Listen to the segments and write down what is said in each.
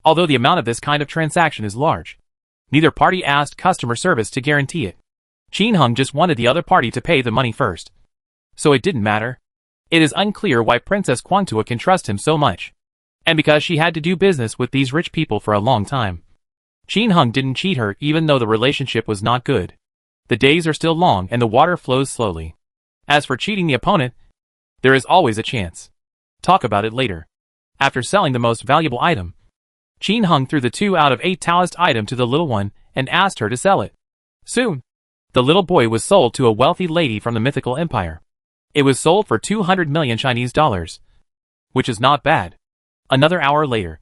Although the amount of this kind of transaction is large, neither party asked customer service to guarantee it. Qin Heng just wanted the other party to pay the money first. So it didn't matter. It is unclear why Princess Quangtua can trust him so much. And because she had to do business with these rich people for a long time. Qin Heng didn't cheat her even though the relationship was not good. The days are still long and the water flows slowly. As for cheating the opponent, there is always a chance. Talk about it later. After selling the most valuable item, Qin Heng threw the 2 out of 8 Taoist item to the little one and asked her to sell it. Soon, the little boy was sold to a wealthy lady from the mythical empire. It was sold for 200 million Chinese dollars, which is not bad. Another hour later,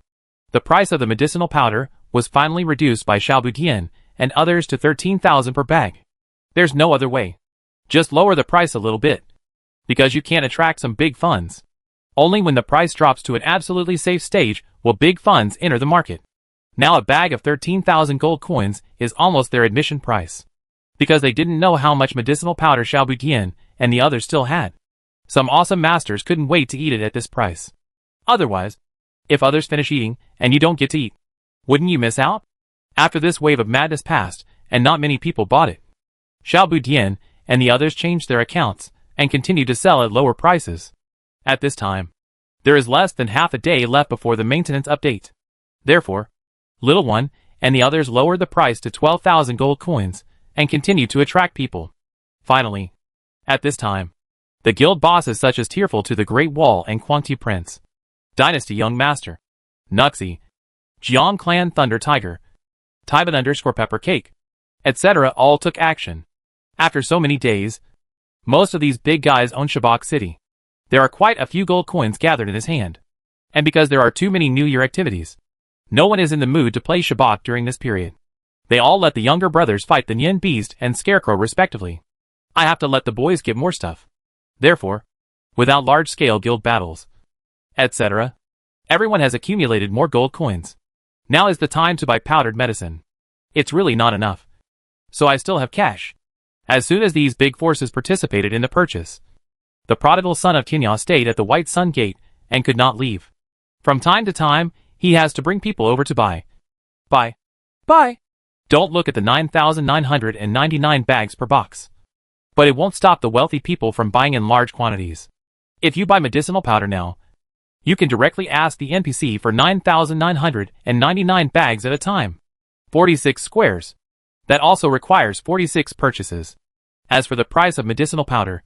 the price of the medicinal powder was finally reduced by Xiaobu and others to 13,000 per bag. There's no other way. Just lower the price a little bit. Because you can't attract some big funds. Only when the price drops to an absolutely safe stage will big funds enter the market. Now a bag of 13,000 gold coins is almost their admission price. Because they didn't know how much medicinal powder Xiaobu and the others still had. Some awesome masters couldn't wait to eat it at this price. Otherwise, if others finish eating and you don't get to eat, wouldn't you miss out? After this wave of madness passed, and not many people bought it, Xiaobu and the others changed their accounts and continued to sell at lower prices. At this time, there is less than half a day left before the maintenance update. Therefore, Little One and the others lowered the price to 12,000 gold coins and continued to attract people. Finally, at this time, the guild bosses such as Tearful to the Great Wall and Quangti Prince, Dynasty Young Master, Nuxie, Jiang Clan Thunder Tiger, Taiban Pepper Cake, etc. all took action. After so many days, most of these big guys own Shabak City. There are quite a few gold coins gathered in his hand. And because there are too many New Year activities, no one is in the mood to play Shabak during this period. They all let the younger brothers fight the Nian Beast and Scarecrow respectively. I have to let the boys get more stuff. Therefore, without large-scale guild battles, etc., everyone has accumulated more gold coins. Now is the time to buy powdered medicine. It's really not enough. So I still have cash. As soon as these big forces participated in the purchase, the prodigal son of Kinya stayed at the White Sun Gate and could not leave. From time to time, he has to bring people over to buy. Buy. Don't look at the 9,999 bags per box. But it won't stop the wealthy people from buying in large quantities. If you buy medicinal powder now, you can directly ask the NPC for 9,999 bags at a time. 46 squares. That also requires 46 purchases. As for the price of medicinal powder,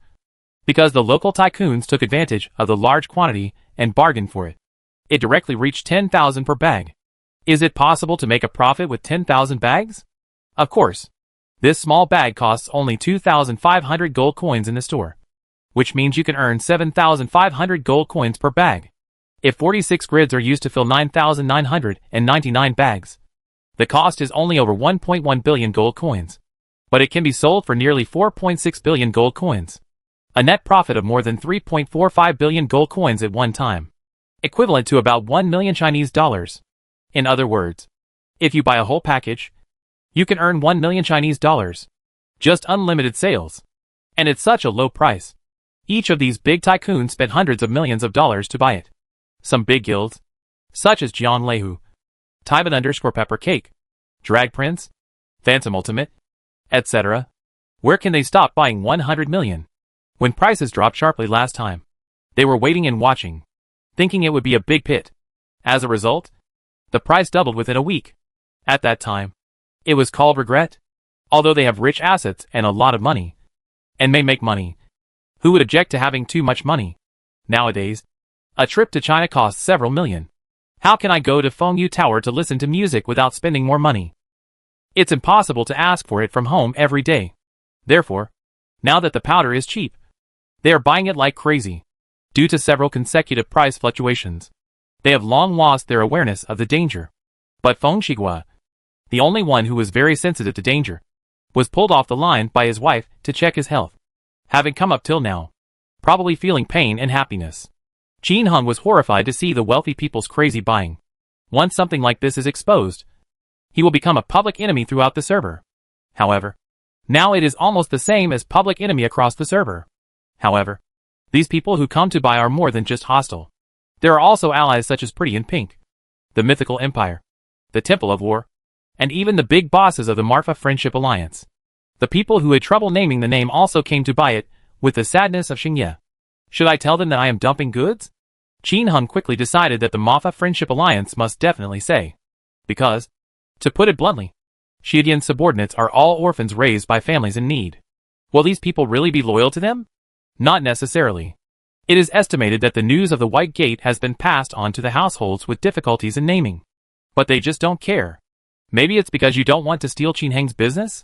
because the local tycoons took advantage of the large quantity and bargained for it, it directly reached 10,000 per bag. Is it possible to make a profit with 10,000 bags? Of course. This small bag costs only 2,500 gold coins in the store, which means you can earn 7,500 gold coins per bag. If 46 grids are used to fill 9,999 bags, the cost is only over 1.1 billion gold coins. But it can be sold for nearly 4.6 billion gold coins. A net profit of more than 3.45 billion gold coins at one time. Equivalent to about 1 million Chinese dollars. In other words, if you buy a whole package, you can earn 1 million Chinese dollars. Just unlimited sales. And it's such a low price. Each of these big tycoons spent hundreds of millions of dollars to buy it. Some big guilds, such as Jian Leihu, Taiban Pepper Cake, Drag Prince, Phantom Ultimate, etc. Where can they stop buying 100 million? When prices dropped sharply last time, they were waiting and watching, thinking it would be a big pit. As a result, the price doubled within a week. At that time, it was called regret. Although they have rich assets and a lot of money, and may make money, who would object to having too much money? Nowadays, a trip to China costs several million. How can I go to Fengyu Tower to listen to music without spending more money? It's impossible to ask for it from home every day. Therefore, now that the powder is cheap, they are buying it like crazy. Due to several consecutive price fluctuations, they have long lost their awareness of the danger. But Feng Shigua, the only one who was very sensitive to danger, was pulled off the line by his wife to check his health. Having come up till now, probably feeling pain and happiness, Qin Heng was horrified to see the wealthy people's crazy buying. Once something like this is exposed, he will become a public enemy throughout the server. However, now it is almost the same as public enemy across the server. However, these people who come to buy are more than just hostile. There are also allies such as Pretty in Pink, the mythical empire, the Temple of War, and even the big bosses of the Marfa Friendship Alliance. The people who had trouble naming the name also came to buy it, with the sadness of Xingye. Should I tell them that I am dumping goods? Qin Heng quickly decided that the Marfa Friendship Alliance must definitely say. Because, to put it bluntly, Xidian's subordinates are all orphans raised by families in need. Will these people really be loyal to them? Not necessarily. It is estimated that the news of the White Gate has been passed on to the households with difficulties in naming. But they just don't care. Maybe it's because you don't want to steal Qin Heng's business?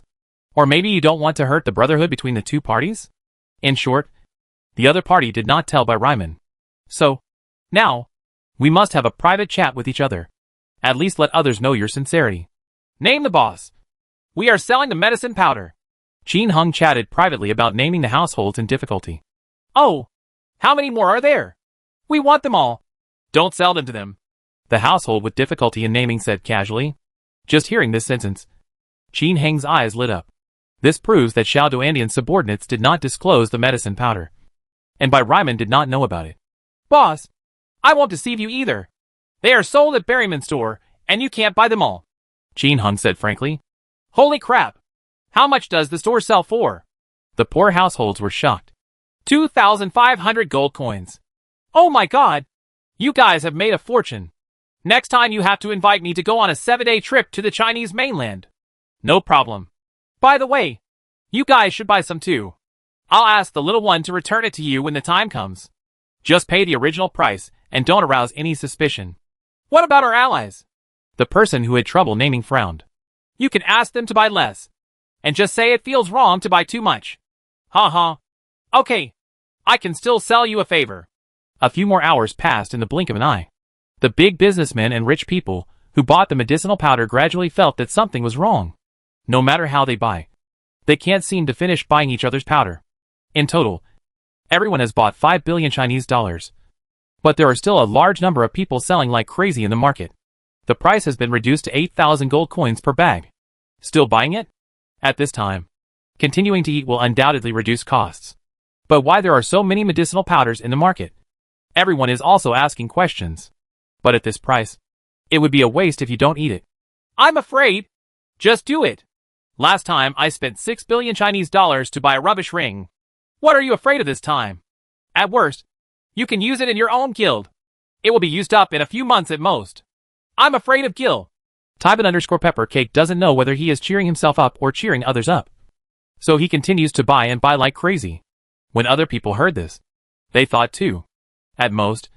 Or maybe you don't want to hurt the brotherhood between the two parties? In short, the other party did not tell by Ryman. So, now, we must have a private chat with each other. At least let others know your sincerity. Name the boss. We are selling the medicine powder. Qin Heng chatted privately about naming the households in difficulty. Oh, how many more are there? We want them all. Don't sell them to them. The household with difficulty in naming said casually. Just hearing this sentence, Qin Heng's eyes lit up. This proves that Xiao Duandian's subordinates did not disclose the medicine powder. And by Ryman did not know about it. Boss, I won't deceive you either. They are sold at Berryman's store, and you can't buy them all. Qin Heng said frankly. Holy crap! How much does the store sell for? The poor households were shocked. 2,500 gold coins. Oh my god! You guys have made a fortune. Next time you have to invite me to go on a 7-day trip to the Chinese mainland. No problem. By the way, you guys should buy some too. I'll ask the little one to return it to you when the time comes. Just pay the original price and don't arouse any suspicion. What about our allies? The person who had trouble naming frowned. You can ask them to buy less. And just say it feels wrong to buy too much. Ha. Okay, I can still sell you a favor. A few more hours passed in the blink of an eye. The big businessmen and rich people who bought the medicinal powder gradually felt that something was wrong. No matter how they buy, they can't seem to finish buying each other's powder. In total, everyone has bought 5 billion Chinese dollars. But there are still a large number of people selling like crazy in the market. The price has been reduced to 8,000 gold coins per bag. Still buying it? At this time, continuing to eat will undoubtedly reduce costs. But why there are so many medicinal powders in the market? Everyone is also asking questions. But at this price, it would be a waste if you don't eat it. I'm afraid. Just do it. Last time I spent 6 billion Chinese dollars to buy a rubbish ring. What are you afraid of this time? At worst, you can use it in your own guild. It will be used up in a few months at most. I'm afraid of Gil. Tyban_Peppercake doesn't know whether he is cheering himself up or cheering others up. So he continues to buy and buy like crazy. When other people heard this, they thought too. At most,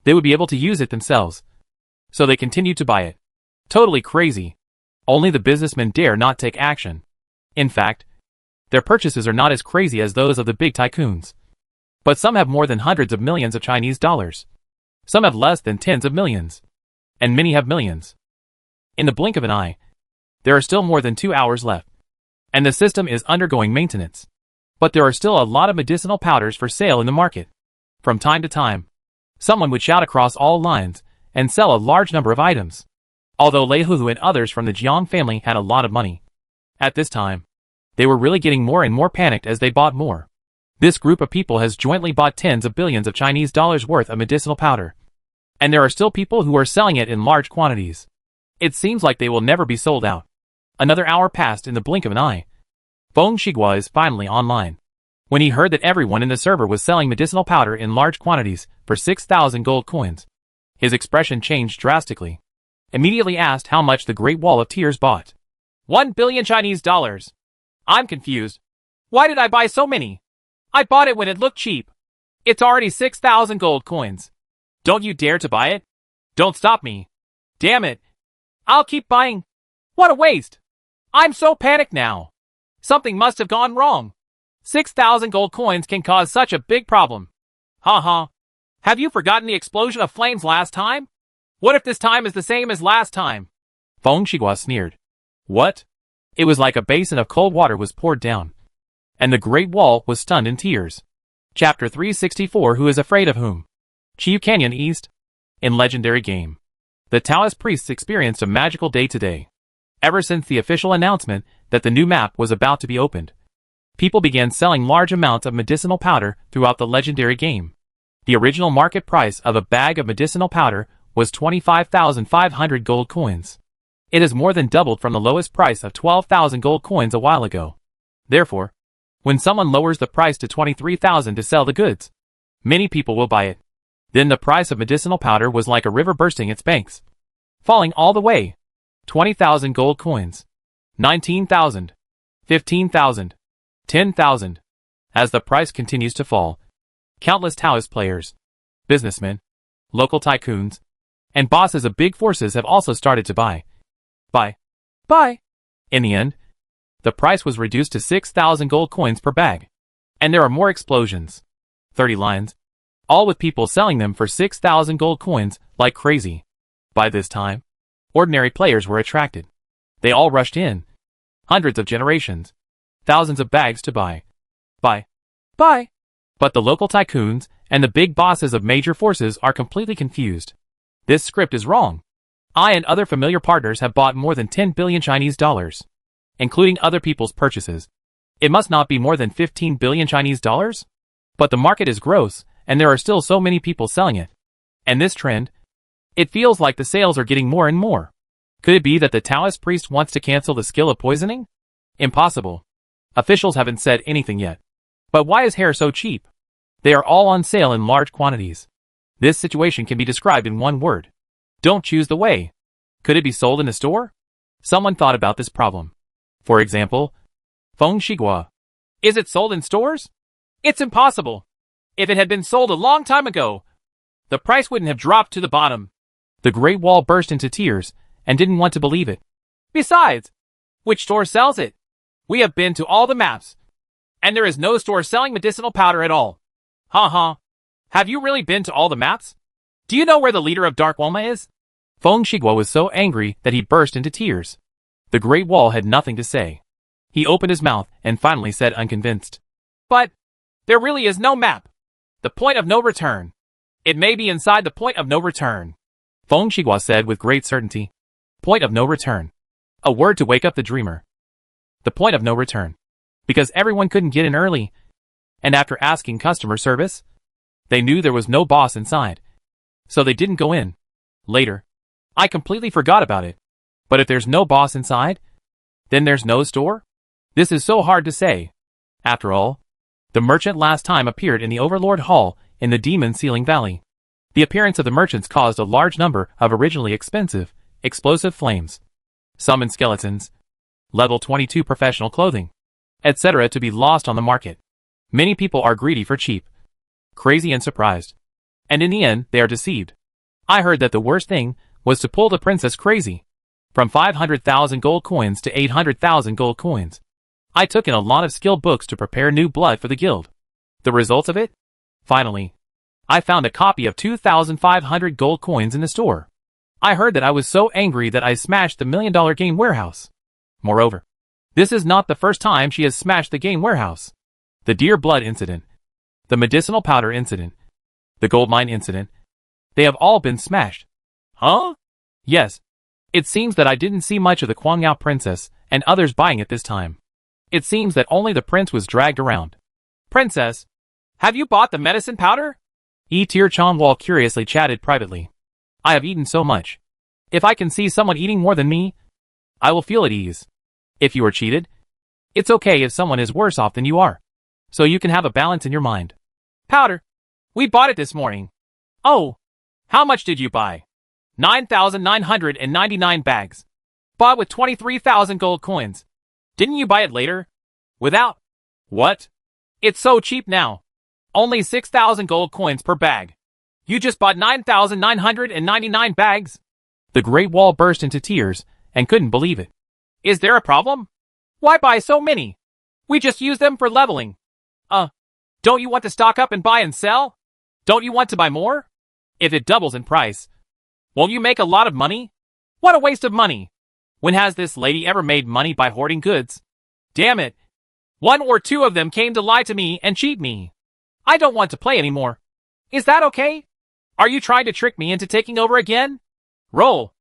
they would be able to use it themselves. So they continued to buy it. Totally crazy. Only the businessmen dare not take action. In fact, their purchases are not as crazy as those of the big tycoons. But some have more than hundreds of millions of Chinese dollars. Some have less than tens of millions. And many have millions. In the blink of an eye, there are still more than 2 hours left. And the system is undergoing maintenance. But there are still a lot of medicinal powders for sale in the market. From time to time, someone would shout across all lines and sell a large number of items. Although Lei Hulu and others from the Jiang family had a lot of money. At this time, they were really getting more and more panicked as they bought more. This group of people has jointly bought tens of billions of Chinese dollars worth of medicinal powder. And there are still people who are selling it in large quantities. It seems like they will never be sold out. Another hour passed in the blink of an eye. Feng Shigua is finally online. When he heard that everyone in the server was selling medicinal powder in large quantities for 6,000 gold coins, his expression changed drastically. Immediately asked how much the Great Wall of Tears bought. 1 billion Chinese dollars. I'm confused. Why did I buy so many? I bought it when it looked cheap. It's already 6,000 gold coins. Don't you dare to buy it? Don't stop me. Damn it. I'll keep buying. What a waste. I'm so panicked now. Something must have gone wrong. 6,000 gold coins can cause such a big problem. Ha. Have you forgotten the explosion of flames last time? What if this time is the same as last time? Feng Shigua sneered. What? It was like a basin of cold water was poured down. And the Great Wall was stunned in tears. Chapter 364 Who is Afraid of Whom? Chiyu Canyon East. In Legendary Game. The Taoist priests experienced a magical day today. Ever since the official announcement that the new map was about to be opened, people began selling large amounts of medicinal powder throughout the Legendary Game. The original market price of a bag of medicinal powder was 25,500 gold coins. It has more than doubled from the lowest price of 12,000 gold coins a while ago. Therefore, when someone lowers the price to 23,000 to sell the goods, many people will buy it. Then the price of medicinal powder was like a river bursting its banks, falling all the way. 20,000 gold coins. 19,000. 15,000. 10,000. As the price continues to fall, countless Taoist players, businessmen, local tycoons, and bosses of big forces have also started to buy. In the end, the price was reduced to 6,000 gold coins per bag. And there are more explosions. 30 lines, all with people selling them for 6,000 gold coins like crazy. By this time, ordinary players were attracted. They all rushed in. Hundreds of generations. Thousands of bags to buy. But the local tycoons and the big bosses of major forces are completely confused. This script is wrong. I and other familiar partners have bought more than 10 billion Chinese dollars, including other people's purchases. It must not be more than 15 billion Chinese dollars? But the market is gross, and there are still so many people selling it. And this trend? It feels like the sales are getting more and more. Could it be that the Taoist priest wants to cancel the skill of poisoning? Impossible. Officials haven't said anything yet. But why is hair so cheap? They are all on sale in large quantities. This situation can be described in one word. Don't choose the way. Could it be sold in a store? Someone thought about this problem. For example, Feng Shigua. Is it sold in stores? It's impossible. If it had been sold a long time ago, the price wouldn't have dropped to the bottom. The Great Wall burst into tears and didn't want to believe it. Besides, which store sells it? We have been to all the maps, and there is no store selling medicinal powder at all. Have you really been to all the maps? Do you know where the leader of Dark Woma is? Feng Shigua was so angry that he burst into tears. The Great Wall had nothing to say. He opened his mouth and finally said unconvinced. But there really is no map. The point of no return. It may be inside the point of no return. Feng Shigua said with great certainty. Point of no return. A word to wake up the dreamer. The point of no return. Because everyone couldn't get in early. And after asking customer service, they knew there was no boss inside. So they didn't go in. Later, I completely forgot about it. But if there's no boss inside, then there's no store? This is so hard to say. After all, the merchant last time appeared in the Overlord Hall in the Demon Ceiling Valley. The appearance of the merchants caused a large number of originally expensive, explosive flames, summon skeletons, level 22 professional clothing, etc. to be lost on the market. Many people are greedy for cheap, crazy and surprised. And in the end, they are deceived. I heard that the worst thing was to pull the princess crazy. From 500,000 gold coins to 800,000 gold coins. I took in a lot of skill books to prepare new blood for the guild. The results of it? Finally, I found a copy of 2,500 gold coins in the store. I heard that I was so angry that I smashed the $1 million game warehouse. Moreover, this is not the first time she has smashed the game warehouse. The deer blood incident, the medicinal powder incident, the gold mine incident, they have all been smashed. Huh? Yes. It seems that I didn't see much of the Kuangyao princess and others buying it this time. It seems that only the prince was dragged around. Princess, have you bought the medicine powder? Tir Changwal curiously chatted privately. I have eaten so much. If I can see someone eating more than me, I will feel at ease. If you are cheated, it's okay if someone is worse off than you are. So you can have a balance in your mind. Powder. We bought it this morning. Oh. How much did you buy? 9,999 bags. Bought with 23,000 gold coins. Didn't you buy it later? Without? What? It's so cheap now. Only 6,000 gold coins per bag. You just bought 9,999 bags? The Great Wall burst into tears and couldn't believe it. Is there a problem? Why buy so many? We just use them for leveling. Don't you want to stock up and buy and sell? Don't you want to buy more? If it doubles in price, won't you make a lot of money? What a waste of money. When has this lady ever made money by hoarding goods? Damn it. One or two of them came to lie to me and cheat me. I don't want to play anymore. Is that okay? Are you trying to trick me into taking over again? Roll.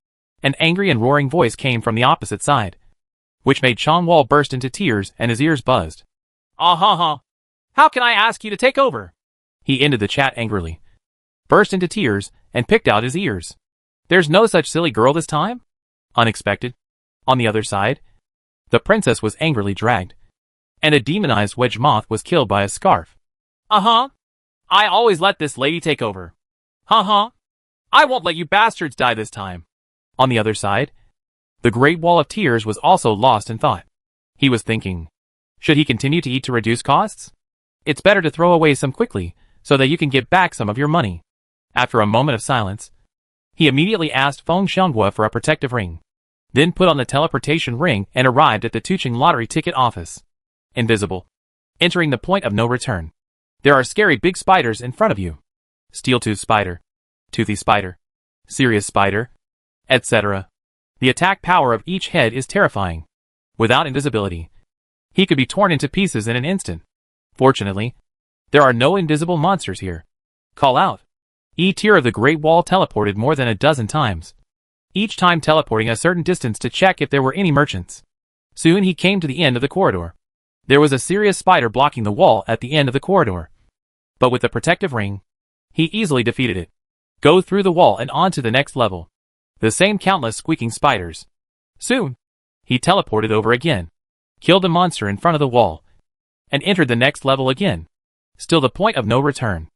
An angry and roaring voice came from the opposite side, which made Changwal burst into tears and his ears buzzed. How can I ask you to take over? He ended the chat angrily, burst into tears, and picked out his ears. There's no such silly girl this time? Unexpected. On the other side, the princess was angrily dragged, and a demonized wedge moth was killed by a scarf. Uh-huh. I always let this lady take over. Uh-huh. I won't let you bastards die this time. On the other side, the Great Wall of Tears was also lost in thought. He was thinking, should he continue to eat to reduce costs? It's better to throw away some quickly, so that you can get back some of your money. After a moment of silence, he immediately asked Feng Xianghua for a protective ring, then put on the teleportation ring and arrived at the Tuching lottery ticket office. Invisible. Entering the point of no return. There are scary big spiders in front of you. Steel-tooth spider, toothy spider, serious spider, etc. The attack power of each head is terrifying. Without invisibility, he could be torn into pieces in an instant. Fortunately, there are no invisible monsters here. Call out. E-tier of the Great Wall teleported more than a dozen times, each time teleporting a certain distance to check if there were any merchants. Soon he came to the end of the corridor. There was a serious spider blocking the wall at the end of the corridor. But with the protective ring, he easily defeated it. Go through the wall and on to the next level. The same countless squeaking spiders. Soon, he teleported over again, killed the monster in front of the wall, and entered the next level again. Still the point of no return.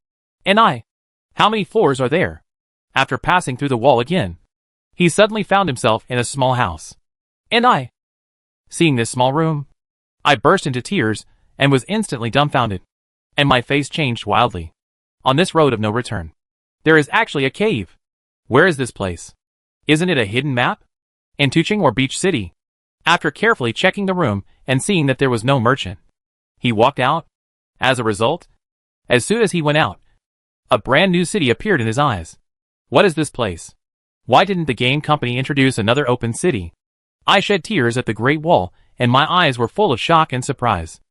How many floors are there? After passing through the wall again, he suddenly found himself in a small house. Seeing this small room, I burst into tears and was instantly dumbfounded, and my face changed wildly. On this road of no return, there is actually a cave. Where is this place? Isn't it a hidden map? In Tuching or Beach City? After carefully checking the room and seeing that there was no merchant, he walked out. As a result, as soon as he went out, a brand new city appeared in his eyes. What is this place? Why didn't the game company introduce another open city? I shed tears at the Great Wall, and my eyes were full of shock and surprise.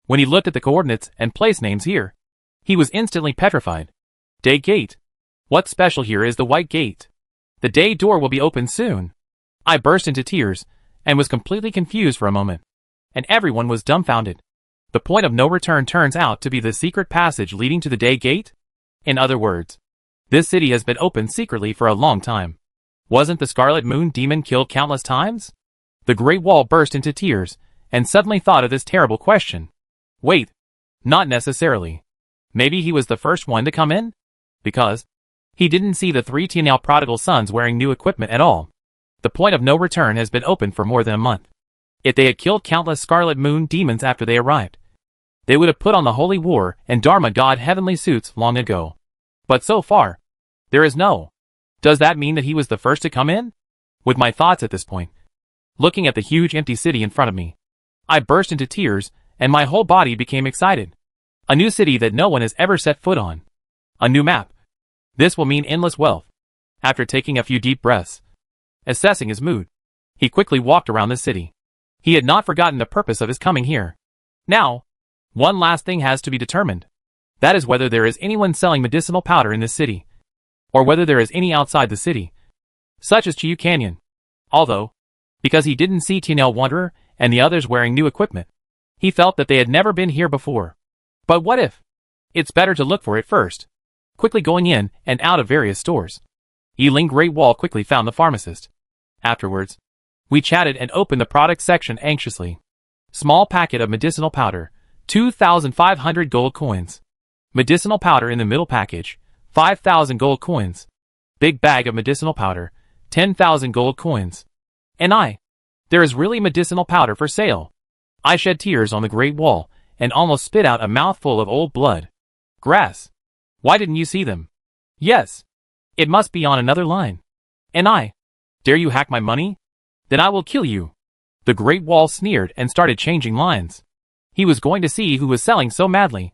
When he looked at the coordinates and place names here, he was instantly petrified. Day Gate. What special here is the White Gate? The day door will be open soon. I burst into tears, and was completely confused for a moment, and everyone was dumbfounded. The point of no return turns out to be the secret passage leading to the Day Gate? In other words, this city has been open secretly for a long time. Wasn't the Scarlet Moon demon killed countless times? The Great Wall burst into tears, and suddenly thought of this terrible question. Wait, not necessarily. Maybe he was the first one to come in? Because he didn't see the 3 Tianao prodigal sons wearing new equipment at all. The point of no return has been open for more than a month. If they had killed countless Scarlet Moon demons after they arrived, they would have put on the Holy War and Dharma God heavenly suits long ago. But so far, there is no. Does that mean that he was the first to come in? With my thoughts at this point, looking at the huge empty city in front of me, I burst into tears, and my whole body became excited. A new city that no one has ever set foot on. A new map. This will mean endless wealth. After taking a few deep breaths, assessing his mood, he quickly walked around the city. He had not forgotten the purpose of his coming here. Now, one last thing has to be determined. That is whether there is anyone selling medicinal powder in this city, or whether there is any outside the city, such as Chiyu Canyon. Although, because he didn't see Tianel Wanderer and the others wearing new equipment, he felt that they had never been here before. But what if? It's better to look for it first. Quickly going in and out of various stores, Yiling Great Wall quickly found the pharmacist. Afterwards, we chatted and opened the product section anxiously. Small packet of medicinal powder, 2,500 gold coins. Medicinal powder in the middle package, 5,000 gold coins. Big bag of medicinal powder, 10,000 gold coins. There is really medicinal powder for sale. I shed tears on the Great Wall, and almost spit out a mouthful of old blood. Grass. Why didn't you see them? Yes. It must be on another line. Dare you hack my money? Then I will kill you. The Great Wall sneered and started changing lines. He was going to see who was selling so madly.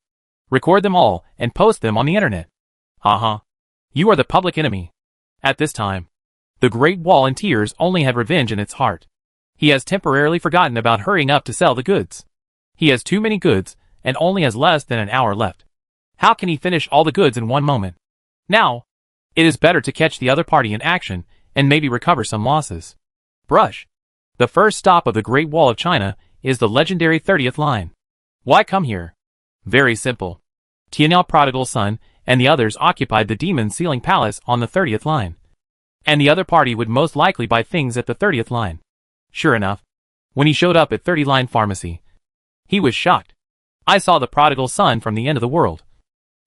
Record them all and post them on the internet. Haha. You are the public enemy. At this time, the Great Wall in tears only had revenge in its heart. He has temporarily forgotten about hurrying up to sell the goods. He has too many goods and only has less than an hour left. How can he finish all the goods in one moment? Now, it is better to catch the other party in action and maybe recover some losses. Brush. The first stop of the Great Wall of China is the legendary 30th line. Why come here? Very simple. Tianao Prodigal Son and the others occupied the Demon Ceiling Palace on the 30th line. and the other party would most likely buy things at the 30th line. Sure enough, when he showed up at 30-line pharmacy, he was shocked. I saw the prodigal son from the end of the world,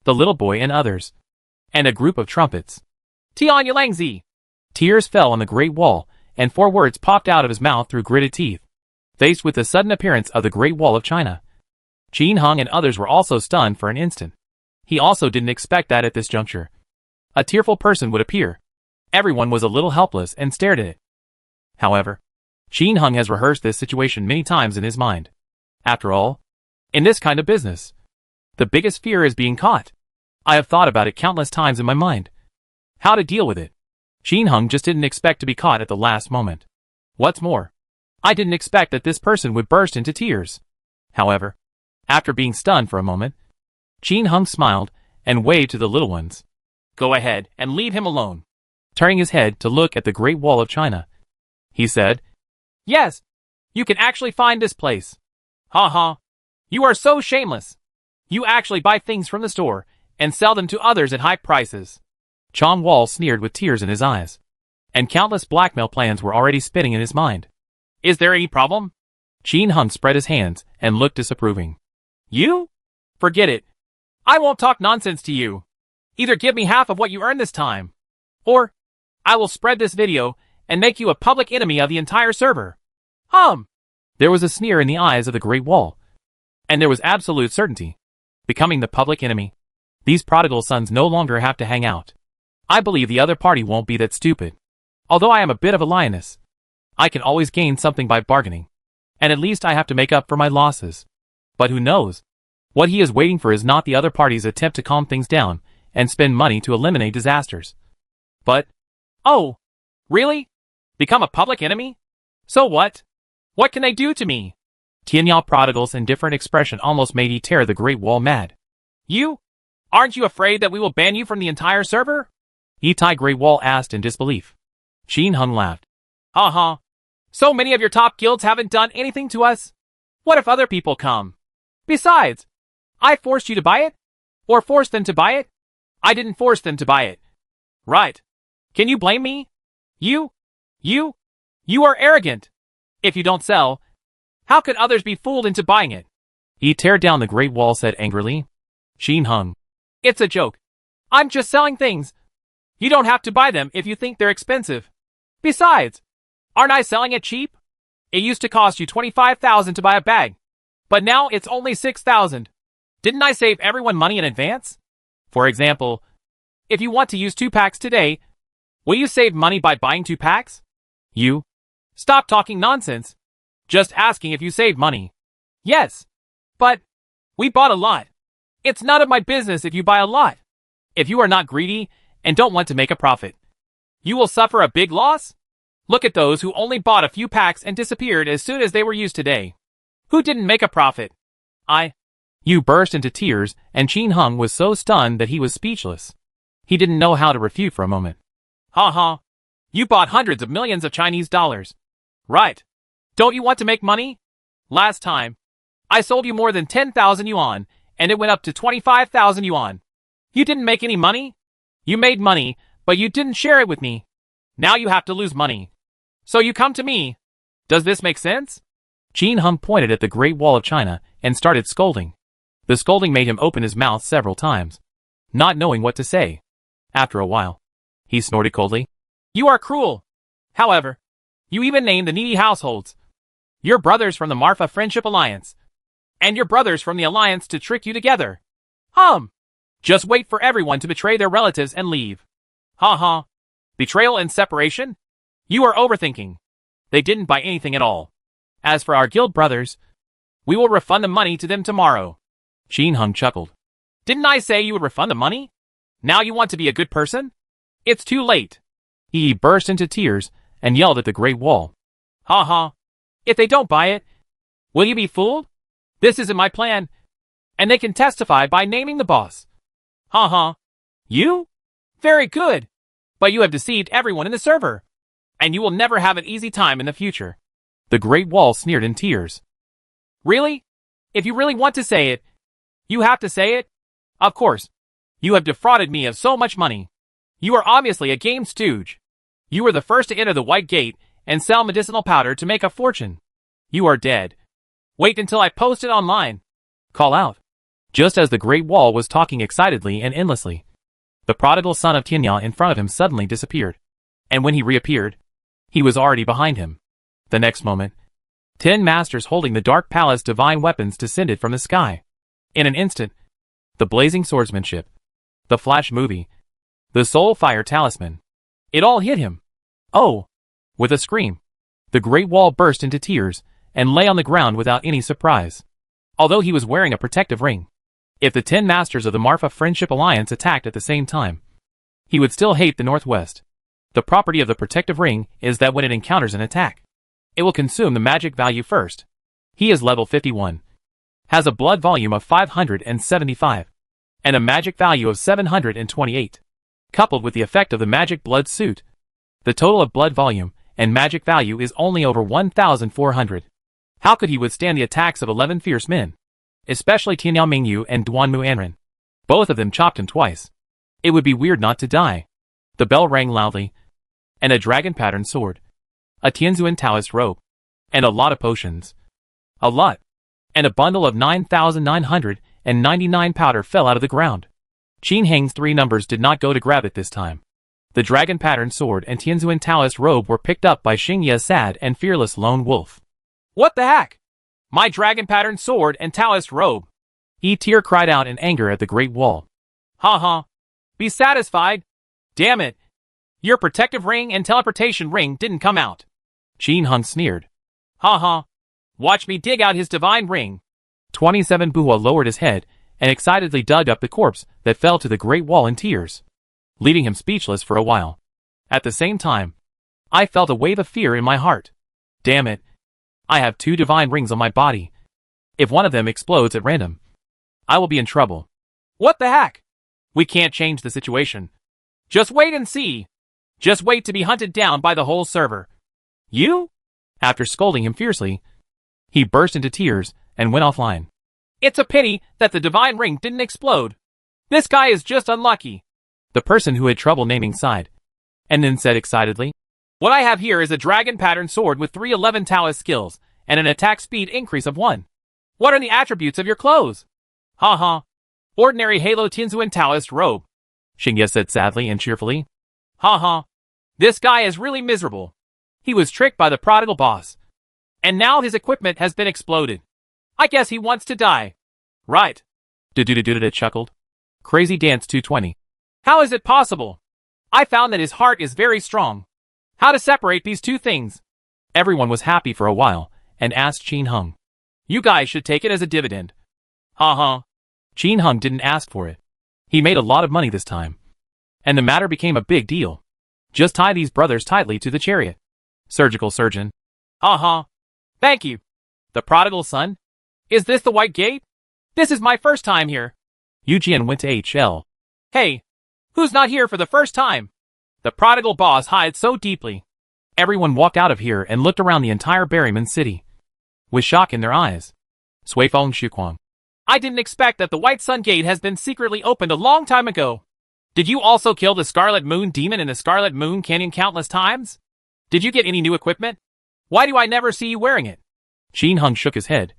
the little boy and others, and a group of trumpets. Tian Yulangzi! Tears fell on the Great Wall, and 4 words popped out of his mouth through gritted teeth. Faced with the sudden appearance of the Great Wall of China, Qin Heng and others were also stunned for an instant. He also didn't expect that at this juncture a tearful person would appear. Everyone was a little helpless and stared at it. However, Qin Heng has rehearsed this situation many times in his mind. After all, in this kind of business, the biggest fear is being caught. I have thought about it countless times in my mind. How to deal with it. Qin Heng just didn't expect to be caught at the last moment. What's more, I didn't expect that this person would burst into tears. However, after being stunned for a moment, Qin Heng smiled and waved to the little ones. Go ahead and leave him alone. Turning his head to look at the Great Wall of China, he said, Yes, you can actually find this place. Ha ha. You are so shameless. You actually buy things from the store and sell them to others at high prices. Chong Wall sneered with tears in his eyes, and countless blackmail plans were already spinning in his mind. Is there any problem? Qin Heng spread his hands and looked disapproving. You? Forget it. I won't talk nonsense to you. Either give me half of what you earn this time, or I will spread this video and make you a public enemy of the entire server. There was a sneer in the eyes of the Great Wall, and there was absolute certainty. Becoming the public enemy. These prodigal sons no longer have to hang out. I believe the other party won't be that stupid. Although I am a bit of a lioness, I can always gain something by bargaining, and at least I have to make up for my losses. But who knows? What he is waiting for is not the other party's attempt to calm things down and spend money to eliminate disasters. But, oh, really? Become a public enemy? So what? What can they do to me? Tianyao Prodigal's indifferent expression almost made Yi tear the Great Wall mad. You? Aren't you afraid that we will ban you from the entire server? Yi Tai Great Wall asked in disbelief. Qin Heng laughed. Ha. So many of your top guilds haven't done anything to us? What if other people come? Besides, I forced you to buy it? Or forced them to buy it? I didn't force them to buy it. Right. Can you blame me? You are arrogant. If you don't sell, how could others be fooled into buying it? He tear down the Great Wall said angrily. Qin Heng. It's a joke. I'm just selling things. You don't have to buy them if you think they're expensive. Besides, aren't I selling it cheap? It used to cost you 25,000 to buy a bag, but now it's only 6,000. Didn't I save everyone money in advance? For example, if you want to use 2 packs today, will you save money by buying 2 packs? You? Stop talking nonsense. Just asking if you save money. Yes. But we bought a lot. It's none of my business if you buy a lot. If you are not greedy and don't want to make a profit, you will suffer a big loss. Look at those who only bought a few packs and disappeared as soon as they were used today. Who didn't make a profit? You burst into tears, and Qin Heng was so stunned that he was speechless. He didn't know how to refute for a moment. Ha. You bought hundreds of millions of Chinese dollars. Right. Don't you want to make money? Last time, I sold you more than 10,000 yuan, and it went up to 25,000 yuan. You didn't make any money? You made money, but you didn't share it with me. Now you have to lose money. So you come to me. Does this make sense? Qin Heng pointed at the Great Wall of China and started scolding. The scolding made him open his mouth several times, not knowing what to say. After a while, he snorted coldly. You are cruel. However, you even named the needy households. Your brothers from the Marfa Friendship Alliance, and your brothers from the Alliance to trick you together. Just wait for everyone to betray their relatives and leave. Ha. Betrayal and separation? You are overthinking. They didn't buy anything at all. As for our guild brothers, we will refund the money to them tomorrow. Qin Heng chuckled. Didn't I say you would refund the money? Now you want to be a good person? It's too late. He burst into tears and yelled at the Great Wall. Ha. If they don't buy it, will you be fooled? This isn't my plan, and they can testify by naming the boss. Ha. You? Very good. But you have deceived everyone in the server, and you will never have an easy time in the future. The Great Wall sneered in tears. Really? If you really want to say it, you have to say it? Of course. You have defrauded me of so much money. You are obviously a game stooge. You were the first to enter the White Gate and sell medicinal powder to make a fortune. You are dead. Wait until I post it online. Call out. Just as the Great Wall was talking excitedly and endlessly, the prodigal son of Tianya in front of him suddenly disappeared. And when he reappeared, he was already behind him. The next moment, 10 masters holding the Dark Palace divine weapons descended from the sky. In an instant, the blazing swordsmanship, the flash movie, the soul fire talisman, it all hit him. Oh! With a scream, the Great Wall burst into tears and lay on the ground without any surprise. Although he was wearing a protective ring, if the 10 masters of the Marfa Friendship Alliance attacked at the same time, he would still hate the Northwest. The property of the protective ring is that when it encounters an attack, it will consume the magic value first. He is level 51, has a blood volume of 575, and a magic value of 728. Coupled with the effect of the magic blood suit, the total of blood volume and magic value is only over 1,400. How could he withstand the attacks of 11 fierce men? Especially Tianyao Mingyu and Duanmu Anren. Both of them chopped him twice. It would be weird not to die. The bell rang loudly, and a dragon-patterned sword, a Tianzuan Taoist robe, and a lot of potions. A lot. And a bundle of 9,999 powder fell out of the ground. Qin Heng's 3 numbers did not go to grab it this time. The dragon-patterned sword and Tianzuan Taoist robe were picked up by Xingye's sad and fearless lone wolf. What the heck? My dragon-patterned sword and Taoist robe! Tear cried out in anger at the Great Wall. Ha ha! Be satisfied! Damn it! Your protective ring and teleportation ring didn't come out. Qin Heng sneered. Ha ha! Watch me dig out his divine ring. 27 Buhua lowered his head and excitedly dug up the corpse that fell to the Great Wall in tears, leaving him speechless for a while. At the same time, I felt a wave of fear in my heart. Damn it! I have 2 divine rings on my body. If one of them explodes at random, I will be in trouble. What the heck? We can't change the situation. Just wait and see. Just wait to be hunted down by the whole server. You? After scolding him fiercely, he burst into tears and went offline. It's a pity that the divine ring didn't explode. This guy is just unlucky. The person who had trouble naming sighed, and then said excitedly, what I have here is a dragon-patterned sword with 311 Taoist skills, and an attack speed increase of 1. What are the attributes of your clothes? Ha ha. Ordinary Halo Tianzuan Taoist robe. Xingye said sadly and cheerfully. Ha ha. This guy is really miserable. He was tricked by the prodigal boss. And now his equipment has been exploded. I guess he wants to die. Right. Dudududududu chuckled. Crazy Dance 220. How is it possible? I found that his heart is very strong. How to separate these two things? Everyone was happy for a while, and asked Qin Heng. You guys should take it as a dividend. Ha ha. Qin Heng didn't ask for it. He made a lot of money this time. And the matter became a big deal. Just tie these brothers tightly to the chariot. Surgical surgeon. Ha ha. Thank you. The prodigal son? Is this the White Gate? This is my first time here. Yu Jian went to HL. Hey, who's not here for the first time? The prodigal boss hides so deeply. Everyone walked out of here and looked around the entire Berryman city, with shock in their eyes. Suifeng Shuquang. I didn't expect that the White Sun Gate has been secretly opened a long time ago. Did you also kill the Scarlet Moon Demon in the Scarlet Moon Canyon countless times? Did you get any new equipment? Why do I never see you wearing it? Qin Heng shook his head.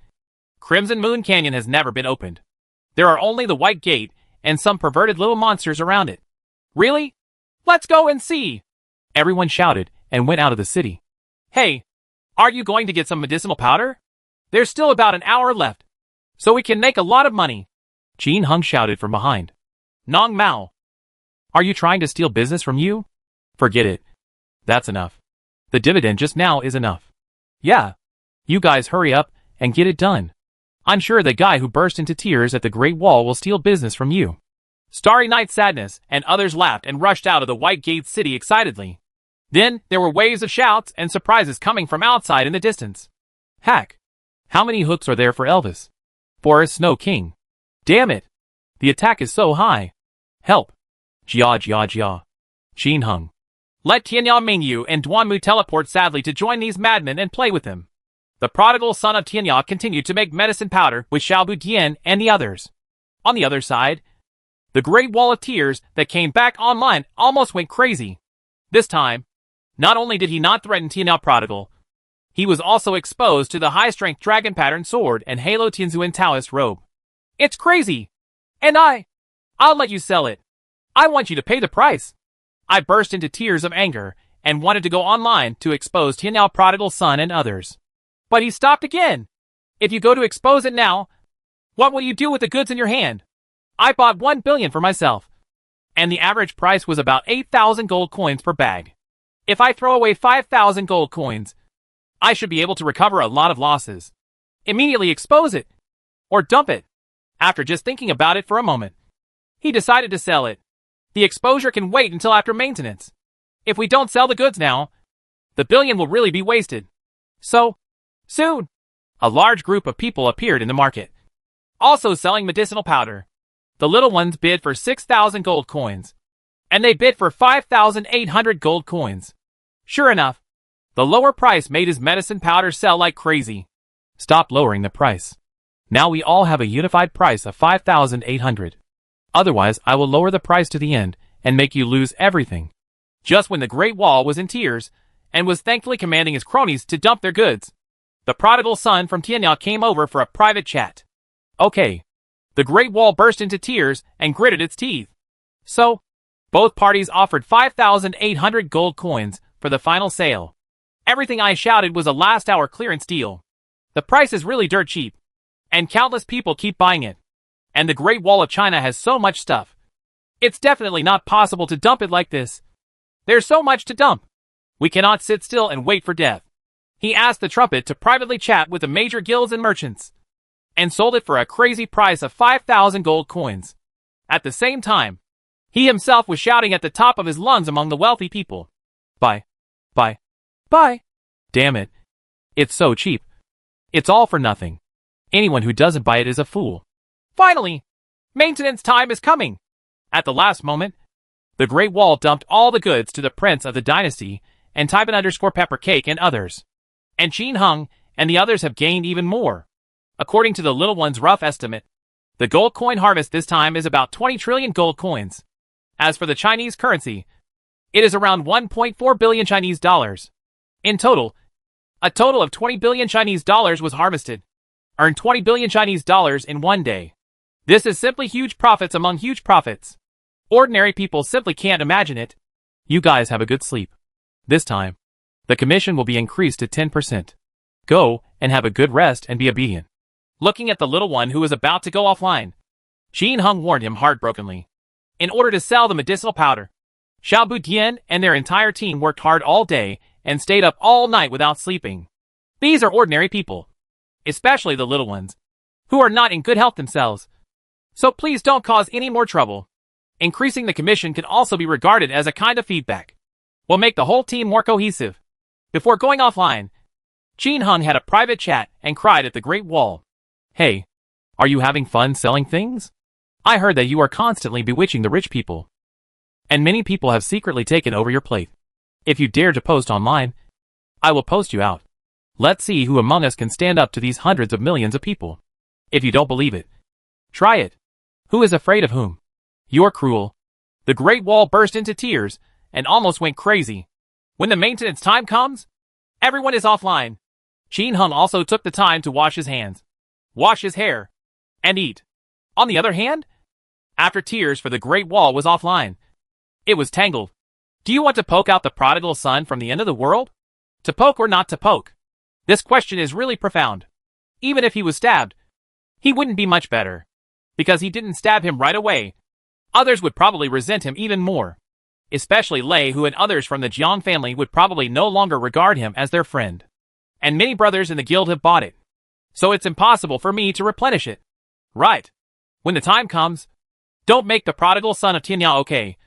Crimson Moon Canyon has never been opened. There are only the White Gate and some perverted little monsters around it. Really? Let's go and see! Everyone shouted and went out of the city. Hey, are you going to get some medicinal powder? There's still about an hour left, so we can make a lot of money. Qin Heng shouted from behind. Nong Mao. Are you trying to steal business from you? Forget it. That's enough. The dividend just now is enough. Yeah. You guys hurry up and get it done. I'm sure the guy who burst into tears at the Great Wall will steal business from you. Starry Night Sadness and others laughed and rushed out of the White Gate City excitedly. Then there were waves of shouts and surprises coming from outside in the distance. Heck! How many hooks are there for Elvis? Forest Snow King. Damn it! The attack is so high. Help! Jia Jia Jia. Qin Heng. Let Tianyao Mingyu and Duanmu teleport sadly to join these madmen and play with them. The prodigal son of Tianyao continued to make medicine powder with Xiaobu Dian and the others. On the other side, the Great Wall of Tears that came back online almost went crazy. This time, Not only did he not threaten Tianao Prodigal, he was also exposed to the high-strength dragon pattern sword and Halo Tianzuan Taoist robe. It's crazy! And I'll let you sell it. I want you to pay the price. I burst into tears of anger and wanted to go online to expose Tianao Prodigal's son and others. But he stopped again. If you go to expose it now, what will you do with the goods in your hand? I bought 1 billion for myself, and the average price was about 8,000 gold coins per bag. If I throw away 5,000 gold coins, I should be able to recover a lot of losses. Immediately expose it, or dump it. After just thinking about it for a moment, he decided to sell it. The exposure can wait until after maintenance. If we don't sell the goods now, the billion will really be wasted. So, soon, a large group of people appeared in the market, also selling medicinal powder. The little ones bid for 6,000 gold coins, and they bid for 5,800 gold coins. Sure enough, the lower price made his medicine powder sell like crazy. Stop lowering the price. Now we all have a unified price of 5,800. Otherwise, I will lower the price to the end and make you lose everything. Just when the Great Wall was in tears and was thankfully commanding his cronies to dump their goods, the prodigal son from Tianao came over for a private chat. Okay. The Great Wall burst into tears and gritted its teeth. So, both parties offered 5,800 gold coins for the final sale. Everything I shouted was a last-hour clearance deal. The price is really dirt cheap, and countless people keep buying it. And the Great Wall of China has so much stuff. It's definitely not possible to dump it like this. There's so much to dump. We cannot sit still and wait for death. He asked the trumpet to privately chat with the major guilds and merchants, and sold it for a crazy price of 5,000 gold coins. At the same time, he himself was shouting at the top of his lungs among the wealthy people. Buy. Buy. Buy. Damn it. It's so cheap. It's all for nothing. Anyone who doesn't buy it is a fool. Finally, maintenance time is coming. At the last moment, the Great Wall dumped all the goods to the Prince of the Dynasty and Tyban_Peppercake and others. And Qin Hung and the others have gained even more. According to the little one's rough estimate, the gold coin harvest this time is about 20 trillion gold coins. As for the Chinese currency, it is around 1.4 billion Chinese dollars. In total, a total of 20 billion Chinese dollars was harvested, earned 20 billion Chinese dollars in one day. This is simply huge profits among huge profits. Ordinary people simply can't imagine it. You guys have a good sleep. This time, the commission will be increased to 10%. Go and have a good rest and be obedient. Looking at the little one who was about to go offline, Qin Hung warned him heartbrokenly. In order to sell the medicinal powder, Xiao Budian and their entire team worked hard all day and stayed up all night without sleeping. These are ordinary people, especially the little ones, who are not in good health themselves. So please don't cause any more trouble. Increasing the commission can also be regarded as a kind of feedback. Will make the whole team more cohesive. Before going offline, Qin Hung had a private chat and cried at the Great Wall. Hey, are you having fun selling things? I heard that you are constantly bewitching the rich people, and many people have secretly taken over your plate. If you dare to post online, I will post you out. Let's see who among us can stand up to these hundreds of millions of people. If you don't believe it, try it. Who is afraid of whom? You're cruel. The Great Wall burst into tears and almost went crazy. When the maintenance time comes, everyone is offline. Qin Hung also took the time to wash his hands, wash his hair, and eat. On the other hand, after tears for the Great Wall was offline, it was tangled. Do you want to poke out the prodigal son from the end of the world? To poke or not to poke? This question is really profound. Even if he was stabbed, he wouldn't be much better, because he didn't stab him right away. Others would probably resent him even more. Especially Lei, who and others from the Jiang family would probably no longer regard him as their friend. And many brothers in the guild have bought it. So it's impossible for me to replenish it. Right. When the time comes, don't make the prodigal son of Tianao okay,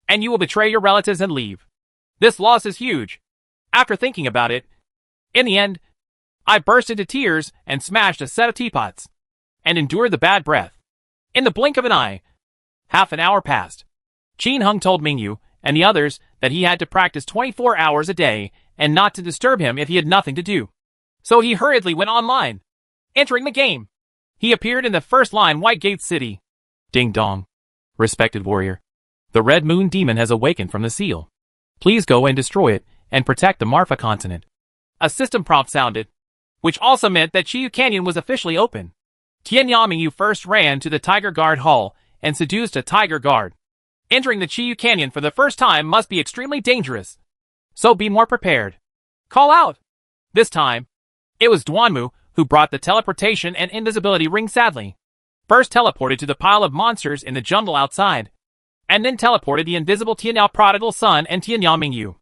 and you will betray your relatives and leave. This loss is huge. After thinking about it, in the end, I burst into tears and smashed a set of teapots, and endured the bad breath. In the blink of an eye, half an hour passed. Qin Hung told Mingyu and the others that he had to practice 24 hours a day and not to disturb him if he had nothing to do. So he hurriedly went online. Entering the game, he appeared in the first line White Gate City. Ding dong. Respected warrior, the Red Moon Demon has awakened from the seal. Please go and destroy it and protect the Marfa continent. A system prompt sounded, which also meant that Chiyu Canyon was officially open. Tian Yamingyu first ran to the Tiger Guard Hall and seduced a Tiger Guard. Entering the Chiyu Canyon for the first time must be extremely dangerous, so be more prepared. Call out! This time, it was Duanmu who brought the teleportation and invisibility ring sadly. First teleported to the pile of monsters in the jungle outside, and then teleported the invisible Tianyao prodigal son and Tianyao Mingyu.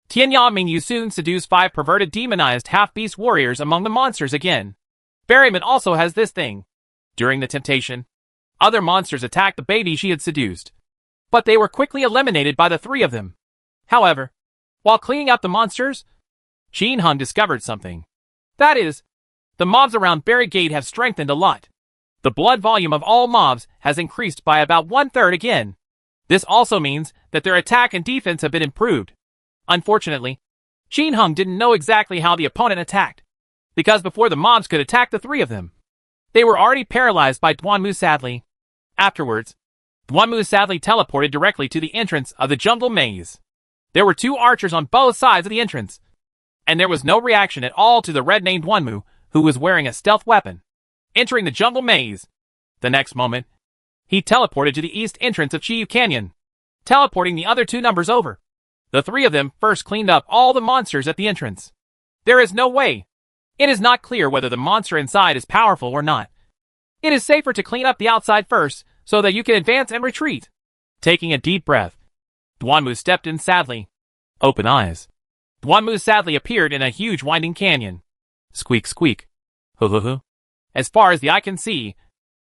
Tianyao Mingyu soon seduced 5 perverted demonized half-beast warriors among the monsters again. Berryman also has this thing. During the temptation, other monsters attacked the baby she had seduced, but they were quickly eliminated by the 3 of them. However, while cleaning out the monsters, Qin Hung discovered something. That is, the mobs around Berry Gate have strengthened a lot. The blood volume of all mobs has increased by about 1/3 again. This also means that their attack and defense have been improved. Unfortunately, Qin Hung didn't know exactly how the opponent attacked, because before the mobs could attack the 3 of them, they were already paralyzed by Duanmu sadly. Afterwards, Duanmu sadly teleported directly to the entrance of the jungle maze. There were 2 archers on both sides of the entrance, and there was no reaction at all to the red-named Duanmu, who was wearing a stealth weapon, entering the jungle maze. The next moment, he teleported to the east entrance of Chiyu Canyon, teleporting the other 2 numbers over. The 3 of them first cleaned up all the monsters at the entrance. There is no way. It is not clear whether the monster inside is powerful or not. It is safer to clean up the outside first, so that you can advance and retreat. Taking a deep breath, Duanmu stepped in sadly. Open eyes. Duanmu sadly appeared in a huge winding canyon. Squeak squeak. Hoo. As far as the eye can see,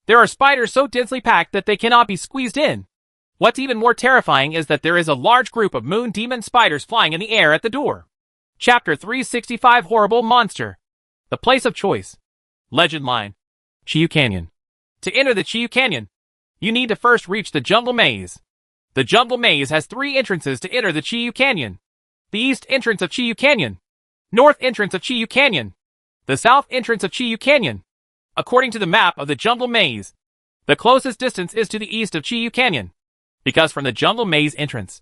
there are spiders so densely packed that they cannot be squeezed in. What's even more terrifying is that there is a large group of moon demon spiders flying in the air at the door. Chapter 365 Horrible Monster. The place of choice. Legend line. Chiyu Canyon. To enter the Chiyu Canyon, you need to first reach the jungle maze. The jungle maze has 3 entrances to enter the Chiyu Canyon. The east entrance of Chiyu Canyon, north entrance of Chiyu Canyon, the south entrance of Chiyu Canyon. According to the map of the jungle maze, the closest distance is to the east of Chiyu Canyon, because from the jungle maze entrance,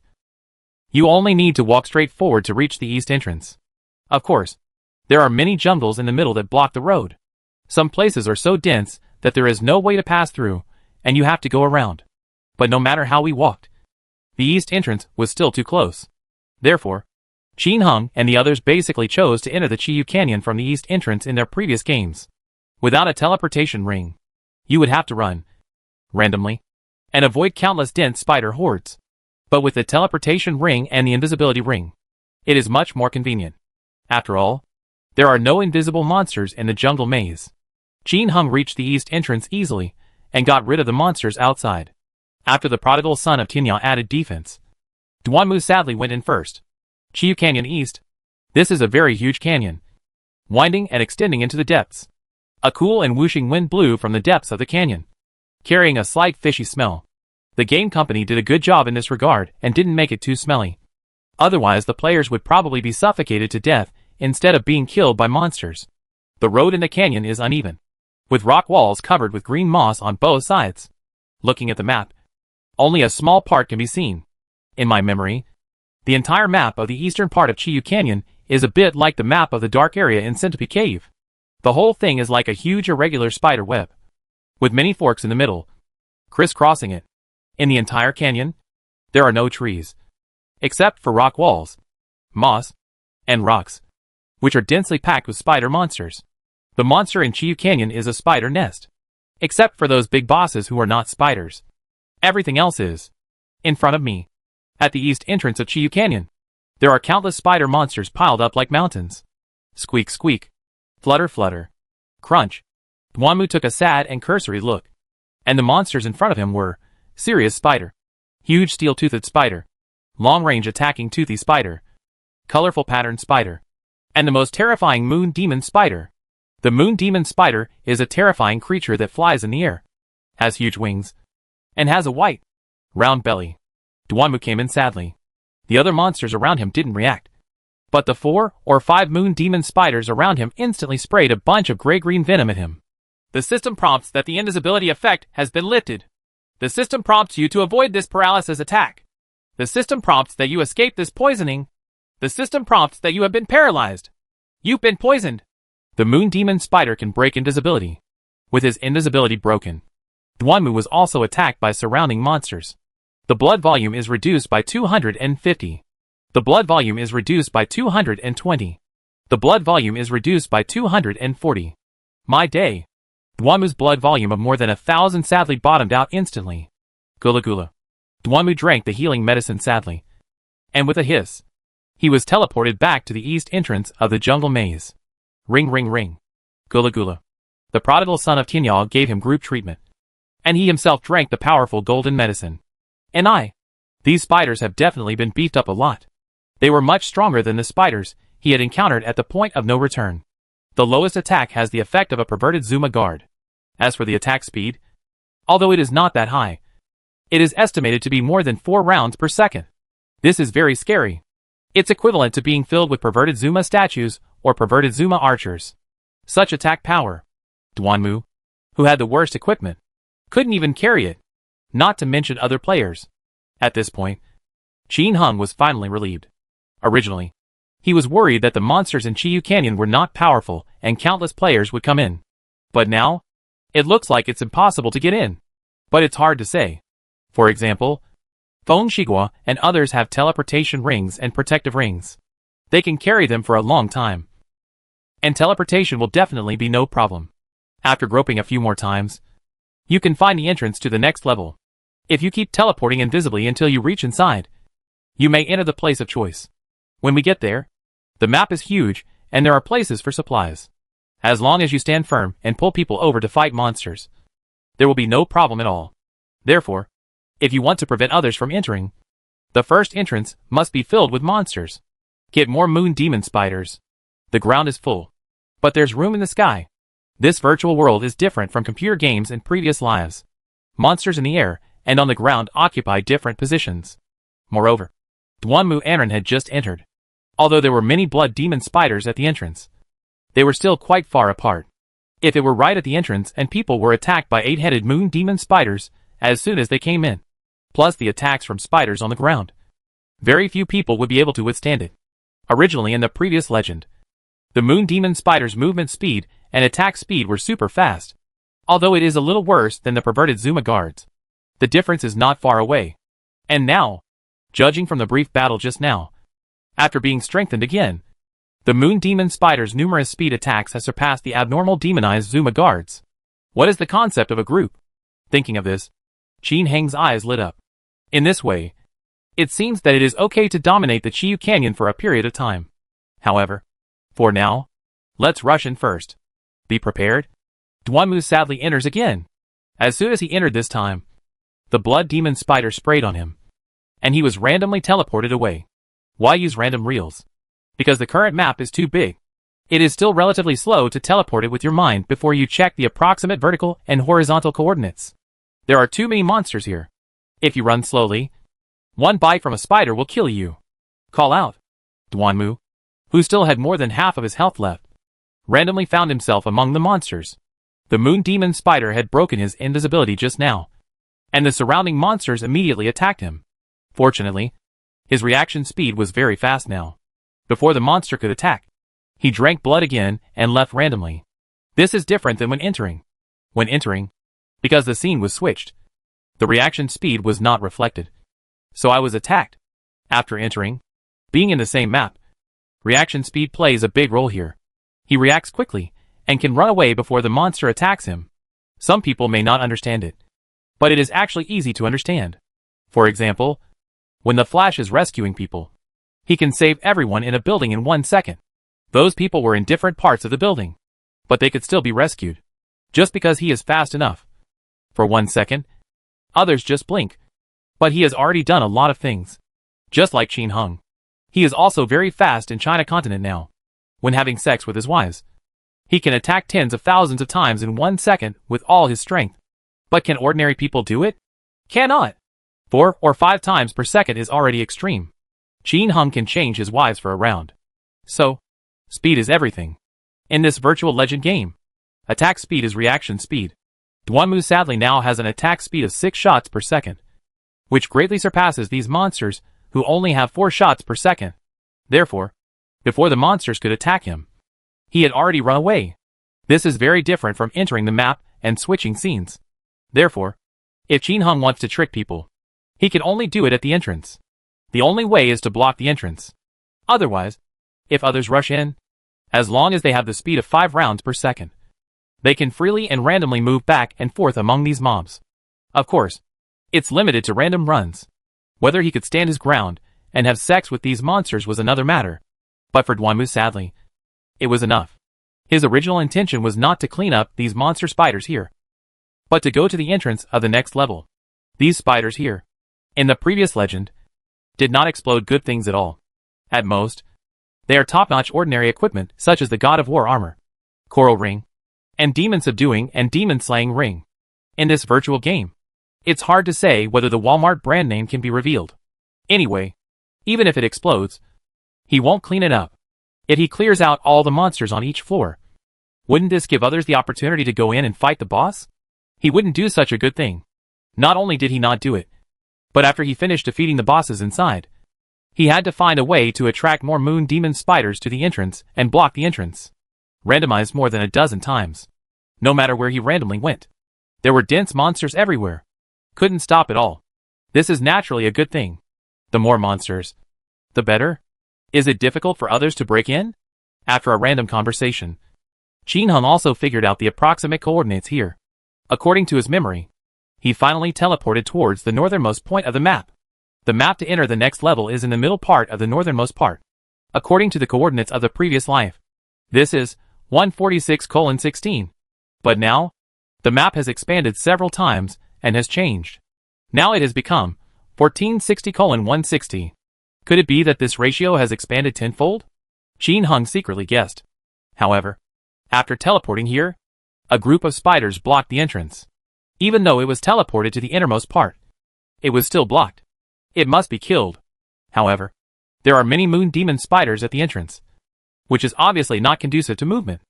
you only need to walk straight forward to reach the east entrance. Of course, there are many jungles in the middle that block the road. Some places are so dense that there is no way to pass through, and you have to go around. But no matter how we walked, the east entrance was still too close. Therefore, Qin Hung and the others basically chose to enter the Chiyu Canyon from the east entrance in their previous games. Without a teleportation ring, you would have to run randomly and avoid countless dense spider hordes. But with the teleportation ring and the invisibility ring, it is much more convenient. After all, there are no invisible monsters in the jungle maze. Qin Hung reached the east entrance easily and got rid of the monsters outside. After the prodigal son of Tianyao added defense, Duanmu sadly went in first. Chiyu Canyon East. This is a very huge canyon, winding and extending into the depths. A cool and whooshing wind blew from the depths of the canyon, carrying a slight fishy smell. The game company did a good job in this regard and didn't make it too smelly. Otherwise the players would probably be suffocated to death instead of being killed by monsters. The road in the canyon is uneven, with rock walls covered with green moss on both sides. Looking at the map, only a small part can be seen. In my memory, the entire map of the eastern part of Chiyu Canyon is a bit like the map of the dark area in Centipede Cave. The whole thing is like a huge irregular spider web, with many forks in the middle, crisscrossing it. In the entire canyon, there are no trees, except for rock walls, moss, and rocks, which are densely packed with spider monsters. The monster in Chiyu Canyon is a spider nest, except for those big bosses who are not spiders. Everything else is. In front of me, at the east entrance of Chiyu Canyon, there are countless spider monsters piled up like mountains. Squeak squeak. Flutter flutter. Crunch. Duanmu took a sad and cursory look. And the monsters in front of him were Serious Spider, Huge Steel-Toothed Spider, Long-Range Attacking Toothy Spider, Colorful Patterned Spider, and the most terrifying Moon Demon Spider. The Moon Demon Spider is a terrifying creature that flies in the air, has huge wings, and has a white, round belly. Duanmu came in sadly. The other monsters around him didn't react, but the 4 or 5 moon demon spiders around him instantly sprayed a bunch of gray-green venom at him. The system prompts that the invisibility effect has been lifted. The system prompts you to avoid this paralysis attack. The system prompts that you escape this poisoning. The system prompts that you have been paralyzed. You've been poisoned. The Moon Demon Spider can break invisibility. With his invisibility broken, Duanmu was also attacked by surrounding monsters. The blood volume is reduced by 250. The blood volume is reduced by 220. The blood volume is reduced by 240. My day. Duanmu's blood volume of more than 1,000 sadly bottomed out instantly. Gula gula. Duanmu drank the healing medicine sadly. And with a hiss, he was teleported back to the east entrance of the jungle maze. Ring ring ring. Gula gula. The prodigal son of Tianyao gave him group treatment. And he himself drank the powerful golden medicine. And these spiders have definitely been beefed up a lot. They were much stronger than the spiders he had encountered at the point of no return. The lowest attack has the effect of a perverted Zuma guard. As for the attack speed, although it is not that high, it is estimated to be more than 4 rounds per second. This is very scary. It's equivalent to being filled with perverted Zuma statues or perverted Zuma archers. Such attack power. Duanmu, who had the worst equipment, couldn't even carry it, not to mention other players. At this point, Qin Hung was finally relieved. Originally, he was worried that the monsters in Chiyu Canyon were not powerful and countless players would come in. But now, it looks like it's impossible to get in. But it's hard to say. For example, Feng Shigua and others have teleportation rings and protective rings. They can carry them for a long time. And teleportation will definitely be no problem. After groping a few more times, you can find the entrance to the next level. If you keep teleporting invisibly until you reach inside, you may enter the place of choice. When we get there, the map is huge and there are places for supplies. As long as you stand firm and pull people over to fight monsters, there will be no problem at all. Therefore, if you want to prevent others from entering, the first entrance must be filled with monsters. Get more moon demon spiders. The ground is full, but there's room in the sky. This virtual world is different from computer games in previous lives. Monsters in the air and on the ground occupy different positions. Moreover, Duanmu Anren had just entered. Although there were many blood demon spiders at the entrance, they were still quite far apart. If it were right at the entrance and people were attacked by 8-headed moon demon spiders as soon as they came in, plus the attacks from spiders on the ground, very few people would be able to withstand it. Originally in the previous legend, the moon demon spider's movement speed and attack speed were super fast. Although it is a little worse than the perverted Zuma guards, the difference is not far away. And now, judging from the brief battle just now, after being strengthened again, the moon demon spider's numerous speed attacks has surpassed the abnormal demonized Zuma guards. What is the concept of a group? Thinking of this, Qin Heng's eyes lit up. In this way, it seems that it is okay to dominate the Chiyu Canyon for a period of time. However, for now, let's rush in first. Be prepared. Duanmu sadly enters again. As soon as he entered this time, the blood demon spider sprayed on him, and he was randomly teleported away. Why use random reels? Because the current map is too big. It is still relatively slow to teleport it with your mind before you check the approximate vertical and horizontal coordinates. There are too many monsters here. If you run slowly, one bite from a spider will kill you. Call out. Duanmu, who still had more than half of his health left, randomly found himself among the monsters. The moon demon spider had broken his invisibility just now, and the surrounding monsters immediately attacked him. Fortunately, his reaction speed was very fast now. Before the monster could attack, he drank blood again and left randomly. This is different than when entering. When entering, because the scene was switched, the reaction speed was not reflected. So I was attacked. After entering, being in the same map, reaction speed plays a big role here. He reacts quickly and can run away before the monster attacks him. Some people may not understand it, but it is actually easy to understand. For example, when the Flash is rescuing people, he can save everyone in a building in 1 second. Those people were in different parts of the building, but they could still be rescued, just because he is fast enough. For 1 second, others just blink, but he has already done a lot of things. Just like Qin Hung, he is also very fast in China continent now. When having sex with his wives, he can attack tens of thousands of times in 1 second with all his strength. But can ordinary people do it? Cannot. 4 or 5 times per second is already extreme. Qin Hung can change his wives for a round. So, speed is everything. In this virtual legend game, attack speed is reaction speed. Duanmu sadly now has an attack speed of 6 shots per second, which greatly surpasses these monsters who only have 4 shots per second. Therefore, before the monsters could attack him, he had already run away. This is very different from entering the map and switching scenes. Therefore, if Qin Hung wants to trick people, he can only do it at the entrance. The only way is to block the entrance. Otherwise, if others rush in, as long as they have the speed of 5 rounds per second, they can freely and randomly move back and forth among these mobs. Of course, it's limited to random runs. Whether he could stand his ground and have sex with these monsters was another matter. But for Duanmu, sadly, it was enough. His original intention was not to clean up these monster spiders here, but to go to the entrance of the next level. These spiders here, in the previous legend, did not explode good things at all. At most, they are top-notch ordinary equipment such as the God of War armor, coral ring, and demon subduing and demon slaying ring. In this virtual game, it's hard to say whether the Walmart brand name can be revealed. Anyway, even if it explodes, he won't clean it up. If he clears out all the monsters on each floor, wouldn't this give others the opportunity to go in and fight the boss? He wouldn't do such a good thing. Not only did he not do it, but after he finished defeating the bosses inside, he had to find a way to attract more moon demon spiders to the entrance and block the entrance. Randomized more than a dozen times. No matter where he randomly went, there were dense monsters everywhere. Couldn't stop at all. This is naturally a good thing. The more monsters, the better. Is it difficult for others to break in? After a random conversation, Qin Hung also figured out the approximate coordinates here. According to his memory, he finally teleported towards the northernmost point of the map. The map to enter the next level is in the middle part of the northernmost part, according to the coordinates of the previous life. This is 146:16. But now, the map has expanded several times and has changed. Now it has become 1460:160. Could it be that this ratio has expanded tenfold? Qin Hung secretly guessed. However, after teleporting here, a group of spiders blocked the entrance. Even though it was teleported to the innermost part, it was still blocked. It must be killed. However, there are many moon demon spiders at the entrance, which is obviously not conducive to movement.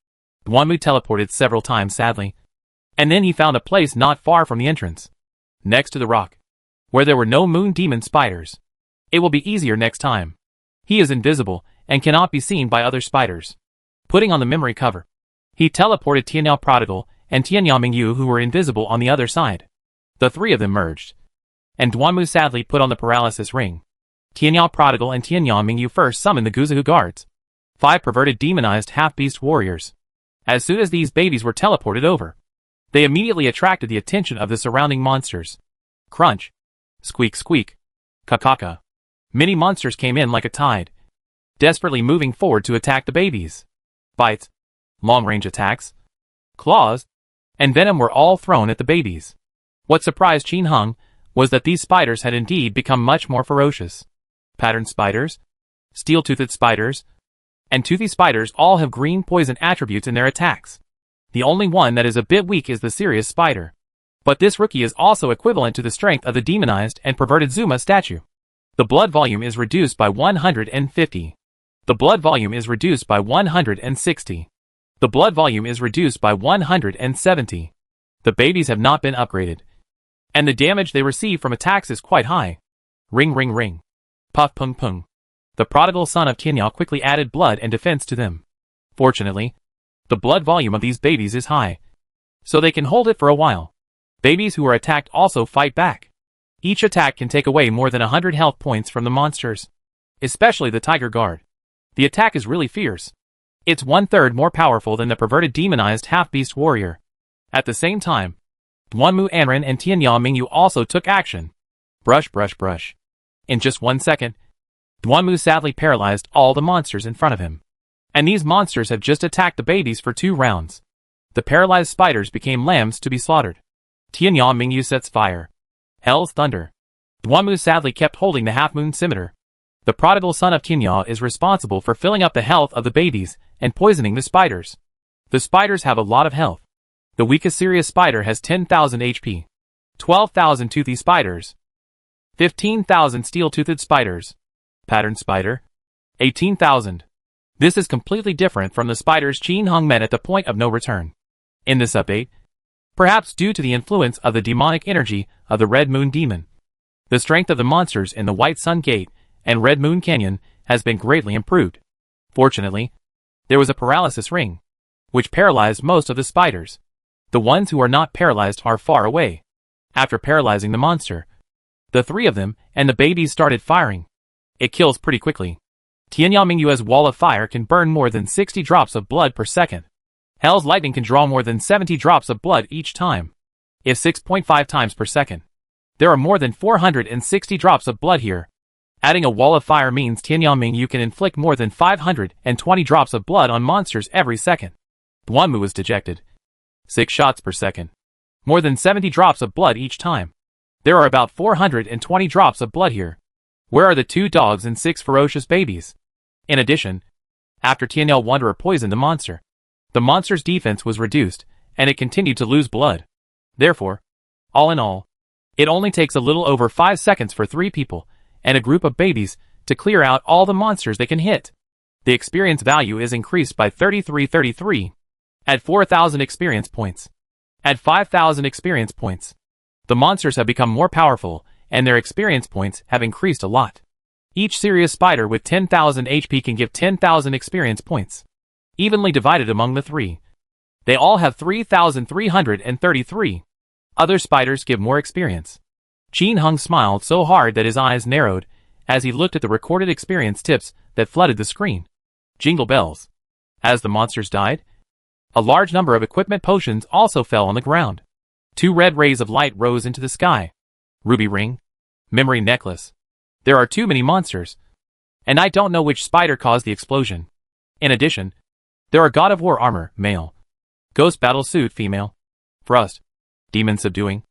Duanmu teleported several times sadly, and then he found a place not far from the entrance, next to the rock, where there were no moon demon spiders. It will be easier next time. He is invisible and cannot be seen by other spiders. Putting on the memory cover, he teleported Tianyao Prodigal and Tianyao Mingyu, who were invisible, on the other side. The three of them merged, and Duanmu sadly put on the paralysis ring. Tianyao Prodigal and Tianyao Mingyu first summoned the Guzahu guards, 5 perverted demonized half-beast warriors. As soon as these babies were teleported over, they immediately attracted the attention of the surrounding monsters. Crunch. Squeak squeak. Kakaka. Many monsters came in like a tide, desperately moving forward to attack the babies. Bites, long-range attacks, claws, and venom were all thrown at the babies. What surprised Qin Hung was that these spiders had indeed become much more ferocious. Patterned spiders, steel-toothed spiders, and toothy spiders all have green poison attributes in their attacks. The only one that is a bit weak is the serious spider. But this rookie is also equivalent to the strength of the demonized and perverted Zuma statue. The blood volume is reduced by 150. The blood volume is reduced by 160. The blood volume is reduced by 170. The babies have not been upgraded, and the damage they receive from attacks is quite high. Ring ring ring. Puff pung pung. The prodigal son of Tianyao quickly added blood and defense to them. Fortunately, the blood volume of these babies is high, so they can hold it for a while. Babies who are attacked also fight back. Each attack can take away more than 100 health points from the monsters, especially the Tiger Guard. The attack is really fierce. It's 1/3 more powerful than the perverted demonized half-beast warrior. At the same time, Duanmu Anren and Tianyao Mingyu also took action. Brush brush brush. In just 1 second, Duanmu sadly paralyzed all the monsters in front of him. And these monsters have just attacked the babies for 2 rounds. The paralyzed spiders became lambs to be slaughtered. Tianyao Mingyu sets fire. Hell's thunder. Duanmu sadly kept holding the half-moon scimitar. The prodigal son of Tianyao is responsible for filling up the health of the babies and poisoning the spiders. The spiders have a lot of health. The weakest serious spider has 10,000 HP. 12,000 toothy spiders. 15,000 steel-toothed spiders. Patterned spider. 18,000. This is completely different from the spiders Qin Hung met at the point of no return. In this update, perhaps due to the influence of the demonic energy of the Red Moon Demon, the strength of the monsters in the White Sun Gate and Red Moon Canyon has been greatly improved. Fortunately, there was a paralysis ring, which paralyzed most of the spiders. The ones who are not paralyzed are far away. After paralyzing the monster, the three of them and the babies started firing. It kills pretty quickly. Tianyangmingyue's wall of fire can burn more than 60 drops of blood per second. Hell's lightning can draw more than 70 drops of blood each time. If 6.5 times per second. There are more than 460 drops of blood here. Adding a wall of fire means Tianyangmingyu can inflict more than 520 drops of blood on monsters every second. Duanmu was dejected. 6 shots per second. More than 70 drops of blood each time. There are about 420 drops of blood here. Where are the 2 dogs and 6 ferocious babies? In addition, after Tianyang Wanderer poisoned the monster's defense was reduced, and it continued to lose blood. Therefore, all in all, it only takes a little over 5 seconds for 3 people and a group of babies to clear out all the monsters they can hit. The experience value is increased by 33. Add 4,000 experience points. Add 5,000 experience points. The monsters have become more powerful, and their experience points have increased a lot. Each serious spider with 10,000 HP can give 10,000 experience points. Evenly divided among the 3. They all have 3,333. Other spiders give more experience. Qin Hung smiled so hard that his eyes narrowed as he looked at the recorded experience tips that flooded the screen. Jingle bells. As the monsters died, a large number of equipment potions also fell on the ground. 2 red rays of light rose into the sky. Ruby ring. Memory necklace. There are too many monsters, and I don't know which spider caused the explosion. In addition, there are God of War armor, male. Ghost battle suit, female. Frost. Demon subduing.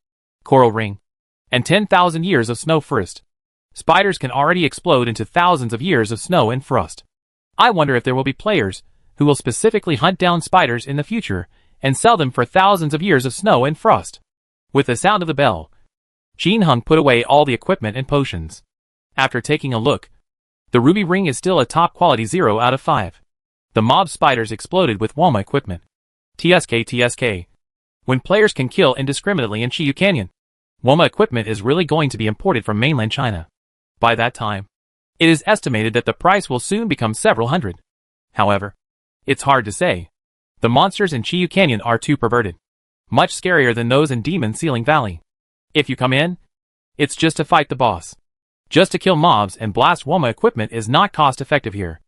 Coral ring. And 10,000 years of snow frost. Spiders can already explode into thousands of years of snow and frost. I wonder if there will be players who will specifically hunt down spiders in the future and sell them for thousands of years of snow and frost. With the sound of the bell, Qin Hung put away all the equipment and potions. After taking a look, the ruby ring is still a top quality 0 out of 5. The mob spiders exploded with Woma equipment. TSK. When players can kill indiscriminately in Qiyu Canyon, Woma equipment is really going to be imported from mainland China. By that time, it is estimated that the price will soon become several hundred. However, it's hard to say. The monsters in Qiyu Canyon are too perverted. Much scarier than those in Demon Ceiling Valley. If you come in, it's just to fight the boss. Just to kill mobs and blast Woma equipment is not cost effective here.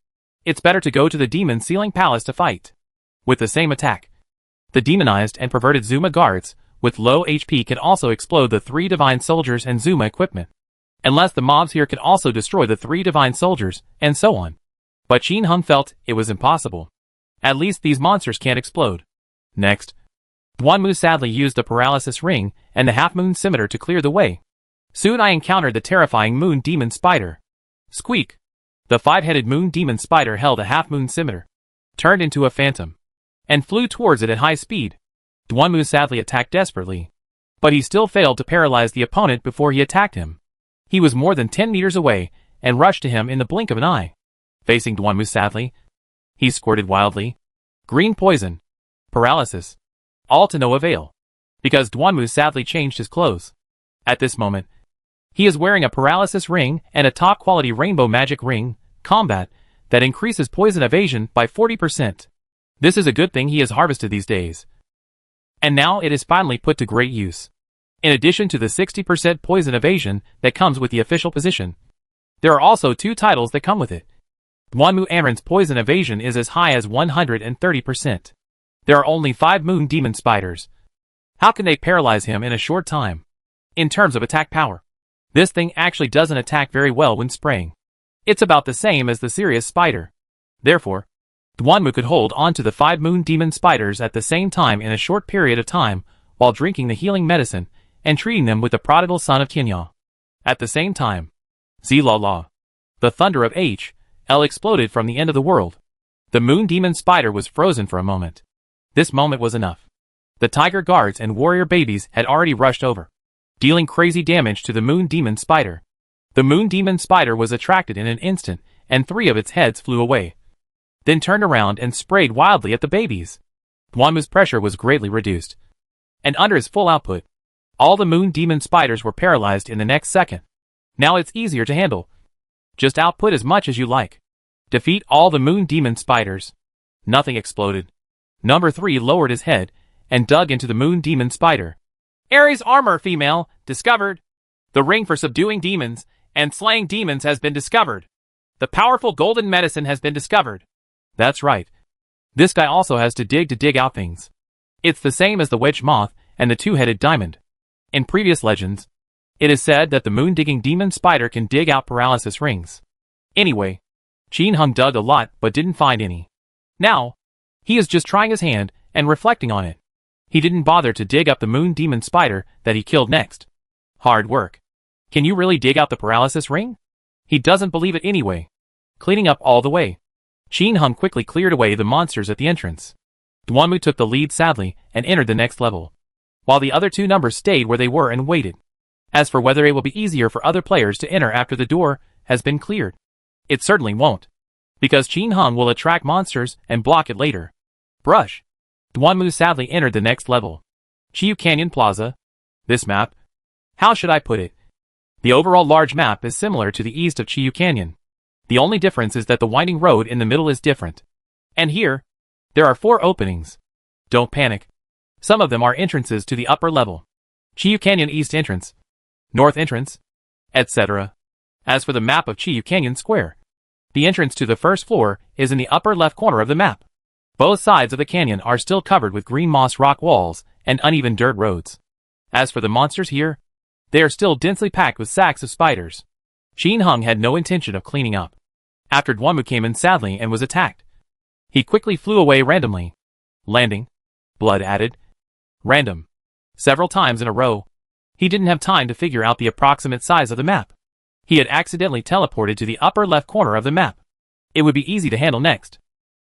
It's better to go to the Demon Ceiling Palace to fight. With the same attack, the demonized and perverted Zuma guards with low HP can also explode the 3 divine soldiers and Zuma equipment. Unless the mobs here can also destroy the 3 divine soldiers, and so on. But Qin Hung felt it was impossible. At least these monsters can't explode. Next, Duanmu sadly used the paralysis ring and the half-moon scimitar to clear the way. Soon I encountered the terrifying moon demon spider. Squeak! The 5-headed moon demon spider held a half-moon scimitar, turned into a phantom, and flew towards it at high speed. Duanmu sadly attacked desperately, but he still failed to paralyze the opponent before he attacked him. He was more than 10 meters away and rushed to him in the blink of an eye. Facing Duanmu sadly, he squirted wildly. Green poison. Paralysis. All to no avail. Because Duanmu sadly changed his clothes. At this moment, he is wearing a paralysis ring and a top-quality rainbow magic ring, combat, that increases poison evasion by 40%. This is a good thing he has harvested these days. And now it is finally put to great use. In addition to the 60% poison evasion that comes with the official position, there are also 2 titles that come with it. Duanmu Amren's poison evasion is as high as 130%. There are only 5 moon demon spiders. How can they paralyze him in a short time? In terms of attack power, this thing actually doesn't attack very well when spraying. It's about the same as the serious spider. Therefore, Duanmu could hold on to the 5 moon demon spiders at the same time in a short period of time while drinking the healing medicine and treating them with the prodigal son of Tianyang. At the same time, Zilala, the thunder of L exploded from the end of the world. The moon demon spider was frozen for a moment. This moment was enough. The tiger guards and warrior babies had already rushed over, dealing crazy damage to the moon demon spider. The moon demon spider was attracted in an instant, and 3 of its heads flew away. Then turned around and sprayed wildly at the babies. Duanmu's pressure was greatly reduced. And under his full output, all the moon demon spiders were paralyzed in the next second. Now it's easier to handle. Just output as much as you like. Defeat all the moon demon spiders. Nothing exploded. Number 3 lowered his head and dug into the moon demon spider. Ares armor female, discovered. The ring for subduing demons and slaying demons has been discovered. The powerful golden medicine has been discovered. That's right. This guy also has to dig out things. It's the same as the wedge moth and the two-headed diamond. In previous legends, it is said that the moon-digging demon spider can dig out paralysis rings. Anyway, Qin Hung dug a lot but didn't find any. Now, he is just trying his hand and reflecting on it. He didn't bother to dig up the moon demon spider that he killed next. Hard work. Can you really dig out the paralysis ring? He doesn't believe it anyway. Cleaning up all the way, Qin Hung quickly cleared away the monsters at the entrance. Duanmu took the lead sadly and entered the next level, while the other two numbers stayed where they were and waited. As for whether it will be easier for other players to enter after the door has been cleared, it certainly won't, because Qin Hung will attract monsters and block it later. Brush. Duanmu sadly entered the next level. Chiyu Canyon Plaza. This map. How should I put it? The overall large map is similar to the east of Chiyu Canyon. The only difference is that the winding road in the middle is different. And here, there are 4 openings. Don't panic. Some of them are entrances to the upper level. Chiyu Canyon East entrance, North entrance, etc. As for the map of Chiyu Canyon Square, the entrance to the first floor is in the upper left corner of the map. Both sides of the canyon are still covered with green moss rock walls and uneven dirt roads. As for the monsters here, they are still densely packed with sacks of spiders. Qin Hung had no intention of cleaning up. After Duanmu came in sadly and was attacked, he quickly flew away randomly. Landing. Blood added. Random. Several times in a row. He didn't have time to figure out the approximate size of the map. He had accidentally teleported to the upper left corner of the map. It would be easy to handle next.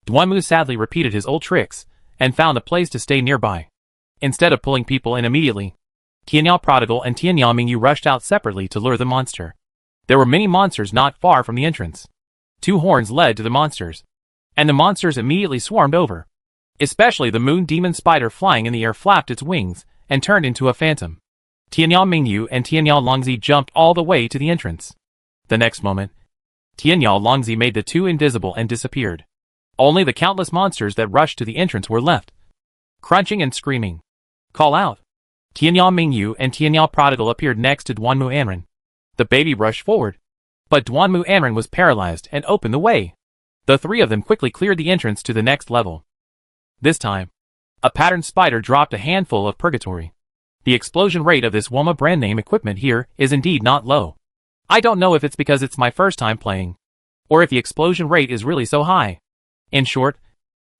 Duanmu sadly repeated his old tricks and found a place to stay nearby. Instead of pulling people in immediately, Tianyao Prodigal and Tianyao Mingyu rushed out separately to lure the monster. There were many monsters not far from the entrance. 2 horns led to the monsters, and the monsters immediately swarmed over. Especially the moon demon spider flying in the air flapped its wings and turned into a phantom. Tianyao Mingyu and Tianyao Longzi jumped all the way to the entrance. The next moment, Tianyao Longzi made the 2 invisible and disappeared. Only the countless monsters that rushed to the entrance were left, crunching and screaming. Call out. Tianyao Mingyu and Tianyao Prodigal appeared next to Duanmu Anren. The baby rushed forward, but Duanmu Anren was paralyzed and opened the way. The 3 of them quickly cleared the entrance to the next level. This time, a patterned spider dropped a handful of purgatory. The explosion rate of this Woma brand name equipment here is indeed not low. I don't know if it's because it's my first time playing, or if the explosion rate is really so high. In short,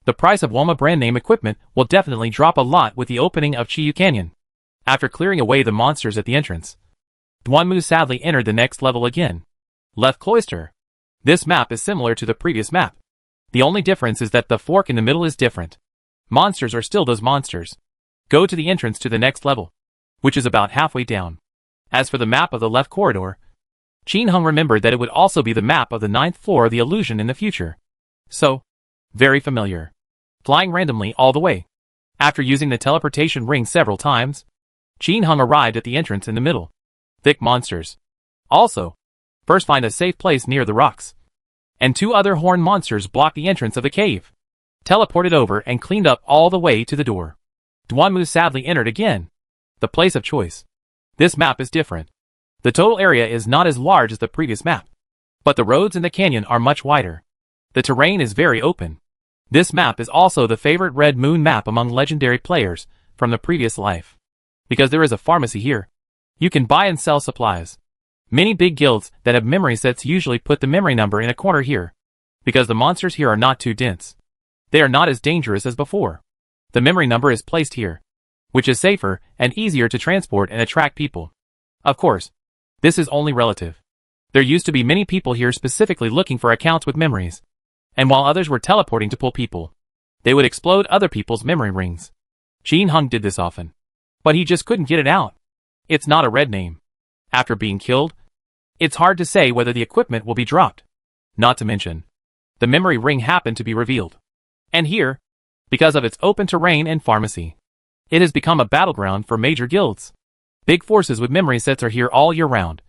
the price of Woma brand name equipment will definitely drop a lot with the opening of Chiyu Canyon. After clearing away the monsters at the entrance, Duanmu sadly entered the next level again. Left Cloister. This map is similar to the previous map. The only difference is that the fork in the middle is different. Monsters are still those monsters. Go to the entrance to the next level, which is about halfway down. As for the map of the left corridor, Qin Hung remembered that it would also be the map of the 9th floor of the illusion in the future. So, very familiar. Flying randomly all the way. After using the teleportation ring several times, Qin Hung arrived at the entrance in the middle. Thick monsters. Also, first find a safe place near the rocks. And 2 other horn monsters blocked the entrance of the cave. Teleported over and cleaned up all the way to the door. Duanmu sadly entered again. The place of choice. This map is different. The total area is not as large as the previous map, but the roads in the canyon are much wider. The terrain is very open. This map is also the favorite Red Moon map among legendary players from the previous life. Because there is a pharmacy here, you can buy and sell supplies. Many big guilds that have memory sets usually put the memory number in a corner here, because the monsters here are not too dense. They are not as dangerous as before. The memory number is placed here, which is safer and easier to transport and attract people. Of course, this is only relative. There used to be many people here specifically looking for accounts with memories, and while others were teleporting to pull people, they would explode other people's memory rings. Qin Hung did this often, but he just couldn't get it out. It's not a red name. After being killed, it's hard to say whether the equipment will be dropped. Not to mention, the memory ring happened to be revealed. And here, because of its open terrain and pharmacy, it has become a battleground for major guilds. Big forces with memory sets are here all year round,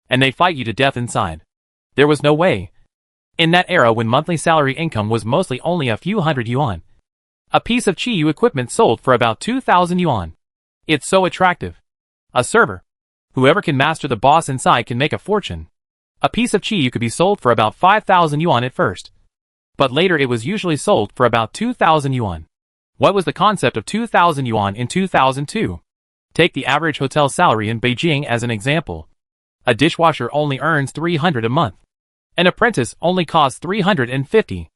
and they fight you to death inside. There was no way. In that era when monthly salary income was mostly only a few hundred yuan, a piece of Qiyu equipment sold for about 2,000 yuan. It's so attractive. A server. Whoever can master the boss inside can make a fortune. A piece of Qiyu could be sold for about 5,000 yuan at first. But later it was usually sold for about 2,000 yuan. What was the concept of 2,000 yuan in 2002? Take the average hotel salary in Beijing as an example. A dishwasher only earns 300 a month. An apprentice only costs 350.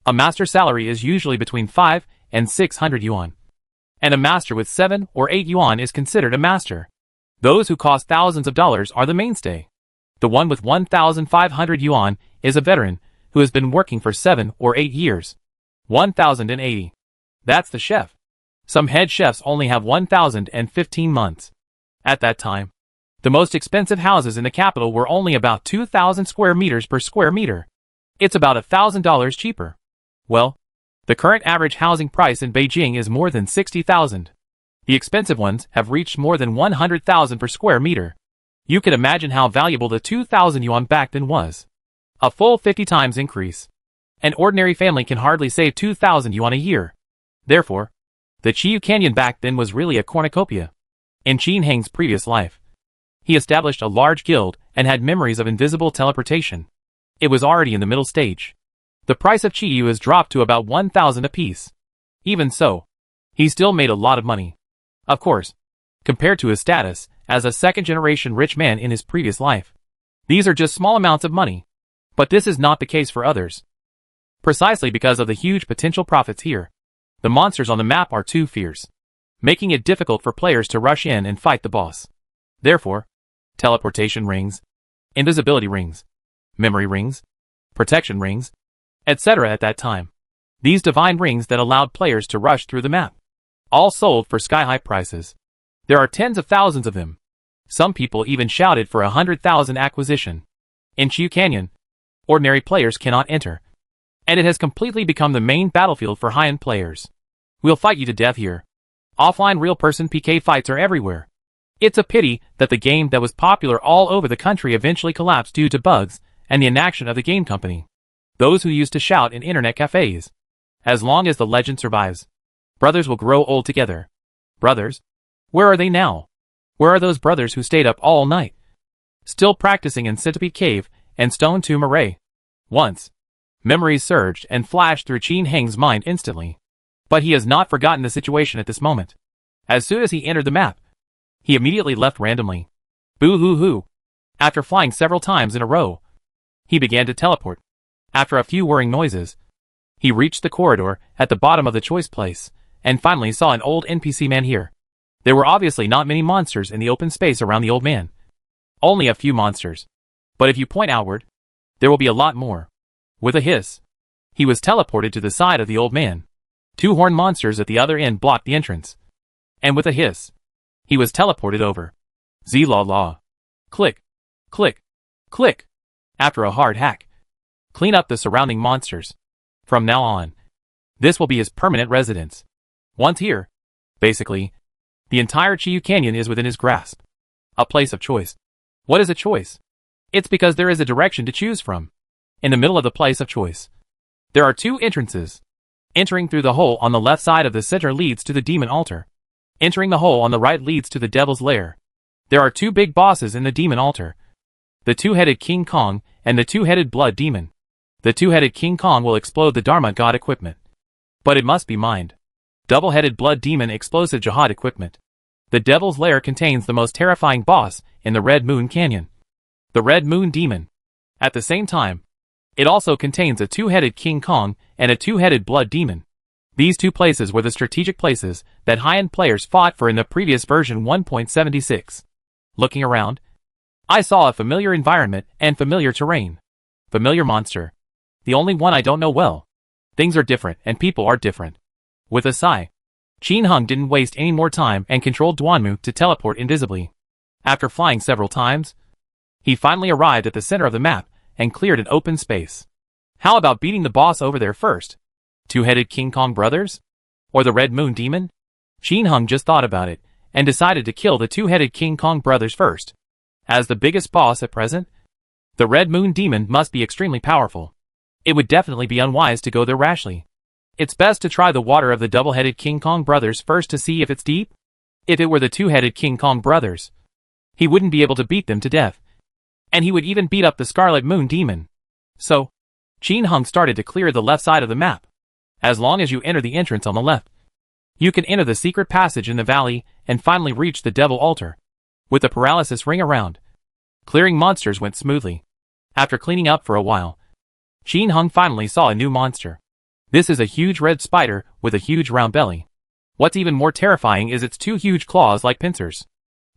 A master salary is usually between 5 and 600 yuan. And a master with 7 or 8 yuan is considered a master. Those who cost thousands of dollars are the mainstay. The one with 1,500 yuan is a veteran who has been working for 7 or 8 years. 1,080. That's the chef. Some head chefs only have 1,015 months. At that time, the most expensive houses in the capital were only about 2,000 square meters per square meter. It's about $1,000 cheaper. Well, the current average housing price in Beijing is more than 60,000. The expensive ones have reached more than 100,000 per square meter. You can imagine how valuable the 2,000 yuan back then was. A full 50 times increase. An ordinary family can hardly save 2,000 yuan a year. Therefore, the Qiyu Canyon back then was really a cornucopia. In Qin Heng's previous life, he established a large guild and had memories of invisible teleportation. It was already in the middle stage. The price of Qiyu has dropped to about 1,000 apiece. Even so, he still made a lot of money. Of course, compared to his status as a second-generation rich man in his previous life, these are just small amounts of money. But this is not the case for others. Precisely because of the huge potential profits here, the monsters on the map are too fierce, making it difficult for players to rush in and fight the boss. Therefore, teleportation rings, invisibility rings, memory rings, protection rings, etc. at that time. These divine rings that allowed players to rush through the map. All sold for sky-high prices. There are tens of thousands of them. Some people even shouted for 100,000 acquisition. In Qiyu Canyon, ordinary players cannot enter. And it has completely become the main battlefield for high-end players. We'll fight you to death here. Offline real-person PK fights are everywhere. It's a pity that the game that was popular all over the country eventually collapsed due to bugs and the inaction of the game company. Those who used to shout in internet cafes. As long as the legend survives, brothers will grow old together. Brothers? Where are they now? Where are those brothers who stayed up all night? Still practicing in Centipede Cave and Stone Tomb Array. Once, memories surged and flashed through Qin Heng's mind instantly. But he has not forgotten the situation at this moment. As soon as he entered the map, he immediately left randomly. Boo-hoo-hoo. After flying several times in a row, he began to teleport. After a few whirring noises, he reached the corridor at the bottom of the choice place, and finally saw an old NPC man here. There were obviously not many monsters in the open space around the old man. Only a few monsters. But if you point outward, there will be a lot more. With a hiss, he was teleported to the side of the old man. 2 horned monsters at the other end blocked the entrance. And with a hiss, he was teleported over. Z-la-la. Click. Click. Click. After a hard hack, clean up the surrounding monsters. From now on, this will be his permanent residence. Once here, basically, the entire Qiyu Canyon is within his grasp. A place of choice. What is a choice? It's because there is a direction to choose from. In the middle of the place of choice, there are 2 entrances. Entering through the hole on the left side of the center leads to the demon altar. Entering the hole on the right leads to the devil's lair. There are 2 big bosses in the demon altar. The 2-headed King Kong and the 2-headed blood demon. The 2-headed King Kong will explode the Dharma god equipment. But it must be mined. Double-headed blood demon explosive jihad equipment. The devil's lair contains the most terrifying boss in the Red Moon Canyon. The Red Moon demon. At the same time, it also contains a 2-headed King Kong and a 2-headed blood demon. These 2 places were the strategic places that high-end players fought for in the previous version 1.76. Looking around, I saw a familiar environment and familiar terrain. Familiar monster. The only one I don't know well. Things are different and people are different. With a sigh, Qin Heng didn't waste any more time and controlled Duanmu to teleport invisibly. After flying several times, he finally arrived at the center of the map and cleared an open space. How about beating the boss over there first? 2-headed King Kong brothers? Or the Red Moon demon? Qin Heng just thought about it and decided to kill the 2-headed King Kong brothers first. As the biggest boss at present, the Red Moon demon must be extremely powerful. It would definitely be unwise to go there rashly. It's best to try the water of the double-headed King Kong brothers first to see if it's deep. If it were the two-headed King Kong brothers, he wouldn't be able to beat them to death. And he would even beat up the Scarlet Moon Demon. So, Qin Hung started to clear the left side of the map. As long as you enter the entrance on the left, you can enter the secret passage in the valley and finally reach the Devil Altar. With the paralysis ring around, clearing monsters went smoothly. After cleaning up for a while, Qin Hung finally saw a new monster. This is a huge red spider with a huge round belly. What's even more terrifying is its two huge claws like pincers.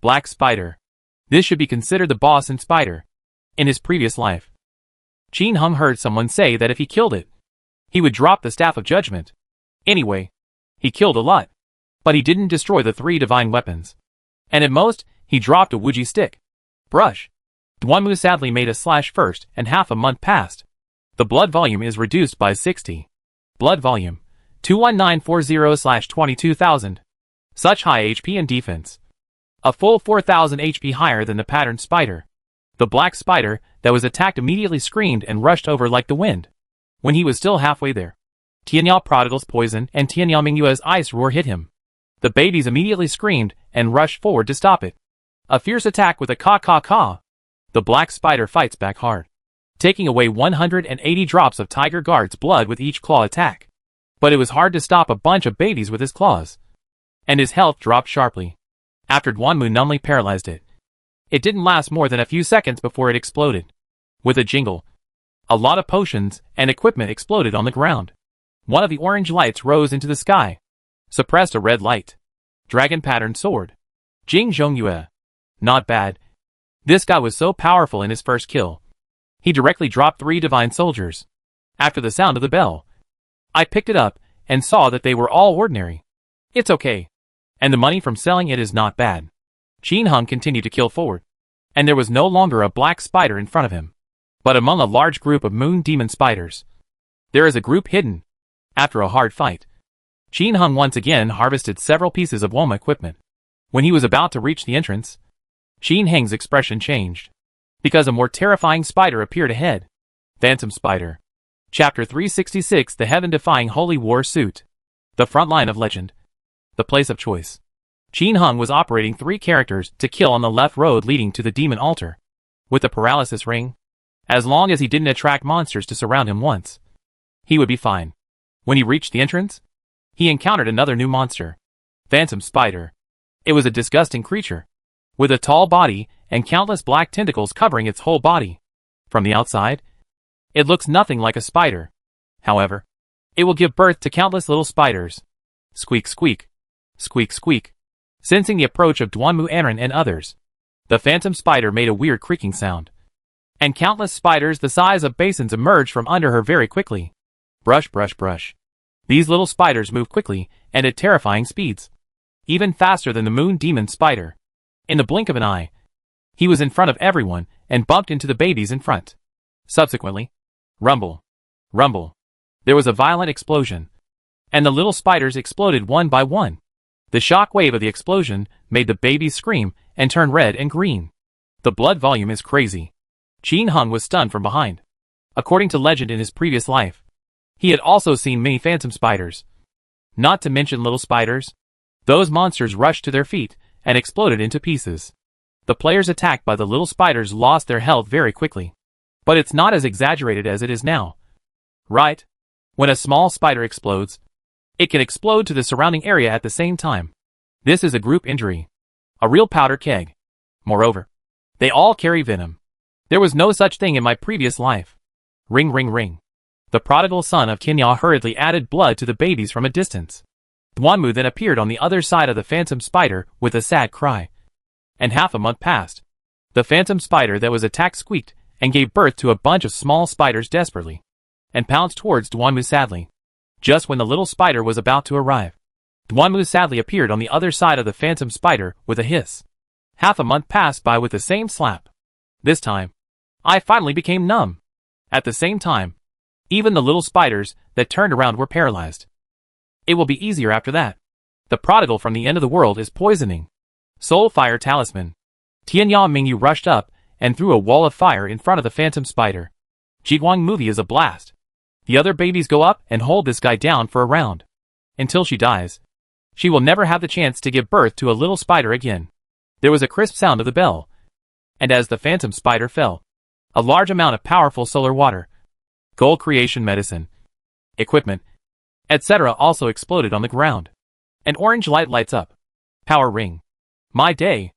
Black Spider. This should be considered the boss in Spider. In his previous life, Qin Hung heard someone say that if he killed it, he would drop the Staff of Judgment. Anyway, he killed a lot. But he didn't destroy the 3 divine weapons. And at most, he dropped a Wuji stick. Brush. Duanmu sadly made a slash first and half a month passed. The blood volume is reduced by 60. Blood volume. 21940/22,000. Such high HP and defense. A full 4,000 HP higher than the patterned spider. The black spider that was attacked immediately screamed and rushed over like the wind. When he was still halfway there, Tianyao Prodigal's poison and Tianyao Mingyue's ice roar hit him. The babies immediately screamed and rushed forward to stop it. A fierce attack with a ka-ka-ka. The black spider fights back hard, taking away 180 drops of Tiger Guard's blood with each claw attack. But it was hard to stop a bunch of babies with his claws. And his health dropped sharply. After Duanmu numbly paralyzed it. It didn't last more than a few seconds before it exploded. With a jingle, a lot of potions and equipment exploded on the ground. One of the orange lights rose into the sky, suppressed a red light. Dragon-patterned sword. Jing Zhongyue. Not bad. This guy was so powerful in his first kill. He directly dropped 3 divine soldiers. After the sound of the bell, I picked it up and saw that they were all ordinary. It's okay. And the money from selling it is not bad. Qin Hung continued to kill forward. And there was no longer a black spider in front of him, but among a large group of moon demon spiders. There is a group hidden. After a hard fight, Qin Hung once again harvested several pieces of Woma equipment. When he was about to reach the entrance, Qin Heng's expression changed, because a more terrifying spider appeared ahead. Phantom Spider. Chapter 366 The Heaven-Defying Holy War Suit. The front line of legend. The place of choice. Qin Hung was operating 3 characters to kill on the left road leading to the demon altar. With the paralysis ring, as long as he didn't attract monsters to surround him once, he would be fine. When he reached the entrance, he encountered another new monster. Phantom Spider. It was a disgusting creature, with a tall body and countless black tentacles covering its whole body. From the outside, it looks nothing like a spider. However, it will give birth to countless little spiders. Squeak squeak. Squeak squeak. Sensing the approach of Duanmu Anren and others, the phantom spider made a weird creaking sound. And countless spiders the size of basins emerged from under her very quickly. Brush brush brush. These little spiders move quickly and at terrifying speeds. Even faster than the moon demon spider. In the blink of an eye, he was in front of everyone and bumped into the babies in front. Subsequently, rumble. Rumble. There was a violent explosion. And the little spiders exploded one by one. The shock wave of the explosion made the babies scream and turn red and green. The blood volume is crazy. Qin Hung was stunned from behind. According to legend in his previous life, he had also seen many phantom spiders. Not to mention little spiders. Those monsters rushed to their feet and exploded into pieces. The players attacked by the little spiders lost their health very quickly. But it's not as exaggerated as it is now. Right? When a small spider explodes, it can explode to the surrounding area at the same time. This is a group injury. A real powder keg. Moreover, they all carry venom. There was no such thing in my previous life. Ring ring ring. The prodigal son of Kinya hurriedly added blood to the babies from a distance. Duanmu then appeared on the other side of the phantom spider with a sad cry. And half a month passed. The phantom spider that was attacked squeaked and gave birth to a bunch of small spiders desperately, and pounced towards Duanmu sadly. Just when the little spider was about to arrive, Duanmu sadly appeared on the other side of the phantom spider with a hiss. Half a month passed by with the same slap. This time, I finally became numb. At the same time, even the little spiders that turned around were paralyzed. It will be easier after that. The prodigal from the end of the world is poisoning. Soul Fire Talisman. Tianyao Mingyu rushed up and threw a wall of fire in front of the phantom spider. Jiguang movie is a blast. The other babies go up and hold this guy down for a round. Until she dies. She will never have the chance to give birth to a little spider again. There was a crisp sound of the bell. And as the phantom spider fell, a large amount of powerful solar water, gold creation medicine, equipment, etc. also exploded on the ground. An orange light lights up. Power ring. My day.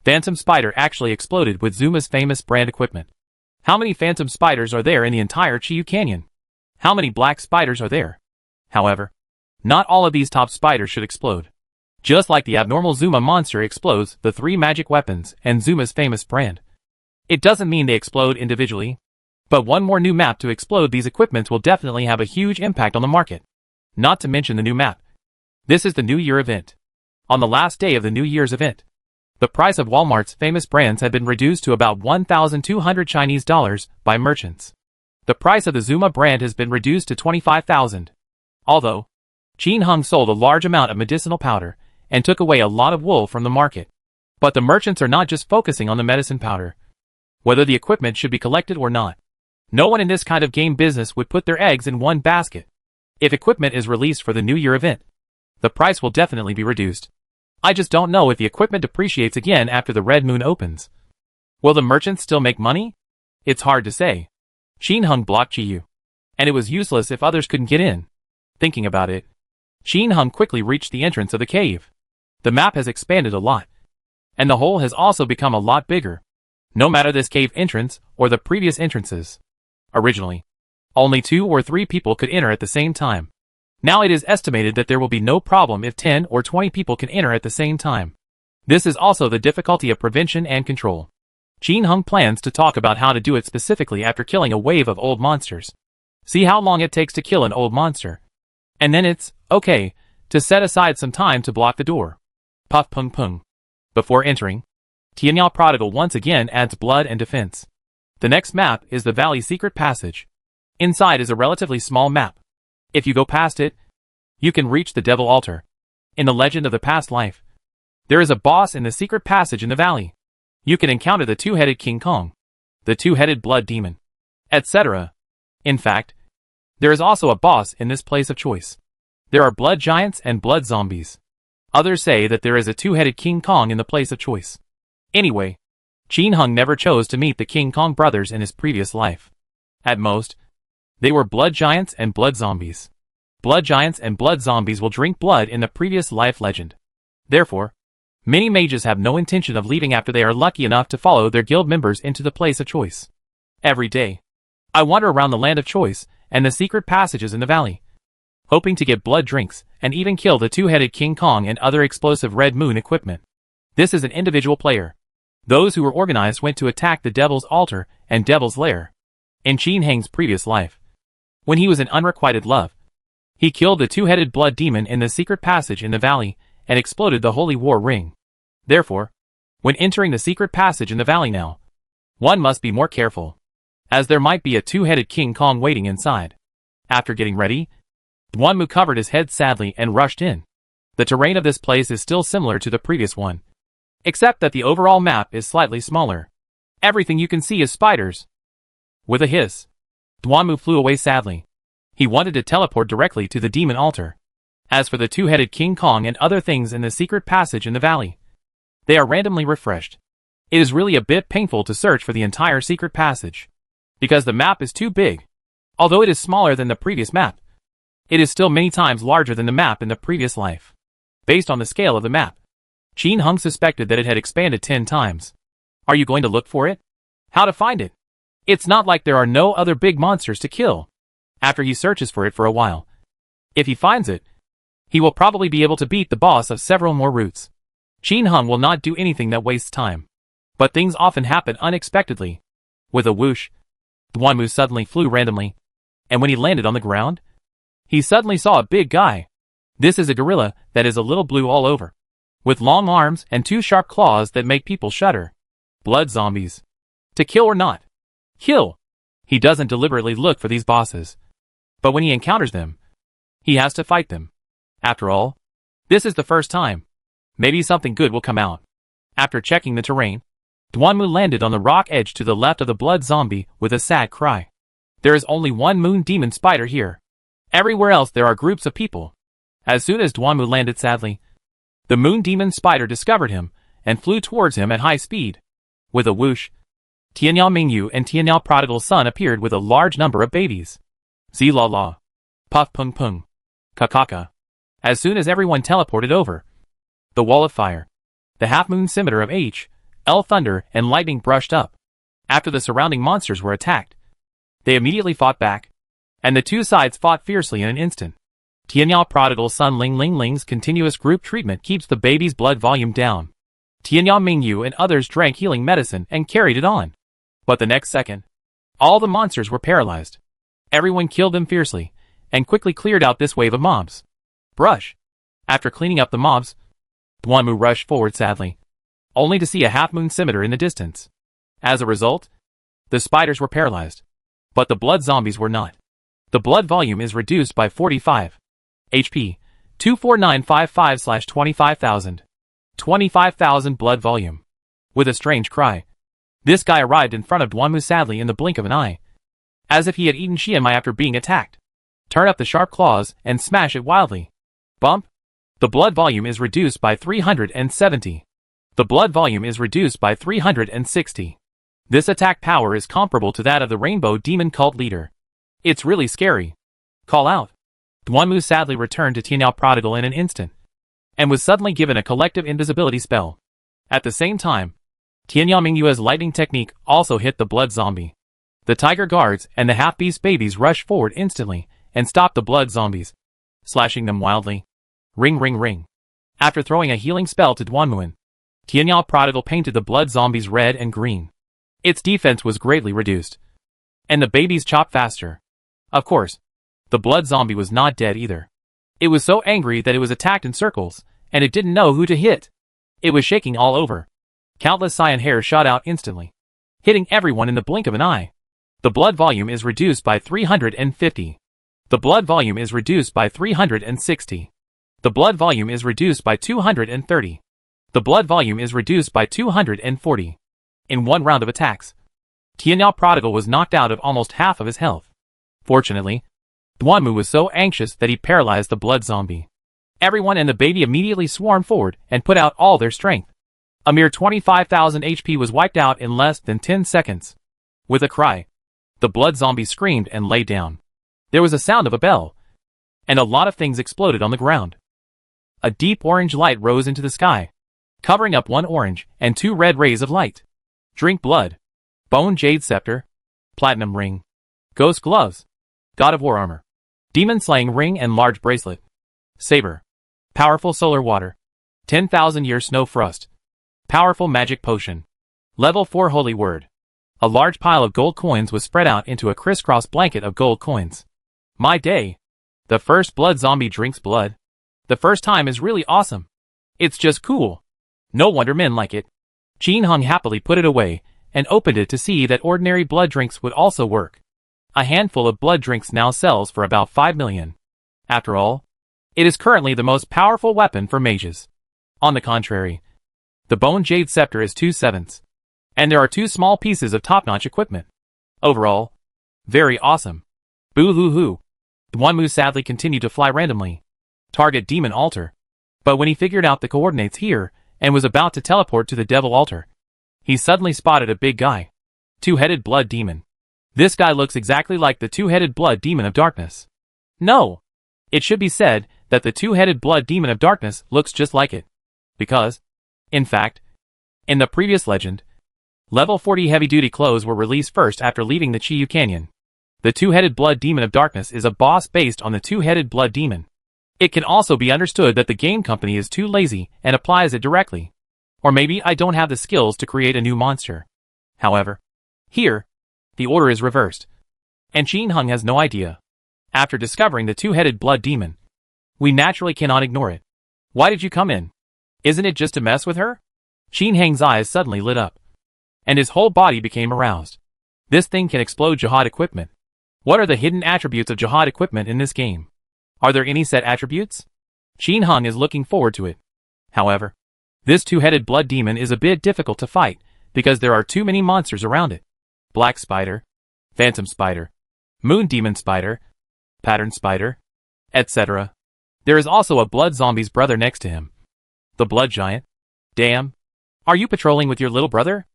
Phantom spider actually exploded with Zuma's famous brand equipment. How many phantom spiders are there in the entire Chiyu Canyon? How many black spiders are there? However, not all of these top spiders should explode. Just like the abnormal Zuma monster explodes the 3 magic weapons and Zuma's famous brand. It doesn't mean they explode individually. But one more new map to explode these equipments will definitely have a huge impact on the market. Not to mention the new map. This is the New Year event. On the last day of the New Year's event, the price of Walmart's famous brands had been reduced to about 1,200 Chinese dollars by merchants. The price of the Zuma brand has been reduced to 25,000. Although, Qin Hung sold a large amount of medicinal powder and took away a lot of wool from the market. But the merchants are not just focusing on the medicine powder. Whether the equipment should be collected or not. No one in this kind of game business would put their eggs in one basket. If equipment is released for the New Year event, the price will definitely be reduced. I just don't know if the equipment depreciates again after the Red Moon opens. Will the merchants still make money? It's hard to say. Qin Hung blocked Chiyu. And it was useless if others couldn't get in. Thinking about it, Qin Hung quickly reached the entrance of the cave. The map has expanded a lot. And the hole has also become a lot bigger. No matter this cave entrance or the previous entrances. Originally, only 2 or 3 people could enter at the same time. Now it is estimated that there will be no problem if 10 or 20 people can enter at the same time. This is also the difficulty of prevention and control. Qin Hung plans to talk about how to do it specifically after killing a wave of old monsters. See how long it takes to kill an old monster. And then it's okay to set aside some time to block the door. Puff Pung Pung. Before entering, Tianyao Prodigal once again adds blood and defense. The next map is the Valley Secret Passage. Inside is a relatively small map. If you go past it, you can reach the Devil Altar. In the Legend of the Past Life, there is a boss in the secret passage in the valley. You can encounter the 2-headed King Kong, the 2-headed Blood Demon, etc. In fact, there is also a boss in this place of choice. There are blood giants and blood zombies. Others say that there is a 2-headed King Kong in the place of choice. Anyway, Qin Hung never chose to meet the King Kong brothers in his previous life. At most, they were blood giants and blood zombies. Blood giants and blood zombies will drink blood in the previous life legend. Therefore, many mages have no intention of leaving after they are lucky enough to follow their guild members into the place of choice. Every day, I wander around the land of choice and the secret passages in the valley, hoping to get blood drinks and even kill the 2-headed King Kong and other explosive Red Moon equipment. This is an individual player. Those who were organized went to attack the Devil's Altar and Devil's Lair. In Qin Hang's previous life, when he was in unrequited love, he killed the 2-headed blood demon in the secret passage in the valley and exploded the Holy War Ring. Therefore, when entering the secret passage in the valley now, one must be more careful, as there might be a 2-headed King Kong waiting inside. After getting ready, Duanmu covered his head sadly and rushed in. The terrain of this place is still similar to the previous one, except that the overall map is slightly smaller. Everything you can see is spiders. With a hiss, Duanmu flew away sadly. He wanted to teleport directly to the demon altar. As for the 2-headed King Kong and other things in the secret passage in the valley, they are randomly refreshed. It is really a bit painful to search for the entire secret passage, because the map is too big. Although it is smaller than the previous map, it is still many times larger than the map in the previous life. Based on the scale of the map, Qin Hung suspected that it had expanded 10 times. Are you going to look for it? How to find it? It's not like there are no other big monsters to kill. After he searches for it for a while, if he finds it, he will probably be able to beat the boss of several more routes. Qin Hung will not do anything that wastes time. But things often happen unexpectedly. With a whoosh, Duanmu suddenly flew randomly, and when he landed on the ground, he suddenly saw a big guy. This is a gorilla that is a little blue all over, with long arms and 2 sharp claws that make people shudder. Blood zombies. To kill or not? Kill! He doesn't deliberately look for these bosses, but when he encounters them, he has to fight them. After all, this is the first time. Maybe something good will come out. After checking the terrain, Duanmu landed on the rock edge to the left of the blood zombie with a sad cry. There is only one moon demon spider here. Everywhere else there are groups of people. As soon as Duanmu landed sadly, the moon demon spider discovered him and flew towards him at high speed. With a whoosh, Tianyao Mingyu and Tianyao Prodigal Son appeared with a large number of babies. Zi la la. Puff pung pung. Kakaka. As soon as everyone teleported over, the wall of fire, the half-moon scimitar of L thunder and lightning brushed up. After the surrounding monsters were attacked, they immediately fought back, and the two sides fought fiercely in an instant. Tianyao Prodigal Son Ling Ling Ling's continuous group treatment keeps the baby's blood volume down. Tianyao Mingyu and others drank healing medicine and carried it on. But the next second, all the monsters were paralyzed. Everyone killed them fiercely, and quickly cleared out this wave of mobs. Brush. After cleaning up the mobs, Duanmu rushed forward sadly, only to see a half-moon scimitar in the distance. As a result, the spiders were paralyzed, but the blood zombies were not. The blood volume is reduced by 45 HP, 24955/25,000. 25,000 blood volume. With a strange cry, this guy arrived in front of Duanmu sadly in the blink of an eye, as if he had eaten Xianmai after being attacked. Turn up the sharp claws and smash it wildly. Bump. The blood volume is reduced by 370. The blood volume is reduced by 360. This attack power is comparable to that of the Rainbow Demon Cult leader. It's really scary. Call out. Duanmu sadly returned to Tianyao Prodigal in an instant, and was suddenly given a collective invisibility spell. At the same time, Tianyao Mingyu's lightning technique also hit the blood zombie. The tiger guards and the half-beast babies rushed forward instantly and stopped the blood zombies, slashing them wildly. Ring ring ring. After throwing a healing spell to Duanmu, Tianyao Prodigal painted the blood zombies red and green. Its defense was greatly reduced, and the babies chopped faster. Of course, the blood zombie was not dead either. It was so angry that it was attacked in circles, and it didn't know who to hit. It was shaking all over. Countless cyan hairs shot out instantly, hitting everyone in the blink of an eye. The blood volume is reduced by 350. The blood volume is reduced by 360. The blood volume is reduced by 230. The blood volume is reduced by 240. In one round of attacks, Tianyao Prodigal was knocked out of almost half of his health. Fortunately, Duanmu was so anxious that he paralyzed the blood zombie. Everyone and the baby immediately swarmed forward and put out all their strength. A mere 25,000 HP was wiped out in less than 10 seconds. With a cry, the blood zombie screamed and lay down. There was a sound of a bell, and a lot of things exploded on the ground. A deep orange light rose into the sky, covering up one orange and two red rays of light. Drink blood. Bone Jade Scepter. Platinum Ring. Ghost Gloves. God of War Armor. Demon Slaying Ring and Large Bracelet. Saber. Powerful Solar Water. 10,000 Year Snow Frost. Powerful Magic Potion. Level 4 Holy Word. A large pile of gold coins was spread out into a crisscross blanket of gold coins. My day. The first blood zombie drinks blood. The first time is really awesome. It's just cool. No wonder men like it. Qin Hung happily put it away and opened it to see that ordinary blood drinks would also work. A handful of blood drinks now sells for about 5 million. After all, it is currently the most powerful weapon for mages. On the contrary, the Bone Jade Scepter is 2/7, and there are 2 small pieces of top-notch equipment. Overall, very awesome. Boo-hoo-hoo. Duanmu sadly continued to fly randomly. Target Demon Altar. But when he figured out the coordinates here, and was about to teleport to the Devil Altar, he suddenly spotted a big guy. 2-headed blood demon. This guy looks exactly like the 2-headed blood demon of darkness. No! It should be said that the 2-headed blood demon of darkness looks just like it. Because, in fact, in the previous legend, level 40 heavy-duty clothes were released first after leaving the Chiyu Canyon. The 2-headed blood demon of darkness is a boss based on the 2-headed blood demon. It can also be understood that the game company is too lazy and applies it directly. Or maybe I don't have the skills to create a new monster. However, here, the order is reversed. And Qin Hung has no idea. After discovering the 2-headed blood demon, we naturally cannot ignore it. Why did you come in? Isn't it just to mess with her? Qin Hang's eyes suddenly lit up, and his whole body became aroused. This thing can explode jihad equipment. What are the hidden attributes of jihad equipment in this game? Are there any set attributes? Qin Hung is looking forward to it. However, this 2-headed blood demon is a bit difficult to fight because there are too many monsters around it. Black Spider, Phantom Spider, moon demon spider, pattern spider, etc. There is also a blood zombie's brother next to him. The blood giant. Damn. Are you patrolling with your little brother?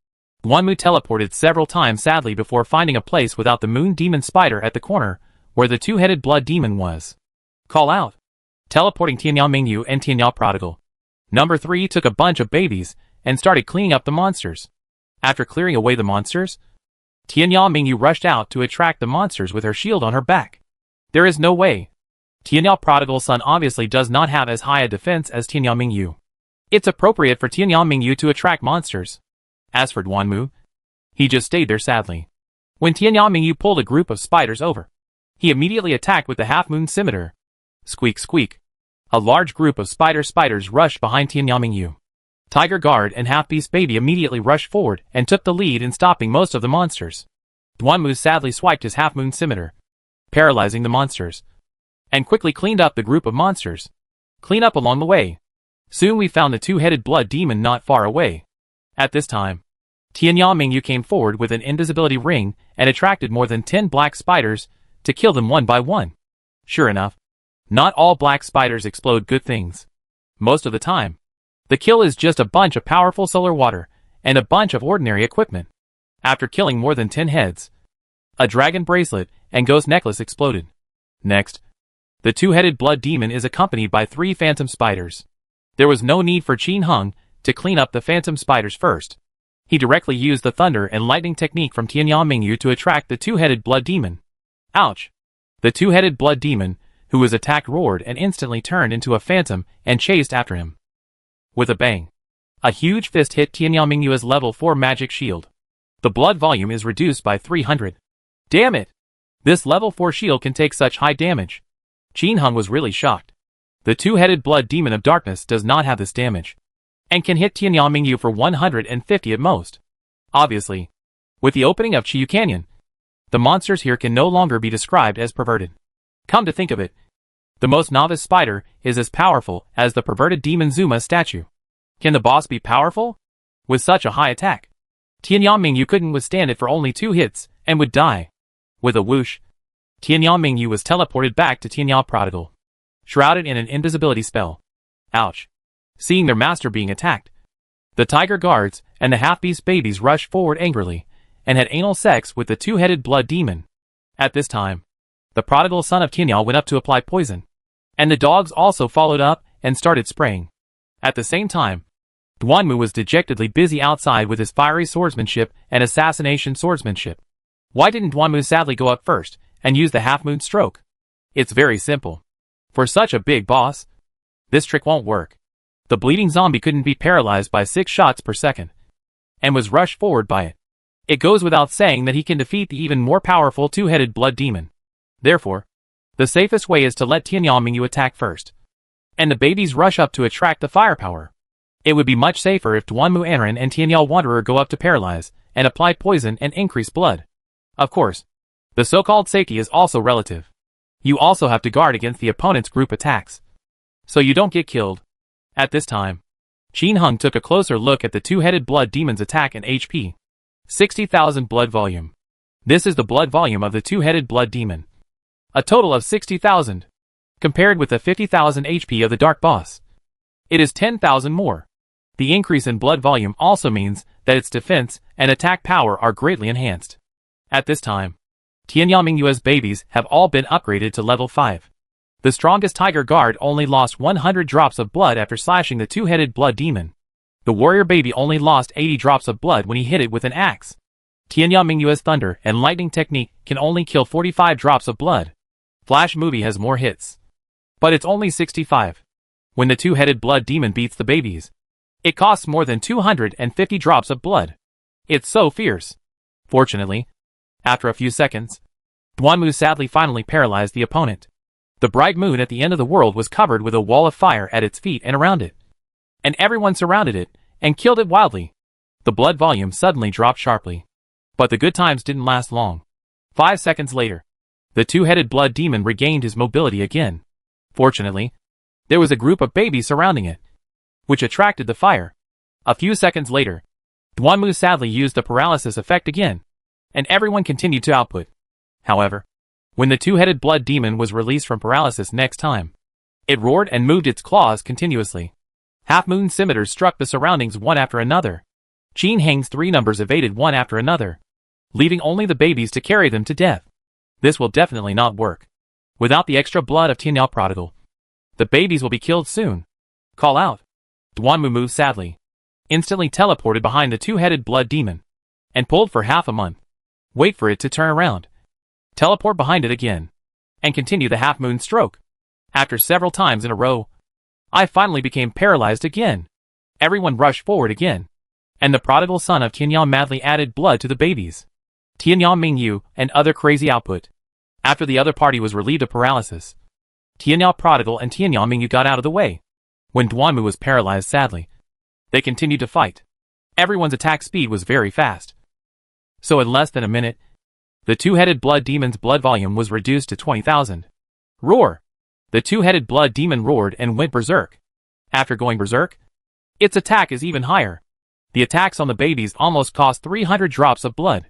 Duanmu teleported several times sadly before finding a place without the moon demon spider at the corner where the two-headed blood demon was. Call out. Teleporting Tianyao Mingyu and Tianyao Prodigal. Number 3 took a bunch of babies and started cleaning up the monsters. After clearing away the monsters, Tianyao Mingyu rushed out to attract the monsters with her shield on her back. There is no way. Tianyao Prodigal's son obviously does not have as high a defense as Tianyao Mingyu. It's appropriate for Tianyao Mingyu to attract monsters. As for Duanmu, he just stayed there sadly. When Tianyao Mingyu pulled a group of spiders over, he immediately attacked with the half-moon scimitar. Squeak squeak. A large group of spiders rushed behind Tianyao Mingyu. Tiger Guard and Half-Beast Baby immediately rushed forward and took the lead in stopping most of the monsters. Duanmu sadly swiped his half-moon scimitar, paralyzing the monsters, and quickly cleaned up the group of monsters. Clean up along the way. Soon we found the two-headed blood demon not far away. At this time, Tianyao Mingyu came forward with an invisibility ring and attracted more than 10 black spiders to kill them one by one. Sure enough, not all black spiders explode good things. Most of the time, the kill is just a bunch of powerful solar water and a bunch of ordinary equipment. After killing more than 10 heads, a dragon bracelet and ghost necklace exploded. Next, the two-headed blood demon is accompanied by 3 phantom spiders. There was no need for Qin Heng to clean up the phantom spiders first. He directly used the thunder and lightning technique from Tianyao Mingyu to attract the two-headed blood demon. Ouch! The two-headed blood demon, who was attacked, roared and instantly turned into a phantom and chased after him. With a bang, a huge fist hit Tianyao Mingyu's level 4 magic shield. The blood volume is reduced by 300. Damn it! This level 4 shield can take such high damage. Qin Heng was really shocked. The two-headed blood demon of darkness does not have this damage, and can hit Tianyao Mingyu for 150 at most. Obviously, with the opening of Chiyu Canyon, the monsters here can no longer be described as perverted. Come to think of it, the most novice spider is as powerful as the perverted demon Zuma statue. Can the boss be powerful? With such a high attack, Tianyao Mingyu couldn't withstand it for only 2 hits, and would die. With a whoosh, Tianyao Mingyu was teleported back to Tianyao Prodigal, shrouded in an invisibility spell. Ouch. Seeing their master being attacked, the tiger guards and the half-beast babies rushed forward angrily, and had anal sex with the two-headed blood demon. At this time, the prodigal son of Tianyao went up to apply poison, and the dogs also followed up and started spraying. At the same time, Duanmu was dejectedly busy outside with his fiery swordsmanship and assassination swordsmanship. Why didn't Duanmu sadly go up first and use the half-moon stroke? It's very simple. For such a big boss, this trick won't work. The bleeding zombie couldn't be paralyzed by 6 shots per second, and was rushed forward by it. It goes without saying that he can defeat the even more powerful two-headed blood demon. Therefore, the safest way is to let Tianyao Mingyu attack first, and the babies rush up to attract the firepower. It would be much safer if Duanmu Anren and Tianyao Wanderer go up to paralyze, and apply poison and increase blood. Of course, the so-called safety is also relative. You also have to guard against the opponent's group attacks, so you don't get killed. At this time, Qin Heng took a closer look at the two-headed blood demon's attack and HP. 60,000 blood volume. This is the blood volume of the two-headed blood demon. A total of 60,000. Compared with the 50,000 HP of the dark boss, it is 10,000 more. The increase in blood volume also means that its defense and attack power are greatly enhanced. At this time, Tianyao Mingyu's babies have all been upgraded to level 5. The strongest tiger guard only lost 100 drops of blood after slashing the two-headed blood demon. The warrior baby only lost 80 drops of blood when he hit it with an axe. Tianyao Mingyu's thunder and lightning technique can only kill 45 drops of blood. Flash movie has more hits, but it's only 65. When the two-headed blood demon beats the babies, it costs more than 250 drops of blood. It's so fierce. Fortunately, after a few seconds, Duanmu sadly finally paralyzed the opponent. The bright moon at the end of the world was covered with a wall of fire at its feet and around it, and everyone surrounded it and killed it wildly. The blood volume suddenly dropped sharply, but the good times didn't last long. 5 seconds later, the two-headed blood demon regained his mobility again. Fortunately, there was a group of babies surrounding it, which attracted the fire. A few seconds later, Duanmu sadly used the paralysis effect again, and everyone continued to output. However, When the two-headed blood demon was released from paralysis next time, it roared and moved its claws continuously. Half-moon scimitars struck the surroundings one after another. Qin Heng's 3 numbers evaded one after another, leaving only the babies to carry them to death. This will definitely not work. Without the extra blood of Tianyao Prodigal, the babies will be killed soon. Call out. Duanmu moved sadly, instantly teleported behind the two-headed blood demon, and pulled for half a month. Wait for it to turn around. Teleport behind it again, and continue the half-moon stroke. After several times in a row, I finally became paralyzed again. Everyone rushed forward again, and the prodigal son of Tianyao madly added blood to the babies. Tianyao Mingyu and other crazy output. After the other party was relieved of paralysis, Tianyao Prodigal and Tianyao Mingyu got out of the way. When Duanmu was paralyzed sadly, they continued to fight. Everyone's attack speed was very fast. So in less than a minute, the two-headed blood demon's blood volume was reduced to 20,000. Roar! The two-headed blood demon roared and went berserk. After going berserk, its attack is even higher. The attacks on the babies almost cost 300 drops of blood.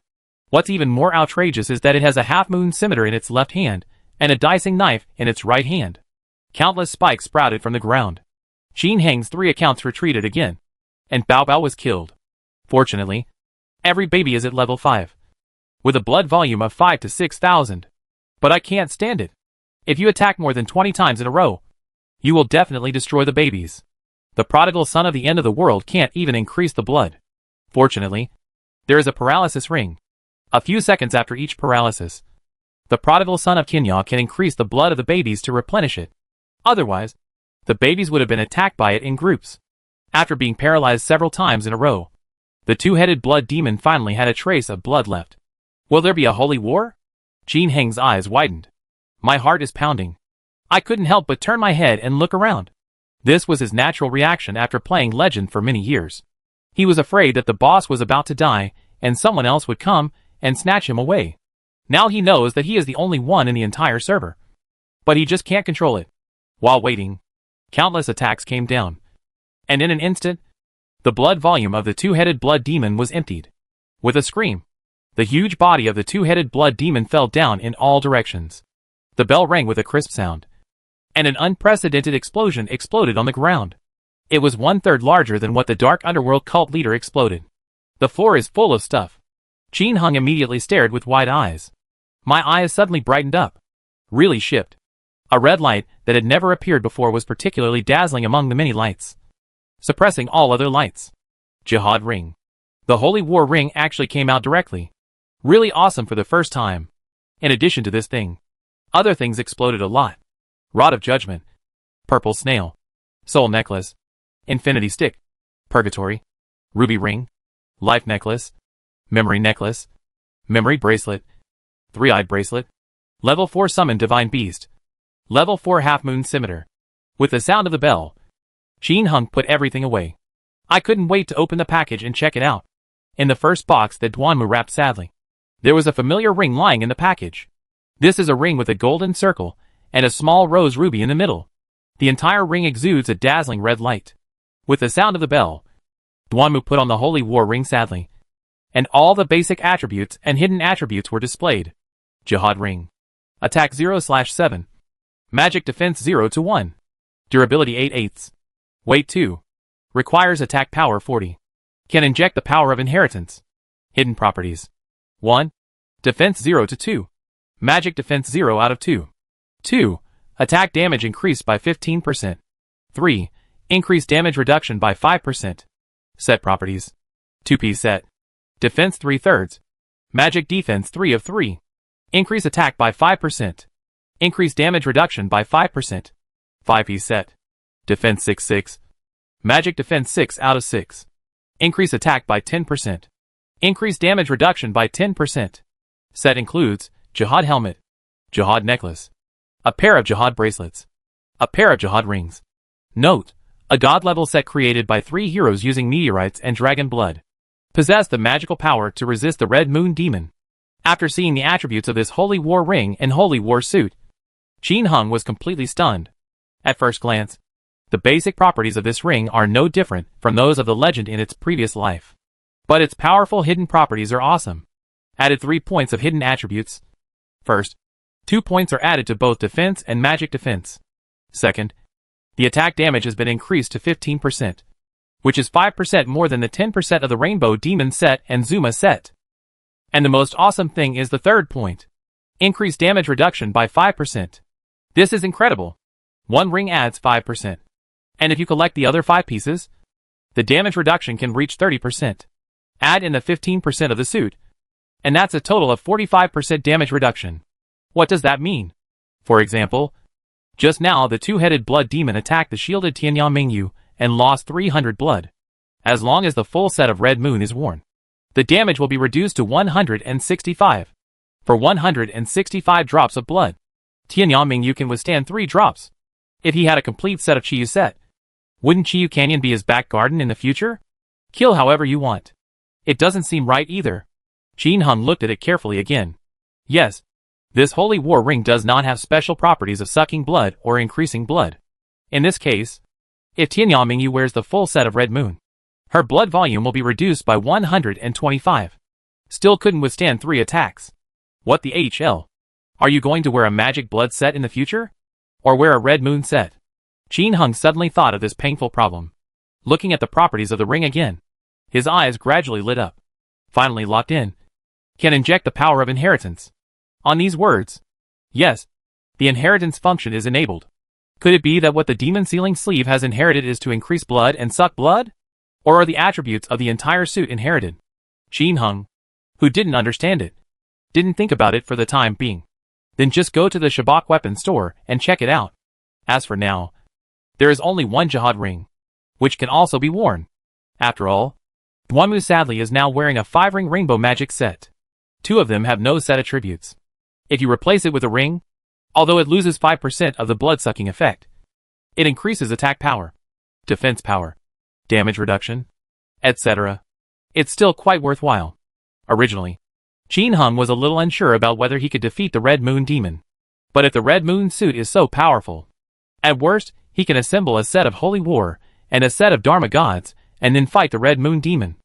What's even more outrageous is that it has a half-moon scimitar in its left hand, and a dicing knife in its right hand. Countless spikes sprouted from the ground. Qin Heng's 3 accounts retreated again, and Bao Bao was killed. Fortunately, every baby is at level 5, with a blood volume of 5 to 6,000. But I can't stand it. If you attack more than 20 times in a row, you will definitely destroy the babies. The prodigal son of the end of the world can't even increase the blood. Fortunately, there is a paralysis ring. A few seconds after each paralysis, the prodigal son of Tianyao can increase the blood of the babies to replenish it. Otherwise, the babies would have been attacked by it in groups. After being paralyzed several times in a row, the two-headed blood demon finally had a trace of blood left. Will there be a holy war? Qin Heng's eyes widened. My heart is pounding. I couldn't help but turn my head and look around. This was his natural reaction after playing Legend for many years. He was afraid that the boss was about to die and someone else would come and snatch him away. Now he knows that he is the only one in the entire server. But he just can't control it. While waiting, countless attacks came down. And in an instant, the blood volume of the two-headed blood demon was emptied. With a scream, the huge body of the two-headed blood demon fell down in all directions. The bell rang with a crisp sound, and an unprecedented explosion exploded on the ground. It was 1/3 larger than what the dark underworld cult leader exploded. The floor is full of stuff. Qin Heng immediately stared with wide eyes. My eyes suddenly brightened up. Really shipped. A red light that had never appeared before was particularly dazzling among the many lights, suppressing all other lights. Jihad ring. The holy war ring actually came out directly. Really awesome for the first time. In addition to this thing, other things exploded a lot. Rod of Judgment, Purple Snail, Soul Necklace, Infinity Stick, Purgatory, Ruby Ring, Life Necklace, Memory Necklace, Memory Bracelet, Three-Eyed Bracelet, Level 4 Summon Divine Beast, Level 4 Half Moon Scimitar. With the sound of the bell, Qin Heng put everything away. I couldn't wait to open the package and check it out. In the first box that Duanmu wrapped sadly, there was a familiar ring lying in the package. This is a ring with a golden circle and a small rose ruby in the middle. The entire ring exudes a dazzling red light. With the sound of the bell, Duanmu put on the holy war ring sadly, and all the basic attributes and hidden attributes were displayed. Jihad ring. Attack 0/7. Magic defense 0 to 1. Durability 8/8. Weight 2. Requires attack power 40. Can inject the power of inheritance. Hidden properties. 1. Defense 0 to 2. Magic defense 0 out of 2. 2. Attack damage increased by 15%. 3. Increased damage reduction by 5%. Set properties. 2-piece set. Defense 3/3. Magic defense 3 of 3. Increase attack by 5%. Increase damage reduction by 5%. 5-piece set. Defense 6/6. Magic defense 6 out of 6. Increase attack by 10%. Increase damage reduction by 10%. Set includes Jihad helmet, Jihad necklace, a pair of Jihad bracelets, a pair of Jihad rings. Note: a god-level set created by 3 heroes using meteorites and dragon blood. Possess the magical power to resist the Red Moon Demon. After seeing the attributes of this Holy War ring and Holy War suit, Qin Heng was completely stunned. At first glance, the basic properties of this ring are no different from those of the legend in its previous life. But its powerful hidden properties are awesome. Added 3 points of hidden attributes. First, 2 points are added to both defense and magic defense. Second, the attack damage has been increased to 15%, which is 5% more than the 10% of the Rainbow Demon set and Zuma set. And the most awesome thing is the third point. Increased damage reduction by 5%. This is incredible. One ring adds 5%. And if you collect the other 5 pieces, the damage reduction can reach 30%. Add in the 15% of the suit, and that's a total of 45% damage reduction. What does that mean? For example, just now the two-headed blood demon attacked the shielded Tianyang Mingyu and lost 300 blood. As long as the full set of Red Moon is worn, the damage will be reduced to 165. For 165 drops of blood, Tianyang Mingyu can withstand 3 drops. If he had a complete set of Chiyu set, wouldn't Chiyu Canyon be his back garden in the future? Kill however you want. It doesn't seem right either. Qin Heng looked at it carefully again. Yes, this holy war ring does not have special properties of sucking blood or increasing blood. In this case, if Tianyang Mingyu wears the full set of Red Moon, her blood volume will be reduced by 125. Still couldn't withstand 3 attacks. What the HL? Are you going to wear a magic blood set in the future? Or wear a Red Moon set? Qin Heng suddenly thought of this painful problem. Looking at the properties of the ring again, his eyes gradually lit up. Finally locked in. Can inject the power of inheritance. On these words, yes, the inheritance function is enabled. Could it be that what the demon sealing sleeve has inherited is to increase blood and suck blood? Or are the attributes of the entire suit inherited? Qin Heng, who didn't understand it, didn't think about it for the time being. Then just go to the Shabak weapon store and check it out. As for now, there is only one jihad ring, which can also be worn. After all, Duanmu sadly is now wearing a 5-ring rainbow magic set. 2 of them have no set attributes. If you replace it with a ring, although it loses 5% of the blood-sucking effect, it increases attack power, defense power, damage reduction, etc. It's still quite worthwhile. Originally, Qin Heng was a little unsure about whether he could defeat the Red Moon Demon. But if the Red Moon suit is so powerful, at worst, he can assemble a set of Holy War and a set of Dharma Gods and then fight the Red Moon Demon.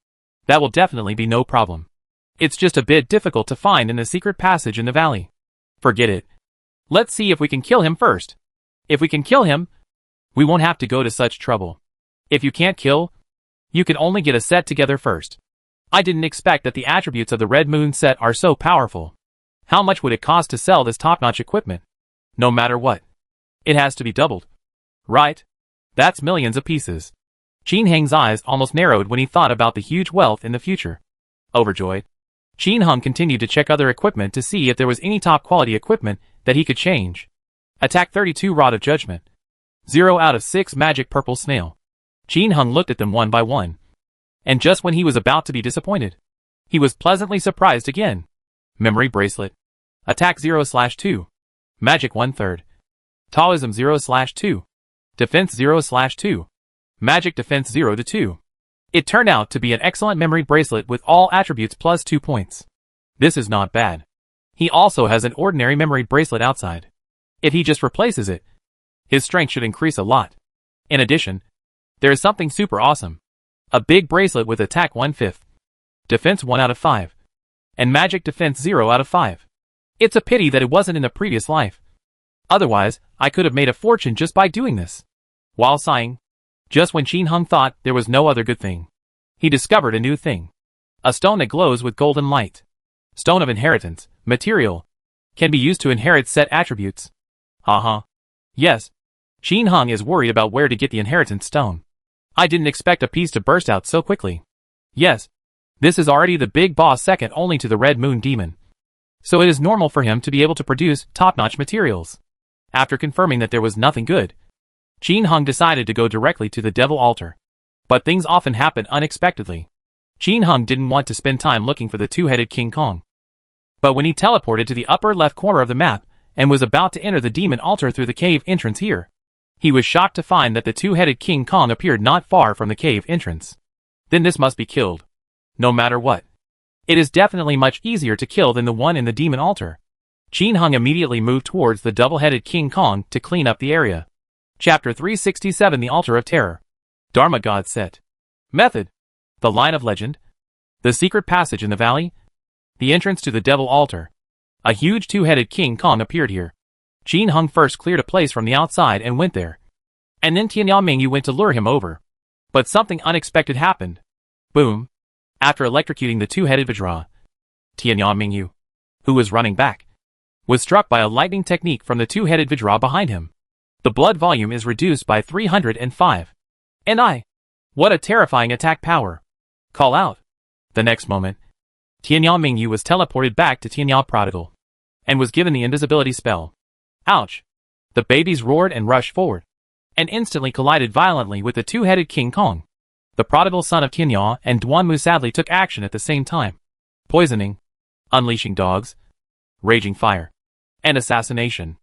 That will definitely be no problem. It's just a bit difficult to find in the secret passage in the valley. Forget it. Let's see if we can kill him first. If we can kill him, we won't have to go to such trouble. If you can't kill, you can only get a set together first. I didn't expect that the attributes of the Red Moon set are so powerful. How much would it cost to sell this top-notch equipment? No matter what, it has to be doubled. Right? That's millions of pieces. Qin Heng's eyes almost narrowed when he thought about the huge wealth in the future. Overjoyed, Qin Heng continued to check other equipment to see if there was any top-quality equipment that he could change. Attack 32 Rod of Judgment. 0 out of 6 Magic Purple Snail. Qin Heng looked at them one by one. And just when he was about to be disappointed, he was pleasantly surprised again. Memory Bracelet. Attack 0/2. Magic 1/3. Taoism 0/2. Defense 0/2. Magic Defense 0-2. It turned out to be an excellent memory bracelet with all attributes plus 2 points. This is not bad. He also has an ordinary memory bracelet outside. If he just replaces it, his strength should increase a lot. In addition, there is something super awesome. A big bracelet with attack 1/5. Defense 1 out of 5. And magic defense 0 out of 5. It's a pity that it wasn't in the previous life. Otherwise, I could have made a fortune just by doing this. While sighing, just when Qin Heng thought there was no other good thing, he discovered a new thing. A stone that glows with golden light. Stone of Inheritance, material. Can be used to inherit set attributes. Haha. Yes. Qin Heng is worried about where to get the inheritance stone. I didn't expect a piece to burst out so quickly. Yes. This is already the big boss second only to the Red Moon Demon. So it is normal for him to be able to produce top-notch materials. After confirming that there was nothing good, Qin Heng decided to go directly to the Devil Altar. But things often happen unexpectedly. Qin Heng didn't want to spend time looking for the two-headed King Kong. But when he teleported to the upper left corner of the map and was about to enter the demon altar through the cave entrance here, he was shocked to find that the two-headed King Kong appeared not far from the cave entrance. Then this must be killed. No matter what. It is definitely much easier to kill than the one in the demon altar. Qin Heng immediately moved towards the double-headed King Kong to clean up the area. Chapter 367 The Altar of Terror. Dharma God Set. Method. The Line of Legend. The Secret Passage in the Valley. The Entrance to the Devil Altar. A huge two-headed King Kong appeared here. Qin Heng first cleared a place from the outside and went there. And then Tianyao Mingyu went to lure him over. But something unexpected happened. Boom. After electrocuting the two-headed Vajra, Tianyao Mingyu, who was running back, was struck by a lightning technique from the two-headed Vajra behind him. The blood volume is reduced by 305. What a terrifying attack power. Call out. The next moment, Tianyao Mingyu was teleported back to Tianyao Prodigal, and was given the invisibility spell. Ouch! The babies roared and rushed forward, and instantly collided violently with the two-headed King Kong. The prodigal son of Tianyao and Duanmu sadly took action at the same time. Poisoning, unleashing dogs, raging fire, and assassination.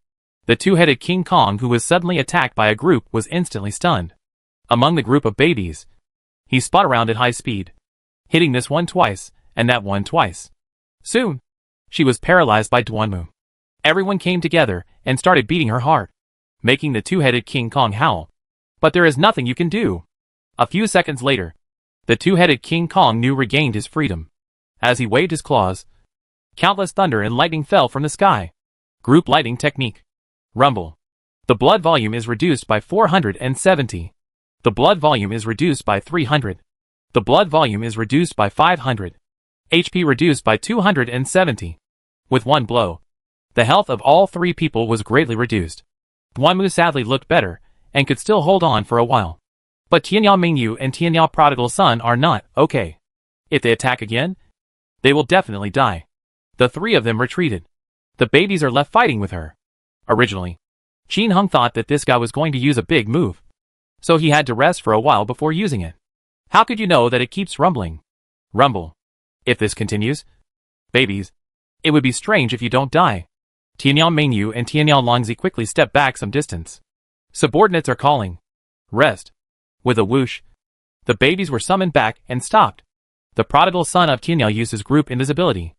The two-headed King Kong, who was suddenly attacked by a group, was instantly stunned. Among the group of babies, he spun around at high speed, hitting this one twice, and that one twice. Soon, she was paralyzed by Duanmu. Everyone came together and started beating her hard, making the two-headed King Kong howl. But there is nothing you can do. A few seconds later, the two-headed King Kong regained his freedom. As he waved his claws, countless thunder and lightning fell from the sky. Group lightning technique. Rumble. The blood volume is reduced by 470. The blood volume is reduced by 300. The blood volume is reduced by 500. HP reduced by 270. With one blow, the health of all three people was greatly reduced. Duanmu sadly looked better, and could still hold on for a while. But Tianyao Mingyu and Tianyao Prodigal Son are not okay. If they attack again, they will definitely die. The three of them retreated. The babies are left fighting with her. Originally, Qin Heng thought that this guy was going to use a big move, so he had to rest for a while before using it. How could you know that it keeps rumbling? Rumble. If this continues, babies, it would be strange if you don't die. Tianyao Mingyu and Tianyao Longzi quickly step back some distance. Subordinates are calling. Rest. With a whoosh, the babies were summoned back and stopped. The prodigal son of Tianyao used his group invisibility.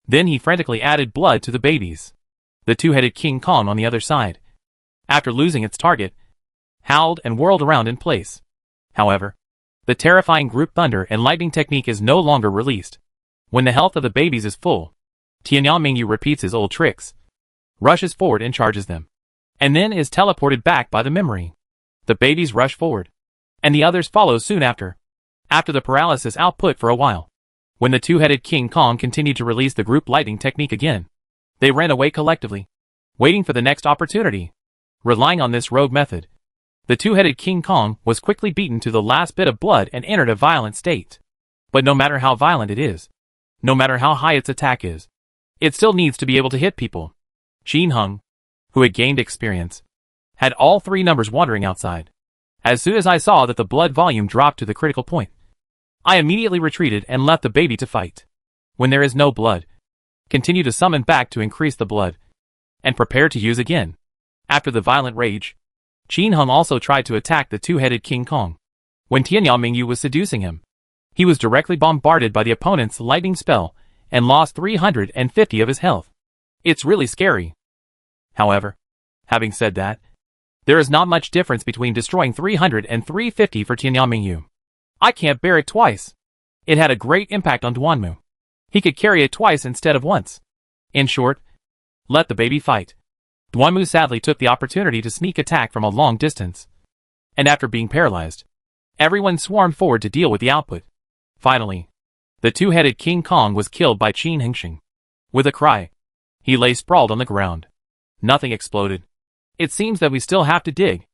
Then he frantically added blood to the babies. The two-headed King Kong on the other side, after losing its target, howled and whirled around in place. However, the terrifying group thunder and lightning technique is no longer released. When the health of the babies is full, Tianyao Mingyu repeats his old tricks, rushes forward and charges them, and then is teleported back by the memory. The babies rush forward, and the others follow soon after. After the paralysis output for a while, when the two-headed King Kong continued to release the group lightning technique again, they ran away collectively, waiting for the next opportunity. Relying on this rogue method, the two-headed King Kong was quickly beaten to the last bit of blood and entered a violent state. But no matter how violent it is, no matter how high its attack is, it still needs to be able to hit people. Qin Heng, who had gained experience, had all three numbers wandering outside. As soon as I saw that the blood volume dropped to the critical point, I immediately retreated and left the baby to fight. When there is no blood, continue to summon back to increase the blood, and prepare to use again. After the violent rage, Qin Heng also tried to attack the two-headed King Kong. When Tianyao Mingyu was seducing him, he was directly bombarded by the opponent's lightning spell and lost 350 of his health. It's really scary. However, having said that, there is not much difference between destroying 300 and 350 for Tianyao Mingyu. I can't bear it twice. It had a great impact on Duanmu. He could carry it twice instead of once. In short, let the baby fight. Duanmu sadly took the opportunity to sneak attack from a long distance. And after being paralyzed, everyone swarmed forward to deal with the output. Finally, the two-headed King Kong was killed by Qin Hengxing. With a cry, he lay sprawled on the ground. Nothing exploded. It seems that we still have to dig.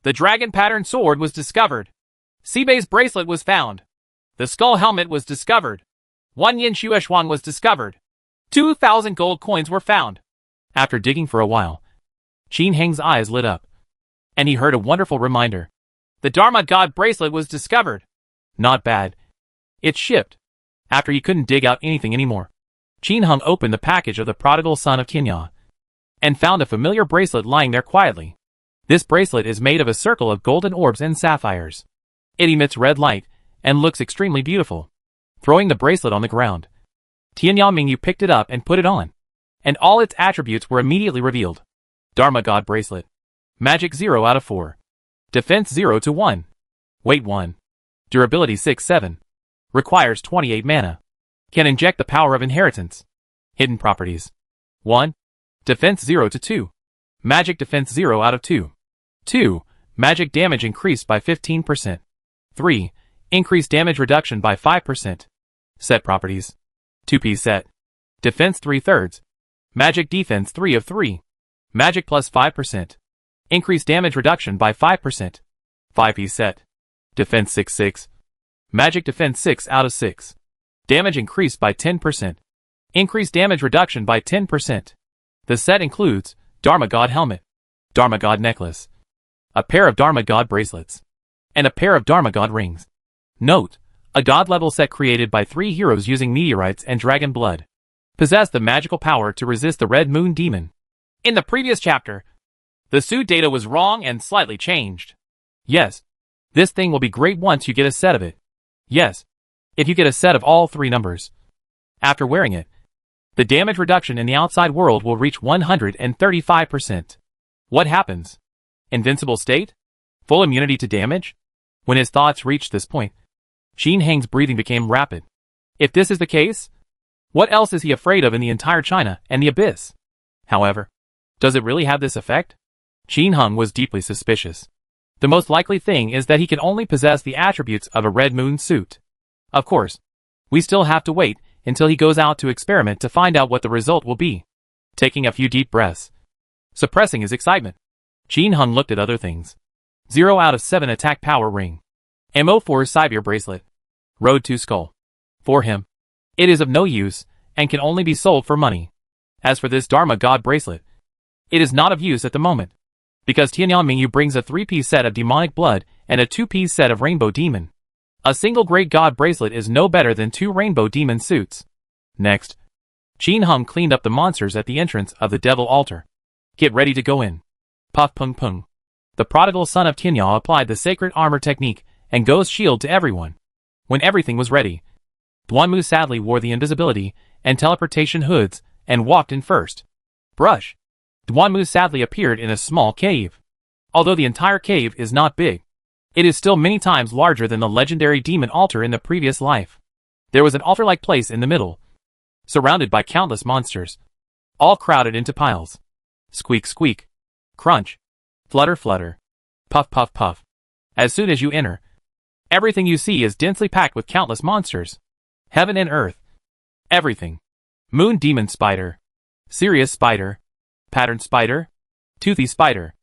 The dragon pattern sword was discovered. Sibei's bracelet was found. The skull helmet was discovered. 1 yin shueshuang was discovered. 2,000 gold coins were found. After digging for a while, Qin Heng's eyes lit up, and he heard a wonderful reminder. The Dharma God bracelet was discovered. Not bad. It shipped. After he couldn't dig out anything anymore, Qin Heng opened the package of the prodigal son of Tianyao, and found a familiar bracelet lying there quietly. This bracelet is made of a circle of golden orbs and sapphires. It emits red light, and looks extremely beautiful. Throwing the bracelet on the ground, Tianyao Mingyu picked it up and put it on, and all its attributes were immediately revealed. Dharma God bracelet. Magic 0 out of 4. Defense 0 to 1. Weight 1. Durability 6-7. Requires 28 mana. Can inject the power of inheritance. Hidden properties. 1. Defense 0 to 2. Magic defense 0 out of 2. 2. Magic damage increased by 15%. 3. Increased damage reduction by 5%. Set properties. 2-piece set. Defense 3/3. Magic defense 3 of 3. Magic plus 5%. Increased damage reduction by 5%. 5-piece set. Defense 6/6. Magic defense 6 out of 6. Damage increased by 10%. Increased damage reduction by 10%. The set includes Dharma God helmet, Dharma God necklace, a pair of Dharma God bracelets, and a pair of Dharma God rings. Note: a God level set created by 3 heroes using meteorites and dragon blood possessed the magical power to resist the Red Moon Demon. In the previous chapter, the suit data was wrong and slightly changed. Yes, this thing will be great once you get a set of it. Yes, if you get a set of all 3 numbers. After wearing it, the damage reduction in the outside world will reach 135%. What happens? Invincible state? Full immunity to damage? When his thoughts reached this point, Qin Heng's breathing became rapid. If this is the case, what else is he afraid of in the entire China and the Abyss? However, does it really have this effect? Qin Heng was deeply suspicious. The most likely thing is that he can only possess the attributes of a Red Moon suit. Of course, we still have to wait until he goes out to experiment to find out what the result will be. Taking a few deep breaths, suppressing his excitement, Qin Heng looked at other things. 0 out of 7 attack power ring. MO4 Cyber bracelet. Road to Skull. For him, it is of no use and can only be sold for money. As for this Dharma God bracelet, it is not of use at the moment, because Tianyang Mingyu brings a 3-piece set of demonic blood and a 2-piece set of rainbow demon. A single Great God bracelet is no better than 2 rainbow demon suits. Next, Qin Heng cleaned up the monsters at the entrance of the devil altar. Get ready to go in. Puff Pung Pung. The prodigal son of Tianyang applied the sacred armor technique and Ghost Shield to everyone. When everything was ready, Duanmu sadly wore the invisibility and teleportation hoods and walked in first. Brush. Duanmu sadly appeared in a small cave. Although the entire cave is not big, it is still many times larger than the legendary demon altar in the previous life. There was an altar-like place in the middle, surrounded by countless monsters, all crowded into piles. Squeak squeak. Crunch. Flutter flutter. Puff puff puff. As soon as you enter, everything you see is densely packed with countless monsters. Heaven and earth. Everything. Moon demon spider. Sirius spider. Pattern spider. Toothy spider.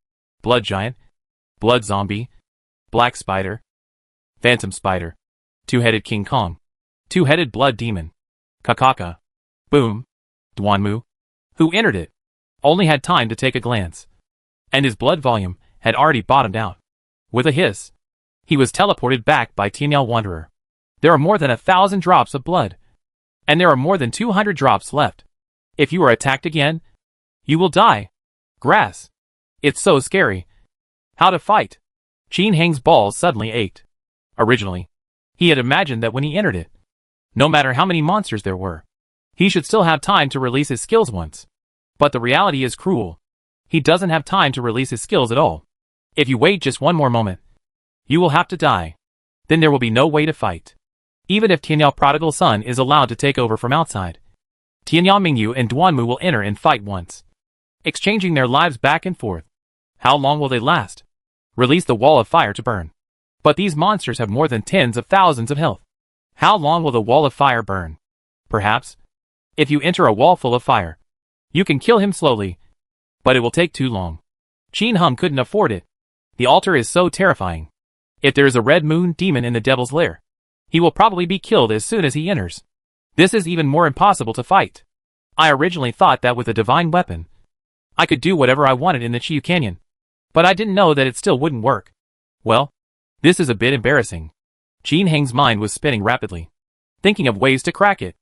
Blood giant. Blood zombie. Black spider. Phantom spider. 2-headed King Kong. 2-headed blood demon. Kakaka. Boom. Duanmu, who entered it, only had time to take a glance, and his blood volume had already bottomed out. With a hiss, he was teleported back by Tianyang Wanderer. There are more than 1,000 drops of blood, and there are more than 200 drops left. If you are attacked again, you will die. Grass. It's so scary. How to fight? Qin Heng's balls suddenly ached. Originally, he had imagined that when he entered it, no matter how many monsters there were, he should still have time to release his skills once. But the reality is cruel. He doesn't have time to release his skills at all. If you wait just one more moment, you will have to die. Then there will be no way to fight. Even if Tianyang Prodigal Son is allowed to take over from outside, Tianyang Mingyu and Duanmu will enter and fight once, exchanging their lives back and forth. How long will they last? Release the wall of fire to burn. But these monsters have more than tens of thousands of health. How long will the wall of fire burn? Perhaps, if you enter a wall full of fire, you can kill him slowly, but it will take too long. Qin Heng couldn't afford it. The altar is so terrifying. If there is a Red Moon demon in the devil's lair, he will probably be killed as soon as he enters. This is even more impossible to fight. I originally thought that with a divine weapon, I could do whatever I wanted in the Chiyu Canyon, but I didn't know that it still wouldn't work. Well, this is a bit embarrassing. Qin Heng's mind was spinning rapidly, thinking of ways to crack it.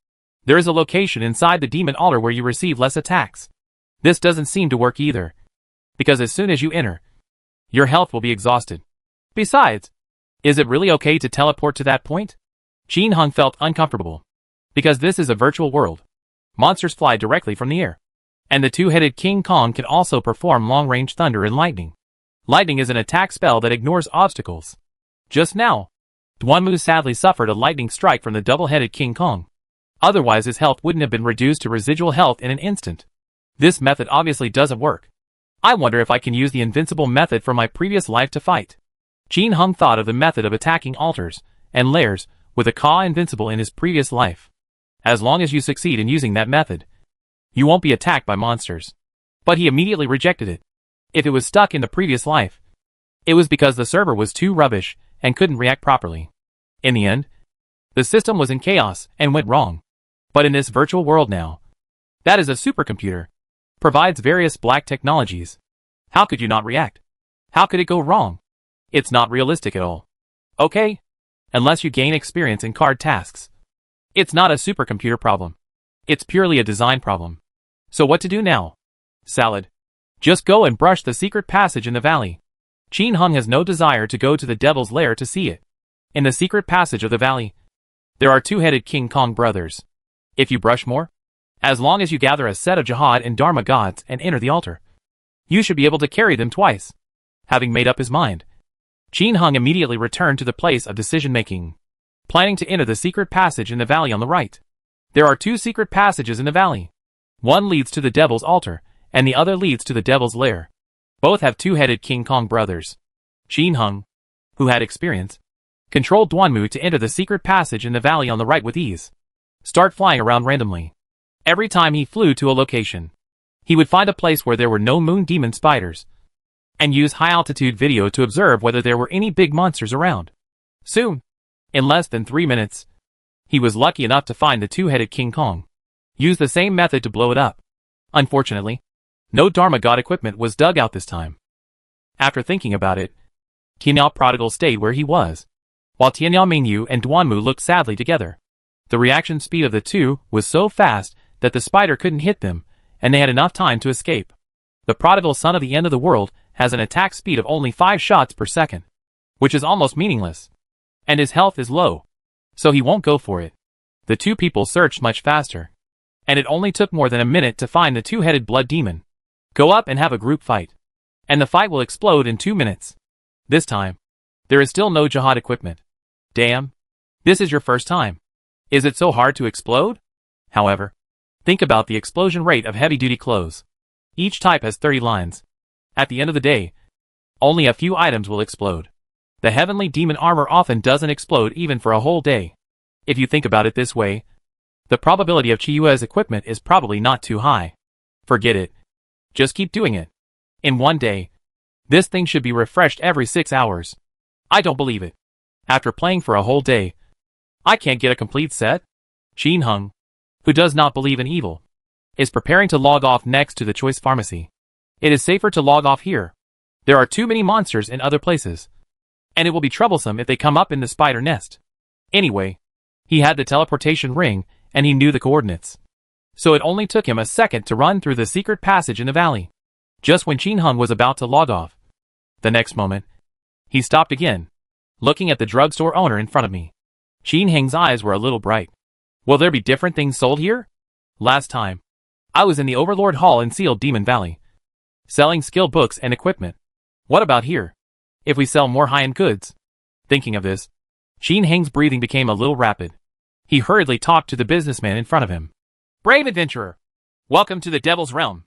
There is a location inside the demon altar where you receive less attacks. This doesn't seem to work either, because as soon as you enter, your health will be exhausted. Besides, is it really okay to teleport to that point? Qin Heng felt uncomfortable, because this is a virtual world. Monsters fly directly from the air, and the 2-headed King Kong can also perform long-range thunder and lightning. Lightning is an attack spell that ignores obstacles. Just now, Duanmu sadly suffered a lightning strike from the double-headed King Kong. Otherwise his health wouldn't have been reduced to residual health in an instant. This method obviously doesn't work. I wonder if I can use the invincible method from my previous life to fight. Qin Hung thought of the method of attacking altars and lairs with a Ka invincible in his previous life. As long as you succeed in using that method, you won't be attacked by monsters. But he immediately rejected it. If it was stuck in the previous life, it was because the server was too rubbish and couldn't react properly. In the end, the system was in chaos and went wrong. But in this virtual world now, that is a supercomputer, provides various black technologies. How could you not react? How could it go wrong? It's not realistic at all. Okay? Unless you gain experience in card tasks. It's not a supercomputer problem. It's purely a design problem. So what to do now? Salad. Just go and brush the secret passage in the valley. Qin Hung has no desire to go to the devil's lair to see it. In the secret passage of the valley, there are two-headed King Kong brothers. If you brush more, as long as you gather a set of Jihad and Dharma gods and enter the altar, you should be able to carry them twice. Having made up his mind, Qin Hung immediately returned to the place of decision-making, planning to enter the secret passage in the valley on the right. There are two secret passages in the valley. One leads to the devil's altar, and the other leads to the devil's lair. Both have two-headed King Kong brothers. Qin Hung, who had experience, controlled Duanmu to enter the secret passage in the valley on the right with ease. Start flying around randomly. Every time he flew to a location, he would find a place where there were no moon demon spiders, and use high-altitude video to observe whether there were any big monsters around. Soon, in less than 3 minutes, he was lucky enough to find the two-headed King Kong. Use the same method to blow it up. Unfortunately, no Dharma God equipment was dug out this time. After thinking about it, Tianyao Prodigal stayed where he was, while Tianyao Mingyu and Duanmu looked sadly together. The reaction speed of the two was so fast that the spider couldn't hit them, and they had enough time to escape. The prodigal son of the end of the world has an attack speed of only 5 shots per second, which is almost meaningless. And his health is low, so he won't go for it. The two people searched much faster, and it only took more than a minute to find the two-headed blood demon. Go up and have a group fight, and the fight will explode in 2 minutes. This time, there is still no Jihad equipment. Damn. This is your first time. Is it so hard to explode? However, think about the explosion rate of heavy-duty clothes. Each type has 30 lines. At the end of the day, only a few items will explode. The heavenly demon armor often doesn't explode even for a whole day. If you think about it this way, the probability of Chiyue's equipment is probably not too high. Forget it. Just keep doing it. In 1 day, this thing should be refreshed every 6 hours. I don't believe it. After playing for a whole day, I can't get a complete set? Qin Hung, who does not believe in evil, is preparing to log off next to the choice pharmacy. It is safer to log off here. There are too many monsters in other places, and it will be troublesome if they come up in the spider nest. Anyway, he had the teleportation ring, and he knew the coordinates. So it only took him a second to run through the secret passage in the valley. Just when Qin Hung was about to log off, the next moment, he stopped again, looking at the drugstore owner in front of me. Qin Hung's eyes were a little bright. Will there be different things sold here? Last time, I was in the Overlord Hall in Sealed Demon Valley, selling skill books and equipment. What about here? If we sell more high-end goods? Thinking of this, Qin Hung's breathing became a little rapid. He hurriedly talked to the businessman in front of him. Brave adventurer, welcome to the Devil's Realm.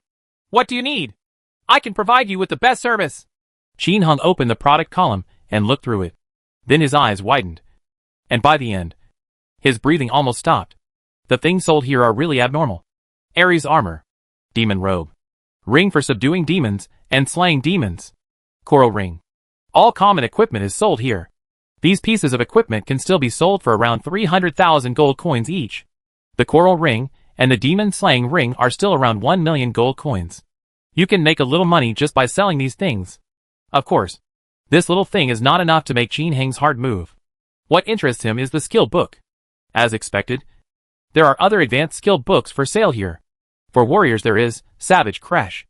What do you need? I can provide you with the best service. Qin Hung opened the product column and looked through it. Then his eyes widened, and by the end, his breathing almost stopped. The things sold here are really abnormal. Ares armor, demon robe, ring for subduing demons and slaying demons, coral ring. All common equipment is sold here. These pieces of equipment can still be sold for around 300,000 gold coins each. The coral ring and the demon slaying ring are still around 1 million gold coins. You can make a little money just by selling these things. Of course, this little thing is not enough to make Qin Hung's heart move. What interests him is the skill book. As expected, there are other advanced skill books for sale here. For warriors there is Savage Crash.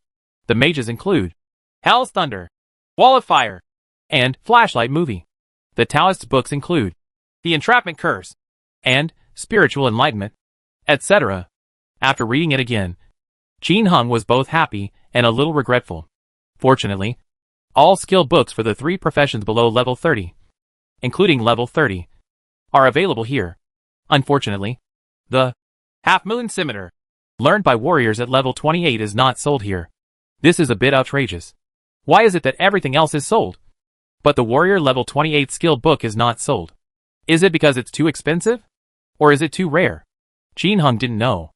The mages include Hell's Thunder, Wall of Fire, and Flashlight Movie. The Taoist books include The Entrapment Curse, and Spiritual Enlightenment, etc. After reading it again, Qin Hung was both happy and a little regretful. Fortunately, all skill books for the 3 professions below level 30, including level 30, are available here. Unfortunately, the Half Moon Scimitar, learned by warriors at level 28 is not sold here. This is a bit outrageous. Why is it that everything else is sold, but the warrior level 28 skill book is not sold? Is it because it's too expensive? Or is it too rare? Qin Heng didn't know.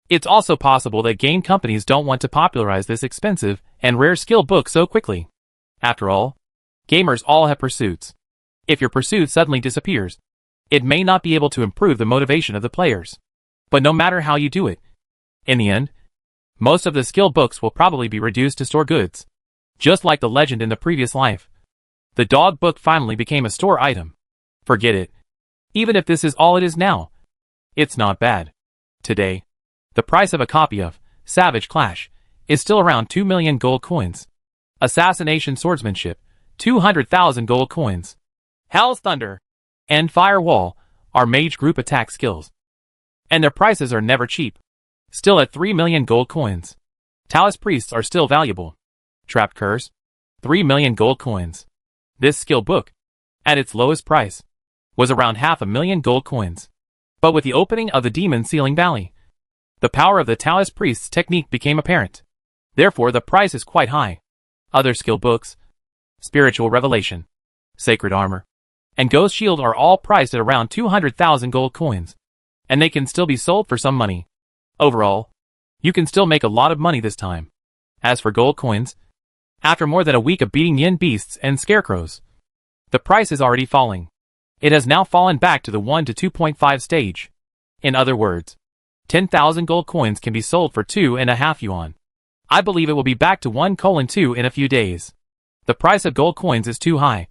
It's also possible that game companies don't want to popularize this expensive and rare skill book so quickly. After all, gamers all have pursuits. If your pursuit suddenly disappears, it may not be able to improve the motivation of the players. But no matter how you do it, in the end, most of the skill books will probably be reduced to store goods. Just like the legend in the previous life. The dog book finally became a store item. Forget it. Even if this is all it is now, it's not bad. Today, the price of a copy of Savage Clash is still around 2 million gold coins. Assassination Swordsmanship, 200,000 gold coins. Hell's Thunder and Firewall are mage group attack skills. And their prices are never cheap. Still at 3 million gold coins. Taoist Priests are still valuable. Trapped Curse, 3 million gold coins. This skill book, at its lowest price, was around 500,000 gold coins. But with the opening of the Demon Sealing Valley, the power of the Taoist Priest's technique became apparent. Therefore the price is quite high. Other skill books, Spiritual Revelation, Sacred Armor, and Ghost Shield are all priced at around 200,000 gold coins. And they can still be sold for some money. Overall, you can still make a lot of money this time. As for gold coins, after more than a week of beating yin beasts and scarecrows, the price is already falling. It has now fallen back to the 1 to 2.5 stage. In other words, 10,000 gold coins can be sold for 2.5 yuan. I believe it will be back to 1:2 in a few days. The price of gold coins is too high,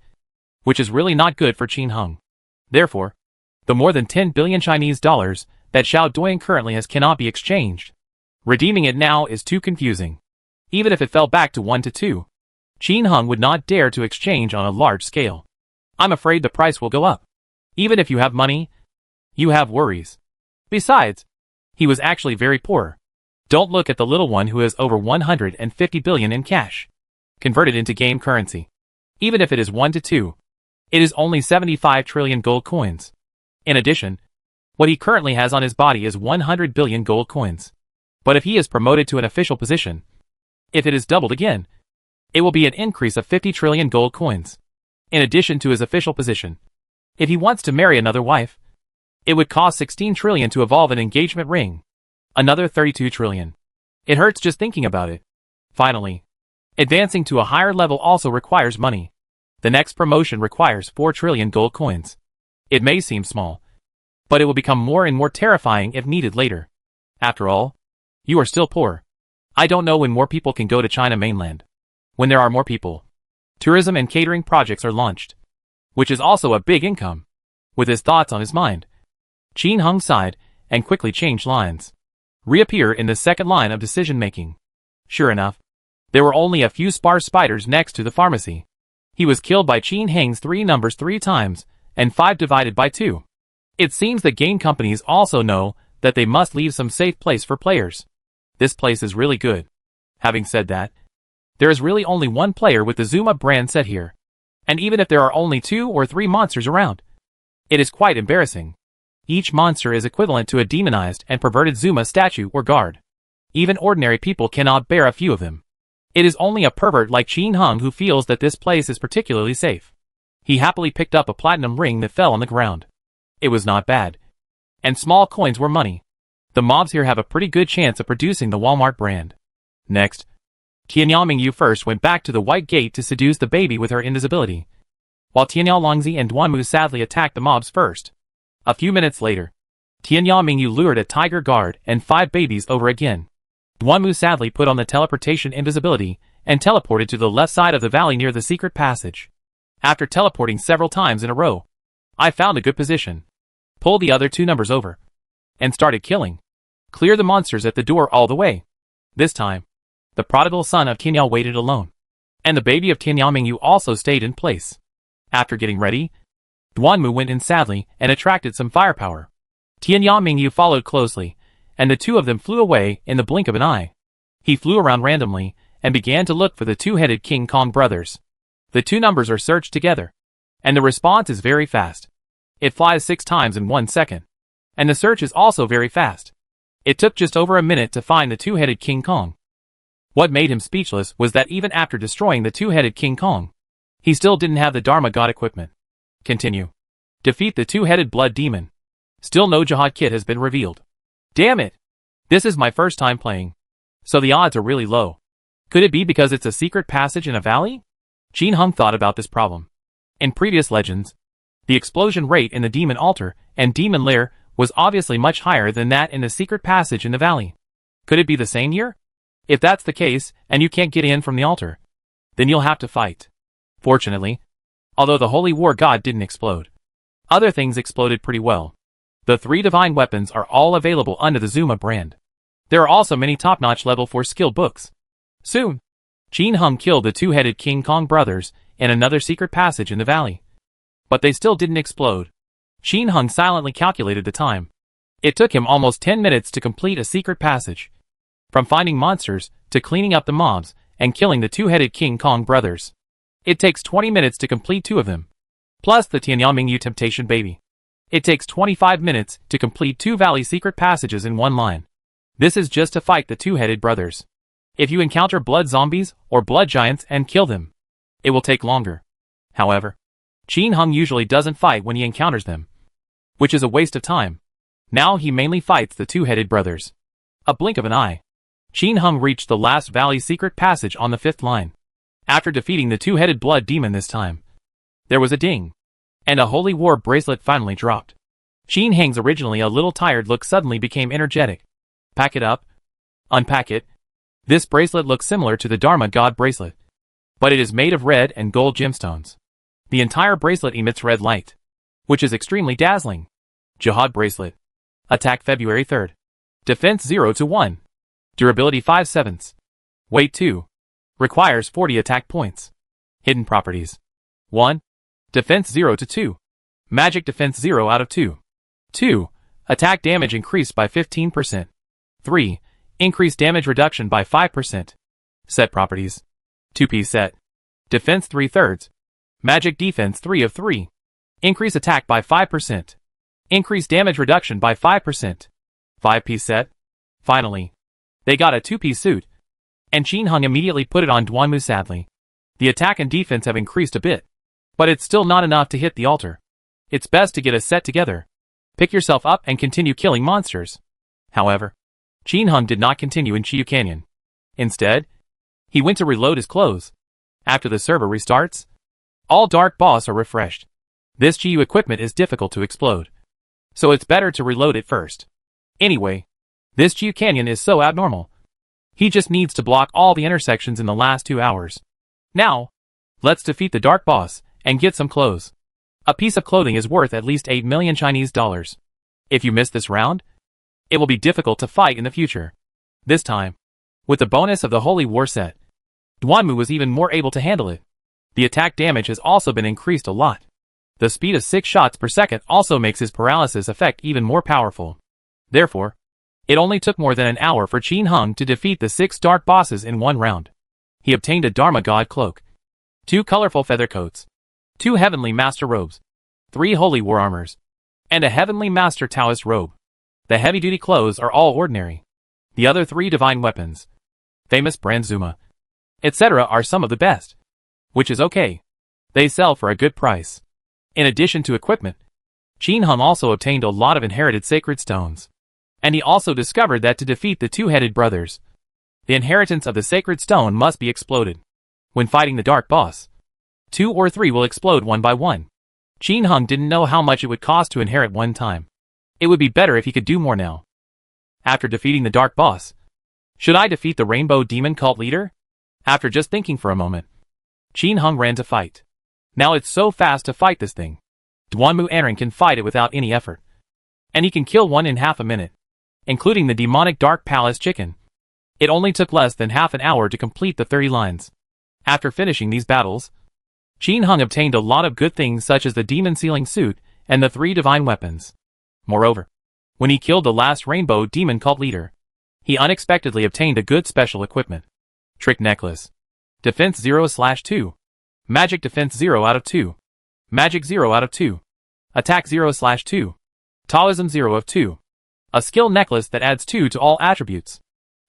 which is really not good for Qin Heng. Therefore, the more than 10 billion Chinese dollars that Xiao Duan currently has cannot be exchanged. Redeeming it now is too confusing. Even if it fell back to 1 to 2, Qin Heng would not dare to exchange on a large scale. I'm afraid the price will go up. Even if you have money, you have worries. Besides, he was actually very poor. Don't look at the little one who has over 150 billion in cash, converted into game currency. Even if it is 1 to 2, it is only 75 trillion gold coins. In addition, what he currently has on his body is 100 billion gold coins. But if he is promoted to an official position, if it is doubled again, it will be an increase of 50 trillion gold coins. In addition to his official position, if he wants to marry another wife, it would cost 16 trillion to evolve an engagement ring. Another 32 trillion. It hurts just thinking about it. Finally, advancing to a higher level also requires money. The next promotion requires 4 trillion gold coins. It may seem small, but it will become more and more terrifying if needed later. After all, you are still poor. I don't know when more people can go to China mainland. When there are more people, tourism and catering projects are launched, which is also a big income. With his thoughts on his mind, Qin Heng sighed and quickly changed lines. Reappear in the second line of decision-making. Sure enough, there were only a few sparse spiders next to the pharmacy. He was killed by Qin Heng's 3 numbers 3 times, and 5 divided by 2. It seems that game companies also know that they must leave some safe place for players. This place is really good. Having said that, there is really only one player with the Zuma brand set here. And even if there are only 2 or 3 monsters around, it is quite embarrassing. Each monster is equivalent to a demonized and perverted Zuma statue or guard. Even ordinary people cannot bear a few of them. It is only a pervert like Qin Heng who feels that this place is particularly safe. He happily picked up a platinum ring that fell on the ground. It was not bad. And small coins were money. The mobs here have a pretty good chance of producing the Walmart brand. Next, Tianyao Mingyu first went back to the White Gate to seduce the baby with her invisibility, while Tianyao Longzi and Duanmu sadly attacked the mobs first. A few minutes later, Tianyao Mingyu lured a tiger guard and 5 babies over again. Duanmu sadly put on the teleportation invisibility and teleported to the left side of the valley near the secret passage. After teleporting several times in a row, I found a good position. Pull the other 2 numbers over. And started killing. Clear the monsters at the door all the way. This time, the prodigal son of Tianyao waited alone. And the baby of Tianyao Mingyu also stayed in place. After getting ready, Duanmu went in sadly and attracted some firepower. Tianyao Mingyu followed closely, and the 2 of them flew away in the blink of an eye. He flew around randomly and began to look for the 2-headed King Kong brothers. The 2 numbers are searched together, and the response is very fast. It flies 6 times in 1 second. And the search is also very fast. It took just over a minute to find the two-headed King Kong. What made him speechless was that even after destroying the two-headed King Kong, he still didn't have the Dharma God equipment. Continue. Defeat the two-headed blood demon. Still no Jihad kit has been revealed. Damn it! This is my first time playing, so the odds are really low. Could it be because it's a secret passage in a valley? Qin Hung thought about this problem. In previous legends, the explosion rate in the demon altar and demon lair was obviously much higher than that in the secret passage in the valley. Could it be the same here? If that's the case, and you can't get in from the altar, then you'll have to fight. Fortunately, although the holy war god didn't explode, other things exploded pretty well. The 3 divine weapons are all available under the Zuma brand. There are also many top-notch level 4 skill books. Soon, Qin Hung killed the two-headed King Kong brothers in another secret passage in the valley. But they still didn't explode. Qin Hung silently calculated the time. It took him almost 10 minutes to complete a secret passage. From finding monsters, to cleaning up the mobs, and killing the two-headed King Kong brothers. It takes 20 minutes to complete 2 of them. Plus the Tianyangmingyu Temptation Baby. It takes 25 minutes to complete 2 valley secret passages in one line. This is just to fight the two-headed brothers. If you encounter blood zombies or blood giants and kill them, it will take longer. However, Qin Hung usually doesn't fight when he encounters them, which is a waste of time. Now he mainly fights the two-headed brothers. A blink of an eye, Qin Hung reached the last valley secret passage on the 5th line. After defeating the two-headed blood demon this time, there was a ding, and a holy war bracelet finally dropped. Qin Hung's originally a little tired look suddenly became energetic. Pack it up. Unpack it. This bracelet looks similar to the Dharma God bracelet, but it is made of red and gold gemstones. The entire bracelet emits red light, which is extremely dazzling. Jihad bracelet. Attack February 3rd. Defense 0 to 1. Durability 5/7. Weight 2. Requires 40 attack points. Hidden properties. 1. Defense 0 to 2. Magic defense 0 out of 2. 2. Attack damage increased by 15%. 3. Increased damage reduction by 5%. Set properties. 2-piece set. Defense 3/3. Magic defense 3 of 3. Increase attack by 5%. Increase damage reduction by 5%. 5-piece set. Finally, they got a 2-piece suit, and Qin Hung immediately put it on Duanmu sadly. The attack and defense have increased a bit, but it's still not enough to hit the altar. It's best to get a set together. Pick yourself up and continue killing monsters. However, Qin Hung did not continue in Chiyu Canyon. Instead, he went to reload his clothes. After the server restarts, all dark boss are refreshed. This Chiyu equipment is difficult to explode, so it's better to reload it first. Anyway, this Chiyu Canyon is so abnormal. He just needs to block all the intersections in the last 2 hours. Now, let's defeat the dark boss and get some clothes. A piece of clothing is worth at least 8 million Chinese dollars. If you miss this round, it will be difficult to fight in the future. This time, with the bonus of the Holy War set, Duanmu was even more able to handle it. The attack damage has also been increased a lot. The speed of 6 shots per second also makes his paralysis effect even more powerful. Therefore, it only took more than an hour for Qin Hung to defeat the 6 dark bosses in one round. He obtained a Dharma God cloak, 2 colorful feather coats, 2 heavenly master robes, 3 holy war armors, and a heavenly master Taoist robe. The heavy-duty clothes are all ordinary. The other 3 divine weapons, famous brand Zuma, etc. are some of the best, which is okay. They sell for a good price. In addition to equipment, Qin Hung also obtained a lot of inherited sacred stones. And he also discovered that to defeat the two-headed brothers, the inheritance of the sacred stone must be exploded. When fighting the dark boss, 2 or 3 will explode one by one. Qin Hung didn't know how much it would cost to inherit one time. It would be better if he could do more now. After defeating the dark boss, should I defeat the rainbow demon cult leader? After just thinking for a moment, Qin Hung ran to fight. Now it's so fast to fight this thing. Duanmu Aaron can fight it without any effort. And he can kill one in half a minute, including the demonic Dark Palace chicken. It only took less than half an hour to complete the 30 lines. After finishing these battles, Qin Hung obtained a lot of good things such as the demon sealing suit and the 3 divine weapons. Moreover, when he killed the last rainbow demon cult leader, he unexpectedly obtained a good special equipment. Trick necklace. Defense 0/2. Magic defense 0 out of 2. Magic 0 out of 2. Attack 0/2. Taoism 0 of 2. A skill necklace that adds 2 to all attributes.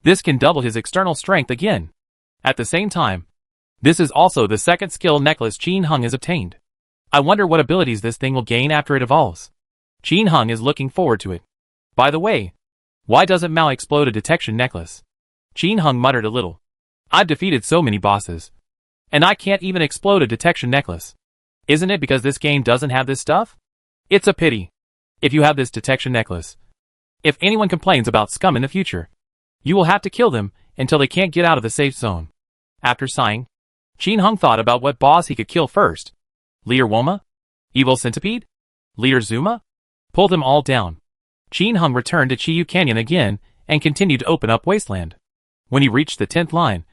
This can double his external strength again. At the same time, this is also the second skill necklace Qin Hung has obtained. I wonder what abilities this thing will gain after it evolves. Qin Hung is looking forward to it. By the way, why doesn't Mao explode a detection necklace? Qin Hung muttered a little. I've defeated so many bosses, and I can't even explode a detection necklace. Isn't it because this game doesn't have this stuff? It's a pity. If you have this detection necklace, if anyone complains about scum in the future, you will have to kill them until they can't get out of the safe zone. After sighing, Qin Hung thought about what boss he could kill first. Leader Woma? Evil Centipede? Leader Zuma? Pull them all down. Qin Hung returned to Chiyu Canyon again and continued to open up Wasteland. When he reached the 10th line,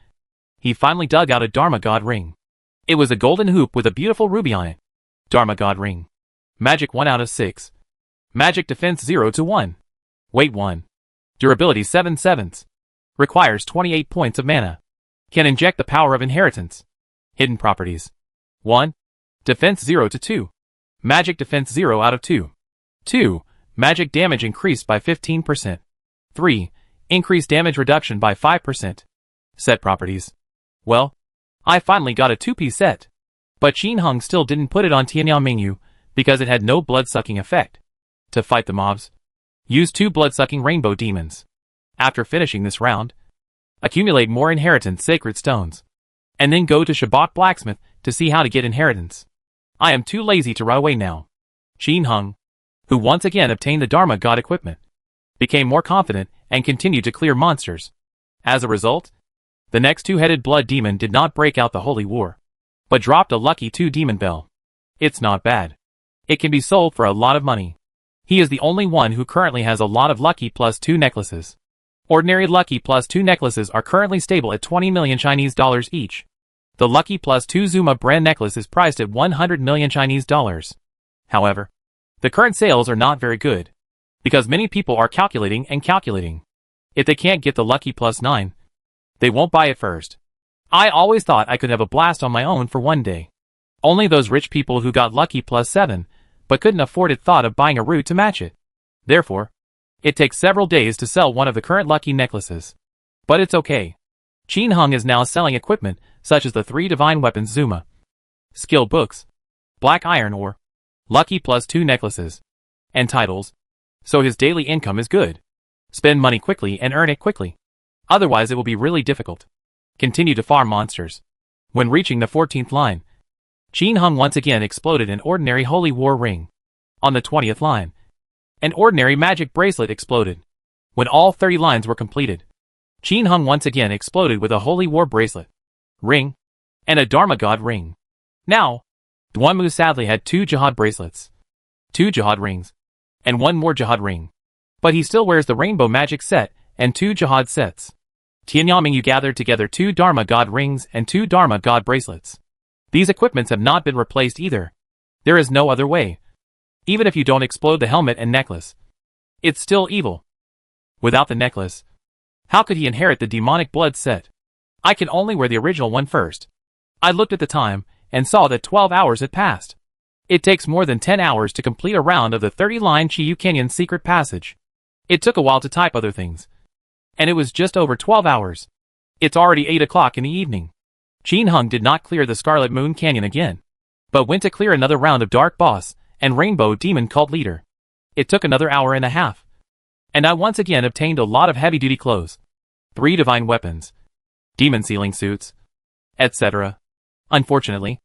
he finally dug out a Dharma God ring. It was a golden hoop with a beautiful ruby on it. Dharma God ring. Magic 1 out of 6. Magic defense 0 to 1. Weight 1. Durability 7/7. Requires 28 points of mana. Can inject the power of inheritance. Hidden properties. 1. Defense 0 to 2. Magic defense 0 out of 2. 2. Magic damage increased by 15%. 3. Increased damage reduction by 5%. Set properties. Well, I finally got a 2-piece set. But Qin Hung still didn't put it on Tianyanmingyu because it had no blood-sucking effect. To fight the mobs, use 2 blood-sucking rainbow demons. After finishing this round, accumulate more inheritance sacred stones. And then go to Shabak Blacksmith to see how to get inheritance. I am too lazy to run away now. Qin Hung, who once again obtained the Dharma God equipment, became more confident and continued to clear monsters. As a result, the next 2-headed blood demon did not break out the holy war, but dropped a lucky 2 demon bell. It's not bad. It can be sold for a lot of money. He is the only one who currently has a lot of lucky plus 2 necklaces. Ordinary lucky plus 2 necklaces are currently stable at 20 million Chinese dollars each. The lucky plus 2 Zuma brand necklace is priced at 100 million Chinese dollars. However, the current sales are not very good, because many people are calculating and calculating. If they can't get the lucky plus 9, they won't buy it first. I always thought I could have a blast on my own for one day. Only those rich people who got lucky plus 7, but couldn't afford it thought of buying a route to match it. Therefore, it takes several days to sell one of the current lucky necklaces. But it's okay. Qin Hung is now selling equipment such as the 3 divine weapons Zuma, skill books, black iron ore, lucky plus 2 necklaces, and titles. So his daily income is good. Spend money quickly and earn it quickly. Otherwise it will be really difficult. Continue to farm monsters. When reaching the 14th line, Qin Hung once again exploded an ordinary holy war ring. On the 20th line, an ordinary magic bracelet exploded. When all 30 lines were completed, Qin Hung once again exploded with a holy war bracelet, ring, and a Dharma God ring. Now, Duanmu sadly had 2 jihad bracelets, 2 jihad rings, and 1 more jihad ring. But he still wears the rainbow magic set and 2 jihad sets. Tianyanmingyu gathered together 2 Dharma God rings and 2 Dharma God bracelets. These equipments have not been replaced either. There is no other way. Even if you don't explode the helmet and necklace, it's still evil. Without the necklace, how could he inherit the demonic blood set? I can only wear the original one first. I looked at the time and saw that 12 hours had passed. It takes more than 10 hours to complete a round of the 30-line Chiyu Canyon secret passage. It took a while to type other things, and it was just over 12 hours. It's already 8 o'clock in the evening. Qin Hung did not clear the Scarlet Moon Canyon again, but went to clear another round of Dark Boss and Rainbow Demon Cult Leader. It took another hour and a half, and I once again obtained a lot of heavy-duty clothes, 3 divine weapons, demon sealing suits, etc. Unfortunately,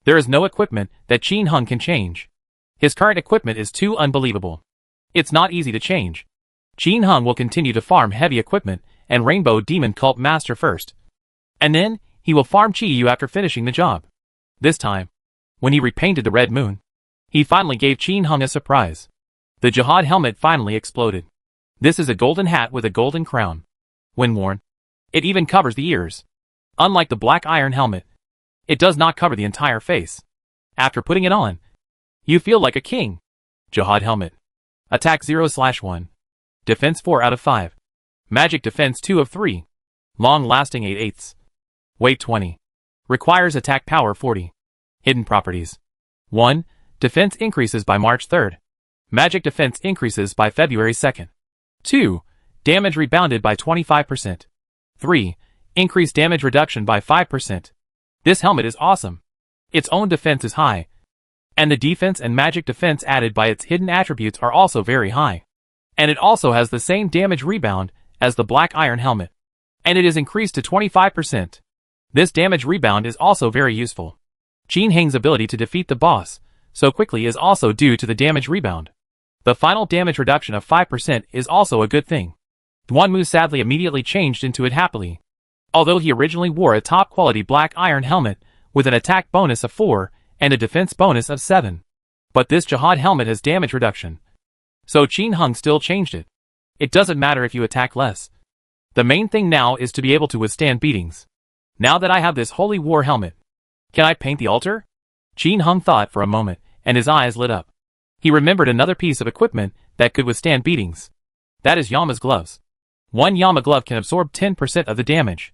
there is no equipment that Qin Hung can change. His current equipment is too unbelievable. It's not easy to change. Qin Hung will continue to farm heavy equipment and Rainbow Demon Cult Master first, and then he will farm Chiyu after finishing the job. This time, when he repainted the Red Moon, he finally gave Qin Hung a surprise. The Jihad helmet finally exploded. This is a golden hat with a golden crown. When worn, it even covers the ears. Unlike the black iron helmet, it does not cover the entire face. After putting it on, you feel like a king. Jihad helmet. Attack 0/1. Defense 4 out of 5. Magic defense 2 of 3. Long-lasting 8/8. Weight 20. Requires attack power 40. Hidden properties. 1. Defense increases by March 3rd. Magic defense increases by February 2nd. 2. Damage rebounded by 25%. 3. Increased damage reduction by 5%. This helmet is awesome. Its own defense is high. And the defense and magic defense added by its hidden attributes are also very high. And it also has the same damage rebound as the Black Iron helmet. And it is increased to 25%. This damage rebound is also very useful. Qin Heng's ability to defeat the boss so quickly is also due to the damage rebound. The final damage reduction of 5% is also a good thing. Duanmu sadly immediately changed into it happily. Although he originally wore a top-quality Black Iron helmet with an attack bonus of 4 and a defense bonus of 7. But this Jihad helmet has damage reduction. So Qin Heng still changed it. It doesn't matter if you attack less. The main thing now is to be able to withstand beatings. Now that I have this holy war helmet, can I paint the altar? Qin Heng thought for a moment, and his eyes lit up. He remembered another piece of equipment that could withstand beatings. That is Yama's gloves. One Yama glove can absorb 10% of the damage.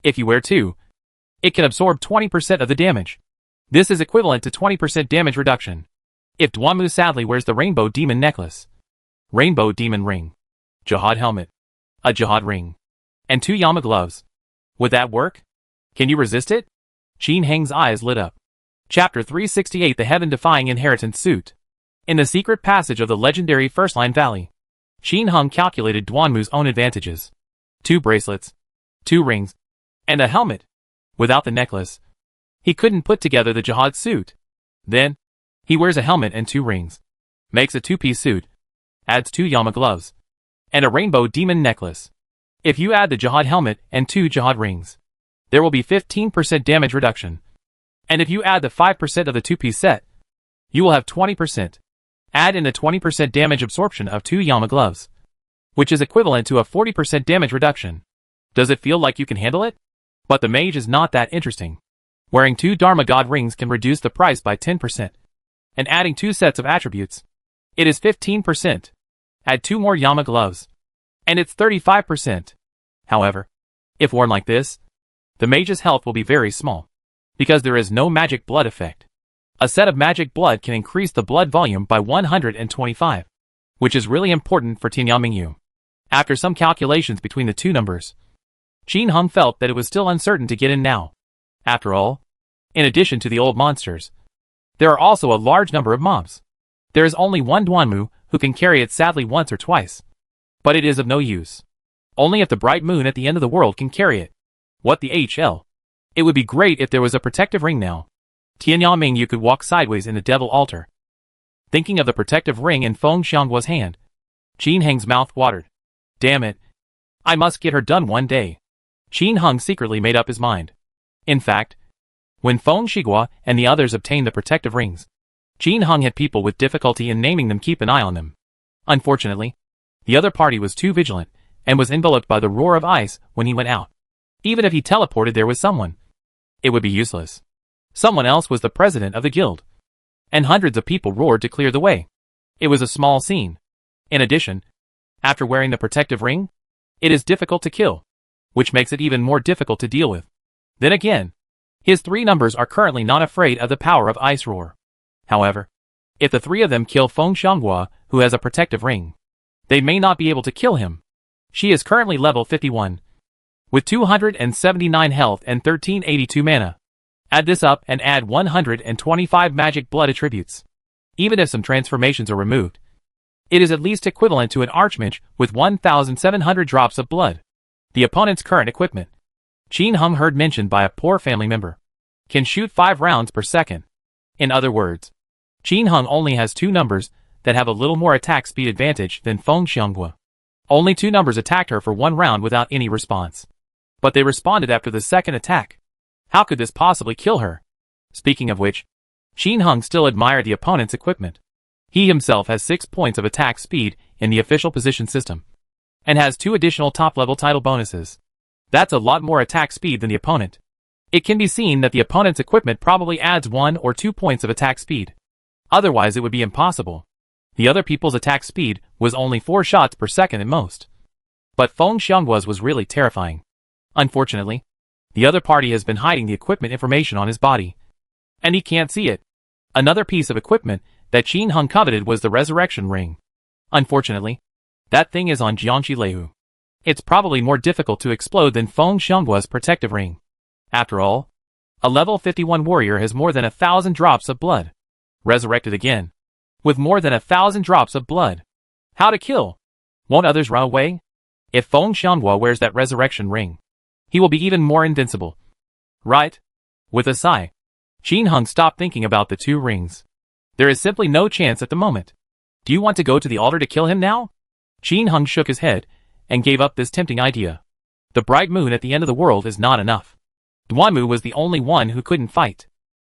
If you wear 2, it can absorb 20% of the damage. This is equivalent to 20% damage reduction. If Duanmu sadly wears the Rainbow Demon necklace, Rainbow Demon ring, Jihad helmet, a Jihad ring, and 2 Yama gloves, would that work? Can you resist it? Qin Heng's eyes lit up. Chapter 368 The Heaven-Defying Inheritance Suit. In the secret passage of the legendary First Line Valley, Qin Heng calculated Duanmu's own advantages. 2 bracelets, 2 rings, and a helmet. Without the necklace, he couldn't put together the Jihad suit. Then, he wears a helmet and 2 rings. Makes a 2-piece suit. Adds 2 Yama gloves. And a Rainbow Demon necklace. If you add the Jihad helmet and 2 Jihad rings, there will be 15% damage reduction. And if you add the 5% of the 2-piece set, you will have 20%. Add in the 20% damage absorption of 2 Yama gloves, which is equivalent to a 40% damage reduction. Does it feel like you can handle it? But the mage is not that interesting. Wearing 2 Dharma God rings can reduce the price by 10%. And adding 2 sets of attributes, it is 15%. Add 2 more Yama gloves, and it's 35%. However, if worn like this, the mage's health will be very small, because there is no magic blood effect. A set of magic blood can increase the blood volume by 125, which is really important for Tianmingyu. After some calculations between the 2 numbers, Qin Heng felt that it was still uncertain to get in now. After all, in addition to the old monsters, there are also a large number of mobs. There is only one Duanmu who can carry it sadly once or twice. But it is of no use. Only if the bright moon at the end of the world can carry it. What the HL? It would be great if there was a protective ring now. Tianmingyu could walk sideways in the devil altar. Thinking of the protective ring in Feng Xiangguo's hand, Qin Heng's mouth watered. Damn it. I must get her done one day. Qin Heng secretly made up his mind. In fact, when Feng Xiangguo and the others obtained the protective rings, Qin Heng had people with difficulty in naming them keep an eye on them. Unfortunately, the other party was too vigilant, and was enveloped by the roar of ice when he went out. Even if he teleported there was someone, it would be useless. Someone else was the president of the guild. And hundreds of people roared to clear the way. It was a small scene. In addition, after wearing the protective ring, it is difficult to kill, which makes it even more difficult to deal with. Then again, his 3 numbers are currently not afraid of the power of Ice Roar. However, if the 3 of them kill Feng Xiangguo, who has a protective ring, they may not be able to kill him. She is currently level 51, with 279 health and 1382 mana. Add this up and add 125 magic blood attributes. Even if some transformations are removed, it is at least equivalent to an archmage with 1,700 drops of blood. The opponent's current equipment, Qin Heng heard mentioned by a poor family member, can shoot 5 rounds per second. In other words, Qin Heng only has 2 numbers that have a little more attack speed advantage than Feng Xiangguo. Only 2 numbers attacked her for 1 round without any response. But they responded after the second attack. How could this possibly kill her? Speaking of which, Qin Heng still admired the opponent's equipment. He himself has 6 points of attack speed in the official position system, and has 2 additional top-level title bonuses. That's a lot more attack speed than the opponent. It can be seen that the opponent's equipment probably adds 1 or 2 points of attack speed. Otherwise it would be impossible. The other people's attack speed was only 4 shots per second at most. But Feng Xiangguo's was really terrifying. Unfortunately, the other party has been hiding the equipment information on his body, and he can't see it. Another piece of equipment that Qin Heng coveted was the resurrection ring. Unfortunately, That thing is on Jiangxi Leihu. It's probably more difficult to explode than Feng Xianggua's protective ring. After all, a level 51 warrior has more than 1,000 drops of blood. Resurrected again. With more than 1,000 drops of blood. How to kill? Won't others run away? If Feng Xianghua wears that resurrection ring, he will be even more invincible. Right? With a sigh, Qin Heng stopped thinking about the two rings. There is simply no chance at the moment. Do you want to go to the altar to kill him now? Qin Heng shook his head and gave up this tempting idea. The bright moon at the end of the world is not enough. Duanmu was the only one who couldn't fight.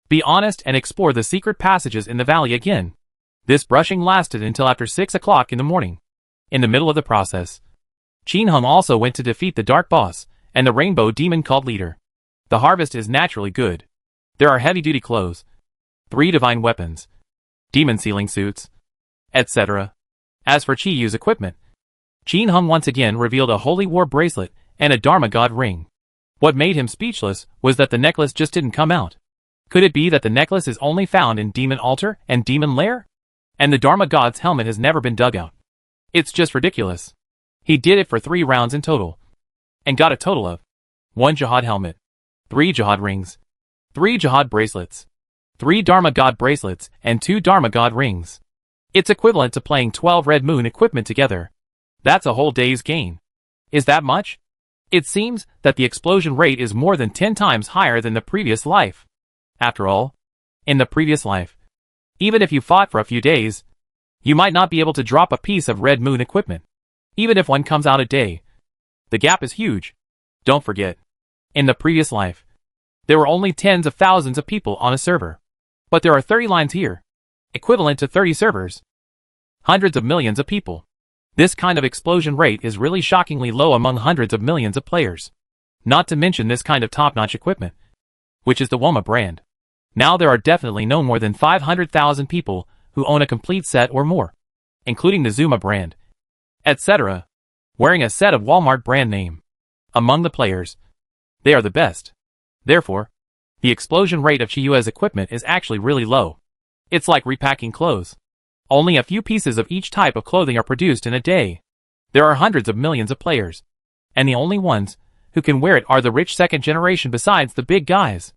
Be honest and explore the secret passages in the valley again. This brushing lasted until after 6 o'clock in the morning. In the middle of the process, Qin Heng also went to defeat the dark boss and the rainbow demon called leader. The harvest is naturally good. There are heavy-duty clothes, 3 divine weapons, demon sealing suits, etc. As for Qi Yu's equipment, Qin Heng once again revealed a holy war bracelet and a Dharma god ring. What made him speechless was that the necklace just didn't come out. Could it be that the necklace is only found in Demon Altar and Demon Lair? And the Dharma god's helmet has never been dug out. It's just ridiculous. He did it for 3 rounds in total. And got a total of 1 Jihad helmet, 3 Jihad rings, 3 Jihad bracelets, 3 Dharma god bracelets, and 2 Dharma god rings. It's equivalent to playing 12 Red Moon equipment together. That's a whole day's gain. Is that much? It seems that the explosion rate is more than 10 times higher than the previous life. After all, in the previous life, even if you fought for a few days, you might not be able to drop a piece of Red Moon equipment. Even if one comes out a day, the gap is huge. Don't forget, in the previous life, there were only tens of thousands of people on a server. But there are 30 lines here, equivalent to 30 servers. Hundreds of millions of people. This kind of explosion rate is really shockingly low among hundreds of millions of players. Not to mention this kind of top-notch equipment, which is the Woma brand. Now there are definitely no more than 500,000 people who own a complete set or more, including the Zuma brand, etc., wearing a set of Walmart brand name. Among the players, they are the best. Therefore, the explosion rate of Chiyue's equipment is actually really low. It's like repacking clothes. Only a few pieces of each type of clothing are produced in a day. There are hundreds of millions of players, and the only ones who can wear it are the rich second generation besides the big guys.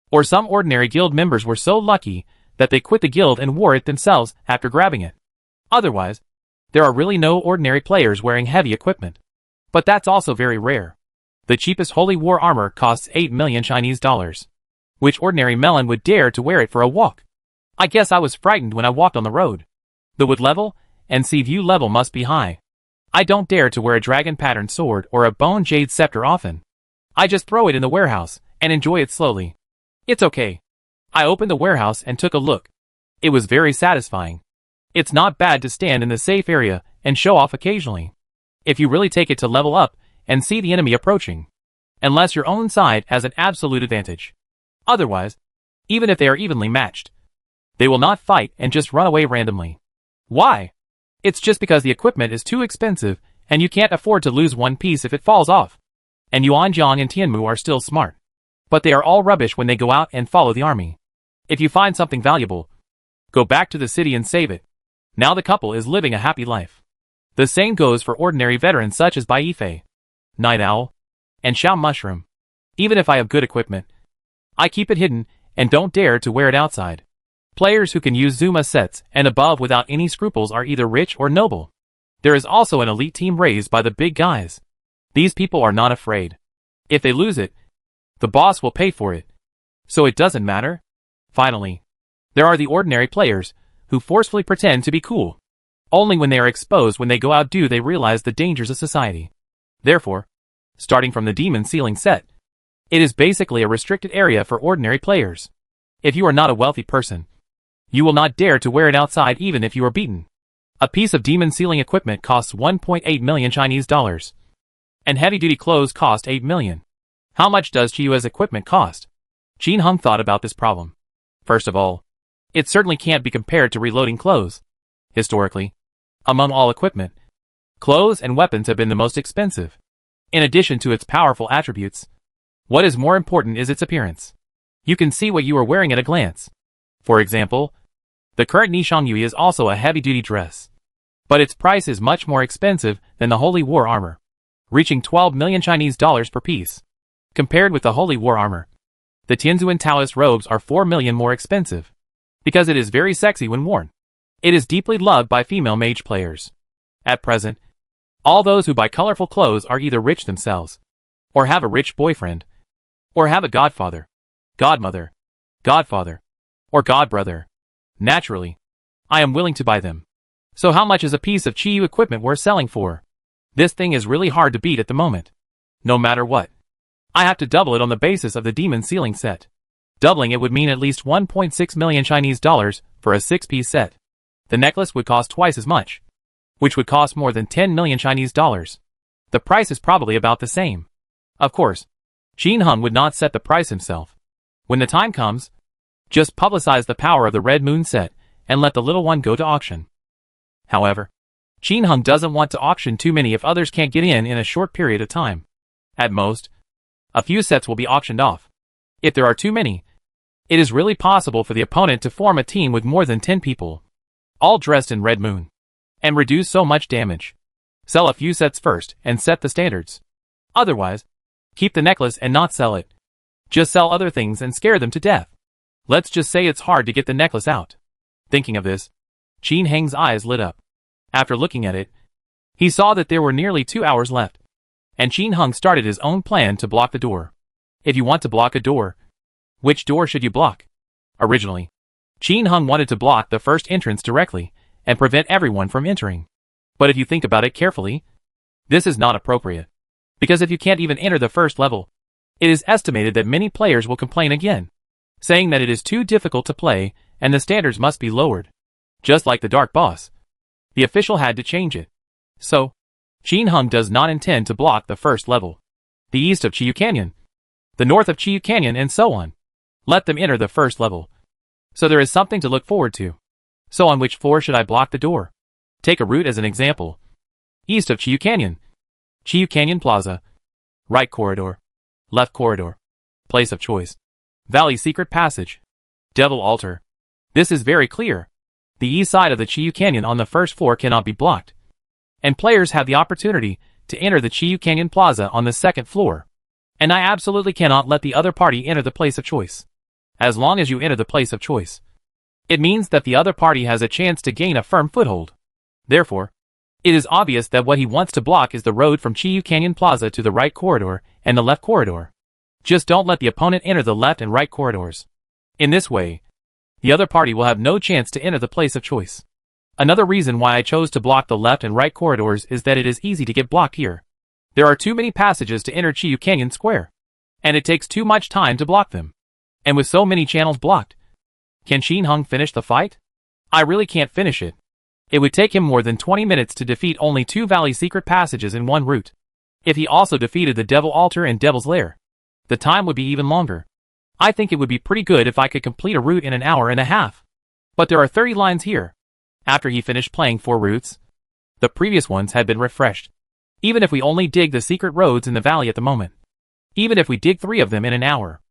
Or some ordinary guild members were so lucky that they quit the guild and wore it themselves after grabbing it. Otherwise, there are really no ordinary players wearing heavy equipment. But that's also very rare. The cheapest Holy War armor costs 8 million Chinese dollars. Which ordinary melon would dare to wear it for a walk? I guess I was frightened when I walked on the road. The wood level and sea view level must be high. I don't dare to wear a dragon-patterned sword or a bone jade scepter often. I just throw it in the warehouse and enjoy it slowly. It's okay. I opened the warehouse and took a look. It was very satisfying. It's not bad to stand in the safe area and show off occasionally. If you really take it to level up and see the enemy approaching. Unless your own side has an absolute advantage. Otherwise, even if they are evenly matched, they will not fight and just run away randomly. Why? It's just because the equipment is too expensive and you can't afford to lose one piece if it falls off. And Yuanjiang and Tianmu are still smart. But they are all rubbish when they go out and follow the army. If you find something valuable, go back to the city and save it. Now the couple is living a happy life. The same goes for ordinary veterans such as Bai Yifei, Night Owl, and Xiao Mushroom. Even if I have good equipment, I keep it hidden and don't dare to wear it outside. Players who can use Zuma sets and above without any scruples are either rich or noble. There is also an elite team raised by the big guys. These people are not afraid. If they lose it, the boss will pay for it. So it doesn't matter. Finally, there are the ordinary players who forcefully pretend to be cool. Only when they are exposed when they go out do they realize the dangers of society. Therefore, starting from the demon ceiling set, it is basically a restricted area for ordinary players. If you are not a wealthy person, you will not dare to wear it outside even if you are beaten. A piece of demon ceiling equipment costs 1.8 million Chinese dollars. And heavy-duty clothes cost 8 million. How much does Chiyue's equipment cost? Qin Heng thought about this problem. First of all, it certainly can't be compared to reloading clothes. Historically, among all equipment, clothes and weapons have been the most expensive. In addition to its powerful attributes, what is more important is its appearance. You can see what you are wearing at a glance. For example, the current Nishang Yui is also a heavy-duty dress. but its price is much more expensive than the Holy War armor, reaching 12 million Chinese dollars per piece. Compared with the Holy War armor, the Tianzuan Taoist robes are 4 million more expensive, because it is very sexy when worn. It is deeply loved by female mage players. At present, all those who buy colorful clothes are either rich themselves, or have a rich boyfriend, or have a godfather, godmother, godfather, or godbrother. Naturally, I am willing to buy them. So how much is a piece of Chiyu equipment worth selling for? This thing is really hard to beat at the moment. No matter what, I have to double it on the basis of the demon ceiling set. Doubling it would mean at least 1.6 million Chinese dollars for a 6-piece set. The necklace would cost twice as much, which would cost more than 10 million Chinese dollars. The price is probably about the same. Of course, Qin Hung would not set the price himself. When the time comes, just publicize the power of the Red Moon set and let the little one go to auction. However, Qin Hung doesn't want to auction too many if others can't get in a short period of time. At most, a few sets will be auctioned off. If there are too many, it is really possible for the opponent to form a team with more than 10 people, all dressed in Red Moon, and reduce so much damage. Sell a few sets first and set the standards. Otherwise, keep the necklace and not sell it. Just sell other things and scare them to death. Let's just say it's hard to get the necklace out. Thinking of this, Qin Heng's eyes lit up. After looking at it, he saw that there were nearly 2 hours left, and Qin Hung started his own plan to block the door. If you want to block a door, which door should you block? Originally, Qin Hung wanted to block the first entrance directly and prevent everyone from entering. But if you think about it carefully, this is not appropriate. Because if you can't even enter the first level, it is estimated that many players will complain again, saying that it is too difficult to play and the standards must be lowered. Just like the Dark Boss, the official had to change it. So, Qin Hung does not intend to block the first level, the east of Chiyu Canyon, the north of Chiyu Canyon, and so on. Let them enter the first level. So there is something to look forward to. So on which floor should I block the door? Take a route as an example. East of Chiyu Canyon, Chiyu Canyon Plaza, right corridor, left corridor, place of choice, Valley Secret Passage, Devil Altar. This is very clear. The east side of the Chiyu Canyon on the first floor cannot be blocked, and players have the opportunity to enter the Chiyu Canyon Plaza on the second floor. And I absolutely cannot let the other party enter the place of choice. As long as you enter the place of choice, it means that the other party has a chance to gain a firm foothold. Therefore, it is obvious that what he wants to block is the road from Chiyu Canyon Plaza to the right corridor and the left corridor. Just don't let the opponent enter the left and right corridors. In this way, the other party will have no chance to enter the place of choice. Another reason why I chose to block the left and right corridors is that it is easy to get blocked here. There are too many passages to enter Chiyu Canyon Square, and it takes too much time to block them. And with so many channels blocked, can Qin Hung finish the fight? I really can't finish it. It would take him more than 20 minutes to defeat only 2 Valley Secret Passages in one route. If he also defeated the Devil Altar and Devil's Lair, the time would be even longer. I think it would be pretty good if I could complete a route in an hour and a half. But there are 30 lines here. After he finished playing 4 routes, the previous ones had been refreshed. Even if we only dig the secret roads in the valley at the moment, even if we dig 3 of them in an hour,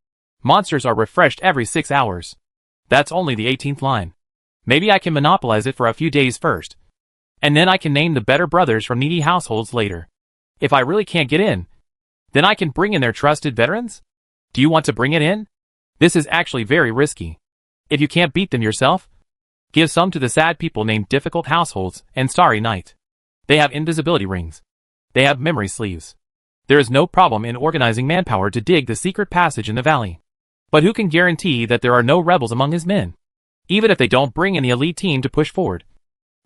monsters are refreshed every 6 hours. That's only the 18th line. Maybe I can monopolize it for a few days first, and then I can name the better brothers from needy households later. If I really can't get in, then I can bring in their trusted veterans? Do you want to bring it in? This is actually very risky. If you can't beat them yourself, give some to the sad people named Difficult Households and Starry Night. They have invisibility rings. They have memory sleeves. There is no problem in organizing manpower to dig the secret passage in the valley. But who can guarantee that there are no rebels among his men? Even if they don't bring in the elite team to push forward,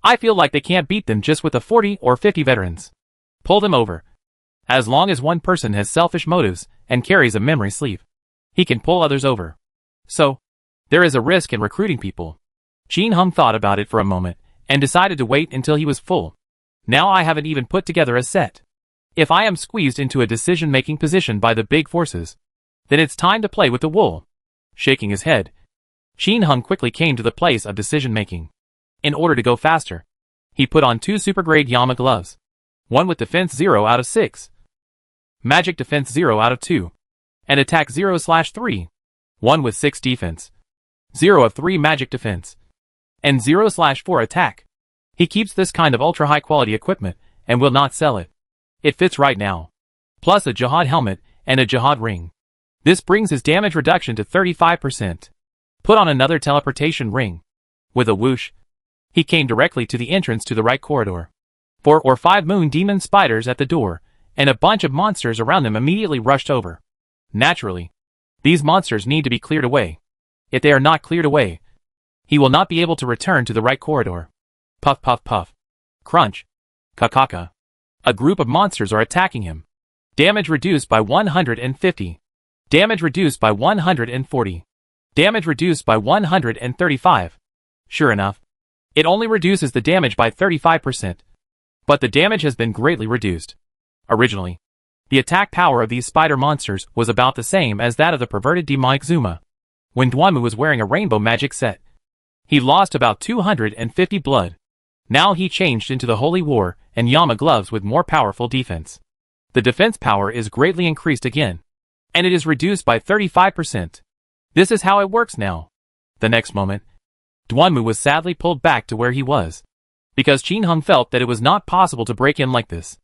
I feel like they can't beat them just with the 40 or 50 veterans. Pull them over. As long as one person has selfish motives and carries a memory sleeve, he can pull others over. So, there is a risk in recruiting people. Qin Hung thought about it for a moment and decided to wait until he was full. Now I haven't even put together a set. If I am squeezed into a decision-making position by the big forces, then it's time to play with the wool. Shaking his head, Qin Hung quickly came to the place of decision-making. In order to go faster, he put on 2 super-grade Yama gloves. One with defense 0 out of 6, magic defense 0 out of 2, and attack 0/3. One with 6 defense, 0 of 3 magic defense, and 0/4 attack. He keeps this kind of ultra-high quality equipment and will not sell it. It fits right now. Plus a jihad helmet and a jihad ring. This brings his damage reduction to 35%. Put on another teleportation ring. With a whoosh, he came directly to the entrance to the right corridor. 4 or 5 moon demon spiders at the door, and a bunch of monsters around them immediately rushed over. Naturally, these monsters need to be cleared away. If they are not cleared away, he will not be able to return to the right corridor. Puff puff puff. Crunch. Kakaka. A group of monsters are attacking him. Damage reduced by 150. Damage reduced by 140. Damage reduced by 135. Sure enough, it only reduces the damage by 35%. But the damage has been greatly reduced. Originally, the attack power of these spider monsters was about the same as that of the perverted demonic Zuma. When Duanmu was wearing a rainbow magic set, he lost about 250 blood. Now he changed into the Holy War and Yama gloves with more powerful defense. The defense power is greatly increased again, and it is reduced by 35%. This is how it works now. The next moment, Duanmu was sadly pulled back to where he was, because Qin Hung felt that it was not possible to break in like this.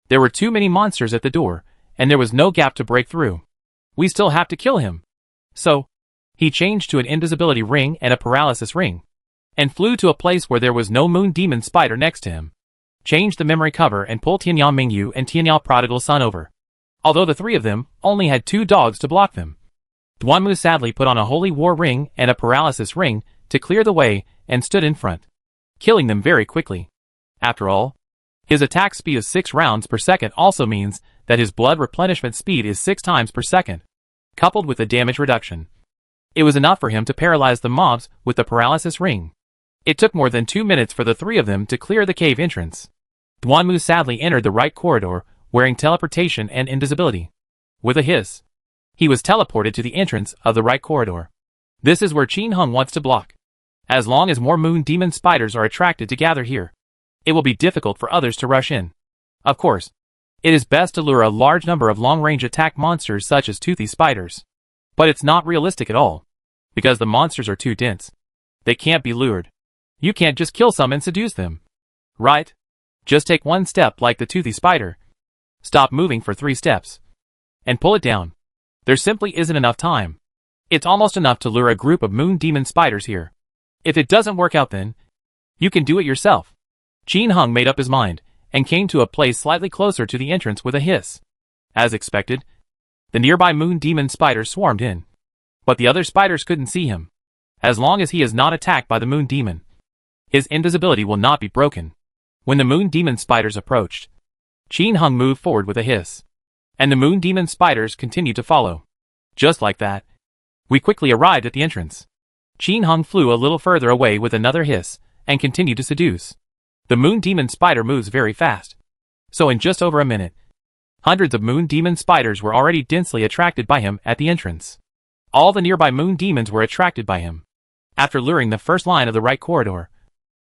There were too many monsters at the door, and there was no gap to break through. We still have to kill him. So, he changed to an invisibility ring and a paralysis ring, and flew to a place where there was no moon demon spider next to him. Changed the memory cover and pulled Tianyao Mingyu and Tianyao Prodigal Son over. Although the 3 of them only had 2 dogs to block them. Duanmu sadly put on a holy war ring and a paralysis ring to clear the way and stood in front, killing them very quickly. After all, his attack speed of 6 rounds per second also means that his blood replenishment speed is 6 times per second, coupled with the damage reduction. It was enough for him to paralyze the mobs with the paralysis ring. It took more than 2 minutes for the 3 of them to clear the cave entrance. Duanmu sadly entered the right corridor, wearing teleportation and invisibility. With a hiss, he was teleported to the entrance of the right corridor. This is where Qin Hung wants to block. As long as more moon demon spiders are attracted to gather here, it will be difficult for others to rush in. Of course, it is best to lure a large number of long-range attack monsters such as toothy spiders. But it's not realistic at all, because the monsters are too dense. They can't be lured. You can't just kill some and seduce them. Right? Just take 1 step like the toothy spider. Stop moving for 3 steps. And pull it down. There simply isn't enough time. It's almost enough to lure a group of moon demon spiders here. If it doesn't work out then, you can do it yourself. Qin Hung made up his mind, and came to a place slightly closer to the entrance with a hiss. As expected, the nearby moon demon spiders swarmed in. But the other spiders couldn't see him. As long as he is not attacked by the moon demon, his invisibility will not be broken. When the moon demon spiders approached, Qin Hung moved forward with a hiss. And the moon demon spiders continued to follow. Just like that, we quickly arrived at the entrance. Qin Hung flew a little further away with another hiss, and continued to seduce. The moon demon spider moves very fast. So in just over a minute, hundreds of moon demon spiders were already densely attracted by him at the entrance. All the nearby moon demons were attracted by him. After luring the first line of the right corridor,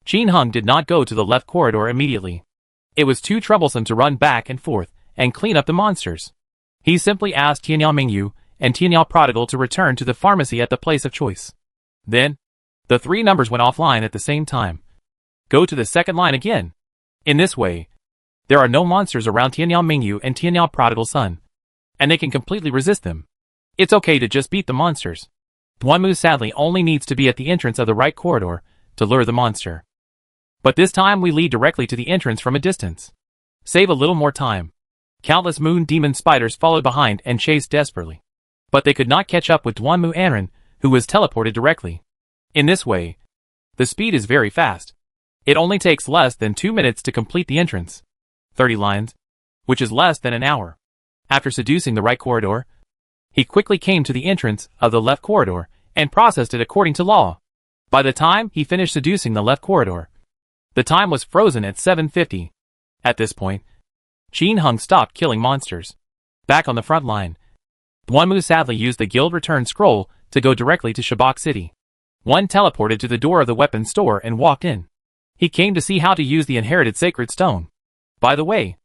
Qin Hung did not go to the left corridor immediately. It was too troublesome to run back and forth and clean up the monsters. He simply asked Tianyao Mingyu and Tianyao Prodigal to return to the pharmacy at the place of choice. Then, the 3 numbers went offline at the same time. Go to the second line again. In this way, there are no monsters around Tianyao Mingyu and Tianyao Prodigal Son, and they can completely resist them. It's okay to just beat the monsters. Duanmu sadly only needs to be at the entrance of the right corridor to lure the monster. But this time we lead directly to the entrance from a distance. Save a little more time. Countless moon demon spiders followed behind and chased desperately. But they could not catch up with Duanmu Anren, who was teleported directly. In this way, the speed is very fast. It only takes less than 2 minutes to complete the entrance. 30 lines, which is less than an hour. After seducing the right corridor, he quickly came to the entrance of the left corridor and processed it according to law. By the time he finished seducing the left corridor, the time was frozen at 7:50. At this point, Qin Hung stopped killing monsters. Back on the front line, Duanmu sadly used the guild return scroll to go directly to Shabak City. One teleported to the door of the weapons store and walked in. He came to see how to use the inherited sacred stone. By the way,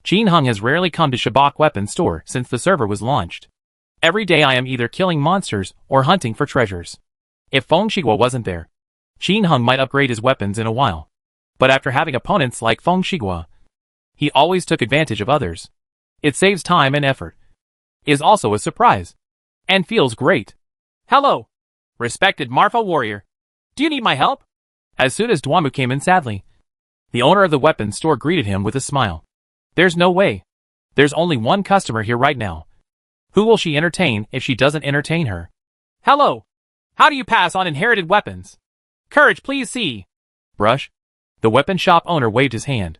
Qin Hung has rarely come to Shabak weapons store since the server was launched. Every day I am either killing monsters or hunting for treasures. If Feng Shiguo wasn't there, Qin Hung might upgrade his weapons in a while. But after having opponents like Feng Shigua, he always took advantage of others. It saves time and effort. Is also a surprise. And feels great. Hello, respected Marfa warrior. Do you need my help? As soon as Duamu came in sadly, the owner of the weapons store greeted him with a smile. There's no way. There's only one customer here right now. Who will she entertain if she doesn't entertain her? Hello. How do you pass on inherited weapons? Courage, please see. Brush. The weapon shop owner waved his hand.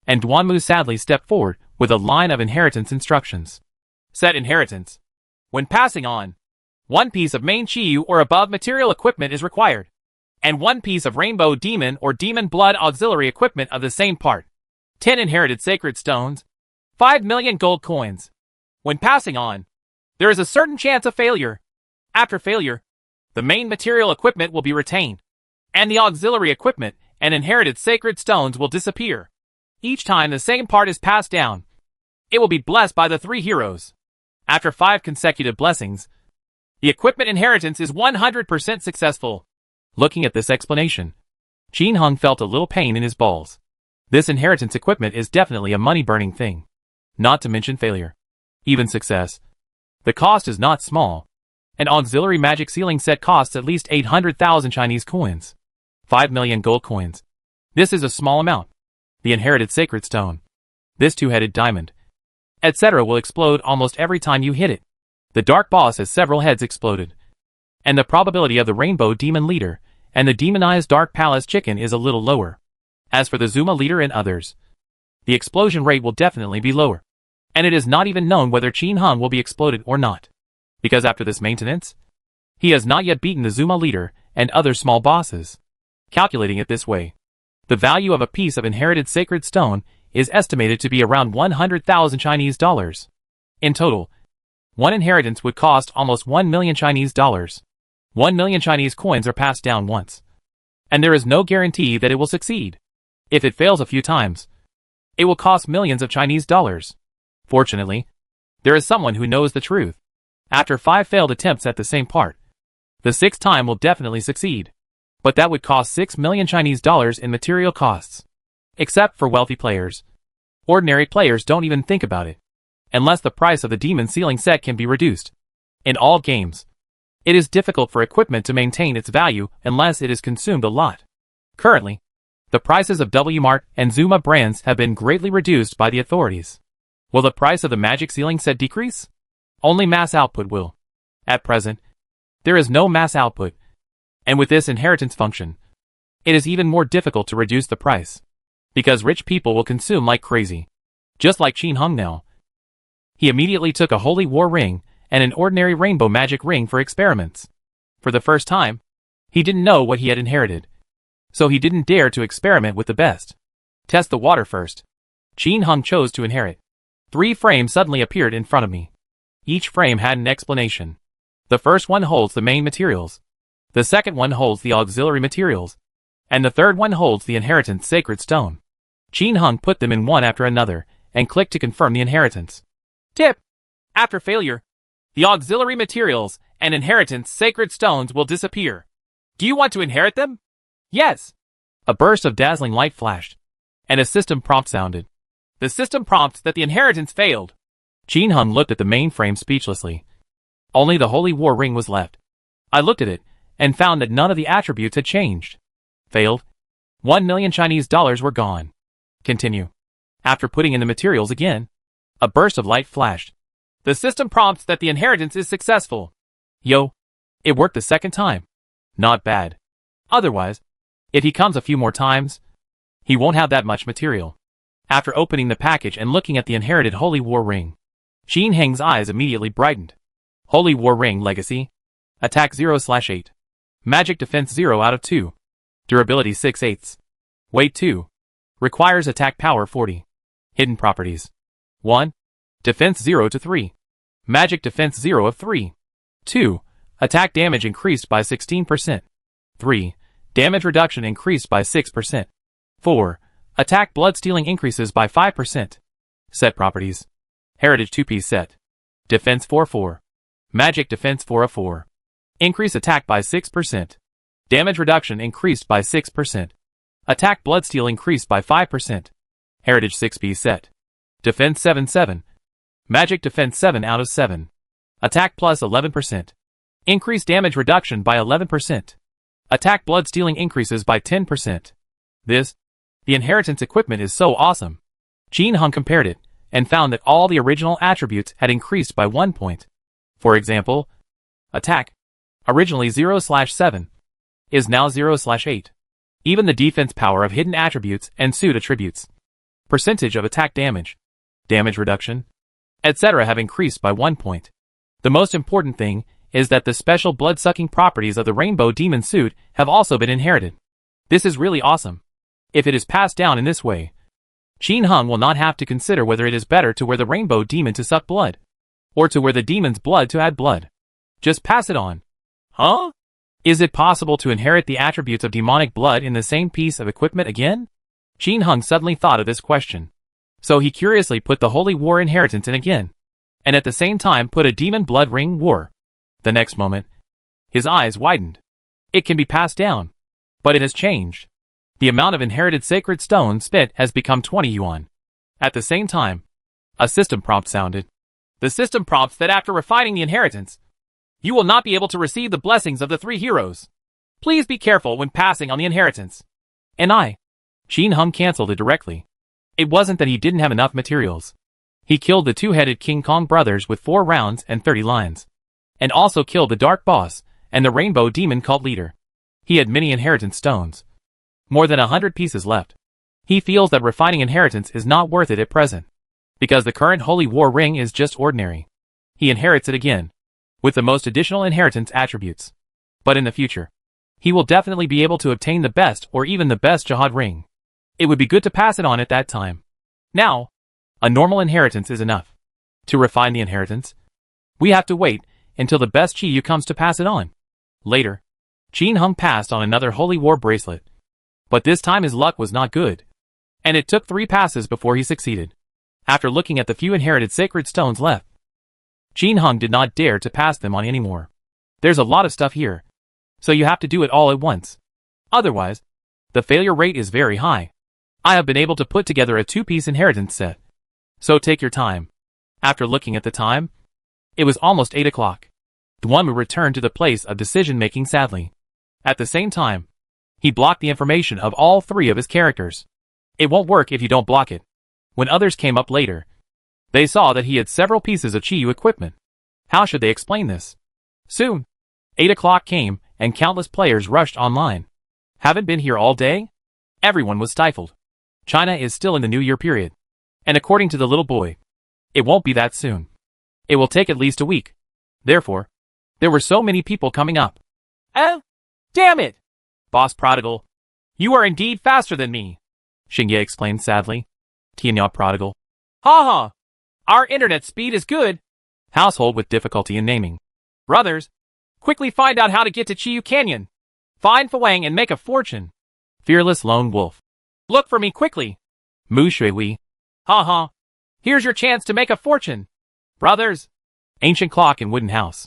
And Duanmu sadly stepped forward with a line of inheritance instructions. Set inheritance. When passing on, 1 piece of main Chiyu or above material equipment is required. And 1 piece of rainbow demon or demon blood auxiliary equipment of the same part. 10 inherited sacred stones. 5 million gold coins. When passing on, there is a certain chance of failure. After failure, the main material equipment will be retained, and the auxiliary equipment and inherited sacred stones will disappear. Each time the same part is passed down, it will be blessed by the 3 heroes. After 5 consecutive blessings, the equipment inheritance is 100% successful. Looking at this explanation, Qin Hung felt a little pain in his balls. This inheritance equipment is definitely a money-burning thing. Not to mention failure. Even success. The cost is not small. An auxiliary magic ceiling set costs at least 800,000 Chinese coins. 5 million gold coins. This is a small amount. The inherited sacred stone. This 2-headed diamond. Etc. will explode almost every time you hit it. The dark boss has several heads exploded. And the probability of the rainbow demon leader and the demonized dark palace chicken is a little lower. As for the Zuma leader and others, the explosion rate will definitely be lower. And it is not even known whether Qin Hung will be exploded or not. Because after this maintenance, he has not yet beaten the Zuma leader and other small bosses. Calculating it this way, the value of a piece of inherited sacred stone is estimated to be around 100,000 Chinese dollars. In total, one inheritance would cost almost 1 million Chinese dollars. 1 million Chinese coins are passed down once. And there is no guarantee that it will succeed. If it fails a few times, it will cost millions of Chinese dollars. Fortunately, there is someone who knows the truth. After 5 failed attempts at the same part, the 6th time will definitely succeed. But that would cost 6 million Chinese dollars in material costs. Except for wealthy players. Ordinary players don't even think about it. Unless the price of the demon ceiling set can be reduced. In all games, it is difficult for equipment to maintain its value unless it is consumed a lot. Currently, the prices of W-Mart and Zuma brands have been greatly reduced by the authorities. Will the price of the magic ceiling set decrease? Only mass output will. At present, there is no mass output. And with this inheritance function, it is even more difficult to reduce the price. Because rich people will consume like crazy. Just like Qin Hung now. He immediately took a holy war ring and an ordinary rainbow magic ring for experiments. For the first time, he didn't know what he had inherited. So he didn't dare to experiment with the best. Test the water first. Qin Hung chose to inherit. 3 frames suddenly appeared in front of me. Each frame had an explanation. The first one holds the main materials. The second one holds the auxiliary materials. And the third one holds the inheritance sacred stone. Qin Hung put them in one after another and clicked to confirm the inheritance. Tip! After failure, the auxiliary materials and inheritance sacred stones will disappear. Do you want to inherit them? Yes. A burst of dazzling light flashed, and a system prompt sounded. The system prompts that the inheritance failed. Qin Hung looked at the mainframe speechlessly. Only the holy war ring was left. I looked at it and found that none of the attributes had changed. Failed. 1 million Chinese dollars were gone. Continue. After putting in the materials again, a burst of light flashed. The system prompts that the inheritance is successful. Yo, it worked the second time. Not bad. Otherwise, if he comes a few more times, he won't have that much material. After opening the package and looking at the inherited Holy War Ring, Qin Heng's eyes immediately brightened. Holy War Ring Legacy. Attack 0/8. Magic Defense 0 out of 2. Durability 6/8. Weight 2. Requires attack power 40. Hidden properties. 1. Defense 0 to 3. Magic Defense 0 of 3. 2. Attack damage increased by 16%. 3. Damage reduction increased by 6%. 4. Attack blood stealing increases by 5%. Set properties. Heritage 2-piece set. Defense 4/4. Magic Defense 4 of 4. Increase attack by 6%. Damage reduction increased by 6%. Attack bloodsteel increased by 5%. Heritage 6B set. Defense 7-7. Magic defense 7 out of 7. Attack plus 11%. Increased damage reduction by 11%. Attack blood stealing increases by 10%. The inheritance equipment is so awesome. Jin Hung compared it, and found that all the original attributes had increased by 1 point. For example, attack, originally 0/7, is now 0/8. Even the defense power of hidden attributes and suit attributes, percentage of attack damage, damage reduction, etc. have increased by 1 point. The most important thing is that the special blood-sucking properties of the Rainbow Demon suit have also been inherited. This is really awesome. If it is passed down in this way, Jin Hung will not have to consider whether it is better to wear the Rainbow Demon to suck blood, or to wear the demon's blood to add blood. Just pass it on. Huh? Is it possible to inherit the attributes of demonic blood in the same piece of equipment again? Jin Hung suddenly thought of this question. So he curiously put the Holy War inheritance in again, and at the same time put a demon blood ring war. The next moment, his eyes widened. It can be passed down, but it has changed. The amount of inherited sacred stone spent has become 20 yuan. At the same time, a system prompt sounded. The system prompts that after refining the inheritance, you will not be able to receive the blessings of the 3 heroes. Please be careful when passing on the inheritance. Jin Hung cancelled it directly. It wasn't that he didn't have enough materials. He killed the 2-headed King Kong brothers with 4 rounds and 30 lines. And also killed the Dark Boss and the Rainbow Demon cult leader. He had many inheritance stones. More than 100 pieces left. He feels that refining inheritance is not worth it at present, because the current Holy War ring is just ordinary. He inherits it again, with the most additional inheritance attributes. But in the future, he will definitely be able to obtain the best or even the best Jihad ring. It would be good to pass it on at that time. Now, a normal inheritance is enough. To refine the inheritance, we have to wait until the best Chi Yu comes to pass it on. Later, Jin Hung passed on another Holy War bracelet. But this time his luck was not good, and it took 3 passes before he succeeded. After looking at the few inherited sacred stones left, Jin Hung did not dare to pass them on anymore. There's a lot of stuff here, so you have to do it all at once. Otherwise, the failure rate is very high. I have been able to put together a 2-piece inheritance set. So take your time. After looking at the time, it was almost 8 o'clock. Duanwu returned to the place of decision-making sadly. At the same time, he blocked the information of all 3 of his characters. It won't work if you don't block it. When others came up later, they saw that he had several pieces of Chi Yu equipment. How should they explain this? Soon, 8 o'clock came, and countless players rushed online. Haven't been here all day? Everyone was stifled. China is still in the New Year period. And according to the little boy, it won't be that soon. It will take at least a week. Therefore, there were so many people coming up. Oh, damn it! Boss Prodigal, you are indeed faster than me, Xingye explained sadly. Tianya Prodigal, ha! Our internet speed is good. Household with difficulty in naming. Brothers, quickly find out how to get to Chiyu Canyon. Find Fawang and make a fortune. Fearless Lone Wolf, look for me quickly. Mu Shuiwei, ha! Here's your chance to make a fortune. Brothers, Ancient Clock in Wooden House,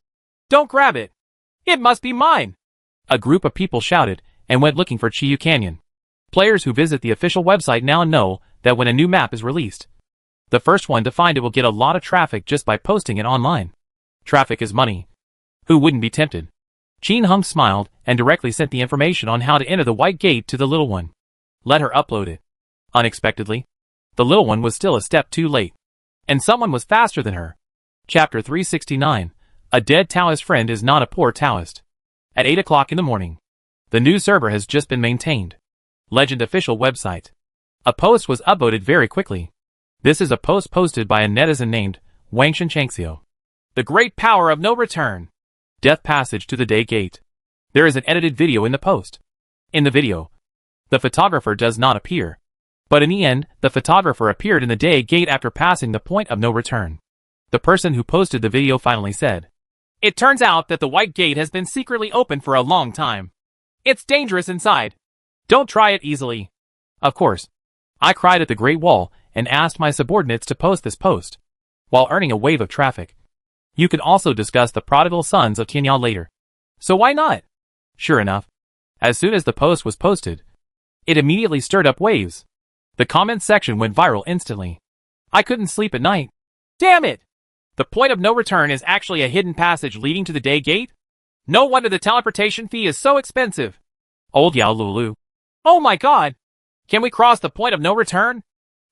don't grab it. It must be mine. A group of people shouted and went looking for Chiyu Canyon. Players who visit the official website now know that when a new map is released, the first one to find it will get a lot of traffic just by posting it online. Traffic is money. Who wouldn't be tempted? Jin Hung smiled and directly sent the information on how to enter the white gate to the little one. Let her upload it. Unexpectedly, the little one was still a step too late, and someone was faster than her. Chapter 369. A dead Taoist friend is not a poor Taoist. At 8 o'clock in the morning, the new server has just been maintained. Legend official website. A post was upvoted very quickly. This is a post posted by a netizen named Wangshan Changxiu. The great power of no return. Death passage to the day gate. There is an edited video in the post. In the video, the photographer does not appear. But in the end, the photographer appeared in the day gate after passing the point of no return. The person who posted the video finally said, "It turns out that the white gate has been secretly open for a long time. It's dangerous inside. Don't try it easily." Of course, I cried at the Great Wall and asked my subordinates to post this post, while earning a wave of traffic. You can also discuss the prodigal sons of Tianya later. So why not? Sure enough, as soon as the post was posted, It immediately stirred up waves. The comments section went viral instantly. I couldn't sleep at night. Damn it! The point of no return is actually a hidden passage leading to the day gate? No wonder the teleportation fee is so expensive. Old Yao Lulu. Oh my god! Can we cross the point of no return?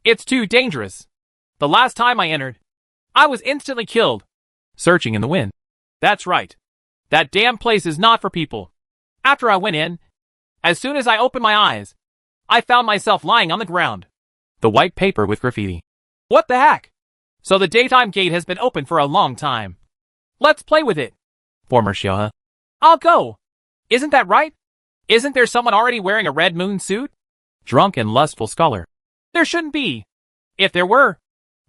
It's too dangerous. The last time I entered, I was instantly killed. Searching in the wind. That's right. That damn place is not for people. After I went in, as soon as I opened my eyes, I found myself lying on the ground. The white paper with graffiti. What the heck? So the daytime gate has been open for a long time. Let's play with it. Former Shioha. I'll go. Isn't that right? Isn't there someone already wearing a red moon suit? Drunk and lustful scholar. There shouldn't be. If there were,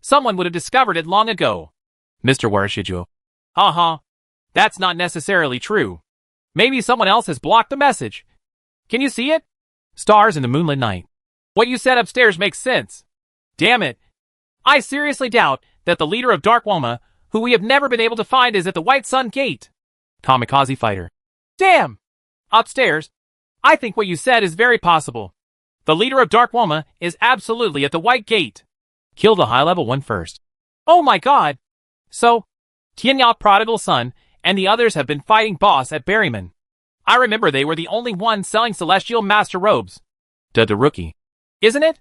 someone would have discovered it long ago. Mr. Warashijo. Haha. That's not necessarily true. Maybe someone else has blocked the message. Can you see it? Stars in the moonlit night. What you said upstairs makes sense. Damn it. I seriously doubt that the leader of Dark Woma, who we have never been able to find, is at the White Sun Gate. Kamikaze fighter. Damn! Upstairs. I think what you said is very possible. The leader of Dark Woma is absolutely at the White Gate. Kill the high-level one first. Oh my god! So, Tianyao Prodigal Son and the others have been fighting boss at Berryman. I remember they were the only ones selling Celestial Master robes. The rookie. Isn't it?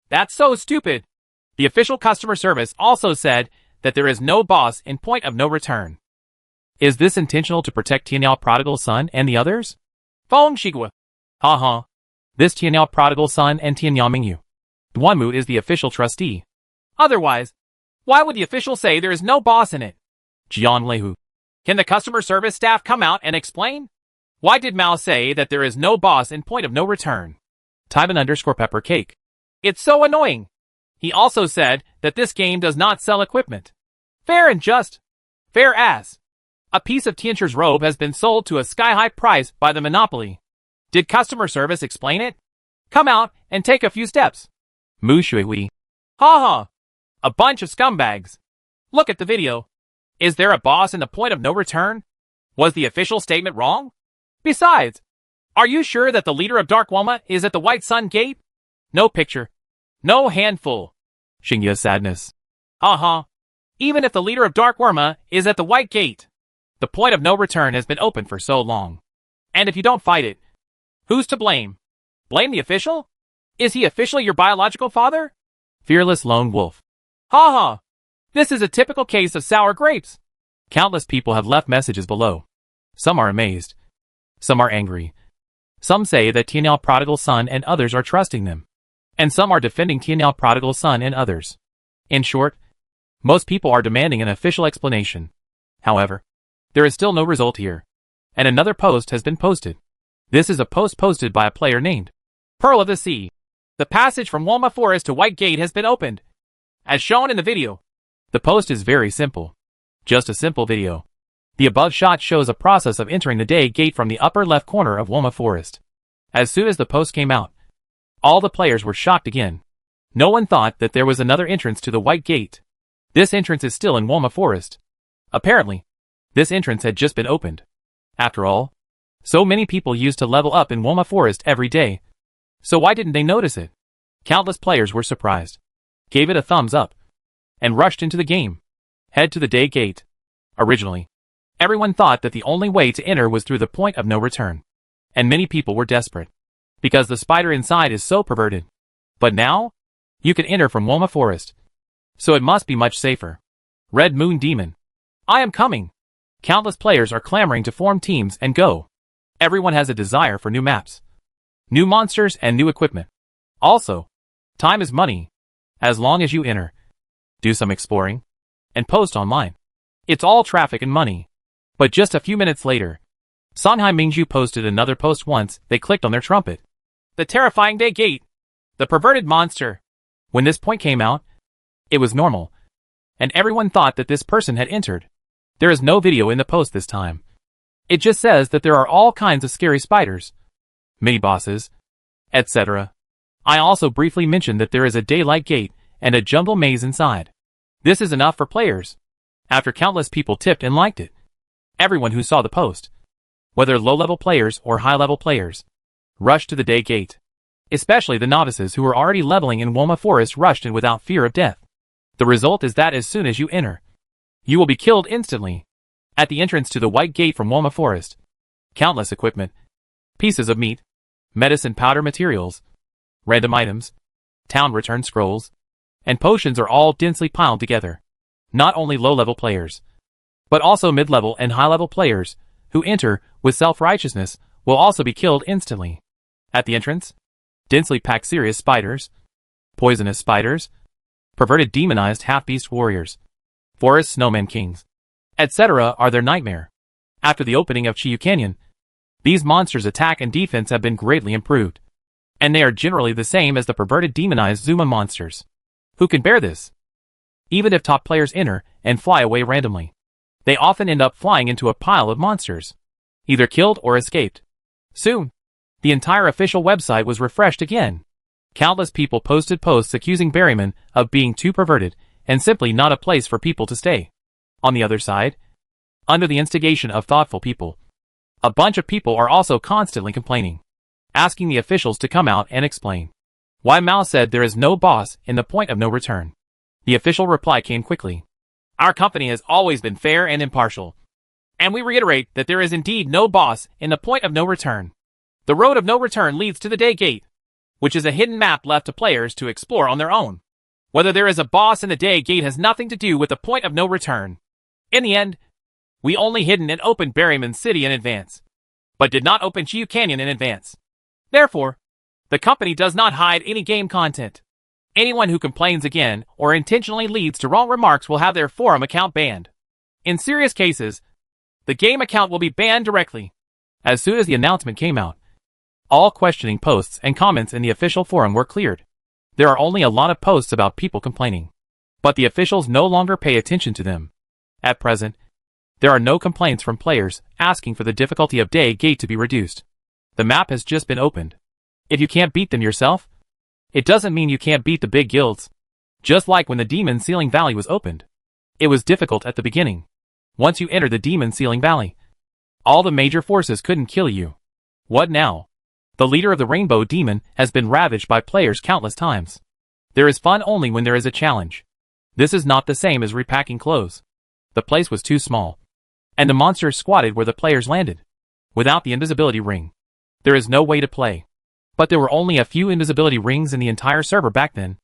That's so stupid. The official customer service also said that there is no boss in point of no return. Is this intentional to protect Tianyao Prodigal Son and the others? Fong Shigua. Haha. This Tianyao Prodigal Son and Tianyao Mingyu. Duanmu is the official trustee. Otherwise, why would the official say there is no boss in it? Jian Lehu. Can the customer service staff come out and explain? Why did Mao say that there is no boss in point of no return? Tyban_pepper cake. It's so annoying. He also said that this game does not sell equipment. Fair and just. Fair as. A piece of Tiancher's robe has been sold to a sky-high price by the monopoly. Did customer service explain it? Come out and take a few steps. Mu Shui. Haha. A bunch of scumbags. Look at the video. Is there a boss in the point of no return? Was the official statement wrong? Besides, are you sure that the leader of Dark Woma is at the White Sun Gate? No picture. No handful. Xingya's sadness. Haha. Even if the leader of Dark Woma is at the White Gate, the point of no return has been open for so long. And if you don't fight it, who's to blame? Blame the official? Is he officially your biological father? Fearless lone wolf. Haha. This is a typical case of sour grapes. Countless people have left messages below. Some are amazed. Some are angry. Some say that Tianyao Prodigal Son and others are trusting them. And some are defending Tianyao Prodigal Son and others. In short, most people are demanding an official explanation. However, there is still no result here. And another post has been posted. This is a post posted by a player named Pearl of the Sea. The passage from Woma Forest to White Gate has been opened. As shown in the video. The post is very simple. Just a simple video. The above shot shows a process of entering the day gate from the upper left corner of Woma Forest. As soon as the post came out, all the players were shocked again. No one thought that there was another entrance to the White Gate. This entrance is still in Woma Forest. Apparently, this entrance had just been opened. After all, so many people used to level up in Woma Forest every day. So why didn't they notice it? Countless players were surprised, gave it a thumbs up, and rushed into the game. Head to the day gate. Originally, everyone thought that the only way to enter was through the point of no return. And many people were desperate, because the spider inside is so perverted. But now, you can enter from Woma Forest. So it must be much safer. Red Moon Demon. I am coming. Countless players are clamoring to form teams and go. Everyone has a desire for new maps, new monsters, and new equipment. Also, time is money. As long as you enter, do some exploring, and post online. It's all traffic and money. But just a few minutes later, Songhai Mingju posted another post once they clicked on their trumpet. The terrifying day gate. The perverted monster. When this point came out, it was normal. And everyone thought that this person had entered. There is no video in the post this time. It just says that there are all kinds of scary spiders, mini-bosses, etc. I also briefly mentioned that there is a daylight gate and a jungle maze inside. This is enough for players. After countless people tipped and liked it, everyone who saw the post, whether low-level players or high-level players, rushed to the day gate. Especially the novices who were already leveling in Woma Forest rushed in without fear of death. The result is that as soon as you enter, you will be killed instantly. At the entrance to the White Gate from Woma Forest, countless equipment, pieces of meat, medicine powder materials, random items, town return scrolls, and potions are all densely piled together. Not only low-level players, but also mid-level and high-level players who enter with self-righteousness will also be killed instantly. At the entrance, densely packed serious spiders, poisonous spiders, perverted demonized half-beast warriors, forest snowman kings, etc. are their nightmare. After the opening of Chiyu Canyon, these monsters' attack and defense have been greatly improved, and they are generally the same as the perverted demonized Zuma monsters. Who can bear this? Even if top players enter and fly away randomly, they often end up flying into a pile of monsters, either killed or escaped. Soon, the entire official website was refreshed again. Countless people posted posts accusing Berryman of being too perverted and simply not a place for people to stay. On the other side, under the instigation of thoughtful people, a bunch of people are also constantly complaining, asking the officials to come out and explain why Mao said there is no boss in the point of no return. The official reply came quickly. Our company has always been fair and impartial, and we reiterate that there is indeed no boss in the point of no return. The road of no return leads to the Day Gate, which is a hidden map left to players to explore on their own. Whether there is a boss in the Day Gate has nothing to do with the point of no return. In the end, we only hidden and opened Berryman City in advance, but did not open Chiyu Canyon in advance. Therefore, the company does not hide any game content. Anyone who complains again or intentionally leads to wrong remarks will have their forum account banned. In serious cases, the game account will be banned directly. As soon as the announcement came out, all questioning posts and comments in the official forum were cleared. There are only a lot of posts about people complaining, but the officials no longer pay attention to them. At present, there are no complaints from players asking for the difficulty of Day Gate to be reduced. The map has just been opened. If you can't beat them yourself, it doesn't mean you can't beat the big guilds. Just like when the Demon Ceiling Valley was opened. It was difficult at the beginning. Once you enter the Demon Ceiling Valley, all the major forces couldn't kill you. What now? The leader of the Rainbow Demon has been ravaged by players countless times. There is fun only when there is a challenge. This is not the same as repacking clothes. The place was too small, and the monsters squatted where the players landed. Without the invisibility ring, there is no way to play. But there were only a few invisibility rings in the entire server back then,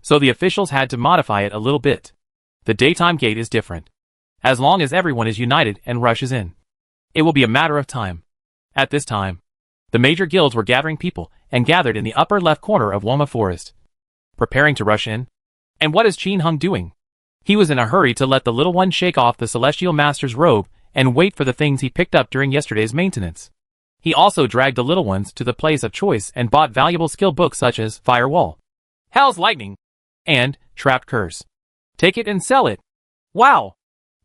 so the officials had to modify it a little bit. The daytime gate is different. As long as everyone is united and rushes in, it will be a matter of time. At this time, the major guilds were gathering people and gathered in the upper left corner of Woma Forest, preparing to rush in. And what is Qin Hung doing? He was in a hurry to let the little one shake off the Celestial Master's robe and wait for the things he picked up during yesterday's maintenance. He also dragged the little ones to the place of choice and bought valuable skill books such as Firewall, Hell's Lightning, and Trapped Curse. Take it and sell it. Wow!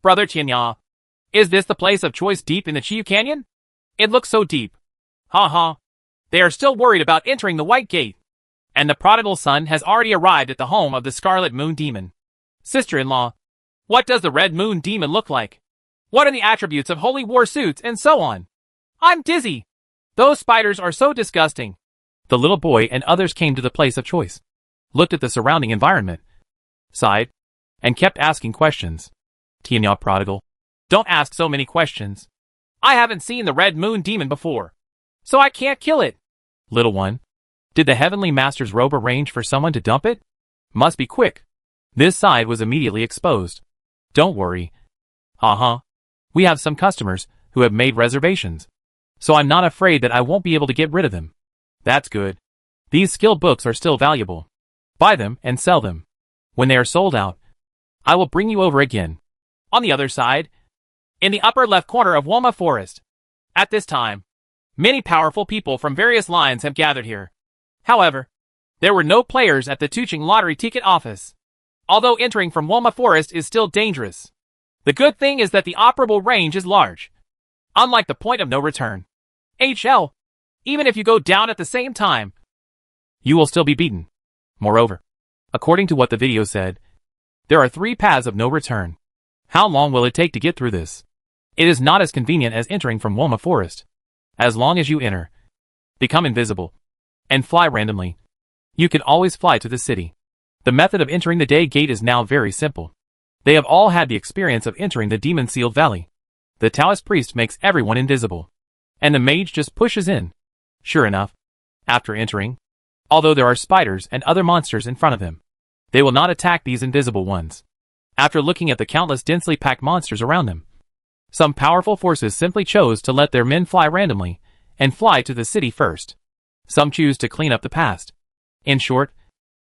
Brother Qianya, is this the place of choice deep in the Chiyu Canyon? It looks so deep. Ha. They are still worried about entering the White Gate, and the prodigal son has already arrived at the home of the Scarlet Moon Demon. Sister-in-law, what does the Red Moon Demon look like? What are the attributes of holy war suits and so on? I'm dizzy. Those spiders are so disgusting. The little boy and others came to the place of choice, looked at the surrounding environment, sighed, and kept asking questions. Qianya prodigal, don't ask so many questions. I haven't seen the Red Moon Demon before, so I can't kill it. Little one, did the Heavenly Master's robe arrange for someone to dump it? Must be quick. This side was immediately exposed. Don't worry. We have some customers who have made reservations, so I'm not afraid that I won't be able to get rid of them. That's good. These skill books are still valuable. Buy them and sell them. When they are sold out, I will bring you over again. On the other side, in the upper left corner of Woma Forest, at this time, many powerful people from various lines have gathered here. However, there were no players at the Tuching lottery ticket office. Although entering from Woma Forest is still dangerous, the good thing is that the operable range is large. Unlike the point of no return, HL, even if you go down at the same time, you will still be beaten. Moreover, according to what the video said, there are 3 paths of no return. How long will it take to get through this? It is not as convenient as entering from Woma Forest. As long as you enter, become invisible, and fly randomly. You can always fly to the city. The method of entering the day gate is now very simple. They have all had the experience of entering the demon-sealed valley. The Taoist priest makes everyone invisible, and the mage just pushes in. Sure enough, after entering, although there are spiders and other monsters in front of him, they will not attack these invisible ones. After looking at the countless densely packed monsters around them, some powerful forces simply chose to let their men fly randomly and fly to the city first. Some choose to clean up the past. In short,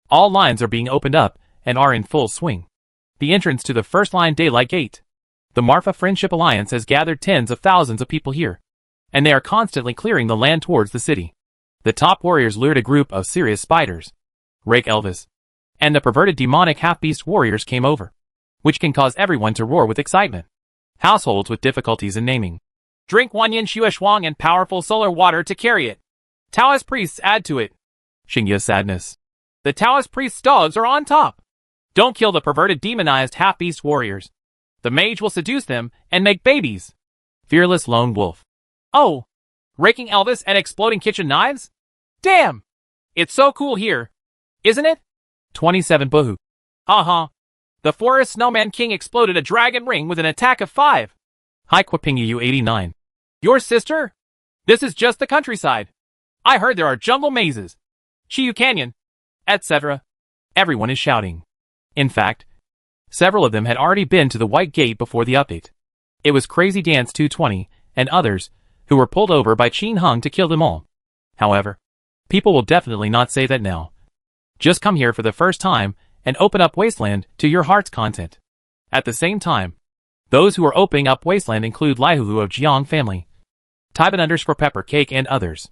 all lines are being opened up and are in full swing. The entrance to the first line daylight gate. The Marfa Friendship Alliance has gathered tens of thousands of people here, and they are constantly clearing the land towards the city. The top warriors lured a group of serious spiders, Rake Elvis, and the perverted demonic half-beast warriors came over, which can cause everyone to roar with excitement. Households with difficulties in naming. Drink 1 yin shua shuang and powerful solar water to carry it. Taoist priests add to it. Xingya sadness. The Taoist priests' dogs are on top. Don't kill the perverted demonized half-beast warriors. The mage will seduce them and make babies. Fearless lone wolf. Oh, raking Elvis and exploding kitchen knives? Damn! It's so cool here, isn't it? 27 Boohoo. Uh-huh. The Forest Snowman King exploded a dragon ring with an attack of 5. Hi Kwapingu 89. Your sister? This is just the countryside. I heard there are jungle mazes, Chiyu Canyon, etc. Everyone is shouting. In fact, several of them had already been to the White Gate before the update. It was Crazy Dance 220 and others who were pulled over by Qin Hung to kill them all. However, people will definitely not say that now. Just come here for the first time and open up Wasteland to your heart's content. At the same time, those who are opening up Wasteland include Laihu of Jiang family, Taiban_Pepper Cake and others.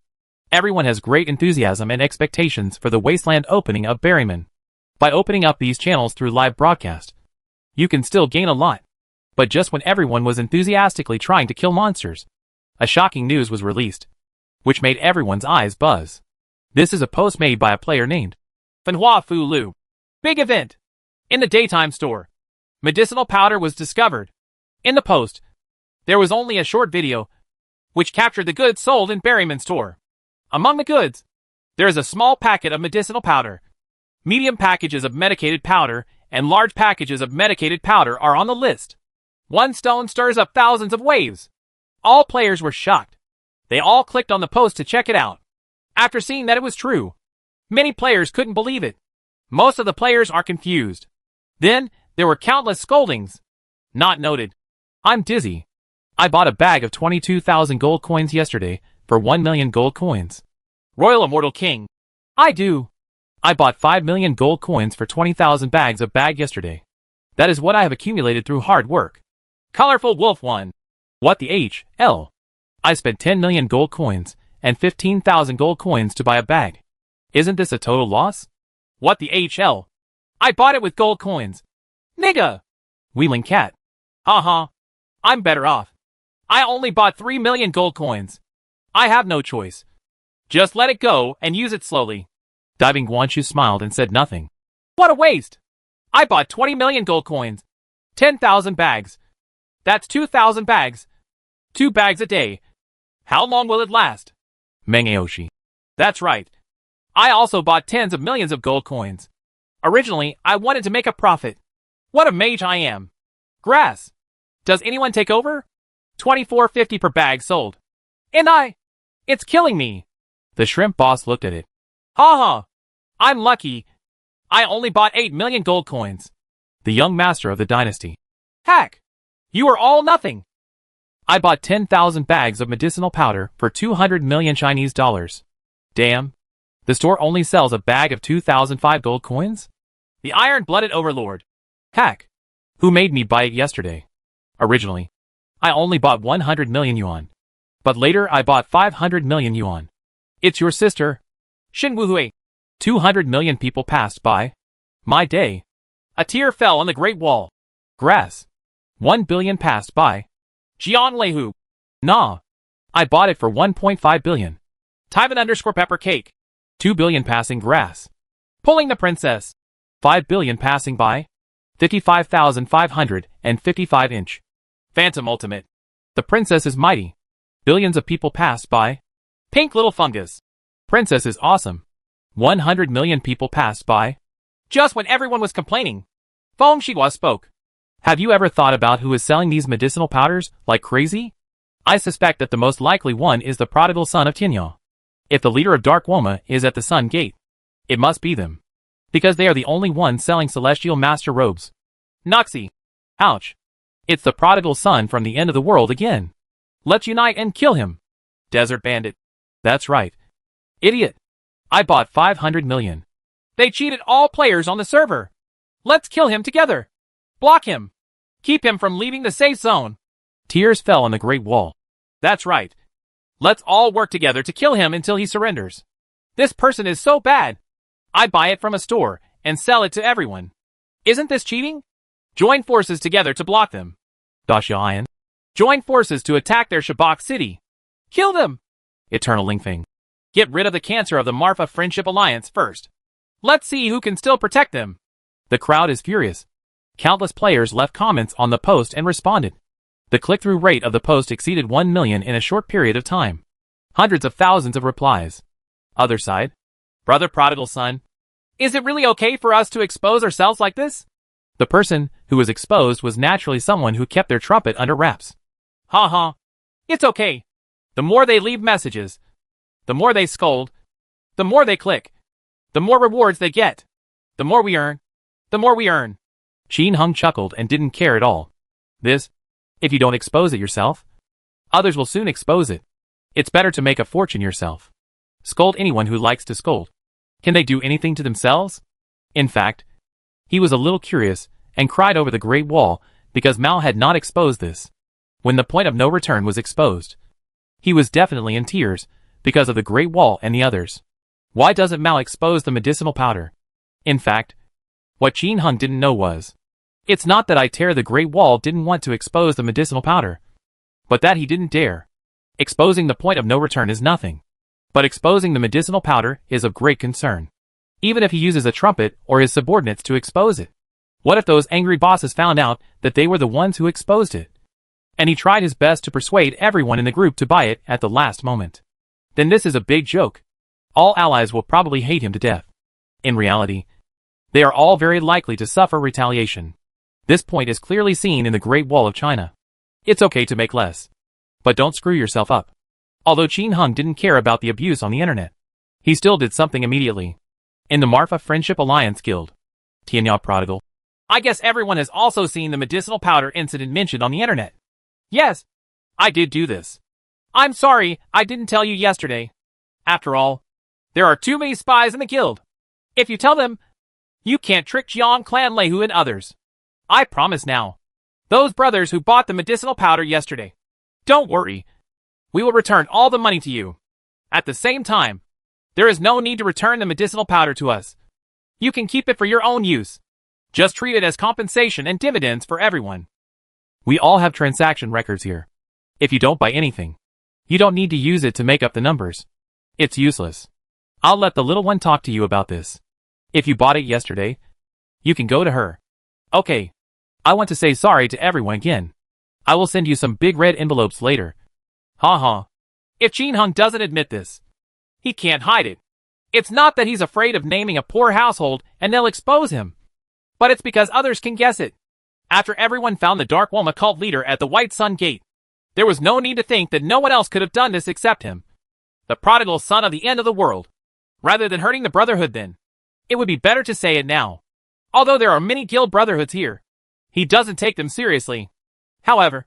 Everyone has great enthusiasm and expectations for the Wasteland opening of Berryman. By opening up these channels through live broadcast, you can still gain a lot. But just when everyone was enthusiastically trying to kill monsters, a shocking news was released, which made everyone's eyes buzz. This is a post made by a player named Fanhua Fu Lu. Big event! In the daytime store, medicinal powder was discovered. In the post, there was only a short video, which captured the goods sold in Berryman's store. Among the goods, there is a small packet of medicinal powder. Medium packages of medicated powder and large packages of medicated powder are on the list. One stone stirs up thousands of waves. All players were shocked. They all clicked on the post to check it out. After seeing that it was true, many players couldn't believe it. Most of the players are confused. Then, there were countless scoldings. Not noted. I'm dizzy. I bought a bag of 22,000 gold coins yesterday for 1 million gold coins. Royal Immortal King. I do. I bought 5 million gold coins for 20,000 bags of bag yesterday. That is what I have accumulated through hard work. Colorful Wolf 1. What the H.L. I spent 10 million gold coins and 15,000 gold coins to buy a bag. Isn't this a total loss? What the H.L. I bought it with gold coins. Nigga! Wheeling Cat. Haha. I'm better off. I only bought 3 million gold coins. I have no choice. Just let it go and use it slowly. Diving Guanshu smiled and said nothing. What a waste! I bought 20 million gold coins. 10,000 bags. That's 2,000 bags. 2 bags a day. How long will it last? Mengeoshi. That's right. I also bought tens of millions of gold coins. Originally, I wanted to make a profit. What a mage I am. Grass. Does anyone take over? 24.50 per bag sold. And it's killing me. The shrimp boss looked at it. Ha ha. I'm lucky. I only bought 8 million gold coins. The young master of the dynasty. Hack. You are all nothing. I bought 10,000 bags of medicinal powder for 200 million Chinese dollars. Damn. The store only sells a bag of 2,005 gold coins? The iron-blooded overlord. Hack. Who made me buy it yesterday? Originally, I only bought 100 million yuan. But later I bought 500 million yuan. It's your sister. Xin Wuhui. 200 million people passed by. My day. A tear fell on the Great Wall. Grass. 1 billion passed by. Jian Leihu. Nah. I bought it for 1.5 billion. Taiban_Pepper Cake. 2 billion passing grass. Pulling the princess. 5 billion passing by. 55,555 inch. Phantom Ultimate. The princess is mighty. Billions of people passed by. Pink little fungus. Princess is awesome. 100 million people passed by. Just when everyone was complaining, Feng Shihua spoke. Have you ever thought about who is selling these medicinal powders like crazy? I suspect that the most likely one is the prodigal son of Tianyao. If the leader of Dark Woma is at the Sun Gate, it must be them. Because they are the only ones selling celestial master robes. Noxie. Ouch. It's the prodigal son from the end of the world again. Let's unite and kill him. Desert Bandit. That's right. Idiot. I bought 500 million. They cheated all players on the server. Let's kill him together. Block him. Keep him from leaving the safe zone. Tears fell on the Great Wall. That's right. Let's all work together to kill him until he surrenders. This person is so bad. I buy it from a store and sell it to everyone. Isn't this cheating? Join forces together to block them. Daxian. Join forces to attack their Shabak city. Kill them. Eternal Lingfeng. Get rid of the cancer of the Marfa Friendship Alliance first. Let's see who can still protect them. The crowd is furious. Countless players left comments on the post and responded. The click-through rate of the post exceeded 1 million in a short period of time. Hundreds of thousands of replies. Other side. Brother prodigal son. Is it really okay for us to expose ourselves like this? The person who was exposed was naturally someone who kept their trumpet under wraps. Ha ha. It's okay. The more they leave messages, the more they scold, the more they click, the more rewards they get, the more we earn, the more we earn. Qin Hung chuckled and didn't care at all. If you don't expose it yourself, others will soon expose it. It's better to make a fortune yourself. Scold anyone who likes to scold. Can they do anything to themselves? In fact, he was a little curious and cried over the Great Wall because Mao had not exposed this. When the point of no return was exposed, he was definitely in tears because of the Great Wall and the others. Why doesn't Mao expose the medicinal powder? In fact, what Qin Hung didn't know was, it's not that I tear the Great Wall didn't want to expose the medicinal powder, but that he didn't dare. Exposing the point of no return is nothing, but exposing the medicinal powder is of great concern. Even if he uses a trumpet or his subordinates to expose it. What if those angry bosses found out that they were the ones who exposed it? And he tried his best to persuade everyone in the group to buy it at the last moment. Then this is a big joke. All allies will probably hate him to death. In reality, they are all very likely to suffer retaliation. This point is clearly seen in the Great Wall of China. It's okay to make less. But don't screw yourself up. Although Qin Hung didn't care about the abuse on the internet, he still did something immediately. In the Marfa Friendship Alliance Guild. Tianyao Prodigal. I guess everyone has also seen the medicinal powder incident mentioned on the internet. Yes, I did do this. I'm sorry I didn't tell you yesterday. After all, there are too many spies in the guild. If you tell them, you can't trick Jiang Clan Leihu and others. I promise now. Those brothers who bought the medicinal powder yesterday. Don't worry. We will return all the money to you. At the same time, there is no need to return the medicinal powder to us. You can keep it for your own use. Just treat it as compensation and dividends for everyone. We all have transaction records here. If you don't buy anything, you don't need to use it to make up the numbers. It's useless. I'll let the little one talk to you about this. If you bought it yesterday, you can go to her. Okay. I want to say sorry to everyone again. I will send you some big red envelopes later. Ha ha. If Qin Hung doesn't admit this, he can't hide it. It's not that he's afraid of naming a poor household and they'll expose him. But it's because others can guess it. After everyone found the Dark Woma cult leader at the White Sun Gate, there was no need to think that no one else could have done this except him. The prodigal son of the end of the world. Rather than hurting the Brotherhood then, it would be better to say it now. Although there are many guild brotherhoods here, he doesn't take them seriously. However,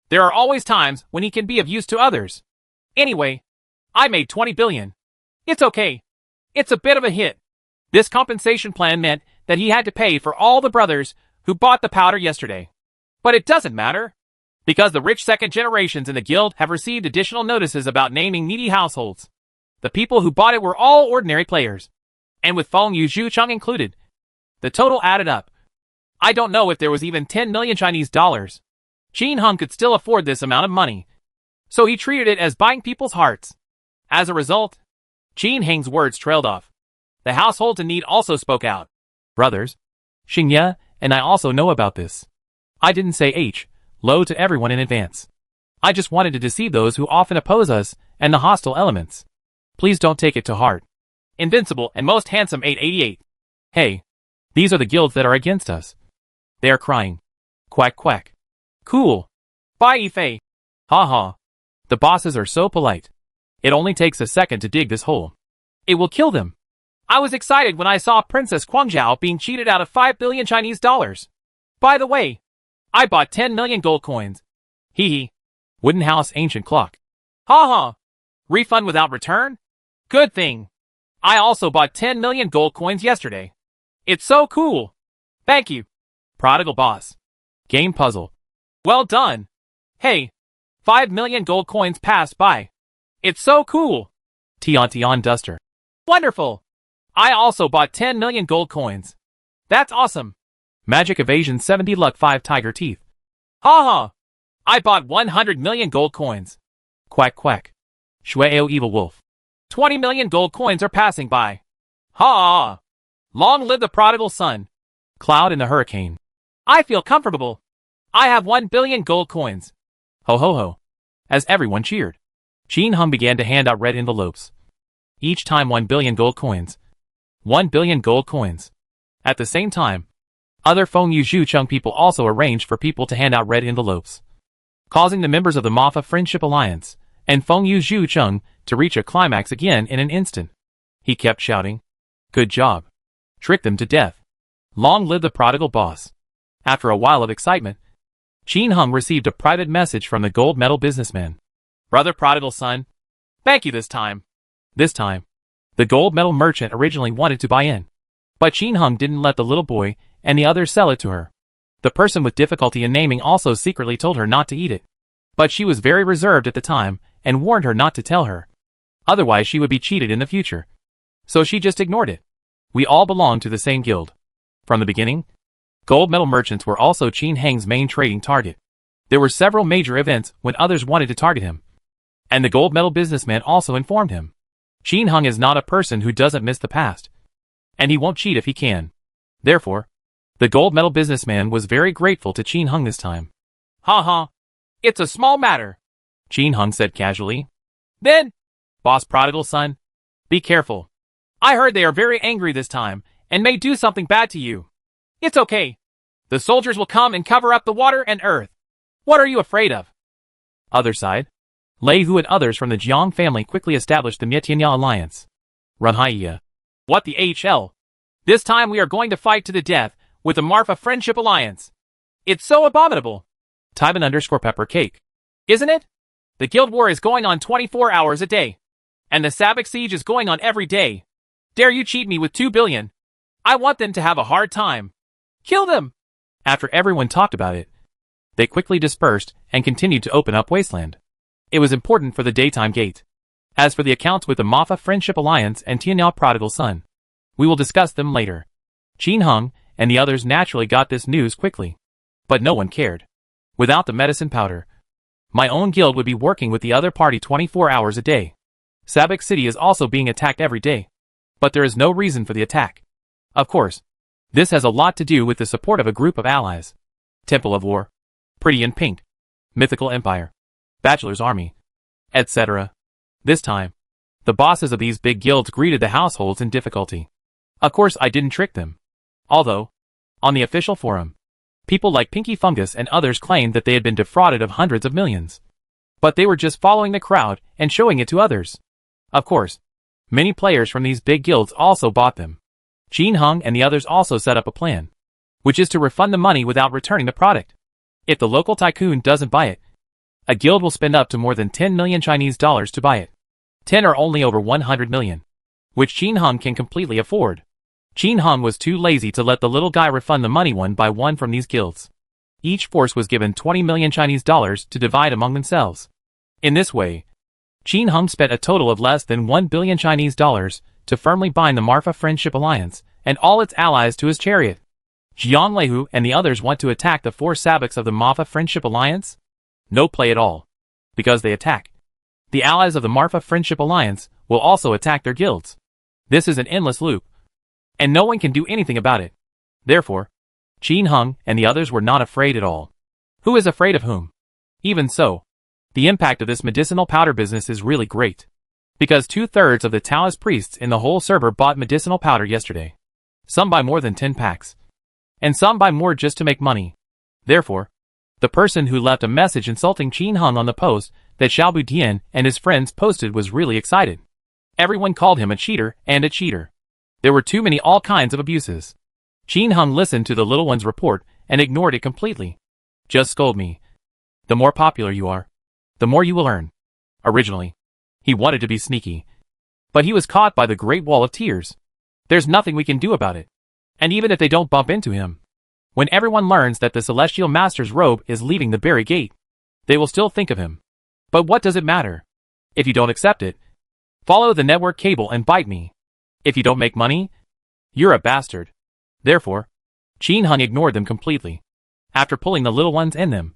there are always times when he can be of use to others. Anyway, I made 20 billion. It's okay. It's a bit of a hit. This compensation plan meant that he had to pay for all the brothers who bought the powder yesterday. But it doesn't matter, because the rich second generations in the guild have received additional notices about naming needy households. The people who bought it were all ordinary players, and with Feng Yu Zhucheng included. The total added up. I don't know if there was even 10 million Chinese dollars. Qin Hung could still afford this amount of money, so he treated it as buying people's hearts. As a result, Qin Hung's words trailed off. The households in need also spoke out. Brothers, Xingye and I also know about this. I didn't say low to everyone in advance. I just wanted to deceive those who often oppose us and the hostile elements. Please don't take it to heart. Invincible and most handsome 888. Hey. These are the guilds that are against us. They are crying. Quack quack. Cool. Bye Ife. Ha ha. The bosses are so polite. It only takes a second to dig this hole. It will kill them. I was excited when I saw Princess Guangzhou being cheated out of 5 billion Chinese dollars. By the way, I bought 10 million gold coins. Hee hee. Wooden house ancient clock. Ha ha. Refund without return? Good thing. I also bought 10 million gold coins yesterday. It's so cool. Thank you. Prodigal boss. Game puzzle. Well done. Hey. 5 million gold coins passed by. It's so cool. Tion duster. Wonderful. I also bought 10 million gold coins. That's awesome. Magic evasion 70 luck 5 tiger teeth. Ha ha. I bought 100 million gold coins. Quack quack. Shueo evil wolf. 20 million gold coins are passing by. Ha! Long live the prodigal son. Cloud in the hurricane. I feel comfortable. I have 1 billion gold coins. Ho ho ho. As everyone cheered, Qin Hung began to hand out red envelopes. Each time 1 billion gold coins. 1 billion gold coins. At the same time, other Fengyu Zhucheng people also arranged for people to hand out red envelopes, causing the members of the Mafa Friendship Alliance and Fengyu Zhucheng to reach a climax again in an instant. He kept shouting, "Good job. Trick them to death. Long live the prodigal boss." After a while of excitement, Qin Hung received a private message from the gold medal businessman. "Brother prodigal son, thank you this time." This time, the gold medal merchant originally wanted to buy in, but Qin Hung didn't let the little boy and the others sell it to her. The person with difficulty in naming also secretly told her not to eat it, but she was very reserved at the time and warned her not to tell her. Otherwise she would be cheated in the future. So she just ignored it. We all belonged to the same guild. From the beginning, gold medal merchants were also Qin Hang's main trading target. There were several major events when others wanted to target him, and the gold medal businessman also informed him. Qin Hung is not a person who doesn't miss the past, and he won't cheat if he can. Therefore, the gold medal businessman was very grateful to Qin Hung this time. "Ha ha. It's a small matter," Qin Hung said casually. "Then, boss prodigal son, be careful. I heard they are very angry this time and may do something bad to you. It's okay. The soldiers will come and cover up the water and earth. What are you afraid of?" Other side, Lei Hu and others from the Jiang family quickly established the Mietianya alliance. Runhaiya. What the HL? This time we are going to fight to the death with the Marfa Friendship Alliance. It's so abominable. Tyban_pepper cake. Isn't it? The guild war is going on 24 hours a day. And the Sabak siege is going on every day. Dare you cheat me with 2 billion? I want them to have a hard time. Kill them! After everyone talked about it, they quickly dispersed and continued to open up Wasteland. It was important for the daytime gate. As for the accounts with the Mafa Friendship Alliance and Tianyao Prodigal Son, we will discuss them later. Qin Hung and the others naturally got this news quickly. But no one cared. Without the medicine powder, my own guild would be working with the other party 24 hours a day. Sabak City is also being attacked every day. But there is no reason for the attack. Of course, this has a lot to do with the support of a group of allies. Temple of War, Pretty in Pink, Mythical Empire, Bachelor's Army, etc. This time, the bosses of these big guilds greeted the households in difficulty. Of course I didn't trick them. Although, on the official forum, people like Pinky Fungus and others claimed that they had been defrauded of hundreds of millions. But they were just following the crowd and showing it to others. Of course, many players from these big guilds also bought them. Qin Hung and the others also set up a plan, which is to refund the money without returning the product. If the local tycoon doesn't buy it, a guild will spend up to more than 10 million Chinese dollars to buy it. 10 or only over 100 million, which Qin Hung can completely afford. Qin Hung was too lazy to let the little guy refund the money one by one from these guilds. Each force was given 20 million Chinese dollars to divide among themselves. In this way, Qin Hung spent a total of less than 1 billion Chinese dollars to firmly bind the Marfa Friendship Alliance and all its allies to his chariot. Jiang Leihu and the others want to attack the 4 Sabaks of the Mafa Friendship Alliance? No play at all. Because they attack, the allies of the Marfa Friendship Alliance will also attack their guilds. This is an endless loop, and no one can do anything about it. Therefore, Qin Hung and the others were not afraid at all. Who is afraid of whom? Even so, the impact of this medicinal powder business is really great. Because 2/3 of the Taoist priests in the whole server bought medicinal powder yesterday. Some buy more than 10 packs. And some buy more just to make money. Therefore, the person who left a message insulting Qin Hung on the post that Xiao Budian and his friends posted was really excited. Everyone called him a cheater and a cheater. There were too many all kinds of abuses. Qin Hung listened to the little one's report and ignored it completely. Just scold me. The more popular you are, the more you will earn. Originally, he wanted to be sneaky. But he was caught by the Great Wall of Tears. There's nothing we can do about it. And even if they don't bump into him, when everyone learns that the Celestial Master's robe is leaving the Berry Gate, they will still think of him. But what does it matter? If you don't accept it, follow the network cable and bite me. If you don't make money, you're a bastard. Therefore, Qin Hung ignored them completely. After pulling the little ones in them,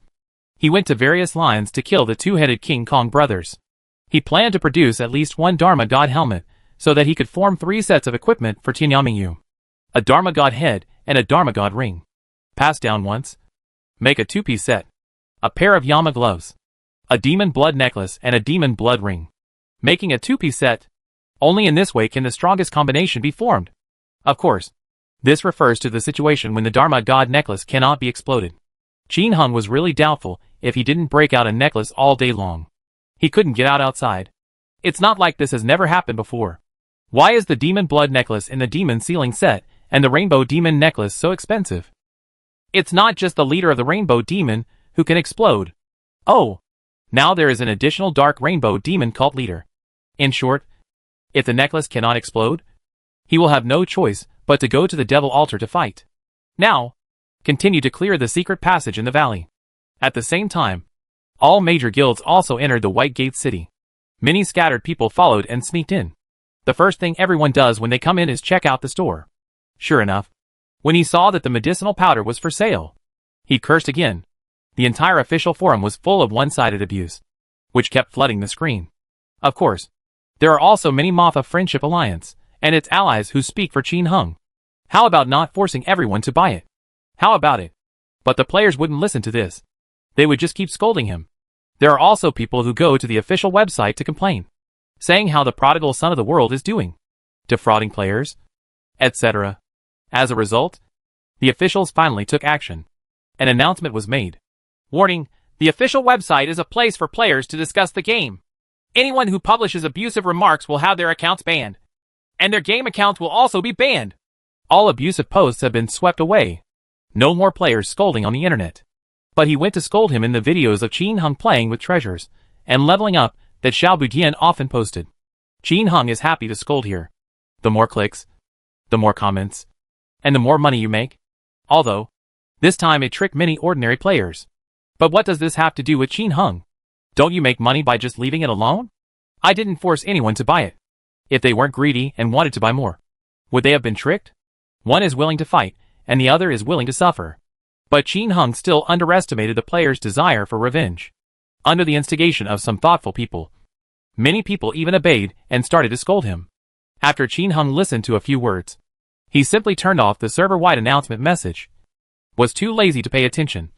he went to various lines to kill the two-headed King Kong brothers. He planned to produce at least one Dharma God helmet so that he could form 3 sets of equipment for Tianyanmingyu. A Dharma God head and a Dharma God ring. Pass down once. Make a 2-piece set. A pair of Yama gloves. A demon blood necklace and a demon blood ring. Making a 2-piece set. Only in this way can the strongest combination be formed. Of course, this refers to the situation when the Dharma God necklace cannot be exploded. Qin Hung was really doubtful if he didn't break out a necklace all day long. He couldn't get out outside. It's not like this has never happened before. Why is the demon blood necklace in the demon ceiling set and the rainbow demon necklace so expensive? It's not just the leader of the rainbow demon who can explode. Oh, now there is an additional dark rainbow demon cult leader. In short, if the necklace cannot explode, he will have no choice but to go to the devil altar to fight. Now, continue to clear the secret passage in the valley. At the same time, all major guilds also entered the White Gate City. Many scattered people followed and sneaked in. The first thing everyone does when they come in is check out the store. Sure enough, when he saw that the medicinal powder was for sale, he cursed again. The entire official forum was full of one-sided abuse, which kept flooding the screen. Of course, there are also many Mafia Friendship Alliance and its allies who speak for Qin Hung. How about not forcing everyone to buy it? How about it? But the players wouldn't listen to this. They would just keep scolding him. There are also people who go to the official website to complain, saying how the prodigal son of the world is doing, defrauding players, etc. As a result, the officials finally took action. An announcement was made. Warning, the official website is a place for players to discuss the game. Anyone who publishes abusive remarks will have their accounts banned. And their game accounts will also be banned. All abusive posts have been swept away. No more players scolding on the internet. But he went to scold him in the videos of Qin Hung playing with treasures and leveling up that Xiao Budian often posted. Qin Hung is happy to scold here. The more clicks, the more comments, and the more money you make. Although, this time it tricked many ordinary players. But what does this have to do with Qin Hung? Don't you make money by just leaving it alone? I didn't force anyone to buy it. If they weren't greedy and wanted to buy more, would they have been tricked? One is willing to fight, and the other is willing to suffer. But Qin Hung still underestimated the player's desire for revenge. Under the instigation of some thoughtful people, many people even obeyed and started to scold him. After Qin Hung listened to a few words, he simply turned off the server-wide announcement message, was too lazy to pay attention,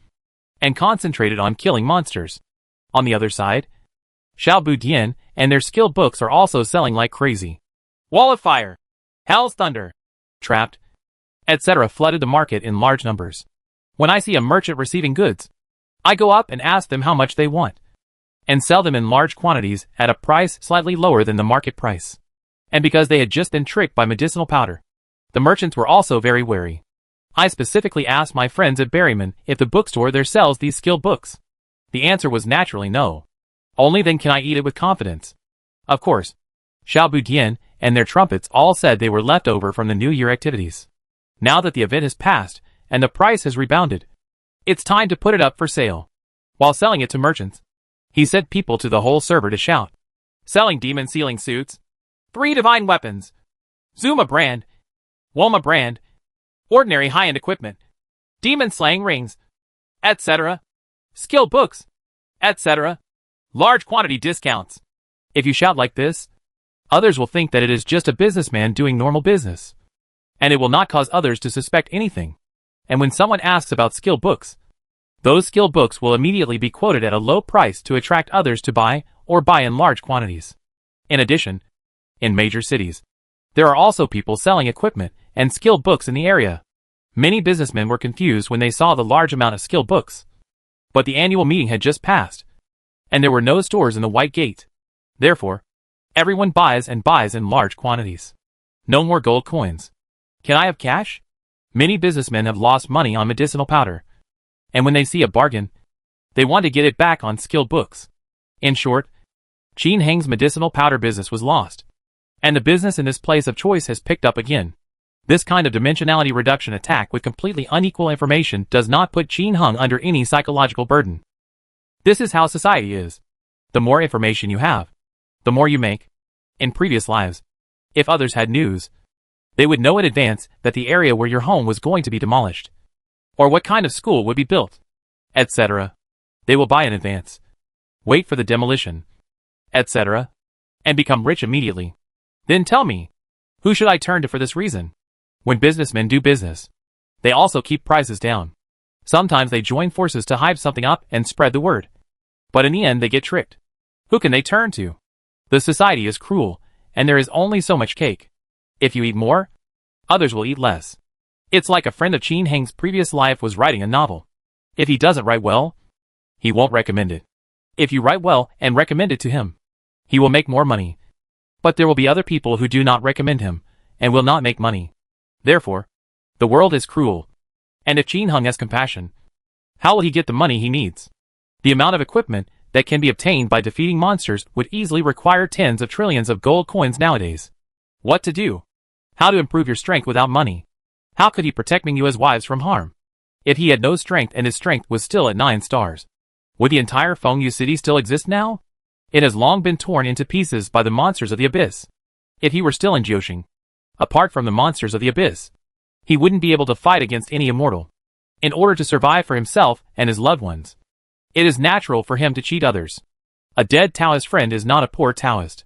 and concentrated on killing monsters. On the other side, Xiao Budian and their skill books are also selling like crazy. Wall of Fire, Hell's Thunder, Trapped, etc. flooded the market in large numbers. When I see a merchant receiving goods, I go up and ask them how much they want, and sell them in large quantities at a price slightly lower than the market price. And because they had just been tricked by medicinal powder, the merchants were also very wary. I specifically asked my friends at Berryman if the bookstore there sells these skill books. The answer was naturally no. Only then can I eat it with confidence. Of course, Xiao Budian and their trumpets all said they were left over from the New Year activities. Now that the event has passed and the price has rebounded, it's time to put it up for sale. While selling it to merchants, he sent people to the whole server to shout. Selling demon sealing suits, 3 divine weapons, Zuma brand, Woma brand, ordinary high-end equipment, demon slaying rings, etc. Skill books, etc. Large quantity discounts. If you shout like this, others will think that it is just a businessman doing normal business, and it will not cause others to suspect anything. And when someone asks about skill books, those skill books will immediately be quoted at a low price to attract others to buy or buy in large quantities. In addition, in major cities, there are also people selling equipment and skilled books in the area. Many businessmen were confused when they saw the large amount of skilled books. But the annual meeting had just passed, and there were no stores in the White Gate. Therefore, everyone buys and buys in large quantities. No more gold coins. Can I have cash? Many businessmen have lost money on medicinal powder, and when they see a bargain, they want to get it back on skilled books. In short, Qin Heng's medicinal powder business was lost, and the business in this place of choice has picked up again. This kind of dimensionality reduction attack with completely unequal information does not put Qin Heng under any psychological burden. This is how society is. The more information you have, the more you make. In previous lives, if others had news, they would know in advance that the area where your home was going to be demolished, or what kind of school would be built, etc. They will buy in advance, wait for the demolition, etc., and become rich immediately. Then tell me, who should I turn to for this reason? When businessmen do business, they also keep prices down. Sometimes they join forces to hype something up and spread the word. But in the end they get tricked. Who can they turn to? The society is cruel, and there is only so much cake. If you eat more, others will eat less. It's like a friend of Qin Heng's previous life was writing a novel. If he doesn't write well, he won't recommend it. If you write well and recommend it to him, he will make more money. But there will be other people who do not recommend him, and will not make money. Therefore, the world is cruel. And if Qin Heng has compassion, how will he get the money he needs? The amount of equipment that can be obtained by defeating monsters would easily require tens of trillions of gold coins nowadays. What to do? How to improve your strength without money? How could he protect Mingyue's wives from harm? If he had no strength and his strength was still at 9 stars, would the entire Fengyu city still exist now? It has long been torn into pieces by the monsters of the abyss. If he were still in Jiuxing, apart from the monsters of the abyss, he wouldn't be able to fight against any immortal. In order to survive for himself and his loved ones, it is natural for him to cheat others. A dead Taoist friend is not a poor Taoist.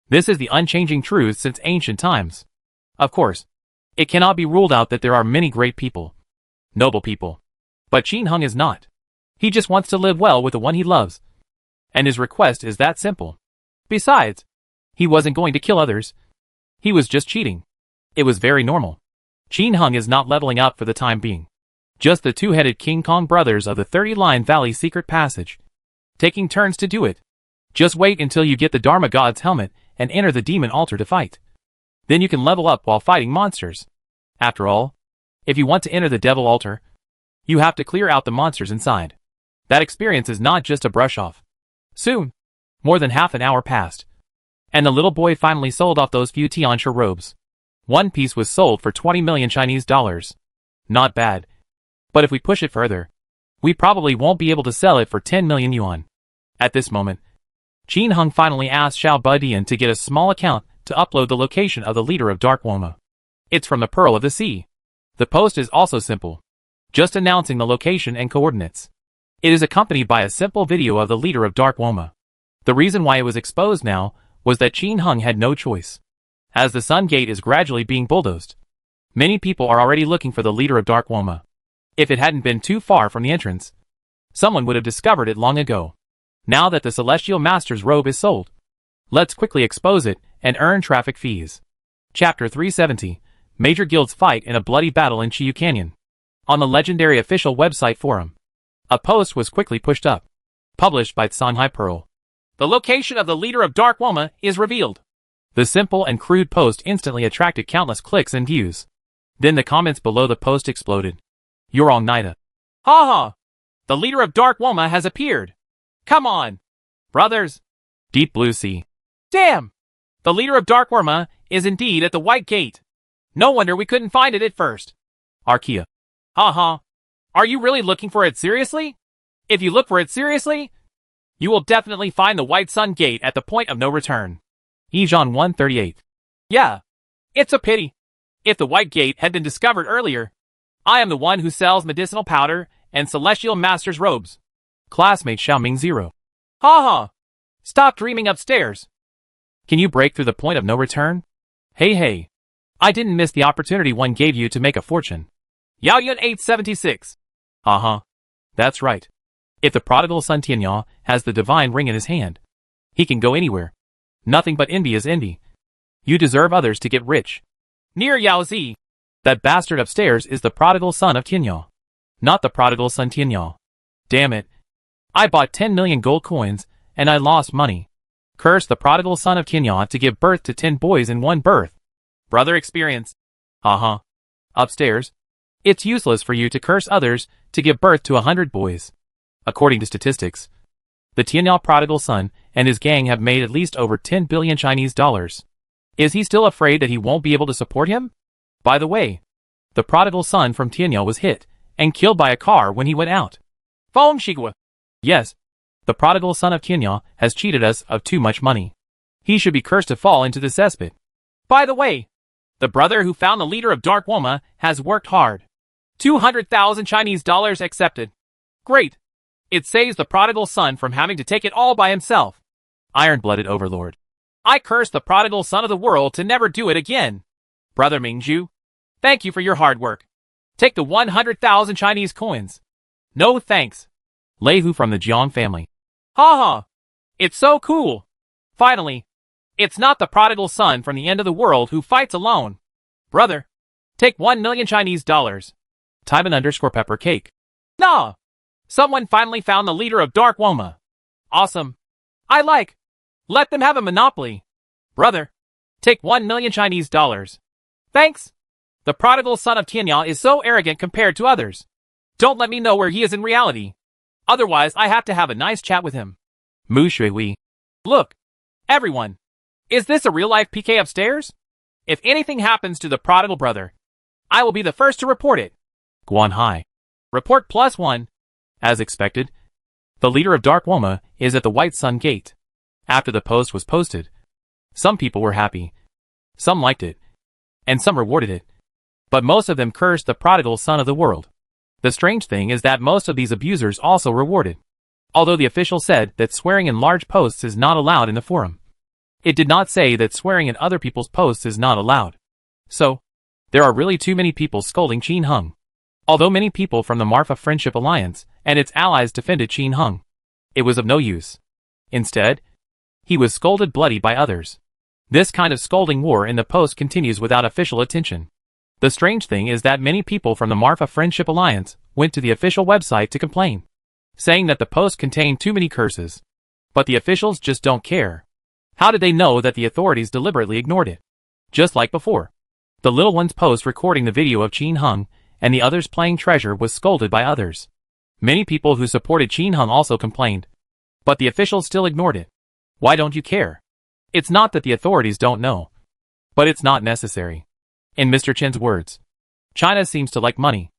This is the unchanging truth since ancient times. Of course, it cannot be ruled out that there are many great people, noble people. But Qin Heng is not. He just wants to live well with the one he loves. And his request is that simple. Besides, he wasn't going to kill others. He was just cheating. It was very normal. Qin Heng is not leveling up for the time being. Just the two-headed King Kong brothers of the 30-line Valley secret passage, taking turns to do it. Just wait until you get the Dharma God's helmet and enter the demon altar to fight. Then you can level up while fighting monsters. After all, if you want to enter the devil altar, you have to clear out the monsters inside. That experience is not just a brush-off. Soon, more than half an hour passed, and the little boy finally sold off those few Tianxia robes. One piece was sold for 20 million Chinese dollars. Not bad. But if we push it further, we probably won't be able to sell it for 10 million yuan. At this moment, Qin Heng finally asked Xiao Budian to get a small account to upload the location of the leader of Dark Woma. It's from the Pearl of the Sea. The post is also simple, just announcing the location and coordinates. It is accompanied by a simple video of the leader of Dark Woma. The reason why it was exposed now was that Qin Heng had no choice. As the Sun Gate is gradually being bulldozed, many people are already looking for the leader of Dark Woma. If it hadn't been too far from the entrance, someone would have discovered it long ago. Now that the Celestial Master's robe is sold, let's quickly expose it and earn traffic fees. Chapter 370, Major Guilds Fight in a Bloody Battle in Chiyu Canyon. On the legendary official website forum, a post was quickly pushed up, published by Shanghai Pearl. The location of the leader of Dark Woma is revealed. The simple and crude post instantly attracted countless clicks and views. Then the comments below the post exploded. You're all Nida. Ha ha! The leader of Dark Woma has appeared. Come on, brothers. Deep Blue Sea. Damn! The leader of Dark Woma is indeed at the White Gate. No wonder we couldn't find it at first. Archaea. Ha ha. Are you really looking for it seriously? If you look for it seriously, you will definitely find the White Sun Gate at the point of no return. Ejon 138. Yeah. It's a pity. If the White Gate had been discovered earlier, I am the one who sells medicinal powder and Celestial Master's robes. Classmate Xiaoming 0. Ha ha. Stop dreaming upstairs. Can you break through the point of no return? Hey. I didn't miss the opportunity one gave you to make a fortune. Yaoyun 876. That's right. If the prodigal son Tianyao has the divine ring in his hand, he can go anywhere. Nothing but envy is envy. You deserve others to get rich. Near Yaozi. That bastard upstairs is the prodigal son of Tianyao. Not the prodigal son Tianyao. Damn it. I bought 10 million gold coins, and I lost money. Curse the prodigal son of Tianyao to give birth to 10 boys in one birth. Brother experience. Upstairs. It's useless for you to curse others to give birth to 100 boys. According to statistics, the Tianyao prodigal son and his gang have made at least over 10 billion Chinese dollars. Is he still afraid that he won't be able to support him? By the way, the prodigal son from Tianyao was hit and killed by a car when he went out. Phone Shigua. Yes, the prodigal son of Tianyao has cheated us of too much money. He should be cursed to fall into the cesspit. By the way, the brother who found the leader of Dark Woma has worked hard. 200,000 Chinese dollars accepted. Great. It saves the prodigal son from having to take it all by himself. Iron-blooded overlord. I curse the prodigal son of the world to never do it again. Brother Mingju, thank you for your hard work. Take the 100,000 Chinese coins. No thanks. Lei Hu from the Jiang family. Ha! It's so cool. Finally, it's not the prodigal son from the end of the world who fights alone. Brother, take 1 million Chinese dollars. Taiban_pepper cake. Nah! Someone finally found the leader of Dark Woma. Awesome. I like. Let them have a monopoly. Brother, take 1 million Chinese dollars. Thanks. The prodigal son of Tianyao is so arrogant compared to others. Don't let me know where he is in reality. Otherwise, I have to have a nice chat with him. Mu Shui. Look, everyone. Is this a real-life PK upstairs? If anything happens to the prodigal brother, I will be the first to report it. Guan Hai. Report +1. As expected, the leader of Dark Woma is at the White Sun Gate. After the post was posted, some people were happy, some liked it, and some rewarded it. But most of them cursed the prodigal son of the world. The strange thing is that most of these abusers also rewarded. Although the official said that swearing in large posts is not allowed in the forum, it did not say that swearing in other people's posts is not allowed. So, there are really too many people scolding Qin Heng. Although many people from the Marfa Friendship Alliance and its allies defended Qin Heng, it was of no use. Instead, he was scolded bloody by others. This kind of scolding war in the post continues without official attention. The strange thing is that many people from the Marfa Friendship Alliance went to the official website to complain, saying that the post contained too many curses. But the officials just don't care. How did they know that the authorities deliberately ignored it? Just like before, the little one's post recording the video of Qin Heng and the others playing treasure was scolded by others. Many people who supported Qin Heng also complained, but the officials still ignored it. Why don't you care? It's not that the authorities don't know, but it's not necessary. In Mr. Chen's words, China seems to like money.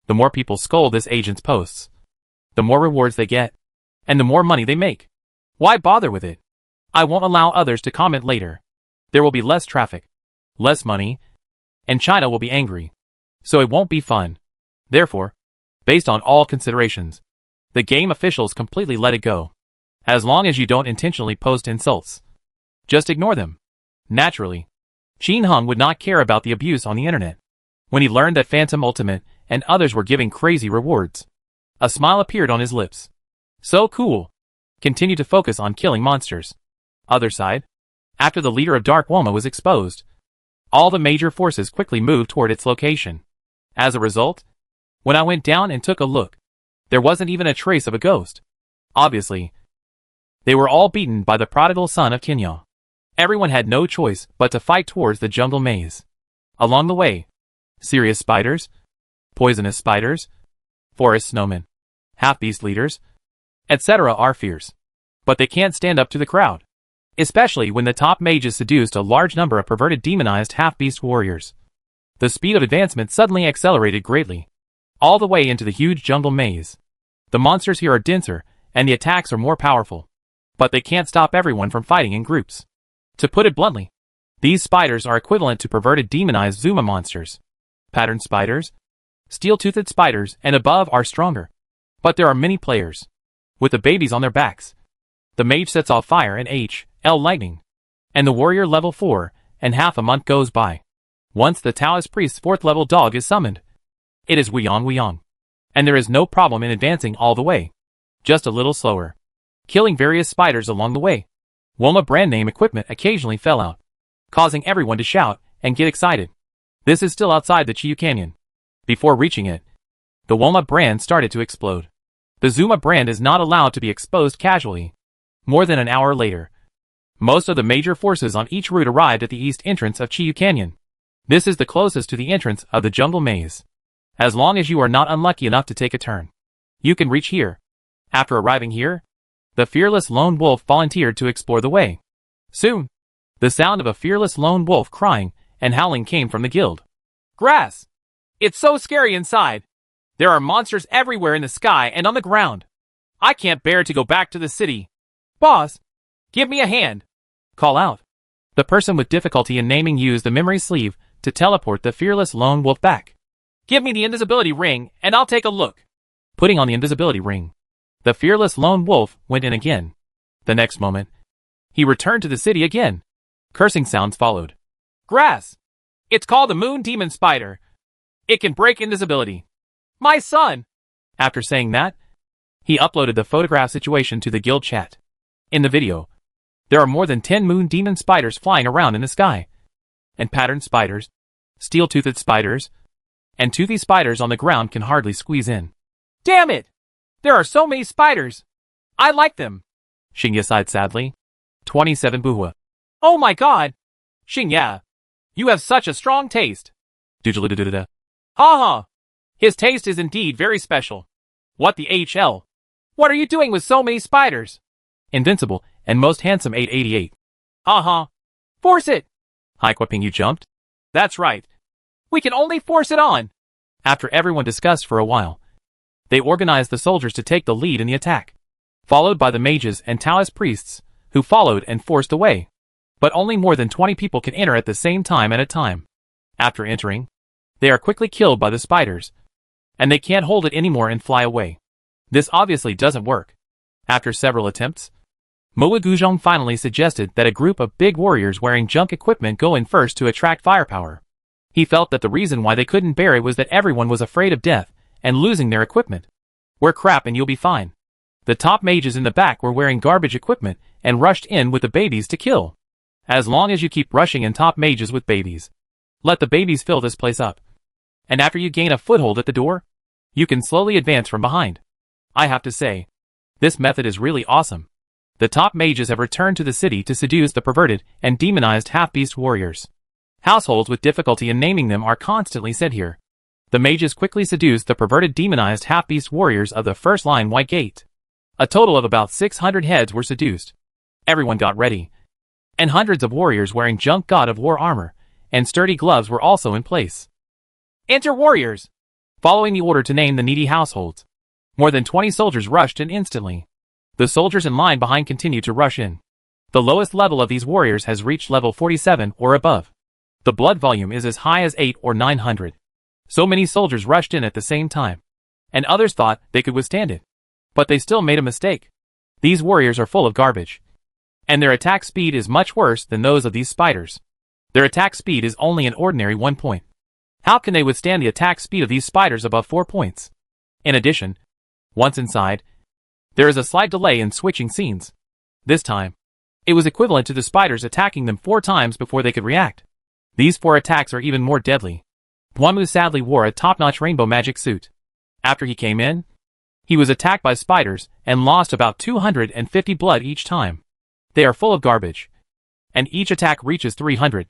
The more people scold this agent's posts, the more rewards they get, and the more money they make. Why bother with it? I won't allow others to comment later. There will be less traffic, less money, and China will be angry. So it won't be fun. Therefore, based on all considerations, the game officials completely let it go. As long as you don't intentionally post insults, just ignore them. Naturally, Qin Heng would not care about the abuse on the internet. When he learned that Phantom Ultimate and others were giving crazy rewards, a smile appeared on his lips. So cool. Continue to focus on killing monsters. Other side, after the leader of Dark Woma was exposed, all the major forces quickly moved toward its location. As a result, when I went down and took a look, there wasn't even a trace of a ghost. Obviously, they were all beaten by the prodigal son of Tianyao. Everyone had no choice but to fight towards the jungle maze. Along the way, serious spiders, poisonous spiders, forest snowmen, half-beast leaders, etc. are fierce. But they can't stand up to the crowd. Especially when the top mages seduced a large number of perverted demonized half-beast warriors. The speed of advancement suddenly accelerated greatly, all the way into the huge jungle maze. The monsters here are denser, and the attacks are more powerful. But they can't stop everyone from fighting in groups. To put it bluntly, these spiders are equivalent to perverted demonized Zuma monsters. Patterned spiders, steel-toothed spiders, and above are stronger. But there are many players, with the babies on their backs. The mage sets off fire and H.L. lightning, and the warrior level 4, and half a month goes by. Once the Taoist priest's 4th level dog is summoned, it is Wuyong, and there is no problem in advancing all the way. Just a little slower, killing various spiders along the way. Woma brand name equipment occasionally fell out, causing everyone to shout and get excited. This is still outside the Chiyu Canyon. Before reaching it, the Woma brand started to explode. The Zuma brand is not allowed to be exposed casually. More than an hour later, most of the major forces on each route arrived at the east entrance of Chiyu Canyon. This is the closest to the entrance of the jungle maze. As long as you are not unlucky enough to take a turn, you can reach here. After arriving here, the fearless lone wolf volunteered to explore the way. Soon, the sound of a fearless lone wolf crying and howling came from the guild. Grass! It's so scary inside. There are monsters everywhere in the sky and on the ground. I can't bear to go back to the city. Boss, give me a hand. Call out. The person with difficulty in naming used the memory sleeve to teleport the fearless lone wolf back. Give me the invisibility ring and I'll take a look. Putting on the invisibility ring, the fearless lone wolf went in again. The next moment, he returned to the city again. Cursing sounds followed. Grass! It's called the moon demon spider. It can break invisibility. My son! After saying that, he uploaded the photograph situation to the guild chat. In the video, there are more than 10 moon demon spiders flying around in the sky. And patterned spiders, steel-toothed spiders, and toothy spiders on the ground can hardly squeeze in. Damn it! There are so many spiders! I like them! Xingya sighed sadly. 27 Buhua. Oh my god! Xingya, you have such a strong taste. Doodle-doodle-doodle. Ha ha! His taste is indeed very special. What the HL? What are you doing with so many spiders? Invincible and most handsome 888. Ha! Force it! Haikuaping, you jumped? That's right. We can only force it on. After everyone discussed for a while, they organized the soldiers to take the lead in the attack, followed by the mages and Taoist priests, who followed and forced away. But only more than 20 people can enter at the same time at a time. After entering, they are quickly killed by the spiders, and they can't hold it anymore and fly away. This obviously doesn't work. After several attempts, Moa Guzhong finally suggested that a group of big warriors wearing junk equipment go in first to attract firepower. He felt that the reason why they couldn't bear it was that everyone was afraid of death and losing their equipment. Wear crap and you'll be fine. The top mages in the back were wearing garbage equipment and rushed in with the babies to kill. As long as you keep rushing in top mages with babies, let the babies fill this place up. And after you gain a foothold at the door, you can slowly advance from behind. I have to say, this method is really awesome. The top mages have returned to the city to seduce the perverted and demonized half-beast warriors. Households with difficulty in naming them are constantly said here. The mages quickly seduced the perverted demonized half-beast warriors of the first line White Gate. A total of about 600 heads were seduced. Everyone got ready. And hundreds of warriors wearing junk God of War armor and sturdy gloves were also in place. Enter warriors! Following the order to name the needy households, more than 20 soldiers rushed in instantly. The soldiers in line behind continued to rush in. The lowest level of these warriors has reached level 47 or above. The blood volume is as high as 8 or 900. So many soldiers rushed in at the same time, and others thought they could withstand it. But they still made a mistake. These warriors are full of garbage, and their attack speed is much worse than those of these spiders. Their attack speed is only an ordinary 1 point. How can they withstand the attack speed of these spiders above 4 points? In addition, once inside, there is a slight delay in switching scenes. This time, it was equivalent to the spiders attacking them 4 times before they could react. These 4 attacks are even more deadly. Guamu sadly wore a top-notch rainbow magic suit. After he came in, he was attacked by spiders and lost about 250 blood each time. They are full of garbage, and each attack reaches 300.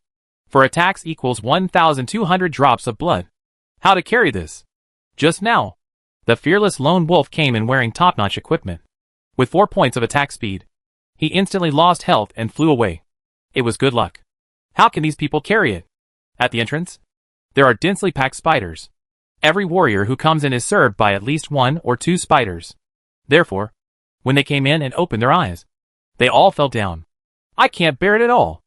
For attacks equals 1,200 drops of blood. How to carry this? Just now, the fearless lone wolf came in wearing top-notch equipment. With 4 points of attack speed, he instantly lost health and flew away. It was good luck. How can these people carry it? At the entrance, there are densely packed spiders. Every warrior who comes in is served by at least 1 or 2 spiders. Therefore, when they came in and opened their eyes, they all fell down. I can't bear it at all.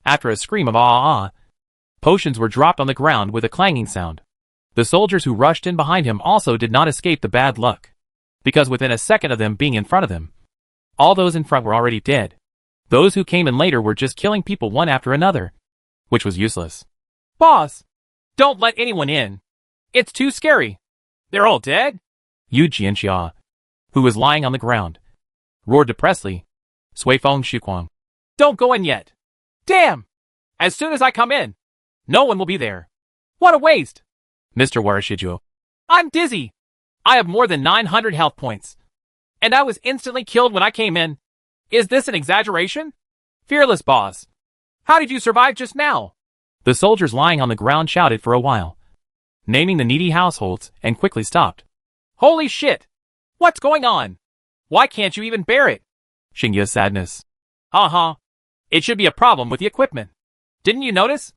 After a scream of ah, potions were dropped on the ground with a clanging sound. The soldiers who rushed in behind him also did not escape the bad luck, because within a second of them being in front of them, all those in front were already dead. Those who came in later were just killing people one after another, which was useless. Boss, don't let anyone in. It's too scary. They're all dead? Yu Jianxia, who was lying on the ground, roared depressedly. Sui Feng Shuquang. Don't go in yet. Damn! As soon as I come in, no one will be there. What a waste! Mr. Warishijo. I'm dizzy. I have more than 900 health points. And I was instantly killed when I came in. Is this an exaggeration? Fearless boss. How did you survive just now? The soldiers lying on the ground shouted for a while, naming the needy households, and quickly stopped. Holy shit! What's going on? Why can't you even bear it? Shingya's sadness. It should be a problem with the equipment. Didn't you notice?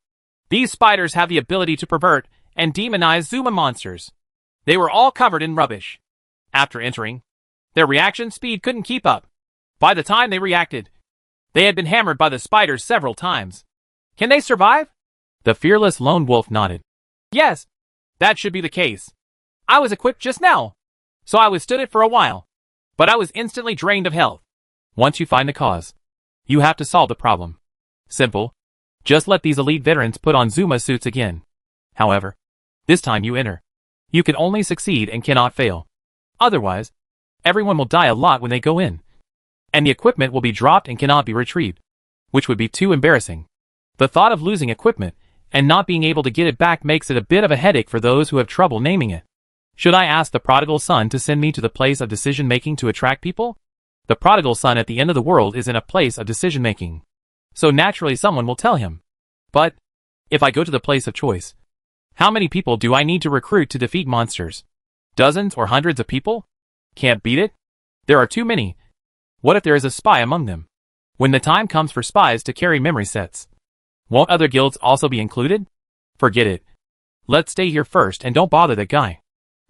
These spiders have the ability to pervert and demonize Zuma monsters. They were all covered in rubbish. After entering, their reaction speed couldn't keep up. By the time they reacted, they had been hammered by the spiders several times. Can they survive? The fearless lone wolf nodded. Yes, that should be the case. I was equipped just now, so I withstood it for a while. But I was instantly drained of health. Once you find the cause, you have to solve the problem. Simple. Just let these elite veterans put on Zuma suits again. However, this time you enter. You can only succeed and cannot fail. Otherwise, everyone will die a lot when they go in. And the equipment will be dropped and cannot be retrieved, which would be too embarrassing. The thought of losing equipment and not being able to get it back makes it a bit of a headache for those who have trouble naming it. Should I ask the prodigal son to send me to the place of decision-making to attract people? The prodigal son at the end of the world is in a place of decision-making. So naturally someone will tell him. But, if I go to the place of choice, how many people do I need to recruit to defeat monsters? Dozens or hundreds of people? Can't beat it? There are too many. What if there is a spy among them? When the time comes for spies to carry memory sets, won't other guilds also be included? Forget it. Let's stay here first and don't bother that guy.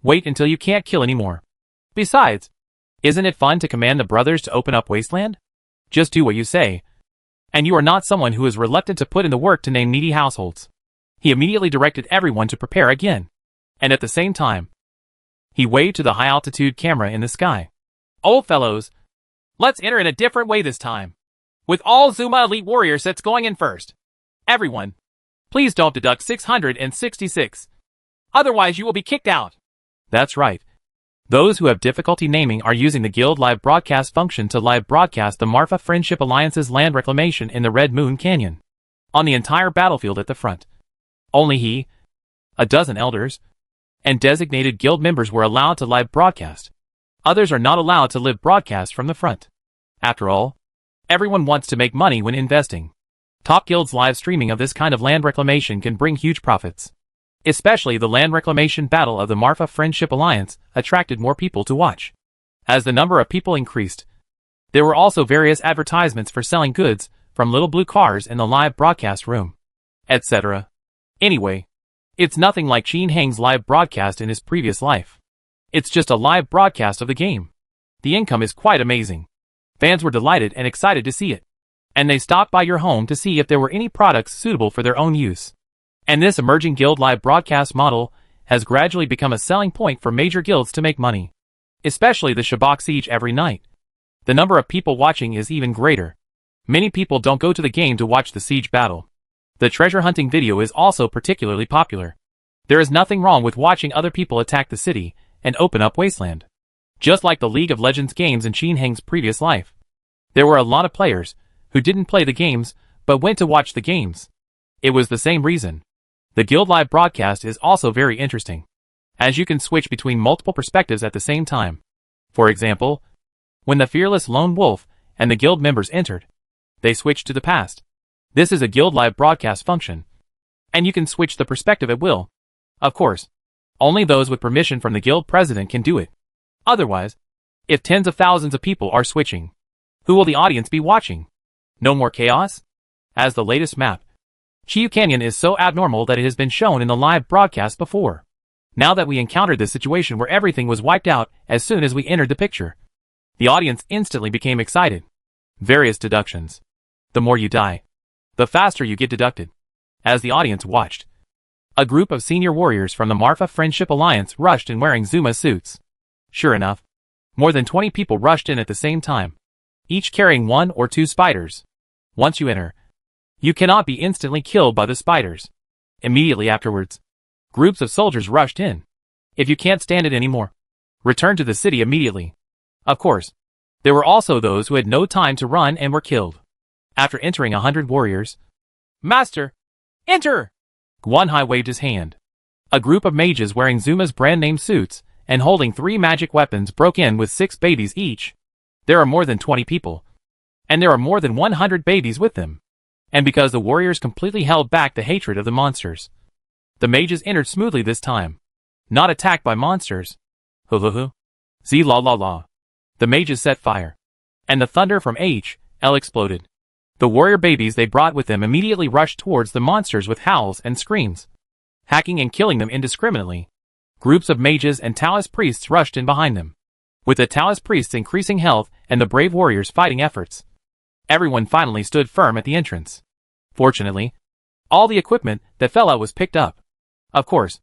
Wait until you can't kill anymore. Besides, isn't it fun to command the brothers to open up Wasteland? Just do what you say. And you are not someone who is reluctant to put in the work to name needy households. He immediately directed everyone to prepare again. And at the same time, he waved to the high-altitude camera in the sky. Old fellows, let's enter in a different way this time. With all Zuma Elite Warrior sets going in first. Everyone, please don't deduct 666. Otherwise you will be kicked out. That's right. Those who have difficulty naming are using the Guild Live Broadcast function to live broadcast the Marfa Friendship Alliance's land reclamation in the Red Moon Canyon. On the entire battlefield at the front. Only he, a dozen elders, and designated guild members were allowed to live broadcast. Others are not allowed to live broadcast from the front. After all, everyone wants to make money when investing. Top guilds live streaming of this kind of land reclamation can bring huge profits. Especially the land reclamation battle of the Marfa Friendship Alliance attracted more people to watch. As the number of people increased, there were also various advertisements for selling goods, from little blue cars in the live broadcast room, etc. Anyway, it's nothing like Qin Heng's live broadcast in his previous life. It's just a live broadcast of the game. The income is quite amazing. Fans were delighted and excited to see it. And they stopped by your home to see if there were any products suitable for their own use. And this emerging guild live broadcast model has gradually become a selling point for major guilds to make money. Especially the Shabak Siege every night. The number of people watching is even greater. Many people don't go to the game to watch the siege battle. The treasure hunting video is also particularly popular. There is nothing wrong with watching other people attack the city and open up Wasteland. Just like the League of Legends games in Qin Heng's previous life. There were a lot of players who didn't play the games but went to watch the games. It was the same reason. The Guild Live broadcast is also very interesting, as you can switch between multiple perspectives at the same time. For example, when the fearless lone wolf and the guild members entered, they switched to the past. This is a Guild Live broadcast function, and you can switch the perspective at will. Of course, only those with permission from the guild president can do it. Otherwise, if tens of thousands of people are switching, who will the audience be watching? No more chaos? As the latest map, Chiu Canyon is so abnormal that it has been shown in the live broadcast before. Now that we encountered this situation where everything was wiped out as soon as we entered the picture, the audience instantly became excited. Various deductions. The more you die, the faster you get deducted. As the audience watched, a group of senior warriors from the Marfa Friendship Alliance rushed in wearing Zuma suits. Sure enough, more than 20 people rushed in at the same time, each carrying 1 or 2 spiders. Once you enter, you cannot be instantly killed by the spiders. Immediately afterwards, groups of soldiers rushed in. If you can't stand it anymore, return to the city immediately. Of course, there were also those who had no time to run and were killed. After entering 100 warriors, "Master, enter!" Guanhai waved his hand. A group of mages wearing Zuma's brand-name suits and holding 3 magic weapons broke in with 6 babies each. There are more than 20 people. And there are more than 100 babies with them. And because the warriors completely held back the hatred of the monsters, the mages entered smoothly this time. Not attacked by monsters. Hu. Z la la la. The mages set fire. And the thunder from H.L. exploded. The warrior babies they brought with them immediately rushed towards the monsters with howls and screams, hacking and killing them indiscriminately. Groups of mages and Taoist priests rushed in behind them, with the Taoist priests increasing health and the brave warriors fighting efforts. Everyone finally stood firm at the entrance. Fortunately, all the equipment that fell out was picked up. Of course,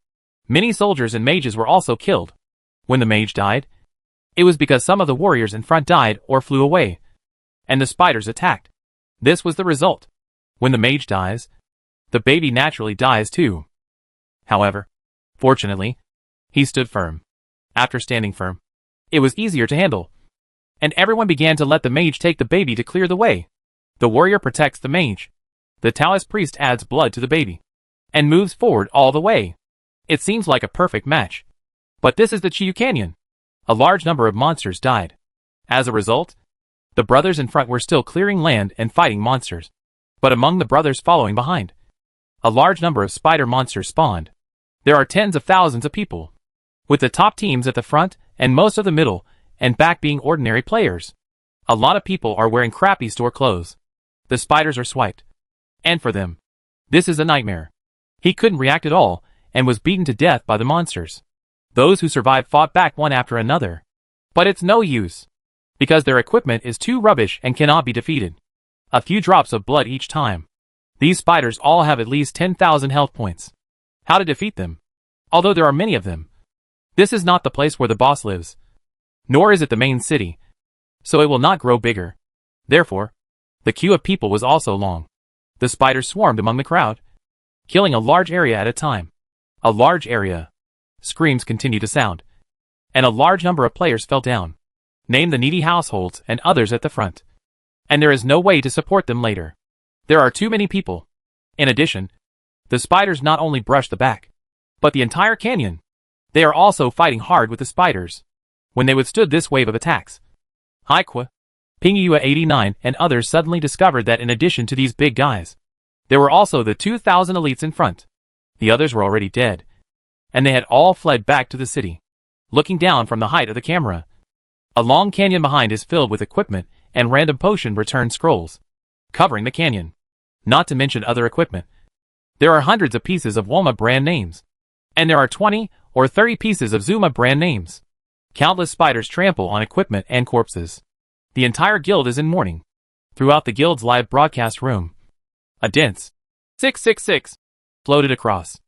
many soldiers and mages were also killed. When the mage died, it was because some of the warriors in front died or flew away, and the spiders attacked. This was the result. When the mage dies, the baby naturally dies too. However, fortunately, he stood firm. After standing firm, it was easier to handle, and everyone began to let the mage take the baby to clear the way. The warrior protects the mage. The Taoist priest adds blood to the baby, and moves forward all the way. It seems like a perfect match. But this is the Chiyu Canyon. A large number of monsters died. As a result, the brothers in front were still clearing land and fighting monsters. But among the brothers following behind, a large number of spider monsters spawned. There are tens of thousands of people, with the top teams at the front and most of the middle and back being ordinary players. A lot of people are wearing crappy store clothes. The spiders are swiped. And for them, this is a nightmare. He couldn't react at all and was beaten to death by the monsters. Those who survived fought back one after another. But it's no use, because their equipment is too rubbish and cannot be defeated. A few drops of blood each time. These spiders all have at least 10,000 health points. How to defeat them? Although there are many of them, this is not the place where the boss lives. Nor is it the main city. So it will not grow bigger. Therefore, the queue of people was also long. The spiders swarmed among the crowd, killing a large area at a time. A large area. Screams continued to sound. And a large number of players fell down. Name the needy households and others at the front. And there is no way to support them later. There are too many people. In addition, the spiders not only brush the back, but the entire canyon. They are also fighting hard with the spiders. When they withstood this wave of attacks, Haikwa, Pingyua 89 and others suddenly discovered that in addition to these big guys, there were also the 2,000 elites in front. The others were already dead, and they had all fled back to the city. Looking down from the height of the camera, a long canyon behind is filled with equipment and random potion return scrolls, covering the canyon. Not to mention other equipment. There are hundreds of pieces of Walma brand names, and there are 20 or 30 pieces of Zuma brand names. Countless spiders trample on equipment and corpses. The entire guild is in mourning. Throughout the guild's live broadcast room, a dense 666 floated across.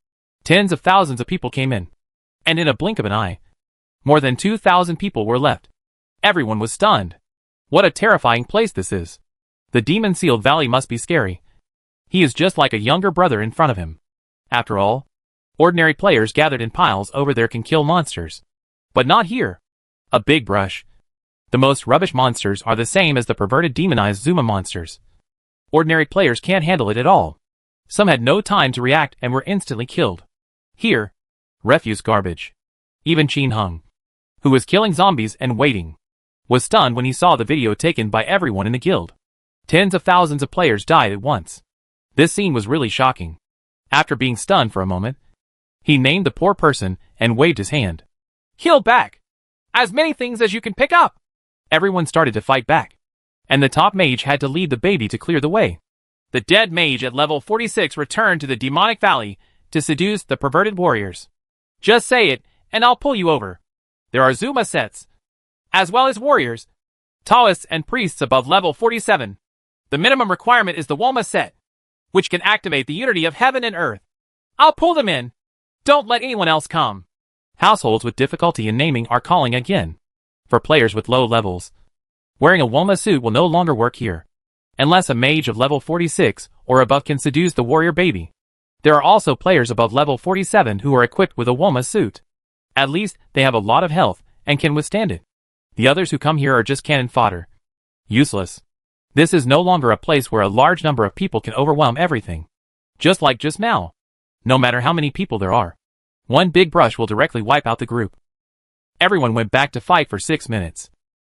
Tens of thousands of people came in, and in a blink of an eye, more than 2,000 people were left. Everyone was stunned. What a terrifying place this is. The demon-sealed valley must be scary. He is just like a younger brother in front of him. After all, ordinary players gathered in piles over there can kill monsters. But not here. A big brush. The most rubbish monsters are the same as the perverted demonized Zuma monsters. Ordinary players can't handle it at all. Some had no time to react and were instantly killed. Here, refuse garbage. Even Qin Hung, who was killing zombies and waiting, was stunned when he saw the video taken by everyone in the guild. Tens of thousands of players died at once. This scene was really shocking. After being stunned for a moment, he named the poor person and waved his hand. Heal back! As many things as you can pick up! Everyone started to fight back, and the top mage had to lead the baby to clear the way. The dead mage at level 46 returned to the demonic valley to seduce the perverted warriors. Just say it, and I'll pull you over. There are Zuma sets, as well as warriors, Taoists and priests above level 47. The minimum requirement is the Walma set, which can activate the unity of heaven and earth. I'll pull them in. Don't let anyone else come. Households with difficulty in naming are calling again. For players with low levels, wearing a Walma suit will no longer work here, unless a mage of level 46 or above can seduce the warrior baby. There are also players above level 47 who are equipped with a Walma suit. At least, they have a lot of health and can withstand it. The others who come here are just cannon fodder. Useless. This is no longer a place where a large number of people can overwhelm everything. Just like just now. No matter how many people there are, one big brush will directly wipe out the group. Everyone went back to fight for 6 minutes,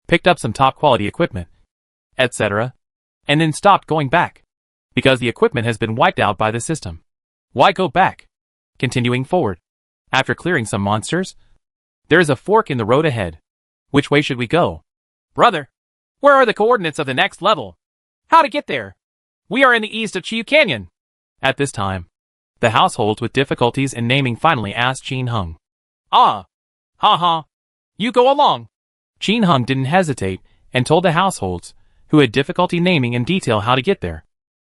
picked up some top quality equipment, etc., and then stopped going back, because the equipment has been wiped out by the system. Why go back? Continuing forward. After clearing some monsters, there is a fork in the road ahead. Which way should we go? Brother, where are the coordinates of the next level? How to get there? We are in the east of Chiyu Canyon. At this time, the households with difficulties in naming finally asked Chin Hung. Ah, ha. You go along. Chin Hung didn't hesitate and told the households, who had difficulty naming in detail how to get there.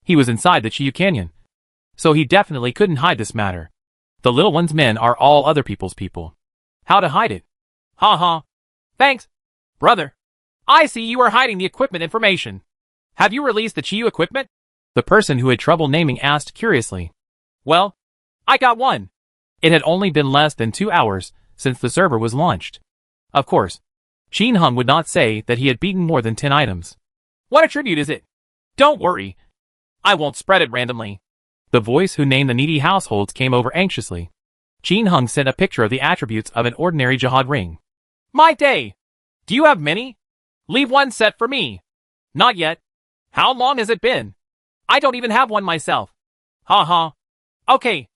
He was inside the Chiyu Canyon, so he definitely couldn't hide this matter. The little one's men are all other people's people. How to hide it? Ha. Thanks, brother. I see you are hiding the equipment information. Have you released the Chiyu equipment? The person who had trouble naming asked curiously. Well, I got one. It had only been less than 2 hours since the server was launched. Of course, Chin Hung would not say that he had beaten more than 10 items. What attribute is it? Don't worry. I won't spread it randomly. The voice who named the needy households came over anxiously. Chin Hung sent a picture of the attributes of an ordinary jihad ring. My day! Do you have many? Leave one set for me. Not yet. How long has it been? I don't even have one myself. Ha. Okay.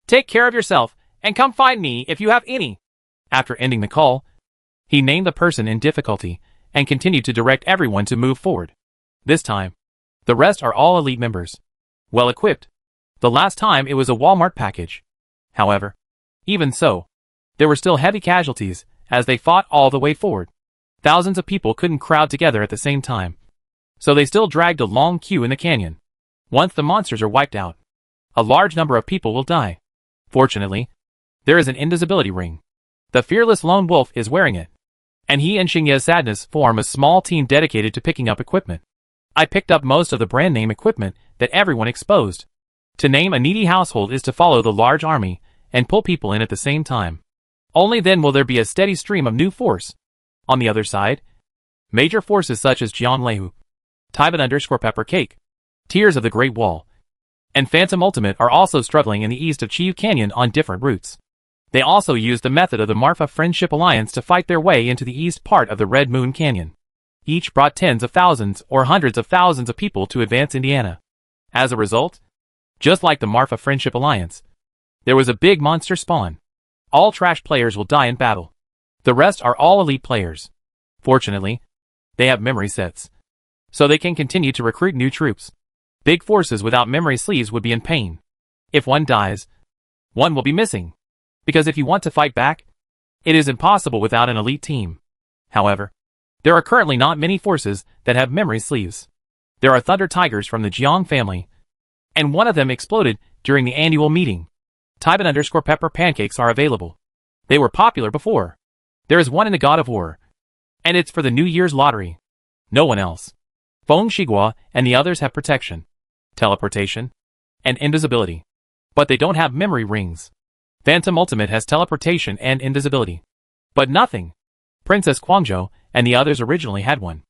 Take care of yourself, and come find me if you have any. After ending the call, he named the person in difficulty, and continued to direct everyone to move forward. This time, the rest are all elite members. Well equipped. The last time it was a Walmart package. However, even so, there were still heavy casualties, as they fought all the way forward. Thousands of people couldn't crowd together at the same time, so they still dragged a long queue in the canyon. Once the monsters are wiped out, a large number of people will die. Fortunately, there is an invisibility ring. The fearless lone wolf is wearing it, and he and Xingye Sadness form a small team dedicated to picking up equipment. I picked up most of the brand name equipment that everyone exposed. To name a needy household is to follow the large army and pull people in at the same time. Only then will there be a steady stream of new force. On the other side, major forces such as Jian Lehu, Taiban_Pepper Cake, Tears of the Great Wall, and Phantom Ultimate are also struggling in the east of Chiyu Canyon on different routes. They also use the method of the Marfa Friendship Alliance to fight their way into the east part of the Red Moon Canyon. Each brought tens of thousands or hundreds of thousands of people to advance Indiana. As a result, just like the Marfa Friendship Alliance, there was a big monster spawn. All trash players will die in battle. The rest are all elite players. Fortunately, they have memory sets, so they can continue to recruit new troops. Big forces without memory sleeves would be in pain. If one dies, one will be missing. Because if you want to fight back, it is impossible without an elite team. However, there are currently not many forces that have memory sleeves. There are Thunder Tigers from the Jiang family, and one of them exploded during the annual meeting. Taiban_Pepper pancakes are available. They were popular before. There is one in the God of War, and it's for the New Year's lottery. No one else. Feng Shigua and the others have protection, teleportation, and invisibility. But they don't have memory rings. Phantom Ultimate has teleportation and invisibility. But nothing. Princess Guangzhou and the others originally had one.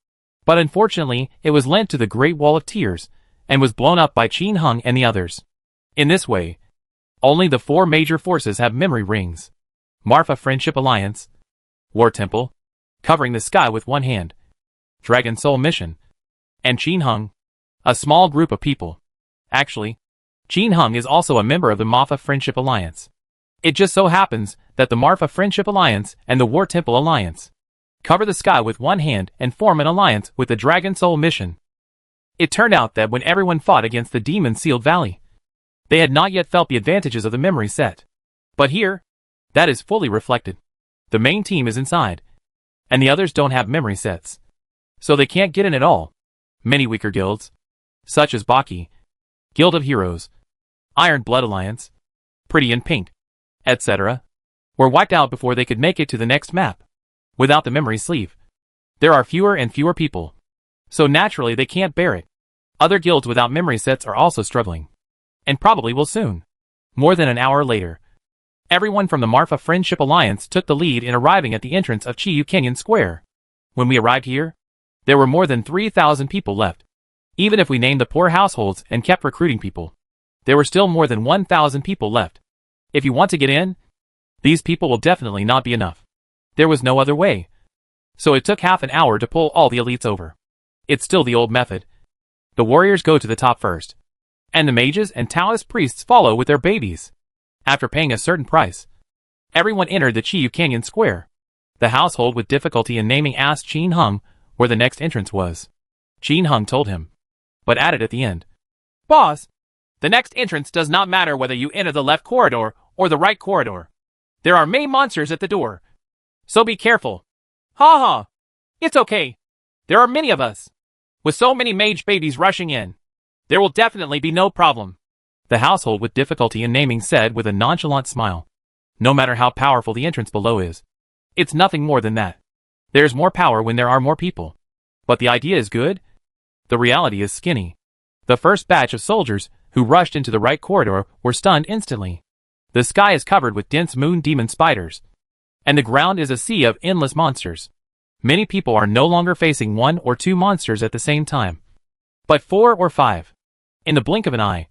But unfortunately, it was lent to the Great Wall of Tears, and was blown up by Chin Hung and the others. In this way, only the 4 major forces have memory rings. Marfa Friendship Alliance, War Temple, covering the sky with one hand, Dragon Soul Mission, and Chin Hung, a small group of people. Actually, Chin Hung is also a member of the Marfa Friendship Alliance. It just so happens that the Marfa Friendship Alliance and the War Temple Alliance cover the sky with one hand and form an alliance with the Dragon Soul Mission. It turned out that when everyone fought against the Demon Sealed Valley, they had not yet felt the advantages of the memory set. But here, that is fully reflected. The main team is inside, and the others don't have memory sets, so they can't get in at all. Many weaker guilds, such as Baki, Guild of Heroes, Iron Blood Alliance, Pretty in Pink, etc., were wiped out before they could make it to the next map. Without the memory sleeve, there are fewer and fewer people, so naturally they can't bear it. Other guilds without memory sets are also struggling, and probably will soon. More than an hour later, everyone from the Marfa Friendship Alliance took the lead in arriving at the entrance of Chiyu Canyon Square. When we arrived here, there were more than 3,000 people left. Even if we named the poor households and kept recruiting people, there were still more than 1,000 people left. If you want to get in, these people will definitely not be enough. There was no other way. So it took half an hour to pull all the elites over. It's still the old method. The warriors go to the top first, and the mages and Taoist priests follow with their babies. After paying a certain price, everyone entered the Chiyu Canyon Square. The household with difficulty in naming asked Qin Hung where the next entrance was. Qin Hung told him, but added at the end, "Boss, the next entrance does not matter whether you enter the left corridor or the right corridor. There are many monsters at the door, so be careful." "Ha ha, it's okay. There are many of us. With so many mage babies rushing in, there will definitely be no problem," the household with difficulty in naming said with a nonchalant smile. No matter how powerful the entrance below is, it's nothing more than that. There's more power when there are more people. But the idea is good. The reality is skinny. The first batch of soldiers who rushed into the right corridor were stunned instantly. The sky is covered with dense moon demon spiders, and the ground is a sea of endless monsters. Many people are no longer facing 1 or 2 monsters at the same time, but 4 or 5. In the blink of an eye,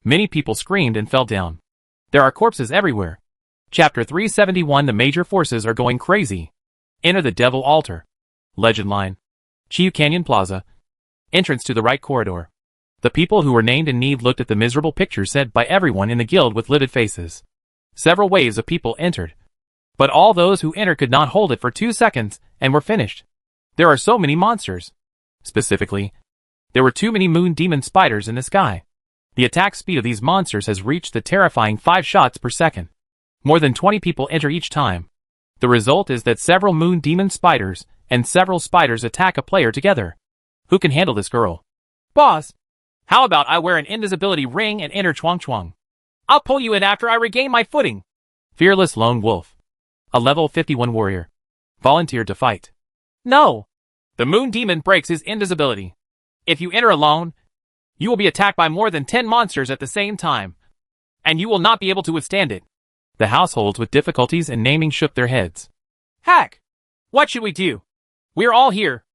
many people screamed and fell down. There are corpses everywhere. Chapter 371. The major forces are going crazy. Enter the Devil Altar. Legend line. Chiyu Canyon Plaza. Entrance to the right corridor. The people who were named in need looked at the miserable pictures sent by everyone in the guild with livid faces. Several waves of people entered, but all those who entered could not hold it for 2 seconds and were finished. There are so many monsters. Specifically, there were too many moon demon spiders in the sky. The attack speed of these monsters has reached the terrifying 5 shots per second. More than 20 people enter each time. The result is that several moon demon spiders and several spiders attack a player together. Who can handle this girl? "Boss, how about I wear an invisibility ring and enter Chuang Chuang? I'll pull you in after I regain my footing." Fearless Lone Wolf, a level 51 warrior, volunteered to fight. "No. The moon demon breaks his invisibility. If you enter alone, you will be attacked by more than 10 monsters at the same time, and you will not be able to withstand it." The households with difficulties in naming shook their heads. "Heck! What should we do? We're all here.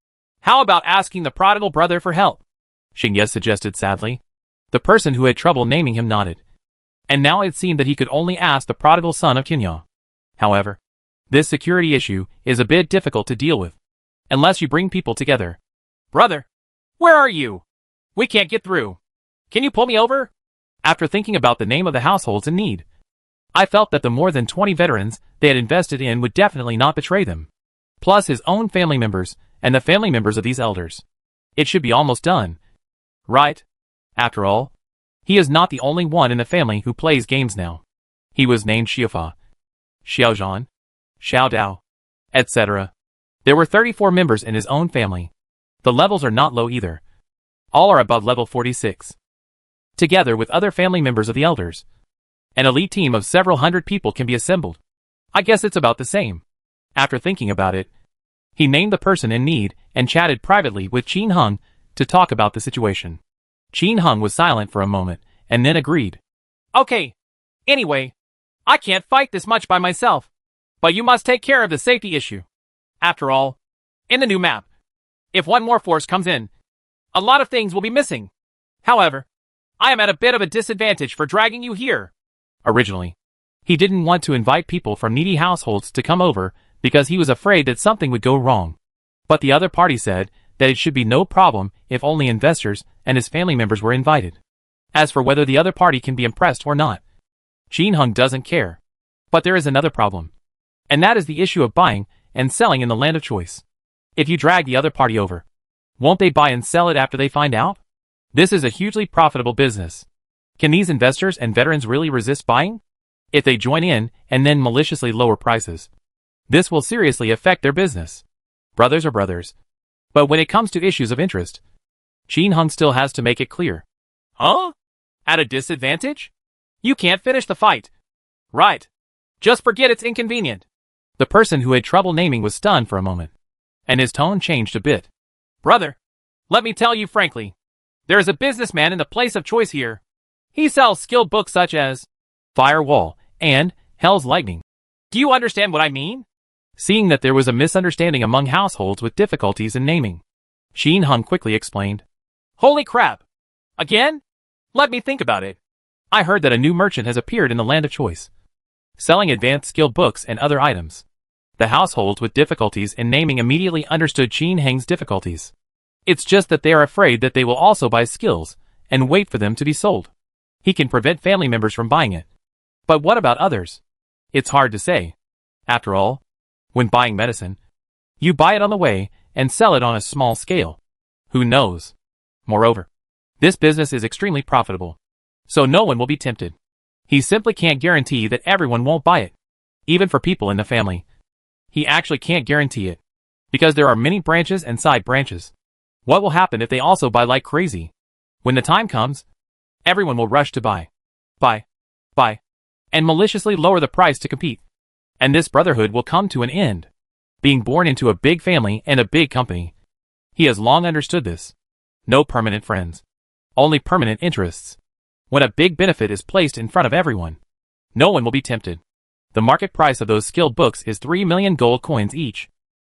How about asking the prodigal brother for help?" Xingye suggested sadly. The person who had trouble naming him nodded, and now it seemed that he could only ask the prodigal son of Qinye. However, this security issue is a bit difficult to deal with, unless you bring people together. "Brother, where are you? We can't get through. Can you pull me over?" After thinking about the name of the households in need, I felt that the more than 20 veterans they had invested in would definitely not betray them. Plus his own family members and the family members of these elders. It should be almost done. Right? After all, he is not the only one in the family who plays games now. He was named Xiaofa, Xiaozhan, Xiaodao, etc. There were 34 members in his own family. The levels are not low either. All are above level 46. Together with other family members of the elders, an elite team of several hundred people can be assembled. I guess it's about the same. After thinking about it, he named the person in need and chatted privately with Qin Hung to talk about the situation. Qin Hung was silent for a moment and then agreed. "Okay. Anyway, I can't fight this much by myself, but you must take care of the safety issue. After all, in the new map, if one more force comes in, a lot of things will be missing. However, I am at a bit of a disadvantage for dragging you here." Originally, he didn't want to invite people from needy households to come over because he was afraid that something would go wrong. But the other party said that it should be no problem if only investors and his family members were invited. As for whether the other party can be impressed or not, Qin Hung doesn't care. But there is another problem, and that is the issue of buying and selling in the land of choice. If you drag the other party over, won't they buy and sell it after they find out? This is a hugely profitable business. Can these investors and veterans really resist buying? If they join in and then maliciously lower prices, this will seriously affect their business. Brothers are brothers. But when it comes to issues of interest, Qin Hung still has to make it clear. "Huh? At a disadvantage? You can't finish the fight. Right. Just forget it's inconvenient." The person who had trouble naming was stunned for a moment, and his tone changed a bit. "Brother, let me tell you frankly, there is a businessman in the place of choice here. He sells skilled books such as Firewall and Hell's Lightning. Do you understand what I mean?" Seeing that there was a misunderstanding among households with difficulties in naming, Qin Hung quickly explained. Holy crap! Again? Let me think about it. I heard that a new merchant has appeared in the land of choice, selling advanced skill books and other items. The households with difficulties in naming immediately understood Qin Heng's difficulties. It's just that they are afraid that they will also buy skills and wait for them to be sold. He can prevent family members from buying it. But what about others? It's hard to say. After all, when buying medicine, you buy it on the way and sell it on a small scale. Who knows? Moreover, this business is extremely profitable, so no one will be tempted. He simply can't guarantee that everyone won't buy it, even for people in the family. He actually can't guarantee it, because there are many branches and side branches. What will happen if they also buy like crazy? When the time comes, everyone will rush to buy, and maliciously lower the price to compete. And this brotherhood will come to an end. Being born into a big family and a big company, he has long understood this. No permanent friends, only permanent interests. When a big benefit is placed in front of everyone, no one will be tempted. The market price of those skilled books is 3 million gold coins each.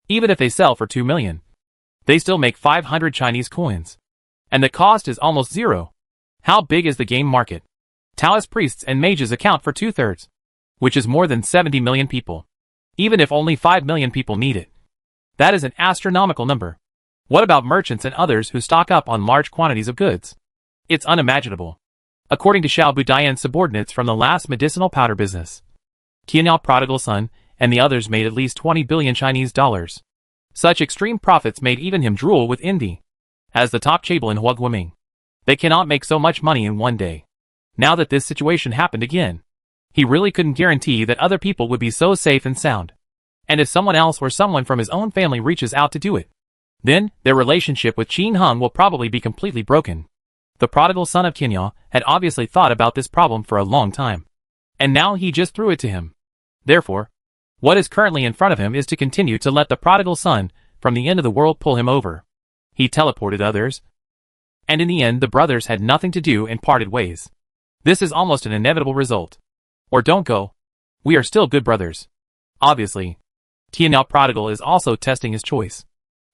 Even if they sell for 2 million, they still make 500 Chinese coins. And the cost is almost zero. How big is the game market? Taoist priests and mages account for 2/3, which is more than 70 million people. Even if only 5 million people need it, that is an astronomical number. What about merchants and others who stock up on large quantities of goods? It's unimaginable. According to Xiao Budian's subordinates from the last medicinal powder business, Qianyao prodigal son and the others made at least 20 billion Chinese dollars. Such extreme profits made even him drool with envy. As the top chaebol in Huaguoming, they cannot make so much money in one day. Now that this situation happened again, he really couldn't guarantee that other people would be so safe and sound. And if someone else or someone from his own family reaches out to do it, then their relationship with Qin Heng will probably be completely broken. The prodigal son of Qianyao had obviously thought about this problem for a long time, and now he just threw it to him. Therefore, what is currently in front of him is to continue to let the prodigal son from the end of the world pull him over. He teleported others, and in the end the brothers had nothing to do and parted ways. This is almost an inevitable result. Or don't go. We are still good brothers. Obviously, Qianyao prodigal is also testing his choice.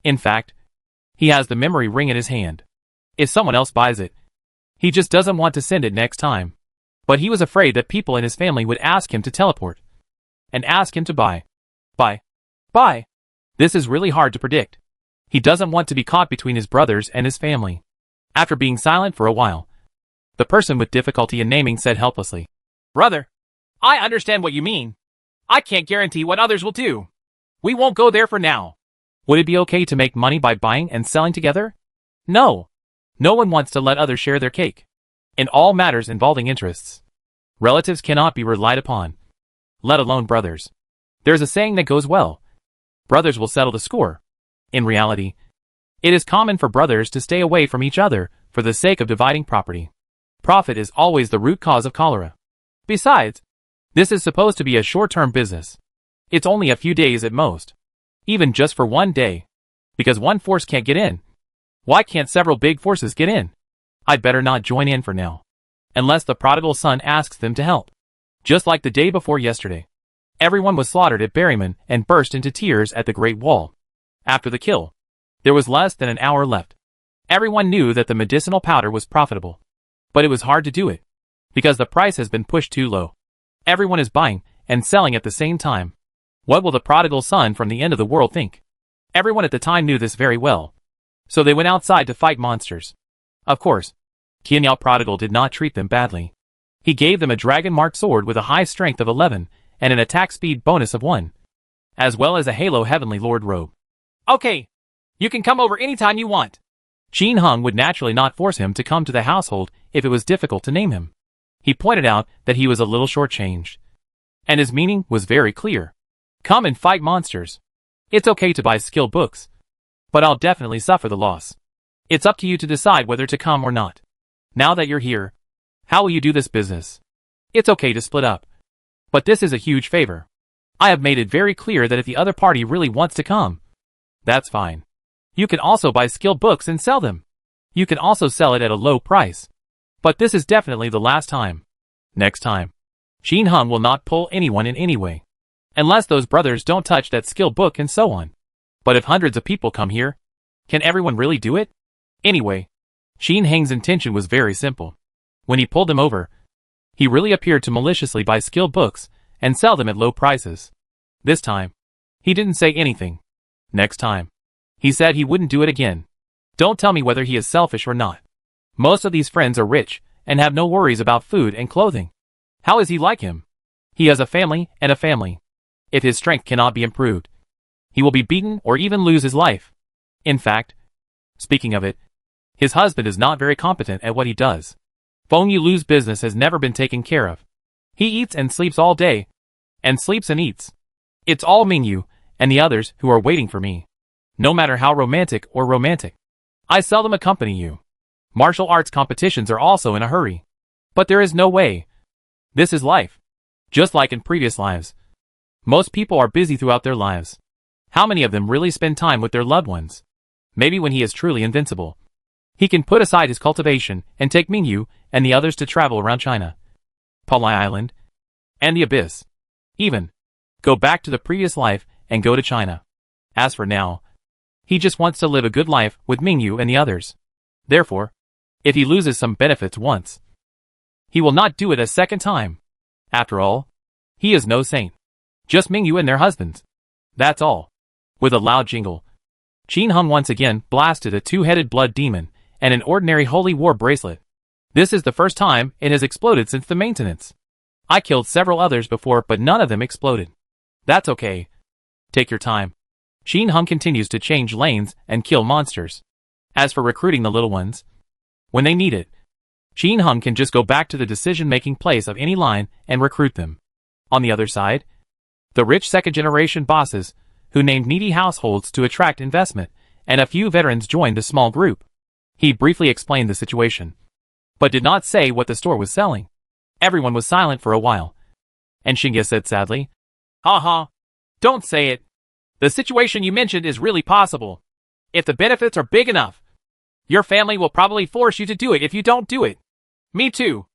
In fact, he has the memory ring in his hand. If someone else buys it, he just doesn't want to send it next time. But he was afraid that people in his family would ask him to teleport, and ask him to buy. This is really hard to predict. He doesn't want to be caught between his brothers and his family. After being silent for a while, the person with difficulty in naming said helplessly, "Brother, I understand what you mean. I can't guarantee what others will do. We won't go there for now. Would it be okay to make money by buying and selling together? No. No one wants to let others share their cake. In all matters involving interests, relatives cannot be relied upon, let alone brothers. There's a saying that goes well. Brothers will settle the score. In reality, it is common for brothers to stay away from each other for the sake of dividing property. Profit is always the root cause of cholera. Besides, this is supposed to be a short-term business. It's only a few days at most. Even just for one day. Because one force can't get in. Why can't several big forces get in? I'd better not join in for now. Unless the prodigal son asks them to help. Just like the day before yesterday. Everyone was slaughtered at Berryman and burst into tears at the Great Wall. After the kill, there was less than an hour left. Everyone knew that the medicinal powder was profitable. But it was hard to do it, because the price has been pushed too low. Everyone is buying and selling at the same time. What will the prodigal son from the end of the world think? Everyone at the time knew this very well. So they went outside to fight monsters. Of course, Qianyao prodigal did not treat them badly. He gave them a dragon-marked sword with a high strength of 11 and an attack speed bonus of 1, as well as a Halo Heavenly Lord robe. Okay, you can come over anytime you want. Qin Heng would naturally not force him to come to the household if it was difficult to name him. He pointed out that he was a little shortchanged, and his meaning was very clear. Come and fight monsters. It's okay to buy skill books, but I'll definitely suffer the loss. It's up to you to decide whether to come or not. Now that you're here, how will you do this business? It's okay to split up, but this is a huge favor. I have made it very clear that if the other party really wants to come, that's fine. You can also buy skill books and sell them. You can also sell it at a low price. But this is definitely the last time. Next time, Qin Heng will not pull anyone in any way. Unless those brothers don't touch that skill book and so on. But if hundreds of people come here, can everyone really do it? Anyway, Xin Heng's intention was very simple. When he pulled them over, he really appeared to maliciously buy skill books and sell them at low prices. This time, he didn't say anything. Next time, he said he wouldn't do it again. Don't tell me whether he is selfish or not. Most of these friends are rich and have no worries about food and clothing. How is he like him? He has a family and a family. If his strength cannot be improved, he will be beaten or even lose his life. In fact, speaking of it, his husband is not very competent at what he does. Feng Yulu's business has never been taken care of. He eats and sleeps all day, and sleeps and eats. It's all Mingyu and the others who are waiting for me. No matter how romantic or romantic, I seldom accompany you. Martial arts competitions are also in a hurry. But there is no way. This is life. Just like in previous lives. Most people are busy throughout their lives. How many of them really spend time with their loved ones? Maybe when he is truly invincible, he can put aside his cultivation and take Mingyu and the others to travel around China, Palai Island, and the Abyss. Even go back to the previous life and go to China. As for now, he just wants to live a good life with Mingyu and the others. Therefore, if he loses some benefits once, he will not do it a second time. After all, he is no saint. Just Mingyu and their husbands. That's all. With a loud jingle, Qin Hung once again blasted a two-headed blood demon and an ordinary holy war bracelet. This is the first time it has exploded since the maintenance. I killed several others before, but none of them exploded. That's okay. Take your time. Qin Hung continues to change lanes and kill monsters. As for recruiting the little ones, when they need it, Qin Hung can just go back to the decision-making place of any line and recruit them. On the other side, the rich second-generation bosses, who named needy households to attract investment, and a few veterans joined the small group. He briefly explained the situation, but did not say what the store was selling. Everyone was silent for a while, and Xingye said sadly, "Haha, don't say it. The situation you mentioned is really possible. If the benefits are big enough, your family will probably force you to do it if you don't do it. Me too.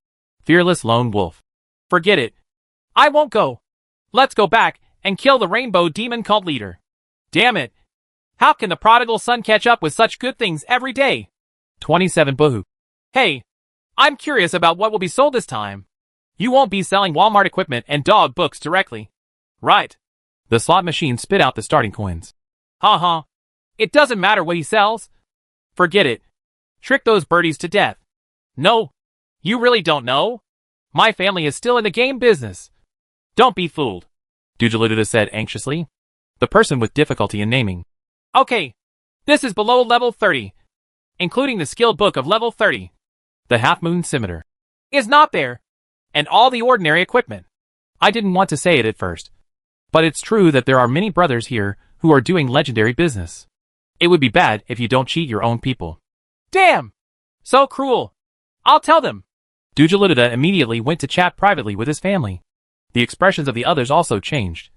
Fearless lone wolf. Forget it. I won't go. Let's go back and kill the rainbow demon cult leader. Damn it. How can the prodigal son catch up with such good things every day?" 27 Boohoo. Hey, I'm curious about what will be sold this time. You won't be selling Walmart equipment and dog books directly, right? The slot machine spit out the starting coins. Haha. It doesn't matter what he sells. Forget it. Trick those birdies to death. No, you really don't know? My family is still in the game business. Don't be fooled, Dujaluda said anxiously, the person with difficulty in naming. Okay, this is below level 30, including the skill book of level 30. The half-moon scimitar is not there, and all the ordinary equipment. I didn't want to say it at first, but it's true that there are many brothers here who are doing legendary business. It would be bad if you don't cheat your own people. Damn! So cruel. I'll tell them. Dujaluda immediately went to chat privately with his family. The expressions of the others also changed,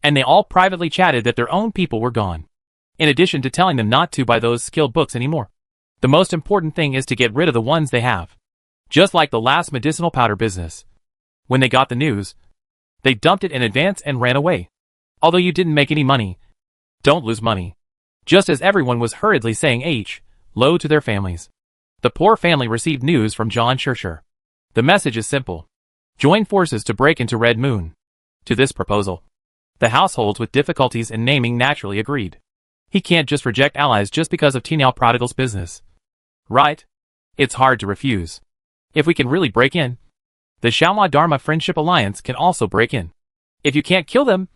and they all privately chatted that their own people were gone, in addition to telling them not to buy those skill books anymore. The most important thing is to get rid of the ones they have. Just like the last medicinal powder business. When they got the news, they dumped it in advance and ran away. Although you didn't make any money, don't lose money. Just as everyone was hurriedly saying low to their families. The poor family received news from John Shershur. The message is simple. Join forces to break into Red Moon. To this proposal, the households with difficulties in naming naturally agreed. He can't just reject allies just because of Tinao Prodigal's business. Right? It's hard to refuse. If we can really break in, the Xiaoma Dharma Friendship Alliance can also break in. If you can't kill them,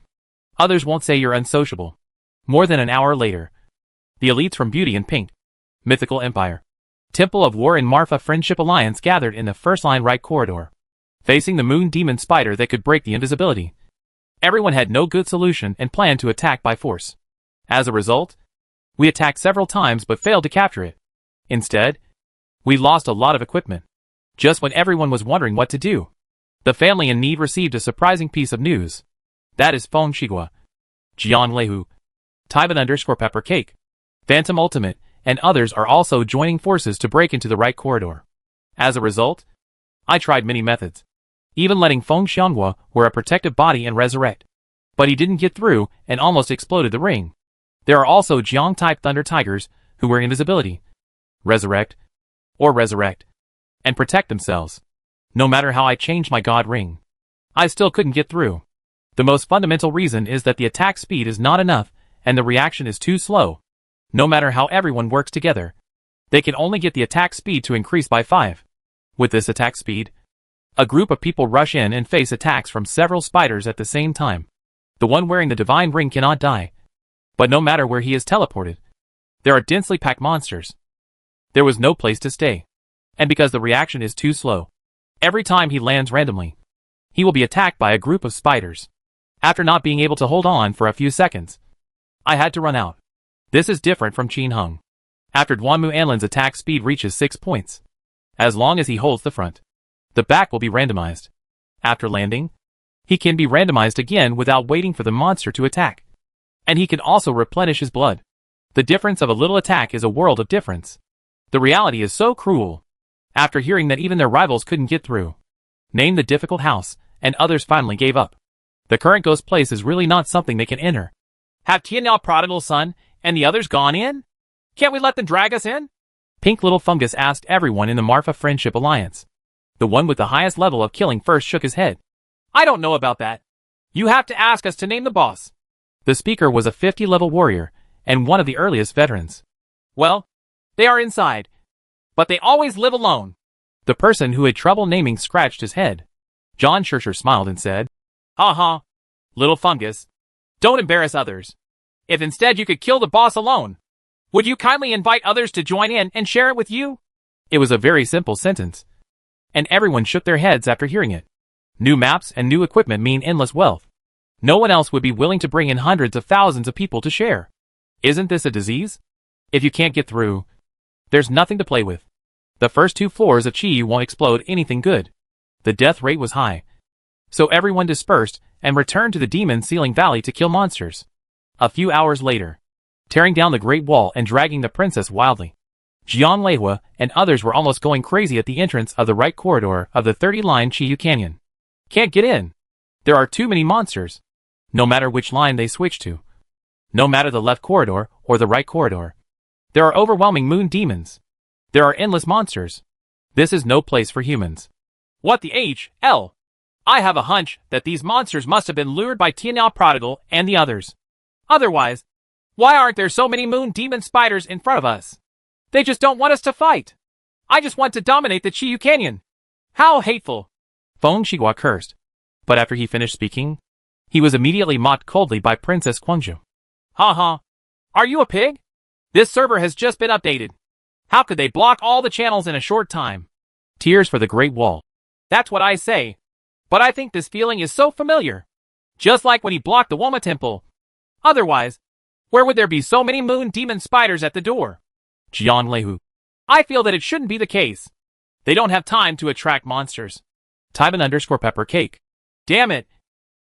others won't say you're unsociable. More than an hour later, the elites from Beauty and Pink, Mythical Empire, Temple of War and Marfa Friendship Alliance gathered in the first line right corridor, facing the moon demon spider that could break the invisibility. Everyone had no good solution and planned to attack by force. As a result, we attacked several times but failed to capture it. Instead, we lost a lot of equipment. Just when everyone was wondering what to do, the family in need received a surprising piece of news. That is Feng Shigua, Jian Lehu, Taiban_Pepper Cake, Phantom Ultimate, and others are also joining forces to break into the right corridor. As a result, I tried many methods, even letting Feng Xianhua wear a protective body and resurrect. But he didn't get through and almost exploded the ring. There are also Jiang-type Thunder Tigers who wear invisibility, resurrect, or resurrect, and protect themselves. No matter how I changed my god ring, I still couldn't get through. The most fundamental reason is that the attack speed is not enough, and the reaction is too slow. No matter how everyone works together, they can only get the attack speed to increase by 5. With this attack speed, a group of people rush in and face attacks from several spiders at the same time. The one wearing the divine ring cannot die, but no matter where he is teleported, there are densely packed monsters. There was no place to stay, and because the reaction is too slow, every time he lands randomly, he will be attacked by a group of spiders. After not being able to hold on for a few seconds, I had to run out. This is different from Qin Heng. After Duanmu Anlin's attack speed reaches 6 points, as long as he holds the front, the back will be randomized. After landing, he can be randomized again without waiting for the monster to attack. And he can also replenish his blood. The difference of a little attack is a world of difference. The reality is so cruel. After hearing that even their rivals couldn't get through, Name the difficult house, and others finally gave up. The current ghost place is really not something they can enter. Have Tianao Prodigal Son and the others gone in? Can't we let them drag us in? Pink Little Fungus asked everyone in the Marfa Friendship Alliance. The one with the highest level of killing first shook his head. I don't know about that. You have to ask us to name the boss. The speaker was a 50-level warrior, and one of the earliest veterans. Well, they are inside, but they always live alone. The person who had trouble naming scratched his head. John Schercher smiled and said, Ha ha, Little Fungus. Don't embarrass others. If instead you could kill the boss alone, would you kindly invite others to join in and share it with you? It was a very simple sentence, and everyone shook their heads after hearing it. New maps and new equipment mean endless wealth. No one else would be willing to bring in hundreds of thousands of people to share. Isn't this a disease? If you can't get through, there's nothing to play with. The first 2 floors of Chi won't explode anything good. The death rate was high, so everyone dispersed and returned to the Demon Ceiling Valley to kill monsters. A few hours later, tearing down the Great Wall and dragging the princess wildly, Jiang Leihua and others were almost going crazy at the entrance of the right corridor of the 30-line Chiyu Canyon. Can't get in. There are too many monsters. No matter which line they switch to, no matter the left corridor or the right corridor, there are overwhelming moon demons. There are endless monsters. This is no place for humans. What the hell? I have a hunch that these monsters must have been lured by Tianao Prodigal and the others. Otherwise, why aren't there so many moon demon spiders in front of us? They just don't want us to fight. I just want to dominate the Chiyu Canyon. How hateful. Feng Shihua cursed. But after he finished speaking, he was immediately mocked coldly by Princess Guangzhou. Ha ha. Are you a pig? This server has just been updated. How could they block all the channels in a short time? Tears for the Great Wall. That's what I say. But I think this feeling is so familiar. Just like when he blocked the Woma Temple. Otherwise, where would there be so many moon demon spiders at the door? Jiang Leihu. I feel that it shouldn't be the case. They don't have time to attract monsters. Taiban_pepper cake. Damn it.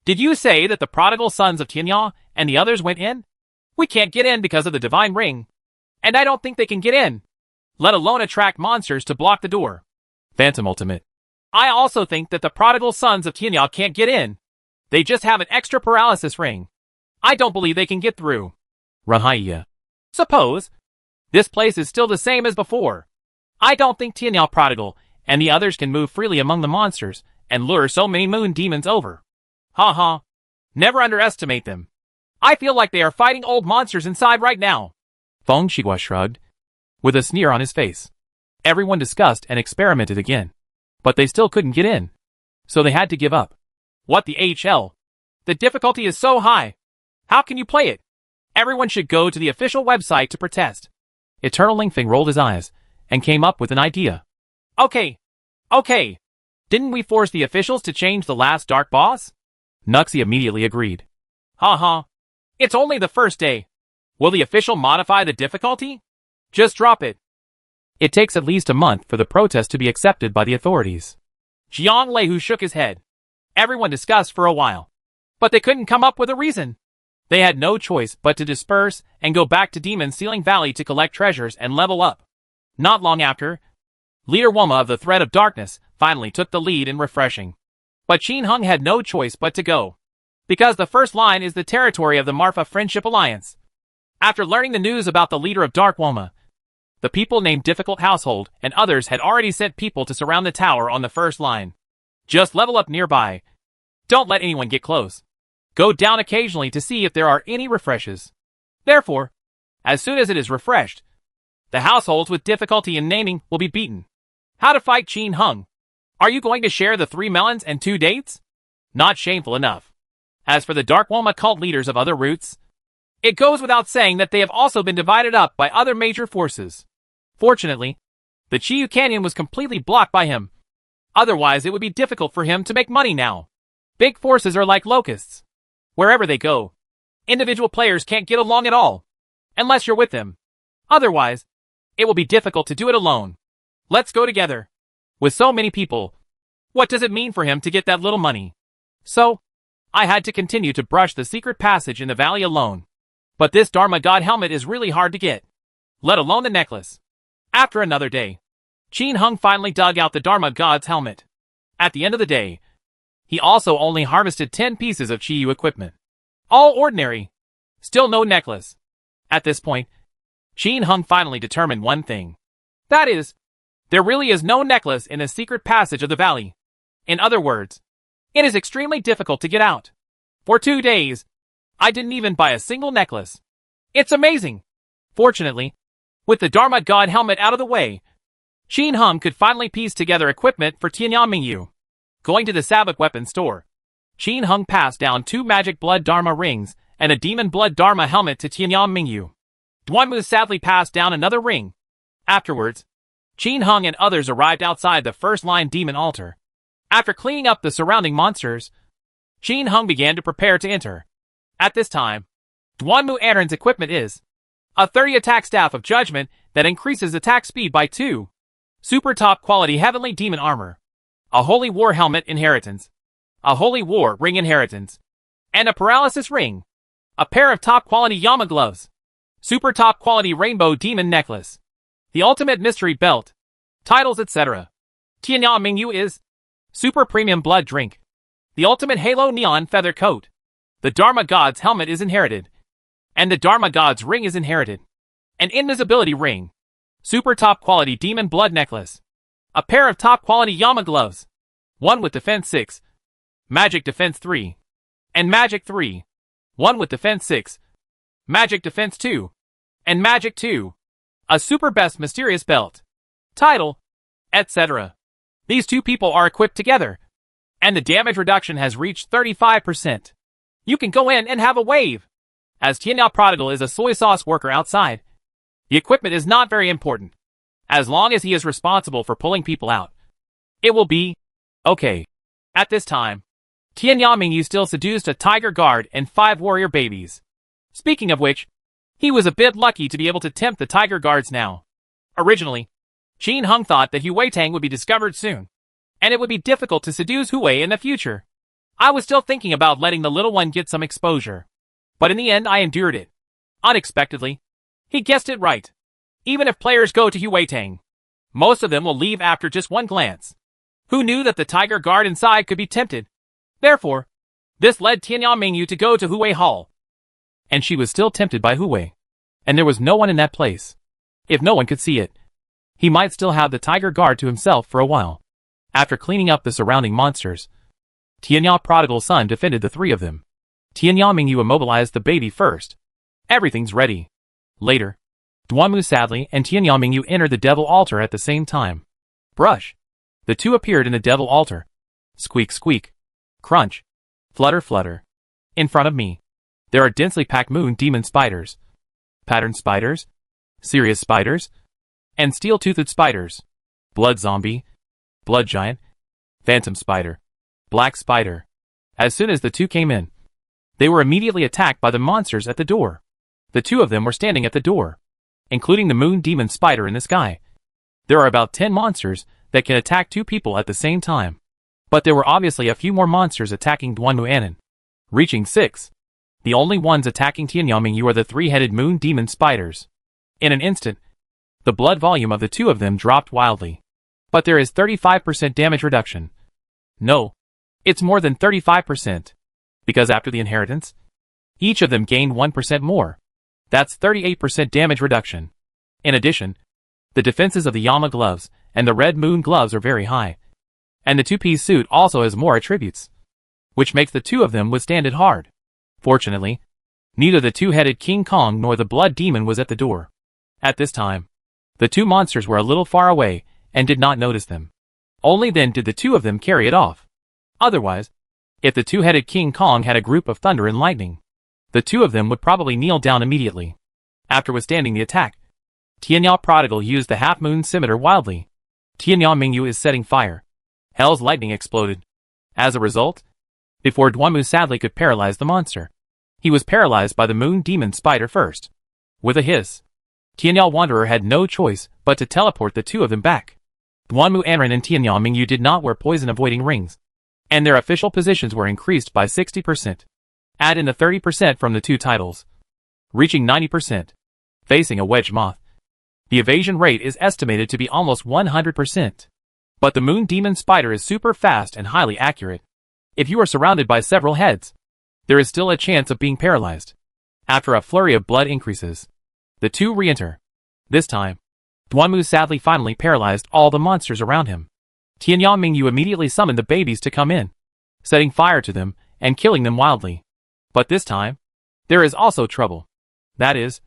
Did you say that the prodigal sons of Tianao and the others went in? We can't get in because of the divine ring. And I don't think they can get in, let alone attract monsters to block the door. Phantom Ultimate. I also think that the prodigal sons of Tianao can't get in. They just have an extra paralysis ring. I don't believe they can get through. Ranhaiya. Suppose. This place is still the same as before. I don't think Tianao Prodigal and the others can move freely among the monsters and lure so many moon demons over. Ha ha. Never underestimate them. I feel like they are fighting old monsters inside right now. Feng Shihua shrugged, with a sneer on his face. Everyone discussed and experimented again, but they still couldn't get in, so they had to give up. What the hell? The difficulty is so high. How can you play it? Everyone should go to the official website to protest. Eternal Lingfeng rolled his eyes and came up with an idea. Okay. Didn't we force the officials to change the last dark boss? Nuxie immediately agreed. Ha ha. It's only the first day. Will the official modify the difficulty? Just drop it. It takes at least a month for the protest to be accepted by the authorities. Jiang Leihu shook his head. Everyone discussed for a while, but they couldn't come up with a reason. They had no choice but to disperse and go back to Demon Ceiling Valley to collect treasures and level up. Not long after, Leader Woma of the Thread of Darkness finally took the lead in refreshing. But Qin Heng had no choice but to go, because the first line is the territory of the Marfa Friendship Alliance. After learning the news about the leader of Dark Woma, The people named Difficult Household and others had already sent people to surround the tower on the first line. Just level up nearby. Don't let anyone get close. Go down occasionally to see if there are any refreshes. Therefore, as soon as it is refreshed, the households with difficulty in naming will be beaten. How to fight Qin Hung. Are you going to share the 3 melons and 2 dates? Not shameful enough. As for the Dark Woma cult leaders of other routes, it goes without saying that they have also been divided up by other major forces. Fortunately, the Chiyu Canyon was completely blocked by him. Otherwise, it would be difficult for him to make money now. Big forces are like locusts. Wherever they go, individual players can't get along at all, unless you're with them. Otherwise, it will be difficult to do it alone. Let's go together. With so many people, what does it mean for him to get that little money? So, I had to continue to brush the secret passage in the valley alone. But this Dharma God helmet is really hard to get, let alone the necklace. After another day, Qin Hung finally dug out the Dharma God's helmet. At the end of the day, he also only harvested 10 pieces of Chiyu equipment. All ordinary. Still no necklace. At this point, Qin Hung finally determined one thing. That is, there really is no necklace in the secret passage of the valley. In other words, it is extremely difficult to get out. For 2 days, I didn't even buy a single necklace. It's amazing. Fortunately, with the Dharma God helmet out of the way, Qin Hung could finally piece together equipment for Tianyang Mingyu. Going to the Sabbath weapon store, Qin Hung passed down 2 magic blood Dharma rings and a demon blood Dharma helmet to Tianyang Mingyu. Duanmu sadly passed down another ring. Afterwards, Qin Hung and others arrived outside the first-line demon altar. After cleaning up the surrounding monsters, Qin Hung began to prepare to enter. At this time, Duanmu Aaron's equipment is a 30 attack staff of judgment that increases attack speed by 2, super top quality heavenly demon armor, a holy war helmet inheritance, a holy war ring inheritance, and a paralysis ring, a pair of top quality Yama gloves, super top quality rainbow demon necklace, the ultimate mystery belt, titles etc. Tianyang Mingyu is super premium blood drink, the ultimate halo neon feather coat, the Dharma God's helmet is inherited, and the Dharma God's ring is inherited, an invisibility ring, super top quality demon blood necklace, a pair of top quality Yama gloves, one with defense 6, magic defense 3, and magic 3, one with defense 6, magic defense 2, and magic 2, a super best mysterious belt, title, etc. These 2 people are equipped together, and the damage reduction has reached 35%. You can go in and have a wave. As Tianyang Prodigal is a soy sauce worker outside, the equipment is not very important. As long as he is responsible for pulling people out, it will be okay. At this time, Tianyang Mingyu still seduced a tiger guard and 5 warrior babies. Speaking of which, he was a bit lucky to be able to tempt the tiger guards now. Originally, Qin Hung thought that Hui Tang would be discovered soon, and it would be difficult to seduce Hui in the future. I was still thinking about letting the little one get some exposure. But in the end I endured it. Unexpectedly, he guessed it right. Even if players go to Hui Tang, most of them will leave after just one glance. Who knew that the tiger guard inside could be tempted? Therefore, this led Tianyang Mingyu to go to Hui Hall. And she was still tempted by Hui. And there was no one in that place. If no one could see it, he might still have the tiger guard to himself for a while. After cleaning up the surrounding monsters, Tianyang Prodigal's son defended the 3 of them. Tianyang Mingyu immobilized the baby first. Everything's ready. Later, Duanmu sadly and Tianyang Mingyu entered the devil altar at the same time. Brush. The 2 appeared in the devil altar. Squeak squeak. Crunch. Flutter flutter. In front of me, there are densely packed moon demon spiders, pattern spiders, serious spiders, and steel-toothed spiders, blood zombie, blood giant, phantom spider, black spider. As soon as the 2 came in, they were immediately attacked by the monsters at the door. The 2 of them were standing at the door, including the moon demon spider in the sky. There are about 10 monsters that can attack 2 people at the same time. But there were obviously a few more monsters attacking Duanmu Anon, reaching 6. The only ones attacking Tianyang Mingyu are the 3-headed moon demon spiders. In an instant, the blood volume of the 2 of them dropped wildly. But there is 35% damage reduction. No, it's more than 35. Because after the inheritance, each of them gained 1% more. That's 38% damage reduction. In addition, The defenses of the Yama gloves and the Red Moon gloves are very high. And the two-piece suit also has more attributes, which makes the two of them withstand it hard. Fortunately, neither the two-headed King Kong nor the Blood Demon was at the door. At this time, the two monsters were a little far away and did not notice them. Only then did the two of them carry it off. Otherwise, if the two-headed King Kong had a group of thunder and lightning, the two of them would probably kneel down immediately. After withstanding the attack, Tianya Prodigal used the half-moon scimitar wildly. Tianya Mingyu is setting fire. Hell's lightning exploded. As a result, before Dwanmu sadly could paralyze the monster, he was paralyzed by the moon demon spider first. With a hiss, Tianya Wanderer had no choice but to teleport the two of them back. Dwanmu Anren and Tianya Mingyu did not wear poison-avoiding rings, and their official positions were increased by 60%. Add in the 30% from the two titles, reaching 90%. Facing a wedge moth, the evasion rate is estimated to be almost 100%. But the moon demon spider is super fast and highly accurate. If you are surrounded by several heads, there is still a chance of being paralyzed. After a flurry of blood increases, the two re-enter. This time, Dwanmu sadly finally paralyzed all the monsters around him. Tianya Mingyu immediately summoned the babies to come in, setting fire to them and killing them wildly. But this time, there is also trouble. That is,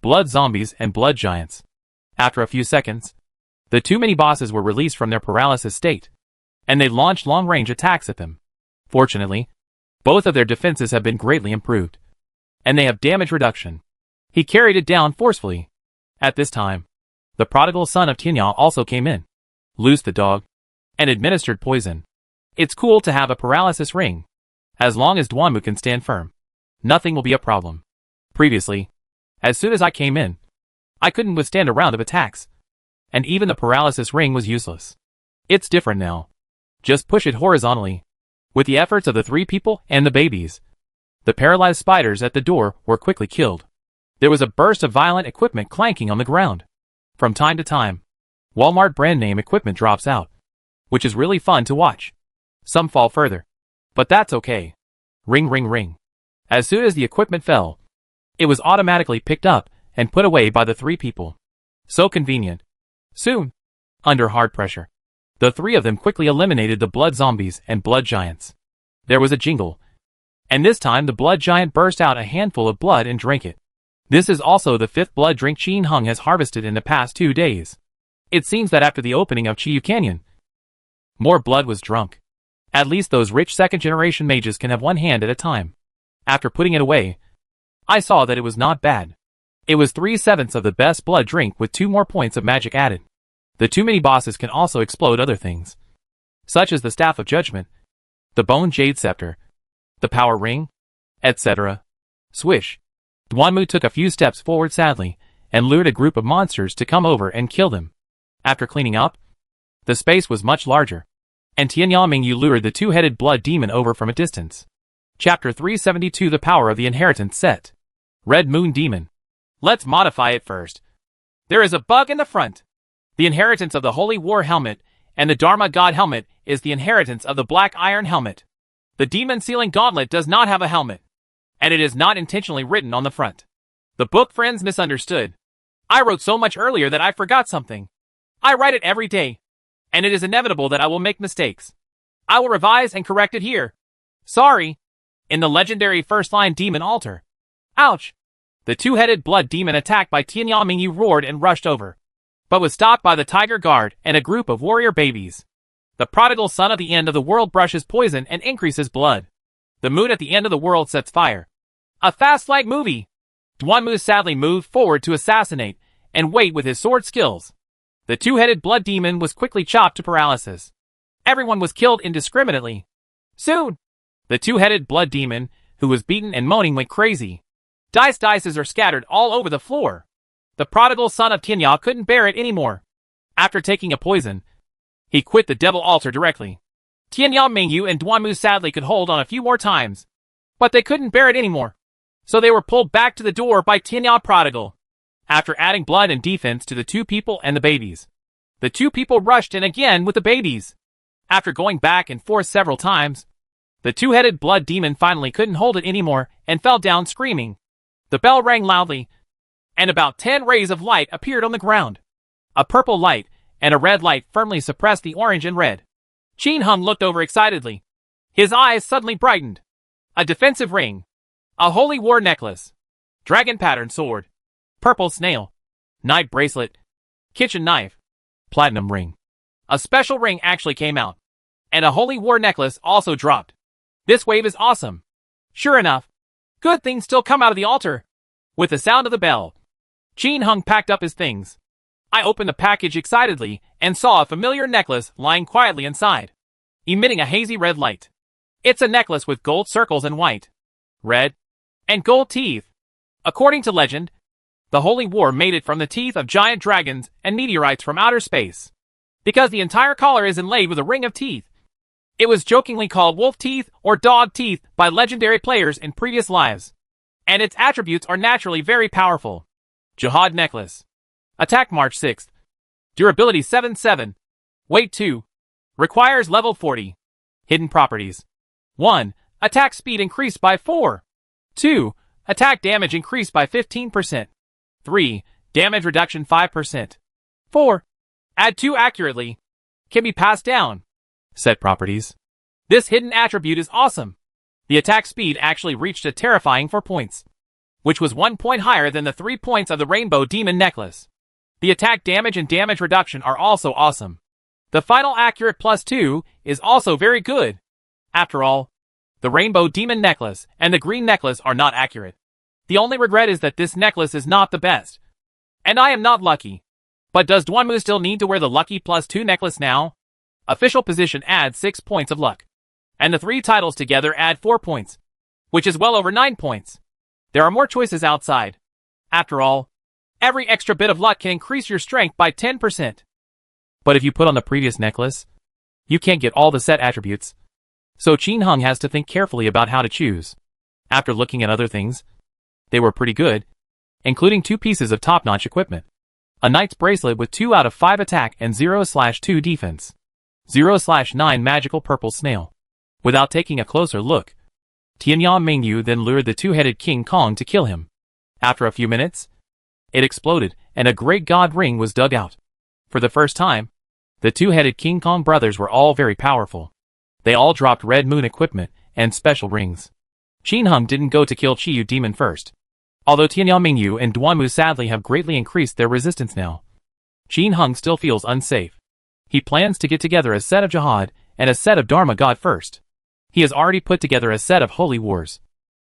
blood zombies and blood giants. After a few seconds, the two mini-bosses were released from their paralysis state, and they launched long-range attacks at them. Fortunately, both of their defenses have been greatly improved, and they have damage reduction. He carried it down forcefully. At this time, the prodigal son of Tianya also came in, loosed the dog, and administered poison. It's cool to have a paralysis ring. As long as Dwanmu can stand firm, nothing will be a problem. Previously, as soon as I came in, I couldn't withstand a round of attacks, and even the paralysis ring was useless. It's different now. Just push it horizontally. With the efforts of the three people and the babies, the paralyzed spiders at the door were quickly killed. There was a burst of violent equipment clanking on the ground. From time to time, Walmart brand name equipment drops out, which is really fun to watch. Some fall further, but that's okay. Ring ring ring. As soon as the equipment fell, it was automatically picked up and put away by the three people. So convenient. Soon, under hard pressure, the three of them quickly eliminated the blood zombies and blood giants. There was a jingle, and this time the blood giant burst out a handful of blood and drank it. This is also the fifth blood drink Qin Hung has harvested in the past 2 days. It seems that after the opening of Chiyu Canyon, more blood was drunk. At least those rich second-generation mages can have one hand at a time. After putting it away, I saw that it was not bad. It was 3/7 of the best blood drink with 2 more points of magic added. The two mini-bosses can also explode other things, such as the Staff of Judgment, the Bone Jade Scepter, the Power Ring, etc. Swish. Dwanmu took a few steps forward sadly, and lured a group of monsters to come over and kill them. After cleaning up, the space was much larger, and Tianya Mingyu lured the two-headed blood demon over from a distance. Chapter 372 The Power of the Inheritance Set. Red Moon Demon. Let's modify it first. There is a bug in the front. The inheritance of the Holy War Helmet and the Dharma God Helmet is the inheritance of the Black Iron Helmet. The Demon Sealing Gauntlet does not have a helmet, and it is not intentionally written on the front. The book friends misunderstood. I wrote so much earlier that I forgot something. I write it every day, and it is inevitable that I will make mistakes. I will revise and correct it here. Sorry. In the legendary first-line demon altar. Ouch! The two-headed blood demon attacked by Tianya Mingyu roared and rushed over, but was stopped by the Tiger Guard and a group of warrior babies. The prodigal son of the end of the world brushes poison and increases blood. The moon at the end of the world sets fire. A fast-like movie. Dwanmu sadly moved forward to assassinate and wait with his sword skills. The two-headed blood demon was quickly chopped to paralysis. Everyone was killed indiscriminately. Soon, the two-headed blood demon, who was beaten and moaning, went crazy. Dices are scattered all over the floor. The prodigal son of Tianya couldn't bear it anymore. After taking a poison, he quit the devil altar directly. Tianya Mingyu and Dwanmu sadly could hold on a few more times, but they couldn't bear it anymore. So they were pulled back to the door by Tianya Prodigal. After adding blood and defense to the two people and the babies, the two people rushed in again with the babies. After going back and forth several times, the two-headed blood demon finally couldn't hold it anymore and fell down screaming. The bell rang loudly, and about 10 rays of light appeared on the ground. A purple light and a red light firmly suppressed the orange and red. Qin Hung looked over excitedly. His eyes suddenly brightened. A defensive ring. A holy war necklace. Dragon pattern sword. Purple snail. Knight bracelet. Kitchen knife. Platinum ring. A special ring actually came out. And a holy war necklace also dropped. This wave is awesome. Sure enough, good things still come out of the altar. With the sound of the bell, Qin Hung packed up his things. I opened the package excitedly and saw a familiar necklace lying quietly inside, emitting a hazy red light. It's a necklace with gold circles and white, red, and gold teeth. According to legend, the Holy War made it from the teeth of giant dragons and meteorites from outer space. Because the entire collar is inlaid with a ring of teeth. It was jokingly called wolf teeth or dog teeth by legendary players in previous lives. And its attributes are naturally very powerful. Jihad necklace. Attack March 6th. Durability 7-7. Weight 2. Requires level 40. Hidden properties. 1. Attack speed increased by 4. 2. Attack damage increased by 15%. 3. Damage reduction 5%. 4. Add 2 accurately. Can be passed down. Set properties. This hidden attribute is awesome. The attack speed actually reached a terrifying 4 points, which was 1 point higher than the 3 points of the Rainbow Demon Necklace. The attack damage and damage reduction are also awesome. The final accurate +2 is also very good. After all, the Rainbow Demon Necklace and the Green Necklace are not accurate. The only regret is that this necklace is not the best. And I am not lucky. But does Duanmu still need to wear the lucky +2 necklace now? Official position adds 6 points of luck. And the 3 titles together add 4 points, which is well over 9 points. There are more choices outside. After all, every extra bit of luck can increase your strength by 10%. But if you put on the previous necklace, you can't get all the set attributes. So Qin Hung has to think carefully about how to choose. After looking at other things, they were pretty good, including 2 pieces of top-notch equipment. A knight's bracelet with 2 out of 5 attack and 0/2 defense. 0/9 magical purple snail. Without taking a closer look, Tianyang Mingyu then lured the 2-headed King Kong to kill him. After a few minutes, it exploded and a great god ring was dug out. For the first time, the 2-headed King Kong brothers were all very powerful. They all dropped Red Moon equipment and special rings. Qin Hung didn't go to kill Qiyu Demon first. Although Tianyang Mingyu and Duanmu sadly have greatly increased their resistance now, Qin Hung still feels unsafe. He plans to get together a set of Jihad and a set of Dharma God first. He has already put together a set of Holy Wars,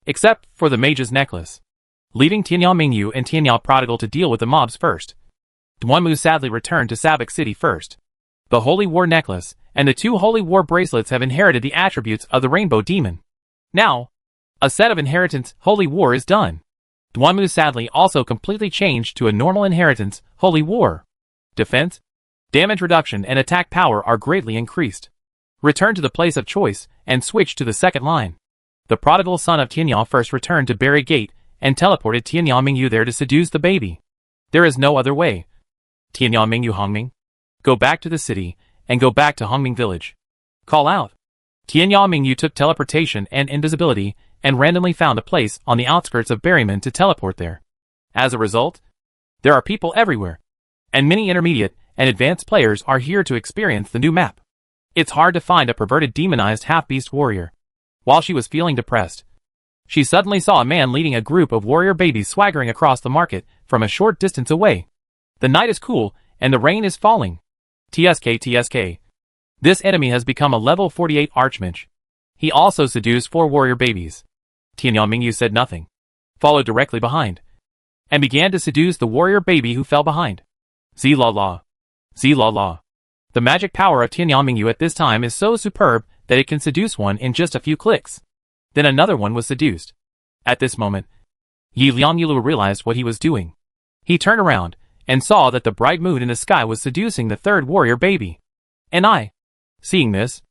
except for the Mage's Necklace, leaving Tianyang Mingyu and Tianyang Prodigal to deal with the mobs first. Duanmu sadly returned to Sabak City first. The Holy War Necklace and the 2 Holy War Bracelets have inherited the attributes of the Rainbow Demon. Now, a set of inheritance Holy War is done. Duanmu sadly also completely changed to a normal inheritance Holy War. Defense, damage reduction and attack power are greatly increased. Return to the place of choice and switch to the second line. The prodigal son of Tianyang first returned to Berry Gate and teleported Tianyang Mingyu there to seduce the baby. There is no other way. Tianyang Mingyu Hongming, go back to the city and go back to Hongming village. Call out. Tianyang Mingyu took teleportation and invisibility and randomly found a place on the outskirts of Berryman to teleport there. As a result, there are people everywhere, and many intermediate and advanced players are here to experience the new map. It's hard to find a perverted demonized half-beast warrior. While she was feeling depressed, she suddenly saw a man leading a group of warrior babies swaggering across the market from a short distance away. The night is cool and the rain is falling. TSK. This enemy has become a level 48 archmage. He also seduced 4 warrior babies. Tianyang Mingyu said nothing, followed directly behind, and began to seduce the warrior baby who fell behind. Z-la-la. Z-la-la. The magic power of Tianyang Mingyu at this time is so superb that it can seduce one in just a few clicks. Then another one was seduced. At this moment, Yi Liangyilu realized what he was doing. He turned around and saw that the bright moon in the sky was seducing the 3rd warrior baby. And seeing this,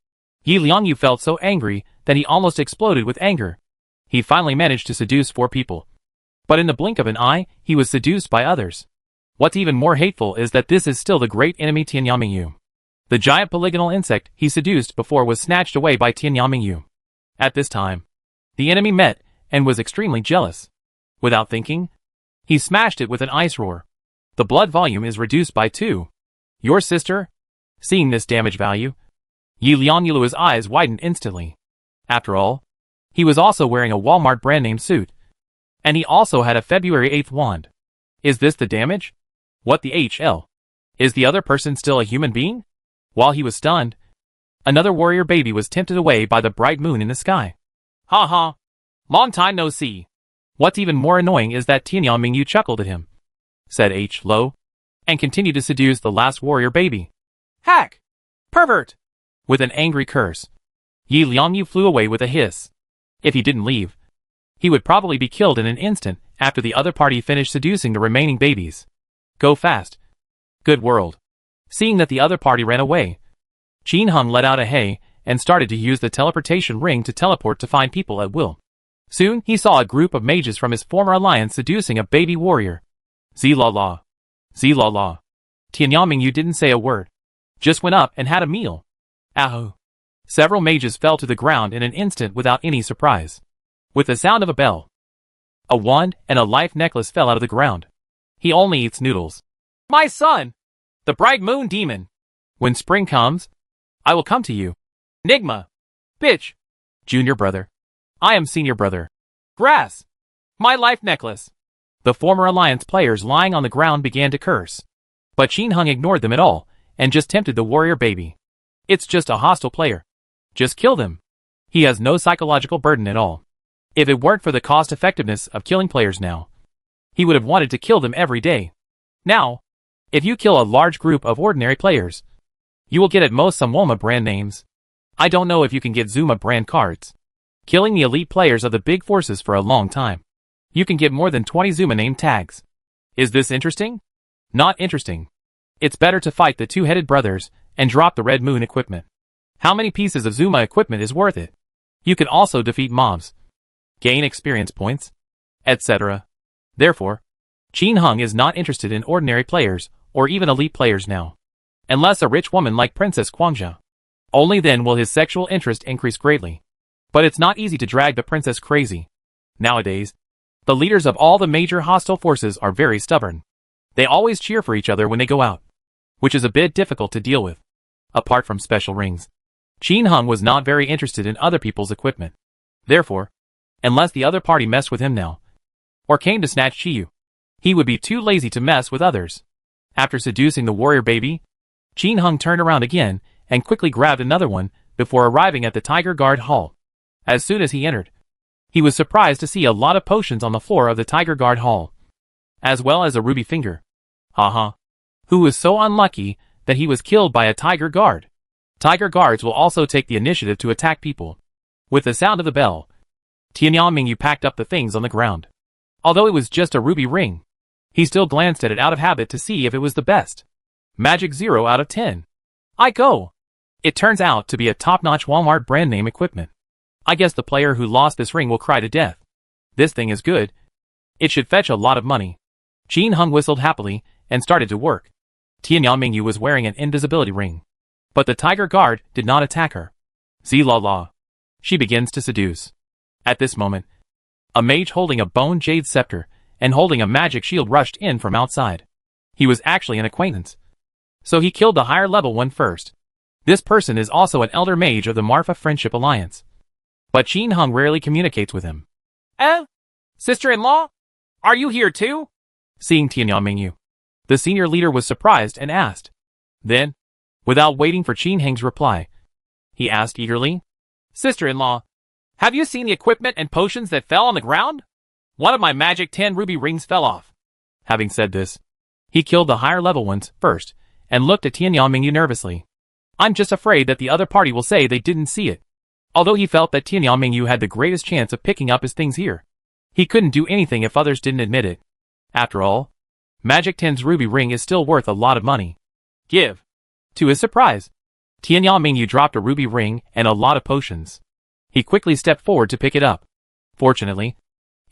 Yi Liangyu felt so angry that he almost exploded with anger. He finally managed to seduce 4 people. But in the blink of an eye, he was seduced by others. What's even more hateful is that this is still the great enemy Tianyang Mingyu. The giant polygonal insect he seduced before was snatched away by Tianyang Mingyu. At this time, the enemy met and was extremely jealous. Without thinking, he smashed it with an ice roar. The blood volume is reduced by 2. Your sister? Seeing this damage value, Yi Lianyulu's eyes widened instantly. After all, he was also wearing a Walmart brand name suit. And he also had a February 8th wand. Is this the damage? What the HL? Is the other person still a human being? While he was stunned, another warrior baby was tempted away by the bright moon in the sky. Ha ha. Long time no see. What's even more annoying is that Tianyang Mingyu chuckled at him, said H. Lo, and continued to seduce the last warrior baby. Hack! Pervert! With an angry curse, Yi Liangyu flew away with a hiss. If he didn't leave, he would probably be killed in an instant after the other party finished seducing the remaining babies. Go fast. Good world. Seeing that the other party ran away, Qin Heng let out a hey and started to use the teleportation ring to teleport to find people at will. Soon he saw a group of mages from his former alliance seducing a baby warrior. Zilala. Zilala. Tianyang Mingyu didn't say a word. Just went up and had a meal. Aho. Several mages fell to the ground in an instant without any surprise. With the sound of a bell, a wand and a life necklace fell out of the ground. He only eats noodles. My son! The bright moon demon! When spring comes, I will come to you. Nigma! Bitch! Junior brother. I am senior brother. Grass! My life necklace! The former alliance players lying on the ground began to curse. But Qin Heng ignored them at all, and just tempted the warrior baby. It's just a hostile player. Just kill them. He has no psychological burden at all. If it weren't for the cost-effectiveness of killing players now, he would have wanted to kill them every day. Now, if you kill a large group of ordinary players, you will get at most some Woma brand names. I don't know if you can get Zuma brand cards. Killing the elite players of the big forces for a long time. You can get more than 20 Zuma name tags. Is this interesting? Not interesting. It's better to fight the two-headed brothers and drop the Red Moon equipment. How many pieces of Zuma equipment is worth it? You can also defeat mobs, gain experience points, etc. Therefore, Qin Heng is not interested in ordinary players or even elite players now. Unless a rich woman like Princess Guangzhou. Only then will his sexual interest increase greatly. But it's not easy to drag the princess crazy. Nowadays, the leaders of all the major hostile forces are very stubborn. They always cheer for each other when they go out, which is a bit difficult to deal with. Apart from special rings, Qin Heng was not very interested in other people's equipment. Therefore, unless the other party messed with him now, or came to snatch Chiyu, he would be too lazy to mess with others. After seducing the warrior baby, Qin Heng turned around again and quickly grabbed another one before arriving at the Tiger Guard Hall. As soon as he entered, he was surprised to see a lot of potions on the floor of the Tiger Guard Hall, as well as a ruby finger. Haha. Who was so unlucky that he was killed by a Tiger Guard? Tiger Guards will also take the initiative to attack people. With the sound of the bell, Tianyang Mingyu packed up the things on the ground. Although it was just a ruby ring, he still glanced at it out of habit to see if it was the best. Magic 0 out of 10. I go. It turns out to be a top-notch Walmart brand name equipment. I guess the player who lost this ring will cry to death. This thing is good. It should fetch a lot of money. Qin Heng whistled happily and started to work. Tianyang Mingyu was wearing an invisibility ring. But the Tiger Guard did not attack her. Zilala. She begins to seduce. At this moment, a mage holding a bone jade scepter and holding a magic shield rushed in from outside. He was actually an acquaintance, so he killed the higher level one first. This person is also an elder mage of the Marfa Friendship Alliance. But Qin Heng rarely communicates with him. Sister-in-law? Are you here too? Seeing Tianyang Mingyu, the senior leader was surprised and asked. Then, without waiting for Qin Heng's reply, he asked eagerly, Sister-in-law, have you seen the equipment and potions that fell on the ground? One of my magic 10 ruby rings fell off. Having said this, he killed the higher level ones first and looked at Tianyang Mingyu nervously. I'm just afraid that the other party will say they didn't see it. Although he felt that Tianyang Mingyu had the greatest chance of picking up his things here, he couldn't do anything if others didn't admit it. After all, Magic 10's ruby ring is still worth a lot of money. Give. To his surprise, Tianyang Mingyu dropped a ruby ring and a lot of potions. He quickly stepped forward to pick it up. Fortunately,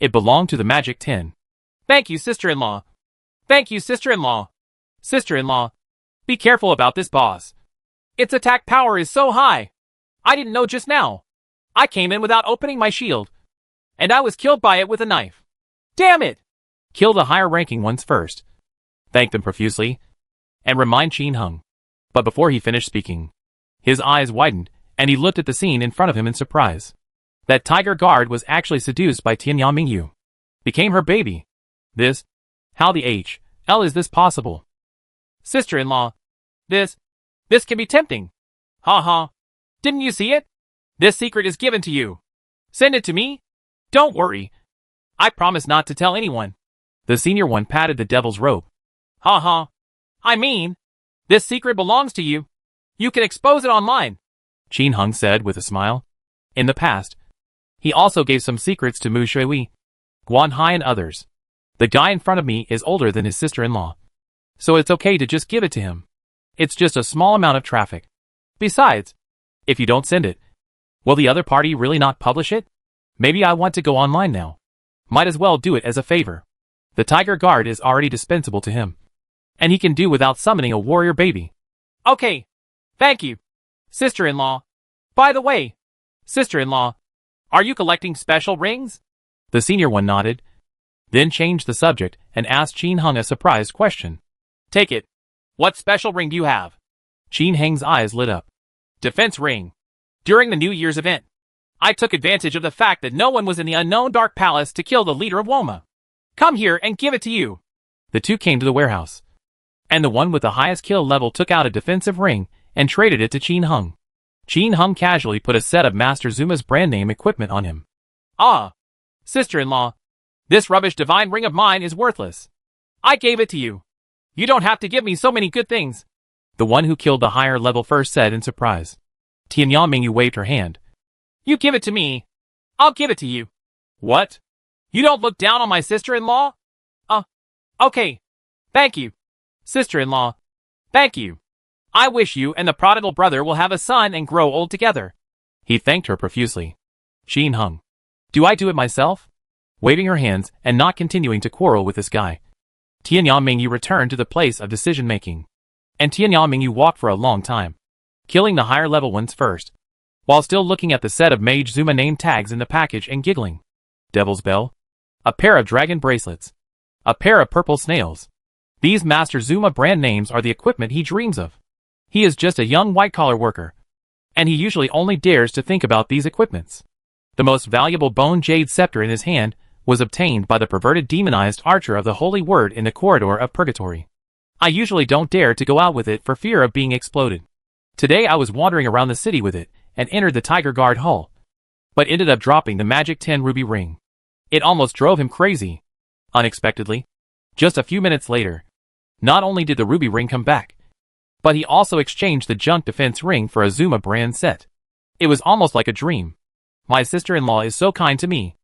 it belonged to the Magic 10. Thank you, sister-in-law. Thank you, sister-in-law. Sister-in-law, be careful about this boss. Its attack power is so high. I didn't know just now. I came in without opening my shield, and I was killed by it with a knife. Damn it! Kill the higher ranking ones first. thank them profusely, and remind Qin Hung. But before he finished speaking, his eyes widened, and he looked at the scene in front of him in surprise. That tiger guard was actually seduced by Tianya Mingyu. Became her baby. How the hell is this possible? Sister-in-law, this can be tempting. Ha ha. Didn't you see it? This secret is given to you. Send it to me. Don't worry. I promise not to tell anyone. The senior one patted the devil's robe. Ha ha. I mean, this secret belongs to you. You can expose it online, Qin Hung said with a smile. In the past, he also gave some secrets to Mu Shui, Guan Hai and others. The guy in front of me is older than his sister-in-law, so it's okay to just give it to him. It's just a small amount of traffic. Besides, if you don't send it, will the other party really not publish it? Maybe I want to go online now. Might as well do it as a favor. The tiger guard is already dispensable to him, and he can do without summoning a warrior baby. Okay. Thank you, sister-in-law. By the way, sister-in-law, are you collecting special rings? The senior one nodded, then changed the subject and asked Qin Hung a surprised question. Take it. What special ring do you have? Qin Hung's eyes lit up. Defense ring. During the New Year's event, I took advantage of the fact that no one was in the unknown Dark Palace to kill the leader of Woma. Come here and give it to you. The two came to the warehouse, and the one with the highest kill level took out a defensive ring and traded it to Qin Hung. Qin Hung casually put a set of Master Zuma's brand name equipment on him. Ah, sister-in-law, this rubbish divine ring of mine is worthless. I gave it to you. You don't have to give me so many good things, the one who killed the higher level first said in surprise. Tianya Mingyu waved her hand. You give it to me. I'll give it to you. What? You don't look down on my sister-in-law? Okay. Thank you, sister-in-law. Thank you. I wish you and the prodigal brother will have a son and grow old together. He thanked her profusely. Qin Hung. Do I do it myself? Waving her hands and not continuing to quarrel with this guy, Tianya Mingyu returned to the place of decision-making. And Tianya Mingyu walked for a long time, killing the higher level ones first, while still looking at the set of Mage Zuma name tags in the package and giggling. Devil's Bell, a pair of dragon bracelets, a pair of purple snails. These Master Zuma brand names are the equipment he dreams of. He is just a young white-collar worker, and he usually only dares to think about these equipments. The most valuable bone jade scepter in his hand was obtained by the perverted demonized archer of the holy word in the corridor of purgatory. I usually don't dare to go out with it for fear of being exploded. Today I was wandering around the city with it and entered the Tiger Guard Hall, but ended up dropping the magic 10 ruby ring. It almost drove him crazy. Unexpectedly, just a few minutes later, not only did the ruby ring come back, but he also exchanged the junk defense ring for a Zuma brand set. It was almost like a dream. My sister-in-law is so kind to me.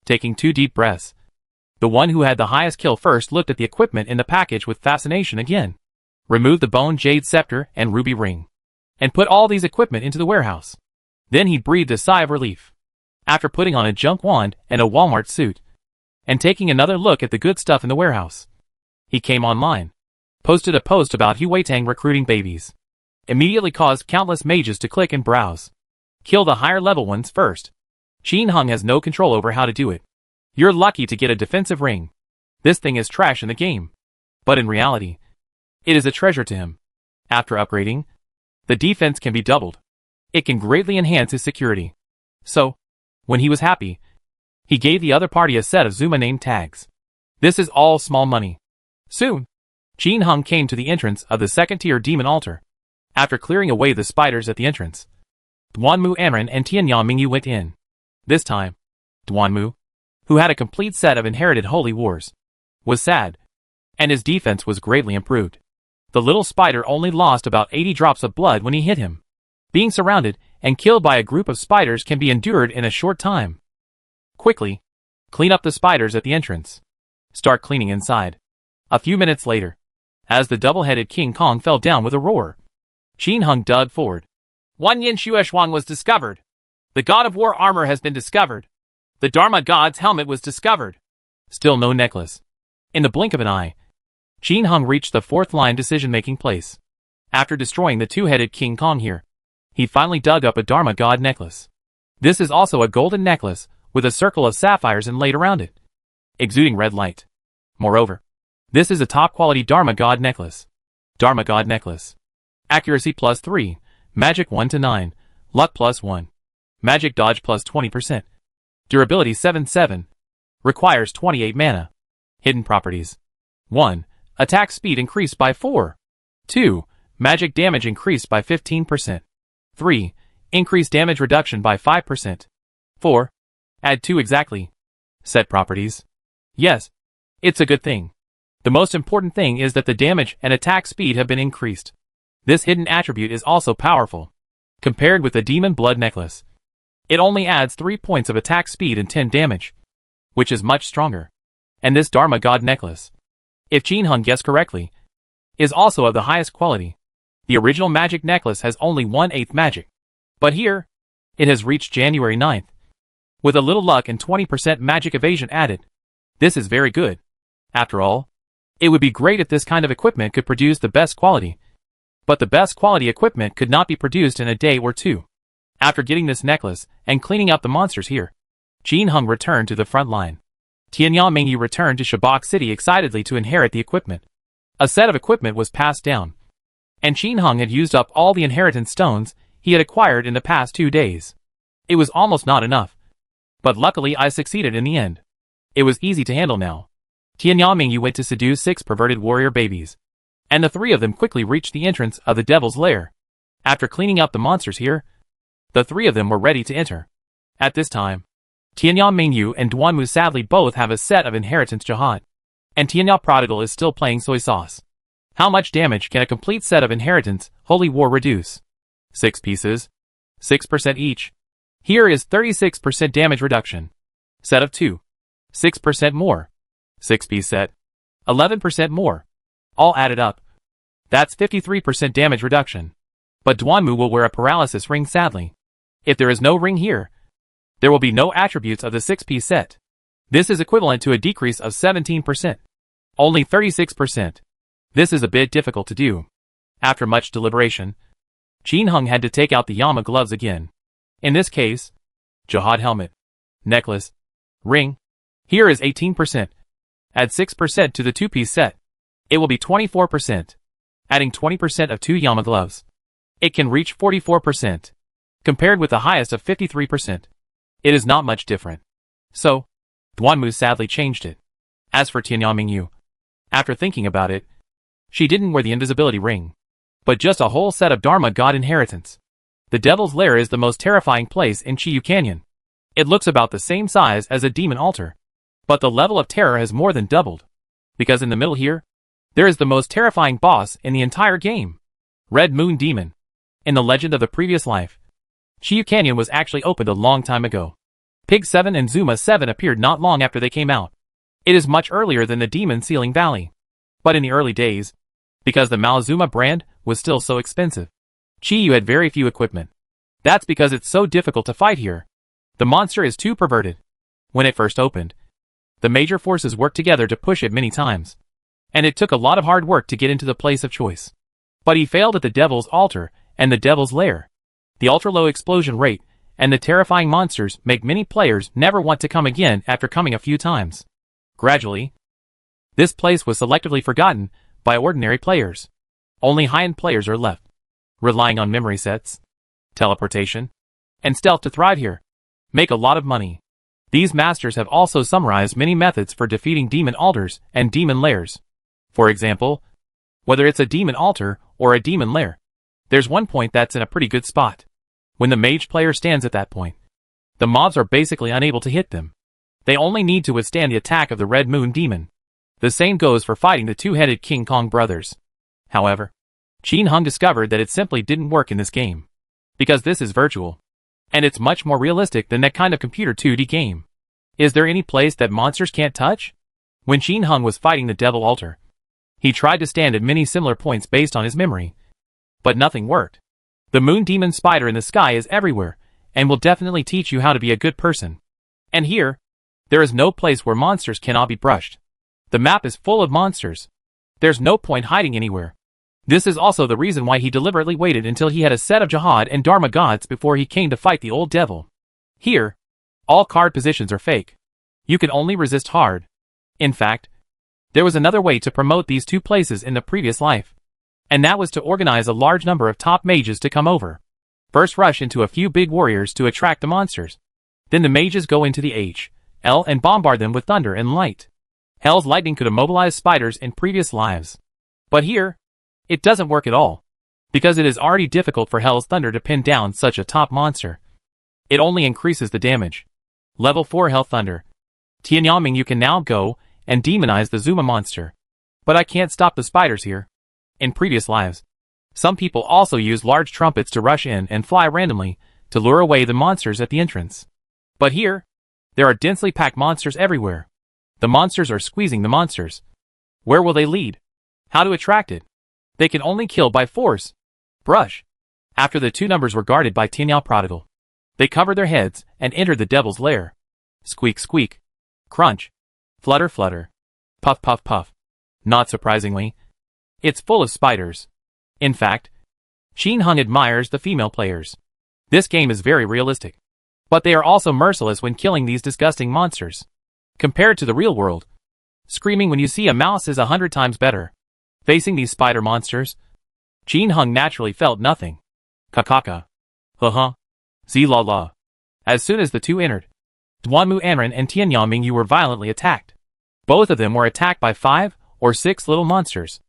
Taking 2 deep breaths, the one who had the highest kill first looked at the equipment in the package with fascination again. Removed the bone jade scepter and ruby ring, and put all these equipment into the warehouse. Then he breathed a sigh of relief. After putting on a junk wand and a Walmart suit, and taking another look at the good stuff in the warehouse, he came online, posted a post about Huitang recruiting babies, immediately caused countless mages to click and browse. Kill the higher level ones first. Qin Hung has no control over how to do it. You're lucky to get a defensive ring. This thing is trash in the game. But in reality, it is a treasure to him. After upgrading, the defense can be doubled. It can greatly enhance his security. So, when he was happy, he gave the other party a set of Zuma name tags. This is all small money. Soon, Qin Hung came to the entrance of the second-tier demon altar. After clearing away the spiders at the entrance, Duanmu Amran and Tianya Mingyu went in. This time, Duanmu, who had a complete set of inherited holy wars, was sad, and his defense was greatly improved. The little spider only lost about 80 drops of blood when he hit him. Being surrounded and killed by a group of spiders can be endured in a short time. Quickly, clean up the spiders at the entrance. Start cleaning inside. A few minutes later, as the double-headed King Kong fell down with a roar, Qin Hung dug forward. Wan Yin Shueshuang was discovered. The God of War armor has been discovered. The Dharma God's helmet was discovered. Still no necklace. In the blink of an eye, Qin Hung reached the 4th line decision-making place. After destroying the 2-headed King Kong here, he finally dug up a Dharma God necklace. This is also a golden necklace with a circle of sapphires inlaid around it, exuding red light. Moreover, This is a top-quality Dharma God necklace. Dharma God necklace. Accuracy +3, magic 1 to 9, luck +1, magic dodge +20%. Durability 7/7. Requires 28 mana. Hidden properties. 1. Attack speed increased by 4. 2. Magic damage increased by 15%. 3. Increased damage reduction by 5%. 4. Add 2 exactly. Set properties. Yes, it's a good thing. The most important thing is that the damage and attack speed have been increased. This hidden attribute is also powerful. Compared with the Demon Blood necklace, it only adds 3 points of attack speed and 10 damage, which is much stronger. And this Dharma God necklace, if Jin Hung guessed correctly, is also of the highest quality. The original magic necklace has only 1/8 magic. But here, it has reached January 9th. With a little luck and 20% magic evasion added. This is very good. After all, it would be great if this kind of equipment could produce the best quality. But the best quality equipment could not be produced in a day or two. After getting this necklace and cleaning up the monsters here, Jin Hung returned to the front line. Tianyang Mingyu returned to Shabak City excitedly to inherit the equipment. A set of equipment was passed down, and Jin Hung had used up all the inheritance stones he had acquired in the past 2 days. It was almost not enough. But luckily I succeeded in the end. It was easy to handle now. Tianyang Mingyu went to seduce 6 perverted warrior babies, and the 3 of them quickly reached the entrance of the Devil's Lair. After cleaning up the monsters here, the 3 of them were ready to enter. At this time, Tianyang Mingyu and Duanmu sadly both have a set of inheritance jihad, and Tianyang Prodigal is still playing soy sauce. How much damage can a complete set of inheritance holy war reduce? 6 pieces, 6% each. Here is 36% damage reduction. Set of 2, 6% more. 6-piece set, 11% more. All added up, that's 53% damage reduction. But Duanmu will wear a paralysis ring sadly. If there is no ring here, there will be no attributes of the 6-piece set. This is equivalent to a decrease of 17%. Only 36%. This is a bit difficult to do. After much deliberation, Jin Hung had to take out the Yama gloves again. In this case, jihad helmet, necklace, ring. Here is 18%. Add 6% to the 2-piece set. It will be 24%. Adding 20% of 2 Yama gloves, it can reach 44%. Compared with the highest of 53%. It is not much different. So, Duanmu sadly changed it. As for Tianyang Mingyu, after thinking about it, she didn't wear the invisibility ring, but just a whole set of Dharma God inheritance. The Devil's Lair is the most terrifying place in Chiyu Canyon. It looks about the same size as a demon altar, but the level of terror has more than doubled. Because in the middle here, there is the most terrifying boss in the entire game. Red Moon Demon. In the legend of the previous life, Chiyu Canyon was actually opened a long time ago. Pig 7 and Zuma 7 appeared not long after they came out. It is much earlier than the Demon Sealing Valley. But in the early days, because the Malazuma brand was still so expensive, Chiyu had very few equipment. That's because it's so difficult to fight here. The monster is too perverted. When it first opened, the major forces worked together to push it many times. And it took a lot of hard work to get into the place of choice. But he failed at the Devil's Altar and the Devil's Lair. The ultra-low explosion rate and the terrifying monsters make many players never want to come again after coming a few times. Gradually, this place was selectively forgotten by ordinary players. Only high-end players are left, relying on memory sets, teleportation, and stealth to thrive here, make a lot of money. These masters have also summarized many methods for defeating demon altars and demon lairs. For example, whether it's a demon altar or a demon lair, there's one point that's in a pretty good spot. When the mage player stands at that point, the mobs are basically unable to hit them. They only need to withstand the attack of the Red Moon Demon. The same goes for fighting the two-headed King Kong brothers. However, Jin Hung discovered that it simply didn't work in this game. Because this is virtual. And it's much more realistic than that kind of computer 2D game. Is there any place that monsters can't touch? When Jin Hung was fighting the Devil Altar, he tried to stand at many similar points based on his memory. But nothing worked. The Moon Demon Spider in the sky is everywhere, and will definitely teach you how to be a good person. And here, there is no place where monsters cannot be brushed. The map is full of monsters. There's no point hiding anywhere. This is also the reason why he deliberately waited until he had a set of Jihad and Dharma gods before he came to fight the old devil. Here, all card positions are fake. You can only resist hard. In fact, There was another way to promote these two places in the previous life. And that was to organize a large number of top mages to come over. First rush into a few big warriors to attract the monsters. Then the mages go into the H, L and bombard them with thunder and light. Hell's lightning could immobilize spiders in previous lives. But here, it doesn't work at all. Because it is already difficult for Hell's thunder to pin down such a top monster. It only increases the damage. Level 4 Hell Thunder. Tianyaming, you can now go and demonize the Zuma monster. But I can't stop the spiders here. In previous lives, some people also use large trumpets to rush in and fly randomly to lure away the monsters at the entrance. But here, there are densely packed monsters everywhere. The monsters are squeezing the monsters. Where will they lead? How to attract it? They can only kill by force. Brush. After the two numbers were guarded by Tianyao Prodigal, they covered their heads and entered the devil's lair. Squeak squeak. Crunch. Flutter flutter. Puff puff puff. Not surprisingly, it's full of spiders. In fact, Shin Hung admires the female players. This game is very realistic. But they are also merciless when killing these disgusting monsters. Compared to the real world, screaming when you see a mouse is 100 times better. Facing these spider monsters, Shin Hung naturally felt nothing. Kakaka. Ha. Zi la la. As soon as the two entered, Duanmu Anren and Tianyaming were violently attacked. Both of them were attacked by 5 or 6 little monsters.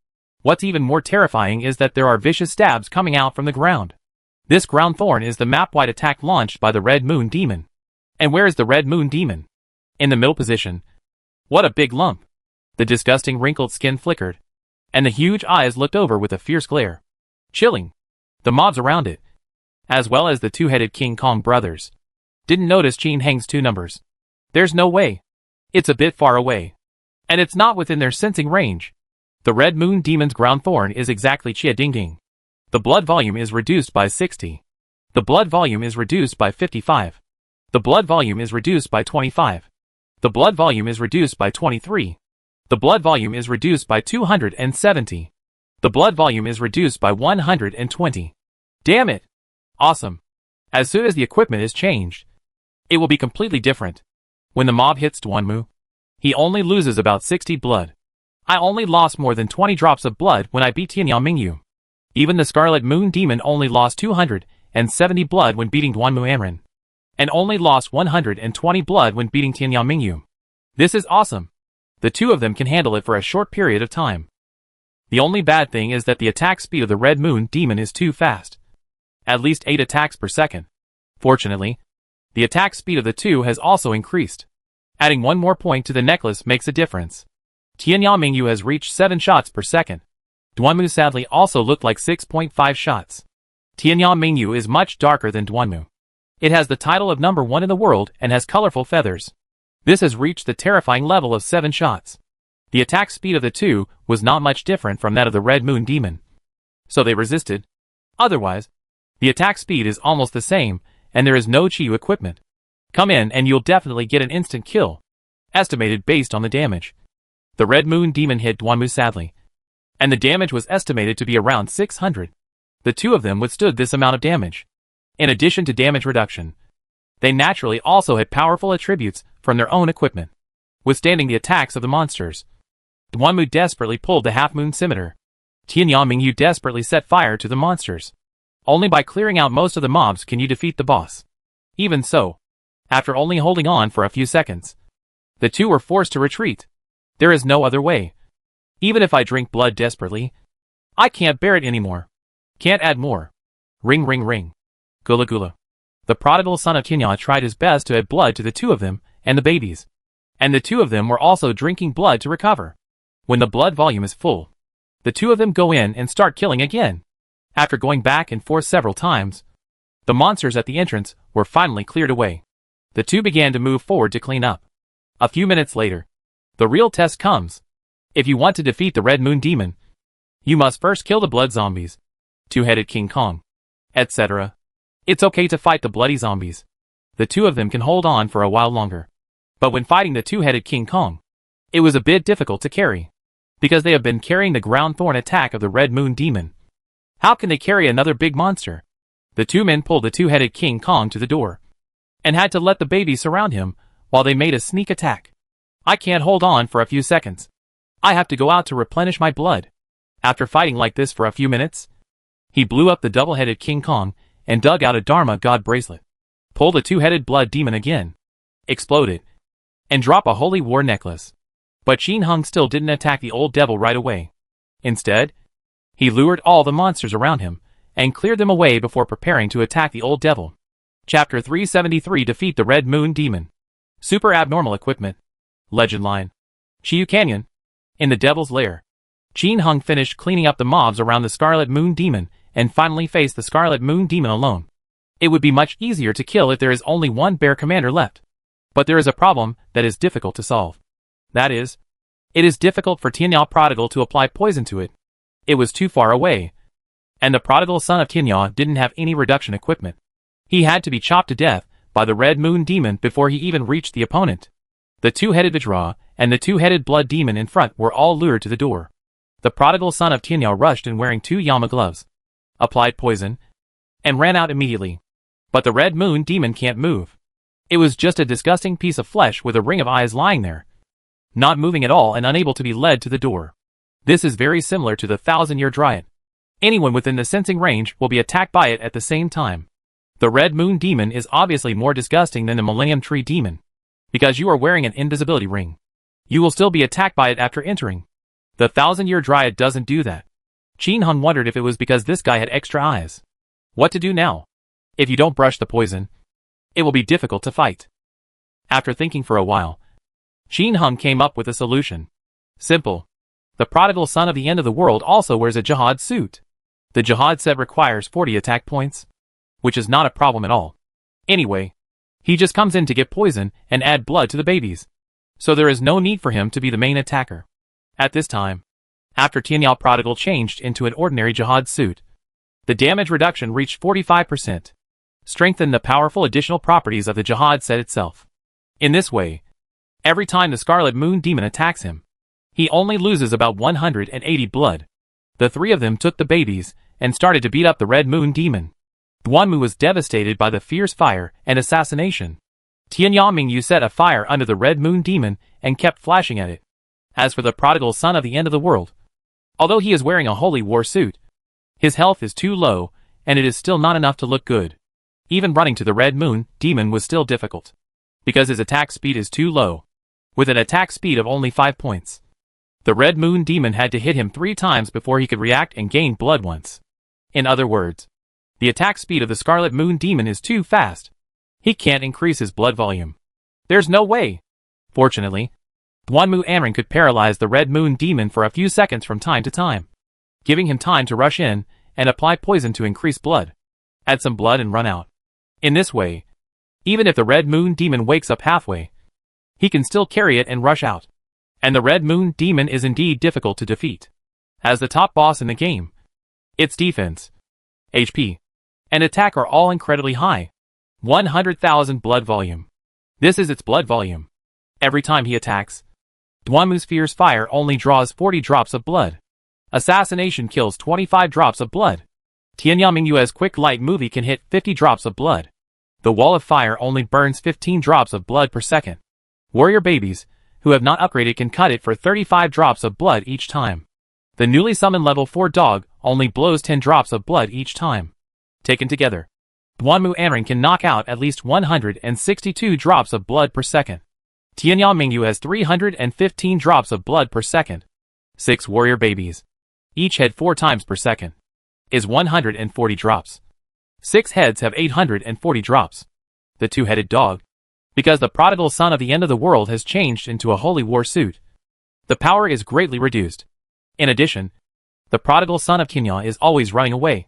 What's even more terrifying is that there are vicious stabs coming out from the ground. This ground thorn is the map-wide attack launched by the Red Moon Demon. And where is the Red Moon Demon? In the middle position. What a big lump. The disgusting wrinkled skin flickered, and the huge eyes looked over with a fierce glare. Chilling. The mobs around it, as well as the two-headed King Kong brothers, didn't notice Shin Hung's two numbers. There's no way. It's a bit far away. And it's not within their sensing range. The Red Moon Demon's ground thorn is exactly Chia Ding Ding. The blood volume is reduced by 60. The blood volume is reduced by 55. The blood volume is reduced by 25. The blood volume is reduced by 23. The blood volume is reduced by 270. The blood volume is reduced by 120. Damn it! Awesome. As soon as the equipment is changed, it will be completely different. When the mob hits Duanmu, he only loses about 60 blood. I only lost more than 20 drops of blood when I beat Tianyaming. Even the Scarlet Moon Demon only lost 270 blood when beating Duanmu Anren, and only lost 120 blood when beating Tianyaming. This is awesome. The two of them can handle it for a short period of time. The only bad thing is that the attack speed of the Red Moon Demon is too fast. At least 8 attacks per second. Fortunately, the attack speed of the two has also increased. Adding one more point to the necklace makes a difference. Tianyaming has reached 7 shots per second. Duanmu sadly also looked like 6.5 shots. Tianyaming is much darker than Duanmu. It has the title of number 1 in the world and has colorful feathers. This has reached the terrifying level of 7 shots. The attack speed of the two was not much different from that of the Red Moon Demon. So they resisted. Otherwise, the attack speed is almost the same, and there is no Chiyu equipment. Come in and you'll definitely get an instant kill. Estimated based on the damage. The Red Moon Demon hit Duanmu sadly, and the damage was estimated to be around 600. The two of them withstood this amount of damage. In addition to damage reduction, they naturally also had powerful attributes from their own equipment, withstanding the attacks of the monsters. Duanmu desperately pulled the half-moon scimitar. Tianyaming desperately set fire to the monsters. Only by clearing out most of the mobs can you defeat the boss. Even so, after only holding on for a few seconds, the two were forced to retreat. There is no other way. Even if I drink blood desperately, I can't bear it anymore. Can't add more. Ring ring ring. Gula gula. The prodigal son of Tianya tried his best to add blood to the two of them and the babies. And the two of them were also drinking blood to recover. When the blood volume is full, the two of them go in and start killing again. After going back and forth several times, the monsters at the entrance were finally cleared away. The two began to move forward to clean up. A few minutes later, the real test comes. If you want to defeat the Red Moon Demon, you must first kill the blood zombies, two-headed King Kong, etc. It's okay to fight the bloody zombies. The two of them can hold on for a while longer. But when fighting the two-headed King Kong, it was a bit difficult to carry, because they have been carrying the ground thorn attack of the Red Moon Demon. How can they carry another big monster? The two men pulled the two-headed King Kong to the door, and had to let the baby surround him while they made a sneak attack. I can't hold on for a few seconds. I have to go out to replenish my blood. After fighting like this for a few minutes, he blew up the double-headed King Kong and dug out a Dharma God bracelet. Pulled a two-headed blood demon again. Exploded. And drop a holy war necklace. But Qin Hung still didn't attack the old devil right away. Instead, he lured all the monsters around him and cleared them away before preparing to attack the old devil. Chapter 373 Defeat the Red Moon Demon. Super Abnormal Equipment. Legend line. Chiyu Canyon. In the Devil's Lair. Qin Hung finished cleaning up the mobs around the Scarlet Moon Demon and finally faced the Scarlet Moon Demon alone. It would be much easier to kill if there is only one bear commander left. But there is a problem that is difficult to solve. That is, it is difficult for Tianya Prodigal to apply poison to it. It was too far away. And the prodigal son of Tianya didn't have any reduction equipment. He had to be chopped to death by the Red Moon Demon before he even reached the opponent. The two-headed Vajra and the two-headed Blood Demon in front were all lured to the door. The prodigal son of Tianya rushed in wearing 2 Yama gloves, applied poison, and ran out immediately. But the Red Moon Demon can't move. It was just a disgusting piece of flesh with a ring of eyes lying there, not moving at all and unable to be led to the door. This is very similar to the 1,000-year Dryad. Anyone within the sensing range will be attacked by it at the same time. The Red Moon Demon is obviously more disgusting than the Millennium Tree Demon, because you are wearing an invisibility ring. You will still be attacked by it after entering. The 1,000-year Dryad doesn't do that. Qin Hung wondered if it was because this guy had extra eyes. What to do now? If you don't brush the poison, it will be difficult to fight. After thinking for a while, Qin Hung came up with a solution. Simple. The prodigal son of the end of the world also wears a jihad suit. The jihad set requires 40 attack points, which is not a problem at all. Anyway, he just comes in to get poison and add blood to the babies. So there is no need for him to be the main attacker. At this time, after Tianya Prodigal changed into an ordinary jihad suit, the damage reduction reached 45%. Strengthen the powerful additional properties of the jihad set itself. In this way, every time the Scarlet Moon Demon attacks him, he only loses about 180 blood. The 3 of them took the babies and started to beat up the Red Moon Demon. Duanmu was devastated by the fierce fire and assassination. Tianya Mingyu set a fire under the Red Moon Demon and kept flashing at it. As for the prodigal son of the end of the world, although he is wearing a holy war suit, his health is too low, and it is still not enough to look good. Even running to the Red Moon Demon was still difficult, because his attack speed is too low, with an attack speed of only 5 points. The Red Moon Demon had to hit him 3 times before he could react and gain blood once. In other words, the attack speed of the Scarlet Moon Demon is too fast. He can't increase his blood volume. There's no way. Fortunately, Duanmu Anring could paralyze the Red Moon Demon for a few seconds from time to time, giving him time to rush in and apply poison to increase blood, add some blood and run out. In this way, even if the Red Moon Demon wakes up halfway, he can still carry it and rush out. And the Red Moon Demon is indeed difficult to defeat. As the top boss in the game, its defense, HP, and attack are all incredibly high. 100,000 blood volume. This is its blood volume. Every time he attacks, Duanmu's fierce fire only draws 40 drops of blood. Assassination kills 25 drops of blood. Tianya Mingyue's quick light movie can hit 50 drops of blood. The wall of fire only burns 15 drops of blood per second. Warrior babies, who have not upgraded, can cut it for 35 drops of blood each time. The newly summoned level 4 dog only blows 10 drops of blood each time. Taken together, Duanmu Anring can knock out at least 162 drops of blood per second. Tianya Mingyu has 315 drops of blood per second. 6 warrior babies, each head 4 times per second, is 140 drops. 6 heads have 840 drops. The 2-headed dog, because the prodigal son of the end of the world has changed into a holy war suit, the power is greatly reduced. In addition, the prodigal son of Tianya is always running away,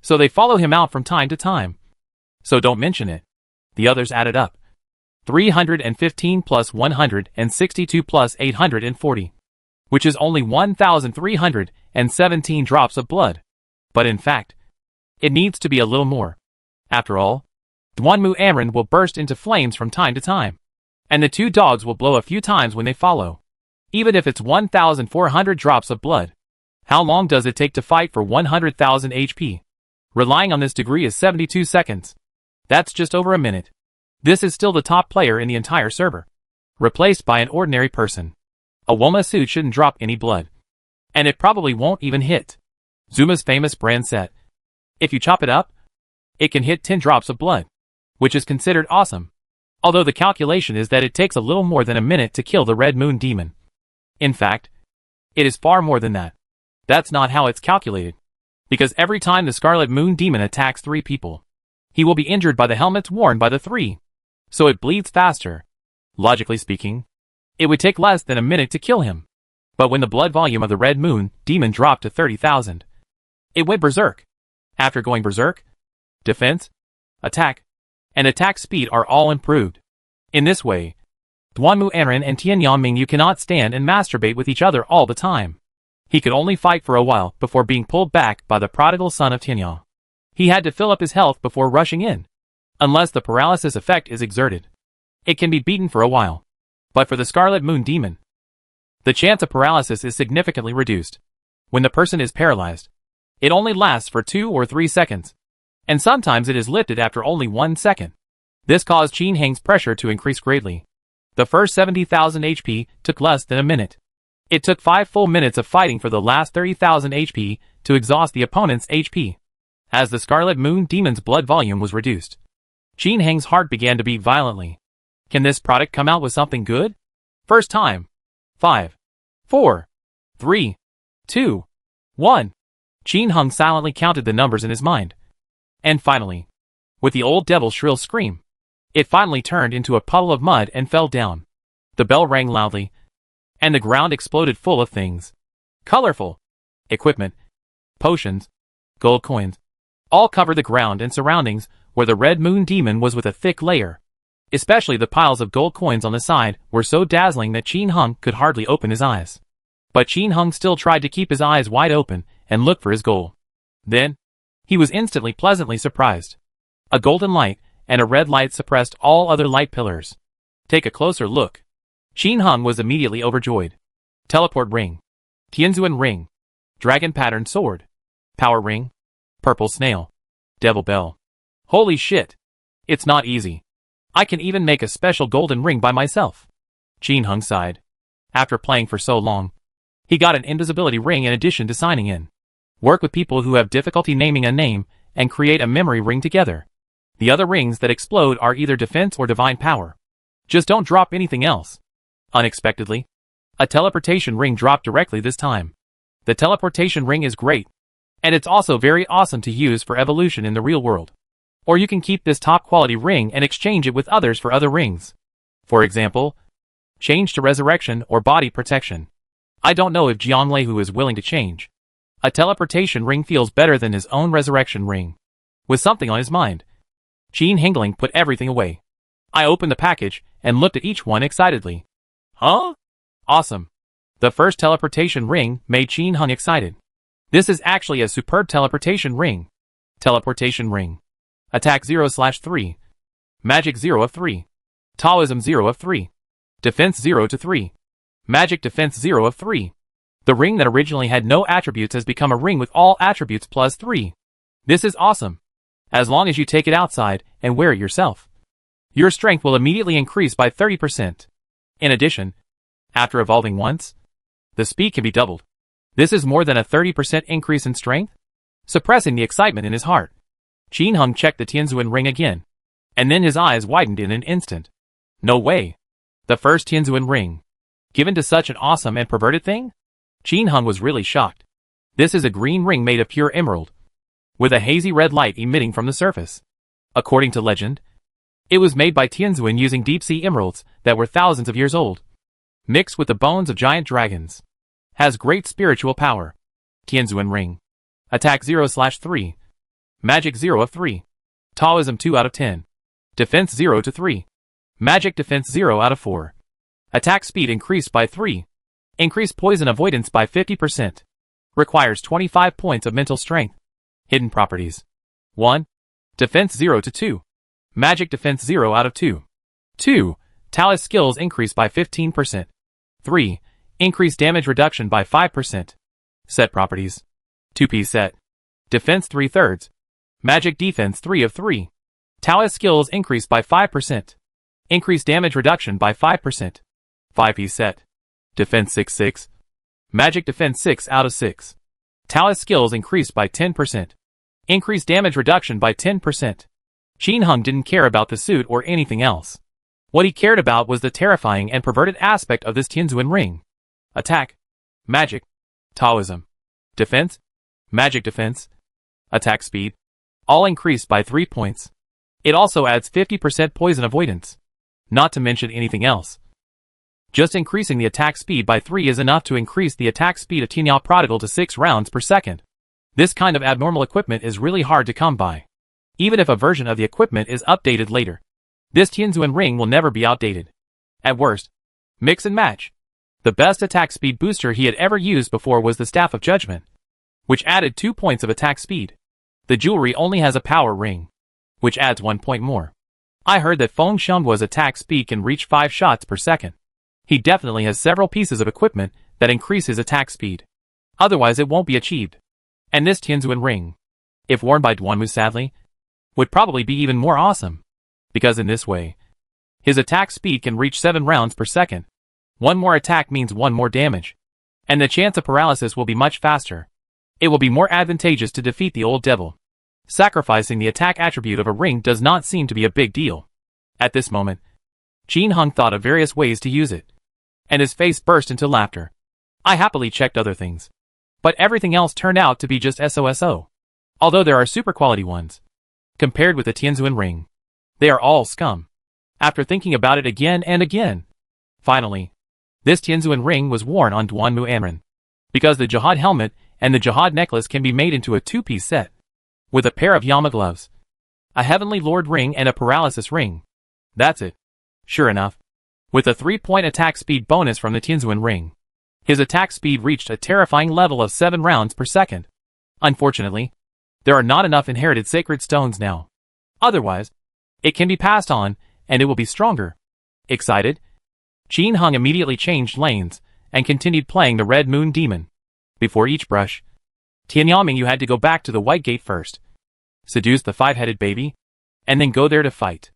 so they follow him out from time to time. So don't mention it. The others added up. 315 plus 162 plus 840, which is only 1,317 drops of blood. But in fact, it needs to be a little more. After all, Duanmu Anring will burst into flames from time to time, and the 2 dogs will blow a few times when they follow. Even if it's 1,400 drops of blood, how long does it take to fight for 100,000 HP? Relying on this degree is 72 seconds. That's just over a minute. This is still the top player in the entire server, replaced by an ordinary person. A Woma suit shouldn't drop any blood. And it probably won't even hit Zuma's famous brand set. If you chop it up, it can hit 10 drops of blood, which is considered awesome. Although the calculation is that it takes a little more than a minute to kill the Red Moon Demon. In fact, it is far more than that. That's not how it's calculated. Because every time the Scarlet Moon Demon attacks 3 people, he will be injured by the helmets worn by the 3. So it bleeds faster. Logically speaking, it would take less than a minute to kill him. But when the blood volume of the Red Moon Demon dropped to 30,000, it went berserk. After going berserk, defense, attack, and attack speed are all improved. In this way, Duanmu Anren and Tian Yanming cannot stand and masturbate with each other all the time. He could only fight for a while before being pulled back by the prodigal son of Tianyang. He had to fill up his health before rushing in. Unless the paralysis effect is exerted, it can be beaten for a while. But for the Scarlet Moon Demon, the chance of paralysis is significantly reduced. When the person is paralyzed, it only lasts for 2 or 3 seconds. And sometimes it is lifted after only 1 second. This caused Qin Heng's pressure to increase greatly. The first 70,000 HP took less than a minute. It took 5 full minutes of fighting for the last 30,000 HP to exhaust the opponent's HP. As the Scarlet Moon Demon's blood volume was reduced, Qin Heng's heart began to beat violently. Can this product come out with something good? First time. 5, 4, 3, 2, 1. Qin Heng silently counted the numbers in his mind. And finally, with the old devil's shrill scream, it finally turned into a puddle of mud and fell down. The bell rang loudly, and the ground exploded full of things. Colorful equipment, potions, gold coins, all covered the ground and surroundings where the Red Moon Demon was with a thick layer. Especially the piles of gold coins on the side were so dazzling that Qin Heng could hardly open his eyes. But Qin Heng still tried to keep his eyes wide open and look for his goal. Then, he was instantly pleasantly surprised. A golden light and a red light suppressed all other light pillars. Take a closer look. Qin Heng was immediately overjoyed. Teleport ring, Tianzuan ring, dragon patterned sword, power ring, purple snail, devil bell. Holy shit! It's not easy. I can even make a special golden ring by myself. Qin Heng sighed. After playing for so long, he got an invisibility ring in addition to signing in. Work with people who have difficulty naming a name and create a memory ring together. The other rings that explode are either defense or divine power. Just don't drop anything else. Unexpectedly, a teleportation ring dropped directly this time. The teleportation ring is great, and it's also very awesome to use for evolution in the real world. Or you can keep this top quality ring and exchange it with others for other rings. For example, change to resurrection or body protection. I don't know if Jiang Leihu is willing to change. A teleportation ring feels better than his own resurrection ring. With something on his mind, Qin Hengling put everything away. I opened the package and looked at each one excitedly. Huh? Awesome. The first teleportation ring made Qin Heng excited. This is actually a superb teleportation ring. Teleportation ring. Attack 0/3. Magic 0 of 3. Taoism 0 of 3. Defense 0 to 3. Magic defense 0 of 3. The ring that originally had no attributes has become a ring with all attributes plus 3. This is awesome. As long as you take it outside and wear it yourself, your strength will immediately increase by 30%. In addition, after evolving once, the speed can be doubled. This is more than a 30% increase in strength, suppressing the excitement in his heart. Qin Heng checked the Tianzuan ring again, and then his eyes widened in an instant. No way. The first Tianzuan ring, given to such an awesome and perverted thing? Qin Heng was really shocked. This is a green ring made of pure emerald, with a hazy red light emitting from the surface. According to legend, it was made by Tianzuan using deep-sea emeralds that were thousands of years old, mixed with the bones of giant dragons. Has great spiritual power. Tianzuan ring. Attack 0/3. Magic 0 of 3. Taoism 2 out of 10. Defense 0 to 3. Magic defense 0 out of 4. Attack speed increased by 3. Increased poison avoidance by 50%. Requires 25 points of mental strength. Hidden properties. 1. Defense 0 to 2. Magic defense 0 out of 2. 2. Taoist skills increased by 15%. 3. Increased damage reduction by 5%. Set properties. 2-piece set. Defense 3/3. Magic defense 3 of 3. Taoist skills increased by 5%. Increased damage reduction by 5%. 5-piece set. Defense 6-6. Magic defense 6 out of 6. Taoist skills increased by 10%. Increased damage reduction by 10%. Qin Hung didn't care about the suit or anything else. What he cared about was the terrifying and perverted aspect of this Tianzuan ring. Attack. Magic. Taoism. Defense. Magic defense. Attack speed. All increased by 3 points. It also adds 50% poison avoidance. Not to mention anything else. Just increasing the attack speed by 3 is enough to increase the attack speed of Tianyao Prodigal to 6 rounds per second. This kind of abnormal equipment is really hard to come by. Even if a version of the equipment is updated later. This Tianzuan ring will never be outdated. At worst, mix and match. The best attack speed booster he had ever used before was the Staff of Judgment, which added 2 points of attack speed. The jewelry only has a power ring, which adds 1 point more. I heard that Feng Xiangguo's attack speed can reach 5 shots per second. He definitely has several pieces of equipment that increase his attack speed. Otherwise it won't be achieved. And this Tianzuan ring, if worn by Duanmu sadly, would probably be even more awesome. Because in this way, his attack speed can reach 7 rounds per second. 1 more attack means 1 more damage. And the chance of paralysis will be much faster. It will be more advantageous to defeat the old devil. Sacrificing the attack attribute of a ring does not seem to be a big deal. At this moment, Qin Hung thought of various ways to use it. And his face burst into laughter. I happily checked other things. But everything else turned out to be just SOSO. Although there are super quality ones. Compared with the Tianzuan ring, they are all scum. After thinking about it again and again, finally, this Tianzuan ring was worn on Duanmu Anren. Because the Jihad helmet and the Jihad necklace can be made into a 2-piece set. With a pair of Yama gloves, a Heavenly Lord ring and a paralysis ring. That's it. Sure enough. With a 3-point attack speed bonus from the Tianzuan ring, his attack speed reached a terrifying level of 7 rounds per second. Unfortunately, there are not enough inherited sacred stones now. Otherwise, it can be passed on, and it will be stronger. Excited, Qin Hung immediately changed lanes, and continued playing the Red Moon Demon. Before each brush, Tianyao, you had to go back to the White Gate first, seduce the 5-headed baby, and then go there to fight.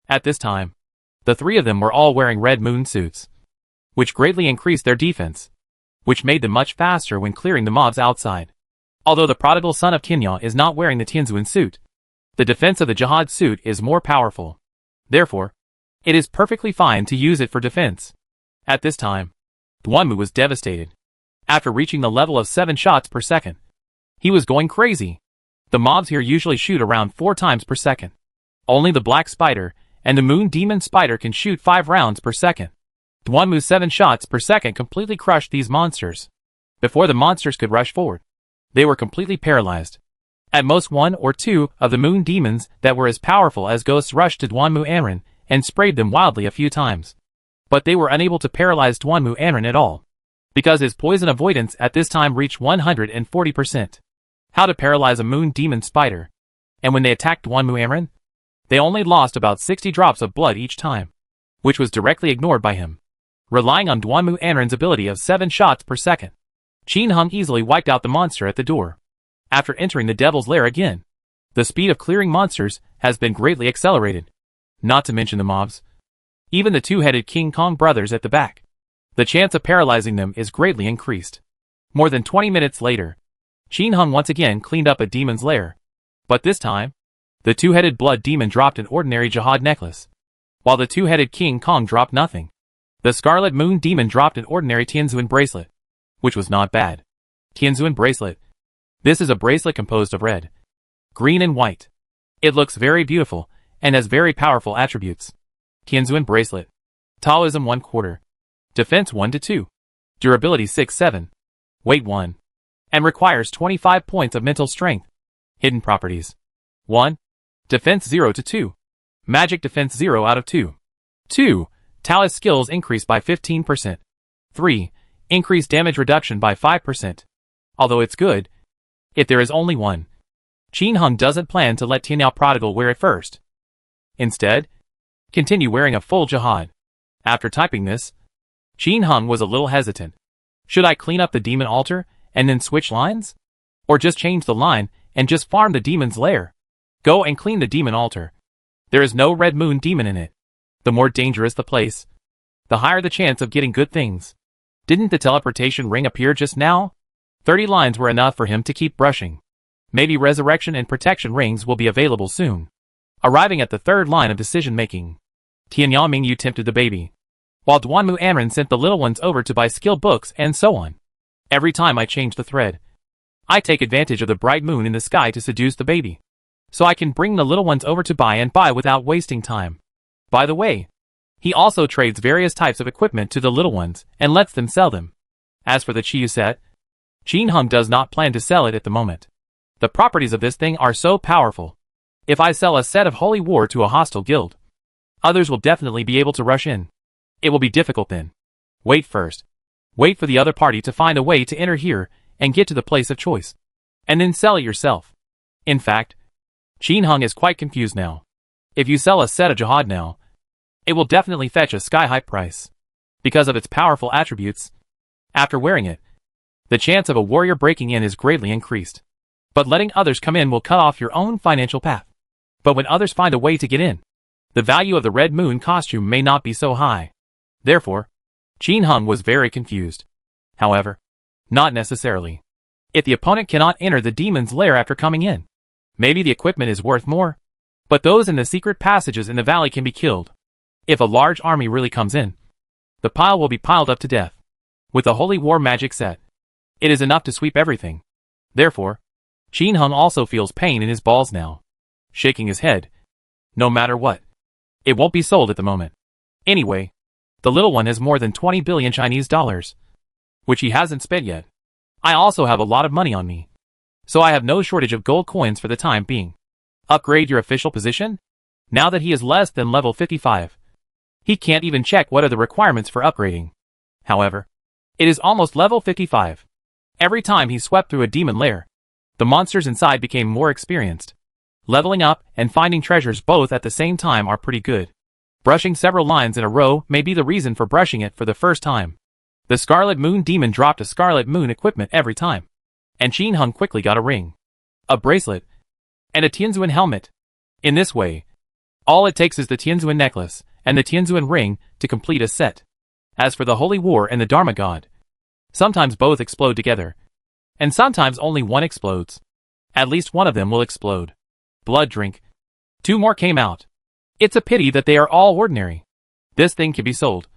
At this time, the 3 of them were all wearing Red Moon suits, which greatly increased their defense, which made them much faster when clearing the mobs outside. Although the prodigal son of Tianyao is not wearing the Tianzuan suit, the defense of the Jihad suit is more powerful. Therefore, it is perfectly fine to use it for defense. At this time, Duanmu was devastated. After reaching the level of 7 shots per second, he was going crazy. The mobs here usually shoot around 4 times per second. Only the Black Spider and the Moon Demon Spider can shoot 5 rounds per second. Duanmu's 7 shots per second completely crushed these monsters. Before the monsters could rush forward, they were completely paralyzed. At most 1 or 2 of the Moon Demons that were as powerful as ghosts rushed to Duanmu Anren and sprayed them wildly a few times. But they were unable to paralyze Duanmu Anren at all, because his poison avoidance at this time reached 140%. How to paralyze a Moon Demon Spider? And when they attacked Duanmu Anren, they only lost about 60 drops of blood each time, which was directly ignored by him. Relying on Duanmu Anren's ability of 7 shots per second, Qin Hung easily wiped out the monster at the door. After entering the Devil's Lair again, the speed of clearing monsters has been greatly accelerated. Not to mention the mobs. Even the 2-headed King Kong brothers at the back. The chance of paralyzing them is greatly increased. More than 20 minutes later, Qin Hung once again cleaned up a demon's lair. But this time, the 2-headed blood demon dropped an ordinary Jihad necklace, while the 2-headed King Kong dropped nothing. The Scarlet Moon Demon dropped an ordinary Tianzuan bracelet, which was not bad. Tianzuan bracelet. This is a bracelet composed of red, green and white. It looks very beautiful, and has very powerful attributes. Tianzuan bracelet. Taoism 1/4. Defense 1-2. Durability 6-7. Weight 1. And requires 25 points of mental strength. Hidden properties. 1. Defense 0-2. Magic defense 0 out of 2. 2. Taoist skills increased by 15%. 3. Increased damage reduction by 5%. Although it's good, if there is only one. Qin Hung doesn't plan to let Tianyao Prodigal wear it first. Instead, continue wearing a full Jihad. After typing this, Qin Hung was a little hesitant. Should I clean up the demon altar and then switch lines? Or just change the line and just farm the demon's lair? Go and clean the demon altar. There is no Red Moon Demon in it. The more dangerous the place, the higher the chance of getting good things. Didn't the teleportation ring appear just now? 30 lines were enough for him to keep brushing. Maybe resurrection and protection rings will be available soon. Arriving at the third line of decision-making. Tian Yangming tempted the baby, while Duanmu Amren sent the little ones over to buy skill books and so on. Every time I change the thread, I take advantage of the bright moon in the sky to seduce the baby, so I can bring the little ones over to buy without wasting time. By the way, he also trades various types of equipment to the little ones and lets them sell them. As for the Chiyu set, Qin Heng does not plan to sell it at the moment. The properties of this thing are so powerful. If I sell a set of Holy War to a hostile guild, others will definitely be able to rush in. It will be difficult then. Wait first. Wait for the other party to find a way to enter here and get to the place of choice, and then sell it yourself. In fact, Qin Heng is quite confused now. If you sell a set of Jihad now, it will definitely fetch a sky-high price, because of its powerful attributes. After wearing it, the chance of a warrior breaking in is greatly increased. But letting others come in will cut off your own financial path. But when others find a way to get in, the value of the Red Moon costume may not be so high. Therefore, Qin Heng was very confused. However, not necessarily. If the opponent cannot enter the demon's lair after coming in, maybe the equipment is worth more. But those in the secret passages in the valley can be killed. If a large army really comes in, the pile will be piled up to death. With the Holy War magic set, it is enough to sweep everything. Therefore, Qin Heng also feels pain in his balls now, shaking his head. No matter what, it won't be sold at the moment. Anyway, the little one has more than 20 billion Chinese dollars, which he hasn't spent yet. I also have a lot of money on me, so I have no shortage of gold coins for the time being. Upgrade your official position? Now that he is less than level 55, he can't even check what are the requirements for upgrading. However, it is almost level 55. Every time he swept through a demon lair, the monsters inside became more experienced. Leveling up and finding treasures both at the same time are pretty good. Brushing several lines in a row may be the reason for brushing it for the first time. The Scarlet Moon Demon dropped a Scarlet Moon equipment every time, and Qin Heng quickly got a ring, a bracelet, and a Tianzuan helmet. In this way, all it takes is the Tianzuan necklace and the Tianzuan ring to complete a set. As for the Holy War and the Dharma God, sometimes both explode together, and sometimes only one explodes. At least one of them will explode. Blood drink. 2 more came out. It's a pity that they are all ordinary. This thing can be sold,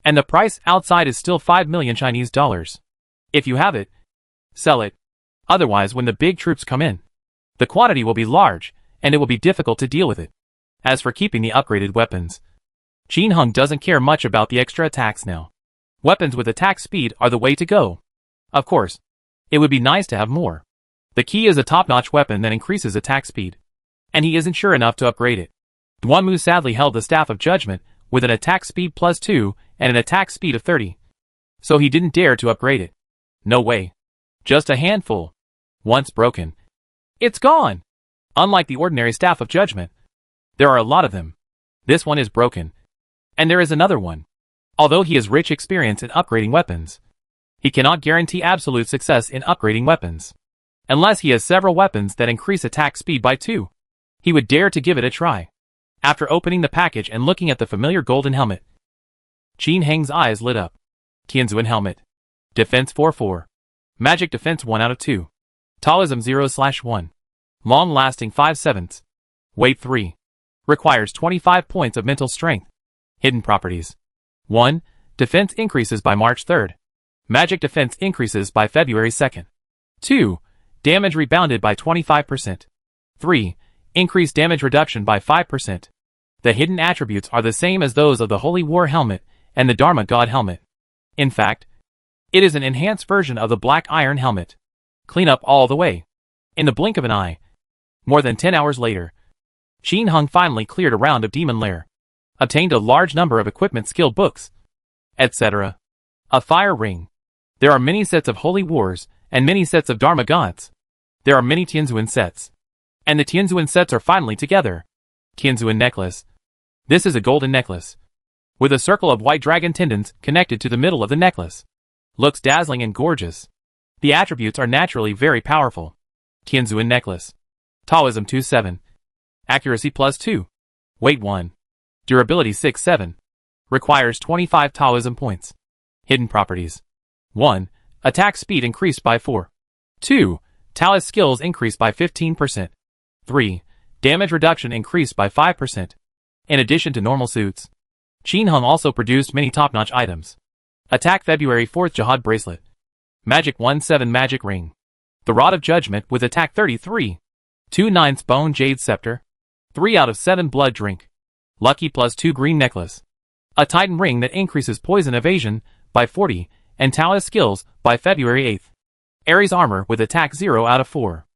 and the price outside is still 5 million Chinese dollars. If you have it, sell it. Otherwise, when the big troops come in, the quantity will be large, and it will be difficult to deal with it. As for keeping the upgraded weapons, Qin Heng doesn't care much about the extra attacks now. Weapons with attack speed are the way to go. Of course, it would be nice to have more. The key is a top-notch weapon that increases attack speed, and he isn't sure enough to upgrade it. Duanmu sadly held the Staff of Judgment with an attack speed +2 and an attack speed of 30, so he didn't dare to upgrade it. No way. Just a handful. Once broken, it's gone. Unlike the ordinary Staff of Judgment, there are a lot of them. This one is broken, and there is another one. Although he has rich experience in upgrading weapons, he cannot guarantee absolute success in upgrading weapons. Unless he has several weapons that increase attack speed by 2, he would dare to give it a try. After opening the package and looking at the familiar golden helmet, Qin Heng's eyes lit up. Tianzuan helmet. Defense 4/4. Magic defense 1 out of 2. Taoism 0/1. Long-lasting 5/7. Weight 3. Requires 25 points of mental strength. Hidden properties. 1. Defense increases by March 3rd. Magic defense increases by February 2nd. 2. Damage rebounded by 25%. 3. Increased damage reduction by 5%. The hidden attributes are the same as those of the Holy War helmet and the Dharma God helmet. In fact, it is an enhanced version of the Black Iron helmet. Clean up all the way. In the blink of an eye. More than 10 hours later, Qin Heng finally cleared a round of Demon Lair, obtained a large number of equipment skill books, etc. A fire ring. There are many sets of Holy Wars and many sets of Dharma Gods. There are many Tianzuan sets. And the Tianzuan sets are finally together. Tianzuan necklace. This is a golden necklace, with a circle of white dragon tendons connected to the middle of the necklace. Looks dazzling and gorgeous. The attributes are naturally very powerful. Tianzuan necklace. Taoism 2/7. Accuracy +2. Weight 1. Durability 6/7. Requires 25 Taoism points. Hidden properties. 1. Attack speed increased by 4. 2. Taoist skills increased by 15%. 3. Damage reduction increased by 5%. In addition to normal suits, Qin Hung also produced many top-notch items. Attack February 4th Jihad Bracelet. Magic 1-7 Magic Ring. The Rod of Judgment with Attack 33. 2/9 Bone Jade Scepter. 3 out of 7 Blood Drink. Lucky +2 Green Necklace. A Titan Ring that increases Poison Evasion by 40 and Taoist skills by February 8th. Ares Armor with Attack 0 out of 4.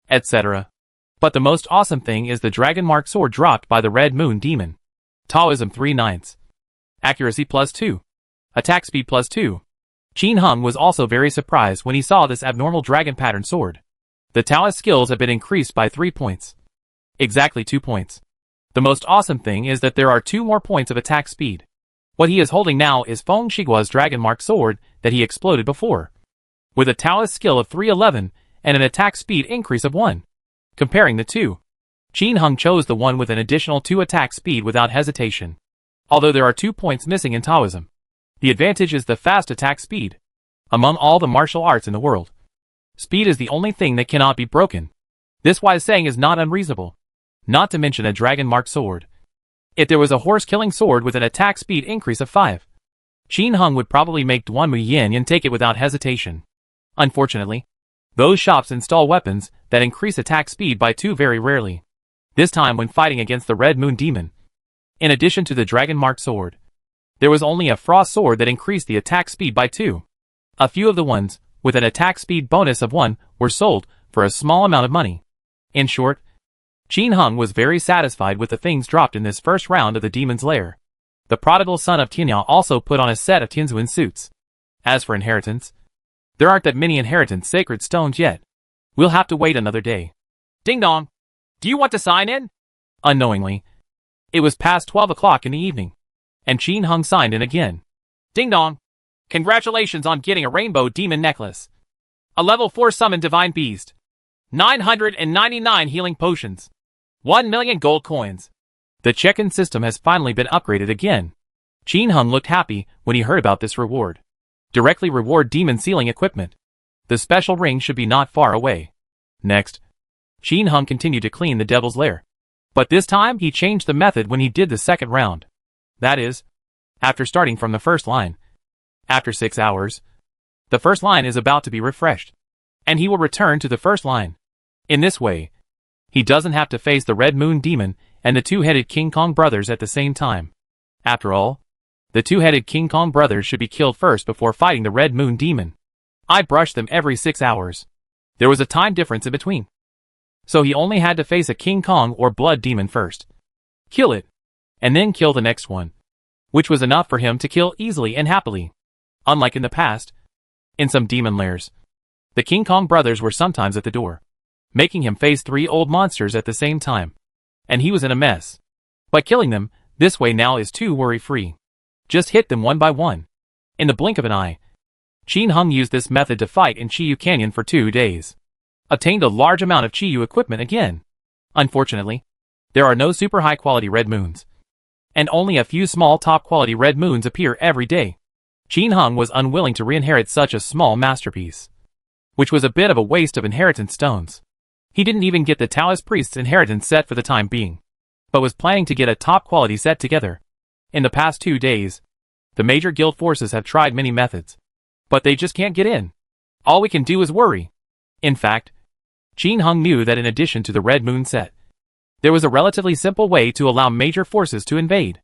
Etc. But the most awesome thing is the Dragon Mark Sword dropped by the Red Moon Demon. Taoism 3/9. Accuracy +2. Attack speed +2. Qin Hung was also very surprised when he saw this abnormal dragon pattern sword. The Taoist skills have been increased by 3 points. Exactly 2 points. The most awesome thing is that there are 2 more points of attack speed. What he is holding now is Feng Shigua's dragon mark sword that he exploded before, with a Taoist skill of 311 and an attack speed increase of 1. Comparing the two, Qin Hung chose the one with an additional 2 attack speed without hesitation. Although there are 2 points missing in Taoism, the advantage is the fast attack speed. Among all the martial arts in the world, speed is the only thing that cannot be broken. This wise saying is not unreasonable. Not to mention a dragon mark sword. If there was a horse-killing sword with an attack speed increase of 5, Qin Hung would probably make Duanmu Yin and take it without hesitation. Unfortunately, those shops install weapons that increase attack speed by 2 very rarely. This time when fighting against the Red Moon Demon. In addition to the dragon mark sword, there was only a frost sword that increased the attack speed by 2. A few of the ones with an attack speed bonus of 1 were sold for a small amount of money. In short, Qin Hung was very satisfied with the things dropped in this first round of the Demon's Lair. The prodigal son of Tianya also put on a set of Tianzuan suits. As for inheritance, there aren't that many inheritance sacred stones yet. We'll have to wait another day. Ding dong! Do you want to sign in? Unknowingly, it was past 12 o'clock in the evening, and Qin Hung signed in again. Ding dong! Congratulations on getting a rainbow demon necklace. A level 4 summon divine beast. 999 healing potions. 1 million gold coins. The check-in system has finally been upgraded again. Qin Hung looked happy when he heard about this reward. Directly reward demon sealing equipment. The special ring should be not far away. Next, Qin Hung continued to clean the Devil's Lair. But this time he changed the method when he did the second round. That is, after starting from the first line. After 6 hours, the first line is about to be refreshed, and he will return to the first line. In this way, he doesn't have to face the Red Moon Demon and the 2-headed King Kong brothers at the same time. After all, the 2-headed King Kong brothers should be killed first before fighting the Red Moon Demon. I brushed them every 6 hours. There was a time difference in between. So he only had to face a King Kong or Blood Demon first. Kill it, and then kill the next one, which was enough for him to kill easily and happily. Unlike in the past, in some demon lairs, the King Kong brothers were sometimes at the door, making him face 3 old monsters at the same time. And he was in a mess. But killing them this way now is too worry-free. Just hit them one by one. In the blink of an eye, Qin Hung used this method to fight in Chiyu Canyon for 2 days. Obtained a large amount of Chiyu equipment again. Unfortunately, there are no super high-quality red moons, and only a few small top-quality red moons appear every day. Qin Hung was unwilling to re-inherit such a small masterpiece, which was a bit of a waste of inheritance stones. He didn't even get the Taoist Priest's inheritance set for the time being, but was planning to get a top-quality set together. In the past 2 days, the major guild forces have tried many methods, but they just can't get in. All we can do is worry. In fact, Qin Hung knew that in addition to the Red Moon set, there was a relatively simple way to allow major forces to invade.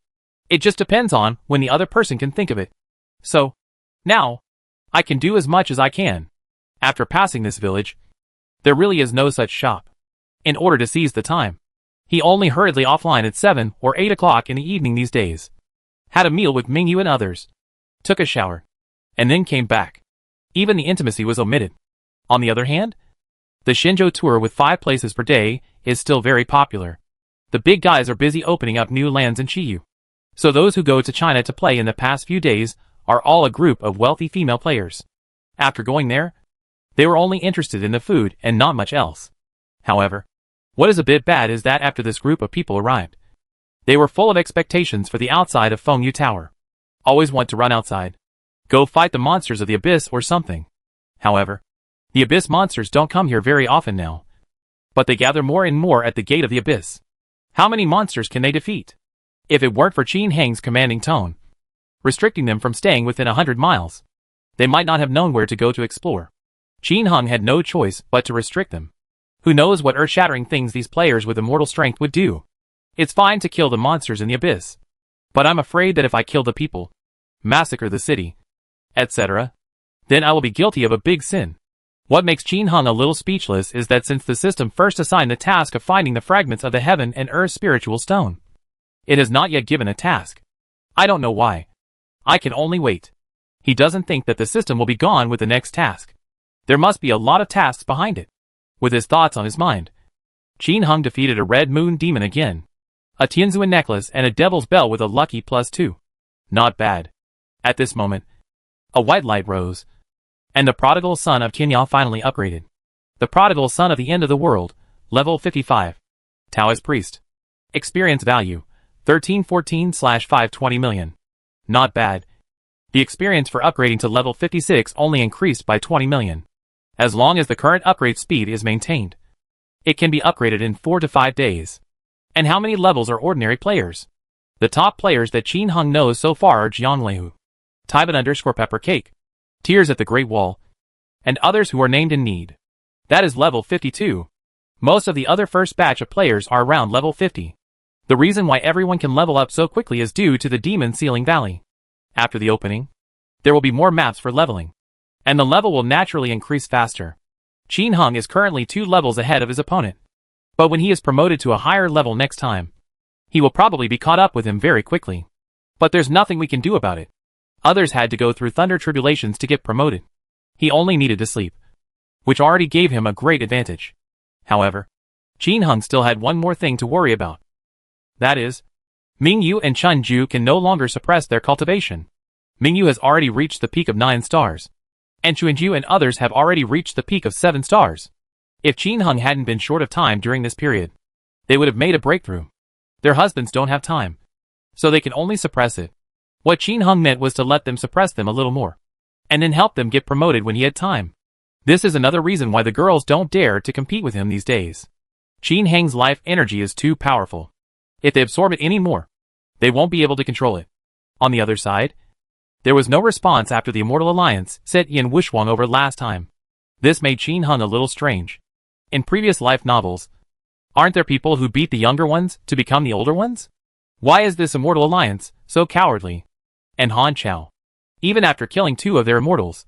It just depends on when the other person can think of it. So, now, I can do as much as I can. After passing this village, there really is no such shop. In order to seize the time, he only hurriedly offline at 7 or 8 o'clock in the evening these days. Had a meal with Mingyu and others. Took a shower. And then came back. Even the intimacy was omitted. On the other hand, the Shenzhou tour with 5 places per day is still very popular. The big guys are busy opening up new lands in Chiyu. So those who go to China to play in the past few days are all a group of wealthy female players. After going there, they were only interested in the food and not much else. However, what is a bit bad is that after this group of people arrived, they were full of expectations for the outside of Fengyu Tower. Always want to run outside. Go fight the monsters of the abyss or something. However, the abyss monsters don't come here very often now. But they gather more and more at the gate of the abyss. How many monsters can they defeat? If it weren't for Qin Heng's commanding tone, restricting them from staying within 100 miles, they might not have known where to go to explore. Qin Heng had no choice but to restrict them. Who knows what earth-shattering things these players with immortal strength would do? It's fine to kill the monsters in the abyss. But I'm afraid that if I kill the people, massacre the city, etc., then I will be guilty of a big sin. What makes Qin Heng a little speechless is that since the system first assigned the task of finding the fragments of the heaven and earth spiritual stone, it has not yet given a task. I don't know why. I can only wait. He doesn't think that the system will be gone with the next task. There must be a lot of tasks behind it. With his thoughts on his mind, Qin Heng defeated a red moon demon again, a Tianzuan necklace and a devil's bell with a lucky +2. Not bad. At this moment, a white light rose, and the prodigal son of Tianya finally upgraded. The prodigal son of the end of the world, level 55. Taoist priest. Experience value, 1314/520 million. Not bad. The experience for upgrading to level 56 only increased by 20 million. As long as the current upgrade speed is maintained, it can be upgraded in 4 to 5 days. And how many levels are ordinary players? The top players that Qin Heng knows so far are Jiangleihu, Tybin_Peppercake, Tears at the Great Wall, and others who are named in need. That is level 52. Most of the other first batch of players are around level 50. The reason why everyone can level up so quickly is due to the Demon Sealing Valley. After the opening, there will be more maps for leveling, and the level will naturally increase faster. Qin Heng is currently 2 levels ahead of his opponent. But when he is promoted to a higher level next time, he will probably be caught up with him very quickly. But there's nothing we can do about it. Others had to go through thunder tribulations to get promoted. He only needed to sleep, which already gave him a great advantage. However, Qin Heng still had one more thing to worry about. That is, Mingyu and Chunju can no longer suppress their cultivation. Mingyu has already reached the peak of 9 stars, and Chunju and others have already reached the peak of 7 stars. If Qin Heng hadn't been short of time during this period, they would have made a breakthrough. Their husbands don't have time, so they can only suppress it. What Qin Heng meant was to let them suppress them a little more, and then help them get promoted when he had time. This is another reason why the girls don't dare to compete with him these days. Qin Heng's life energy is too powerful. If they absorb it anymore, they won't be able to control it. On the other side, there was no response after the Immortal Alliance set Yin Wuxuang over last time. This made Qin Heng a little strange. In previous life novels, aren't there people who beat the younger ones to become the older ones? Why is this Immortal Alliance so cowardly? And Han Chao, even after killing 2 of their immortals,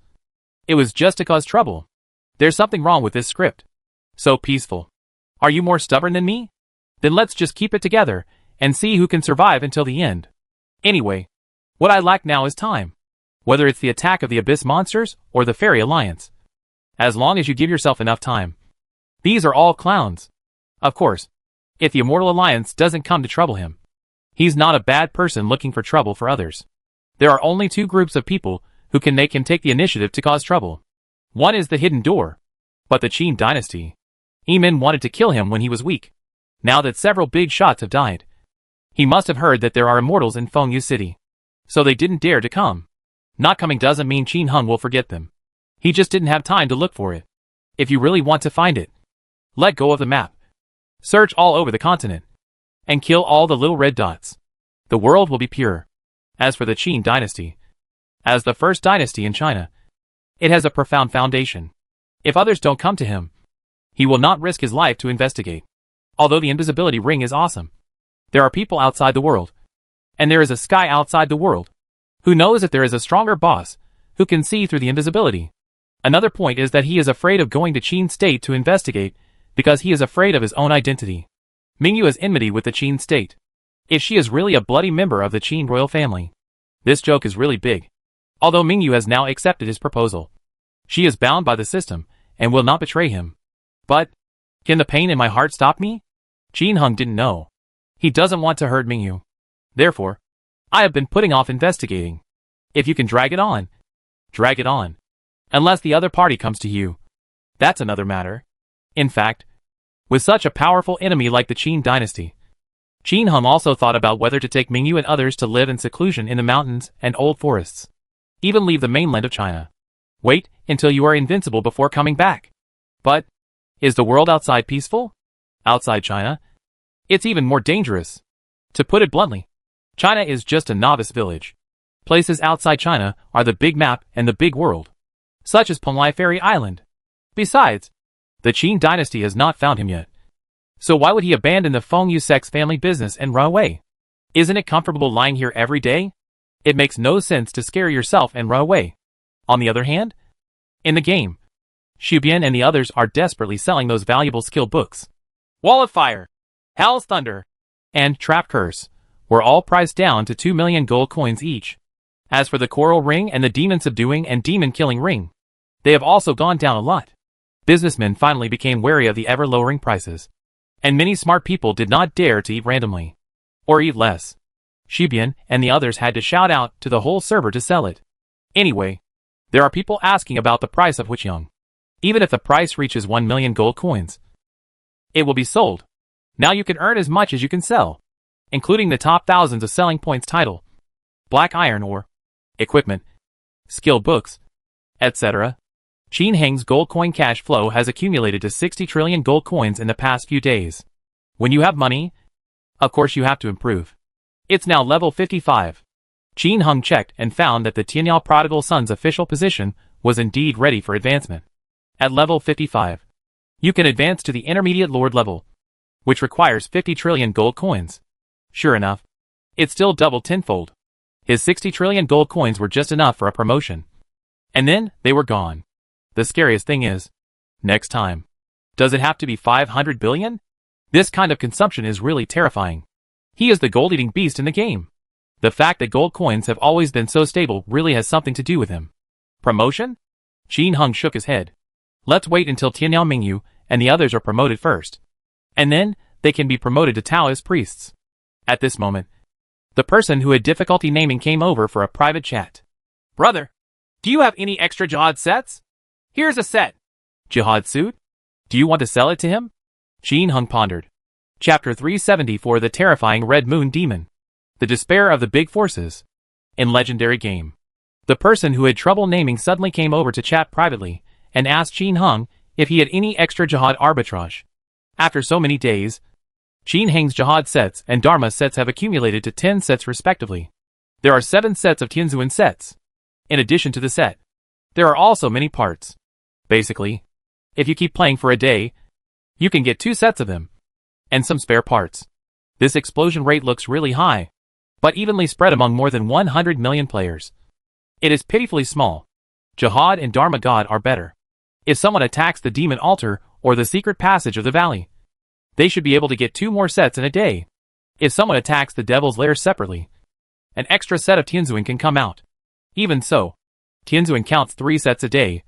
it was just to cause trouble. There's something wrong with this script. So peaceful. Are you more stubborn than me? Then let's just keep it together and see who can survive until the end. Anyway, what I lack now is time. Whether it's the attack of the Abyss monsters or the Fairy Alliance. As long as you give yourself enough time. These are all clowns. Of course, if the Immortal Alliance doesn't come to trouble him, he's not a bad person looking for trouble for others. There are only 2 groups of people who can make him take the initiative to cause trouble. One is the Hidden Door, but the Qin dynasty. Emin wanted to kill him when he was weak. Now that several big shots have died, he must have heard that there are immortals in Fengyu City. So they didn't dare to come. Not coming doesn't mean Qin Heng will forget them. He just didn't have time to look for it. If you really want to find it, let go of the map. Search all over the continent, and kill all the little red dots. The world will be pure. As for the Qin dynasty, as the first dynasty in China, it has a profound foundation. If others don't come to him, he will not risk his life to investigate. Although the invisibility ring is awesome, there are people outside the world, and there is a sky outside the world. Who knows if there is a stronger boss who can see through the invisibility? Another point is that he is afraid of going to Qin state to investigate because he is afraid of his own identity. Mingyu has enmity with the Qin state. If she is really a bloody member of the Qin royal family, this joke is really big. Although Mingyu has now accepted his proposal, she is bound by the system and will not betray him. But, can the pain in my heart stop me? Qin Heng didn't know. He doesn't want to hurt Mingyu. Therefore, I have been putting off investigating. If you can drag it on, drag it on. Unless the other party comes to you. That's another matter. In fact, with such a powerful enemy like the Qin dynasty, Qin Heng also thought about whether to take Mingyu and others to live in seclusion in the mountains and old forests. Even leave the mainland of China. Wait until you are invincible before coming back. But, is the world outside peaceful? Outside China? It's even more dangerous. To put it bluntly, China is just a novice village. Places outside China are the big map and the big world, such as Penglai Fairy Island. Besides, the Qin dynasty has not found him yet. So why would he abandon the Feng Yusek's family business and run away? Isn't it comfortable lying here every day? It makes no sense to scare yourself and run away. On the other hand, in the game, Shubian and the others are desperately selling those valuable skill books. Wall of Fire, Hell's Thunder, and Trap Curse were all priced down to 2 million gold coins each. As for the Coral Ring and the Demon Subduing and Demon Killing Ring, they have also gone down a lot. Businessmen finally became wary of the ever-lowering prices, and many smart people did not dare to eat randomly, or eat less. Shubian and the others had to shout out to the whole server to sell it. Anyway, there are people asking about the price of Huiqiang. Even if the price reaches 1 million gold coins, it will be sold. Now you can earn as much as you can sell, including the top thousands of selling points title, black iron ore, equipment, skill books, etc. Qin Heng's gold coin cash flow has accumulated to 60 trillion gold coins in the past few days. When you have money, of course you have to improve. It's now level 55. Qin Heng checked and found that the Tianyao Prodigal Son's official position was indeed ready for advancement. At level 55, you can advance to the intermediate lord level, which requires 50 trillion gold coins. Sure enough, it's still doubled tenfold. His 60 trillion gold coins were just enough for a promotion. And then, they were gone. The scariest thing is, next time, does it have to be 500 billion? This kind of consumption is really terrifying. He is the gold-eating beast in the game. The fact that gold coins have always been so stable really has something to do with him. Promotion? Qin Heng shook his head. Let's wait until Tianyao Mingyu and the others are promoted first. And then, they can be promoted to Taoist priests. At this moment, the person who had difficulty naming came over for a private chat. Brother, do you have any extra jihad sets? Here's a set. Jihad suit? Do you want to sell it to him? Qin Heng pondered. Chapter 374 The Terrifying Red Moon Demon. The Despair of the Big Forces. In Legendary Game, the person who had trouble naming suddenly came over to chat privately and asked Qin Heng if he had any extra jihad arbitrage. After so many days, Qin Heng's jihad sets and dharma sets have accumulated to 10 sets respectively. There are 7 sets of Tianzuan sets. In addition to the set, there are also many parts. Basically, if you keep playing for a day, you can get 2 sets of them, and some spare parts. This explosion rate looks really high, but evenly spread among more than 100 million players. It is pitifully small. Jihad and Dharma God are better. If someone attacks the demon altar or the secret passage of the valley, they should be able to get 2 more sets in a day. If someone attacks the devil's lair separately, an extra set of Tianzuan can come out. Even so, Tianzuan counts 3 sets a day,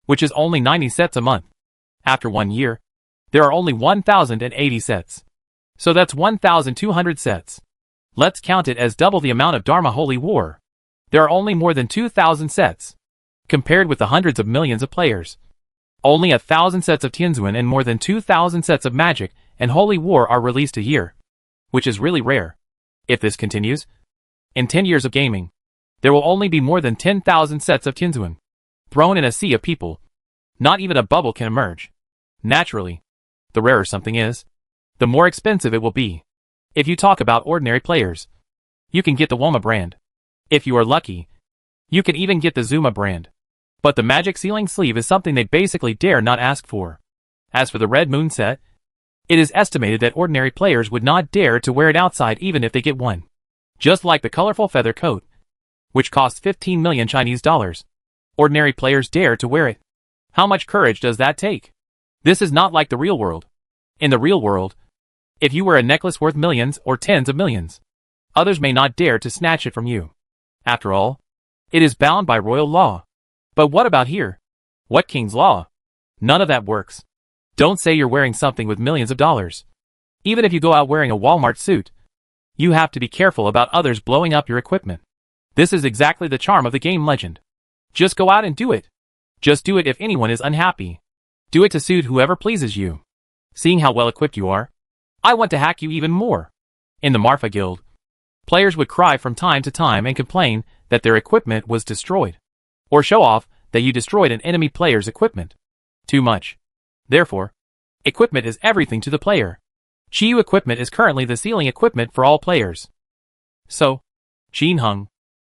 which is only 90 sets a month. After 1 year, there are only 1,080 sets. So that's 1,200 sets. Let's count it as double the amount of Dharma Holy War. There are only more than 2,000 sets, compared with the hundreds of millions of players. Only 1,000 sets of Tianzuan and more than 2,000 sets of Magic and Holy War are released a year, which is really rare. If this continues, in 10 years of gaming, there will only be more than 10,000 sets of Tianzuan thrown in a sea of people. Not even a bubble can emerge. Naturally, the rarer something is, the more expensive it will be. If you talk about ordinary players, you can get the Woma brand. If you are lucky, you can even get the Zuma brand. But the magic sealing sleeve is something they basically dare not ask for. As for the Red Moon set, it is estimated that ordinary players would not dare to wear it outside even if they get one. Just like the colorful feather coat, which costs 15 million Chinese dollars. Ordinary players dare to wear it. How much courage does that take? This is not like the real world. In the real world, if you wear a necklace worth millions or tens of millions, others may not dare to snatch it from you. After all, it is bound by royal law. But what about here? What king's law? None of that works. Don't say you're wearing something with millions of dollars. Even if you go out wearing a Walmart suit, you have to be careful about others blowing up your equipment. This is exactly the charm of the game legend. Just go out and do it. Just do it if anyone is unhappy. Do it to suit whoever pleases you. Seeing how well equipped you are, I want to hack you even more. In the Marfa Guild, players would cry from time to time and complain that their equipment was destroyed. Or show off that you destroyed an enemy player's equipment. Too much. Therefore, equipment is everything to the player. Chiyu equipment is currently the ceiling equipment for all players. So, Jin Hung,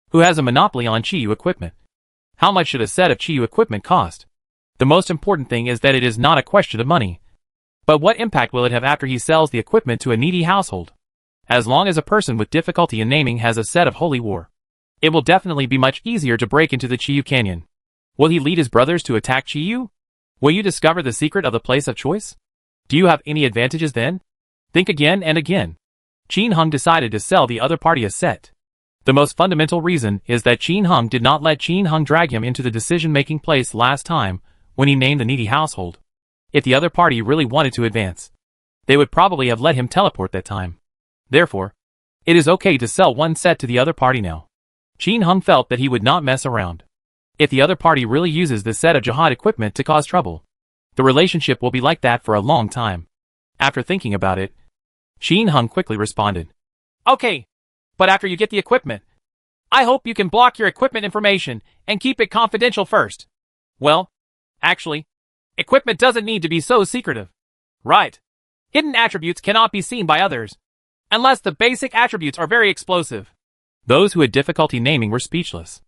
who has a monopoly on Chiyu equipment. How much should a set of Chiyu equipment cost? The most important thing is that it is not a question of money. But what impact will it have after he sells the equipment to a needy household? As long as a person with difficulty in naming has a set of Holy War, it will definitely be much easier to break into the Chiyu Canyon. Will he lead his brothers to attack Chiyu? Will you discover the secret of the place of choice? Do you have any advantages then? Think again and again. Jin Hung decided to sell the other party a set. The most fundamental reason is that Jin Hung did not let Jin Hung drag him into the decision-making place last time when he named the needy household. If the other party really wanted to advance, they would probably have let him teleport that time. Therefore, it is okay to sell one set to the other party now. Jin Hung felt that he would not mess around. If the other party really uses this set of jihad equipment to cause trouble, the relationship will be like that for a long time. After thinking about it, Jin Hung quickly responded. Okay, but after you get the equipment, I hope you can block your equipment information and keep it confidential first. Well, actually, equipment doesn't need to be so secretive. Right. Hidden attributes cannot be seen by others, unless the basic attributes are very explosive. Those who had difficulty naming were speechless.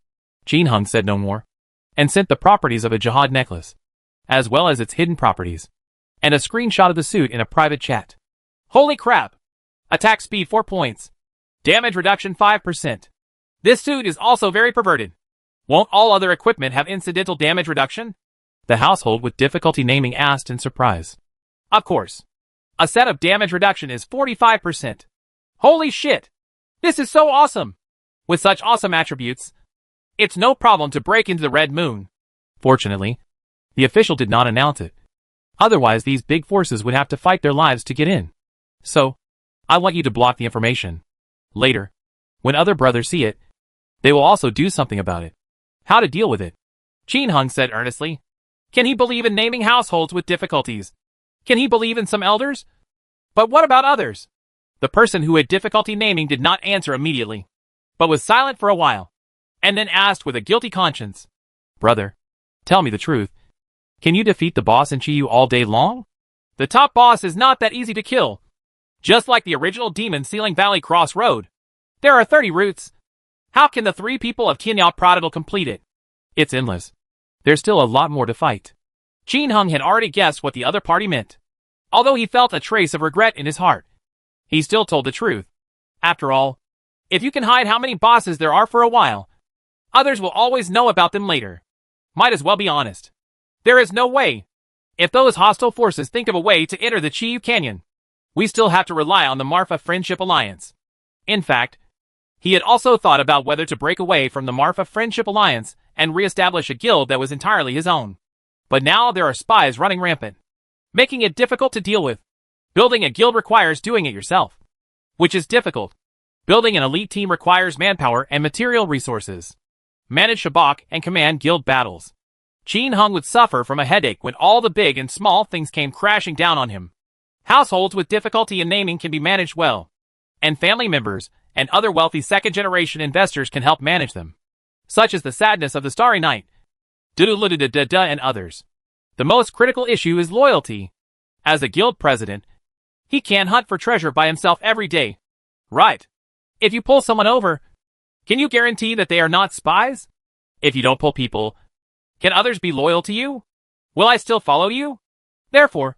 Jin Hung said no more, and sent the properties of a jihad necklace, as well as its hidden properties, and a screenshot of the suit in a private chat. Holy crap! Attack speed 4 points. Damage reduction 5%. This suit is also very perverted. Won't all other equipment have incidental damage reduction? The household with difficulty naming asked in surprise. Of course. A set of damage reduction is 45%. Holy shit! This is so awesome! With such awesome attributes, it's no problem to break into the Red Moon. Fortunately, the official did not announce it. Otherwise these big forces would have to fight their lives to get in. So, I want you to block the information. Later, when other brothers see it, they will also do something about it. How to deal with it? Jin Hung said earnestly. Can he believe in naming households with difficulties? Can he believe in some elders? But what about others? The person who had difficulty naming did not answer immediately, but was silent for a while, and then asked with a guilty conscience. Brother, tell me the truth. Can you defeat the boss in Chiyu all day long? The top boss is not that easy to kill. Just like the original demon sealing Valley Cross Road. There are 30 routes. How can the 3 people of Kinya Prodigal complete it? It's endless. There's still a lot more to fight. Jin Hung had already guessed what the other party meant. Although he felt a trace of regret in his heart, he still told the truth. After all, if you can hide how many bosses there are for a while, others will always know about them later. Might as well be honest. There is no way. If those hostile forces think of a way to enter the Chiyu Canyon, we still have to rely on the Marfa Friendship Alliance. In fact, he had also thought about whether to break away from the Marfa Friendship Alliance and re-establish a guild that was entirely his own. But now there are spies running rampant, making it difficult to deal with. Building a guild requires doing it yourself, which is difficult. Building an elite team requires manpower and material resources. Manage Shabak and command guild battles. Jin Hung would suffer from a headache when all the big and small things came crashing down on him. Households with difficulty in naming can be managed well, and family members and other wealthy second-generation investors can help manage them, such as the Sadness of the Starry Night, Dudulududududda and others. The most critical issue is loyalty. As a guild president, he can't hunt for treasure by himself every day. Right. If you pull someone over, can you guarantee that they are not spies? If you don't pull people, can others be loyal to you? Will I still follow you? Therefore,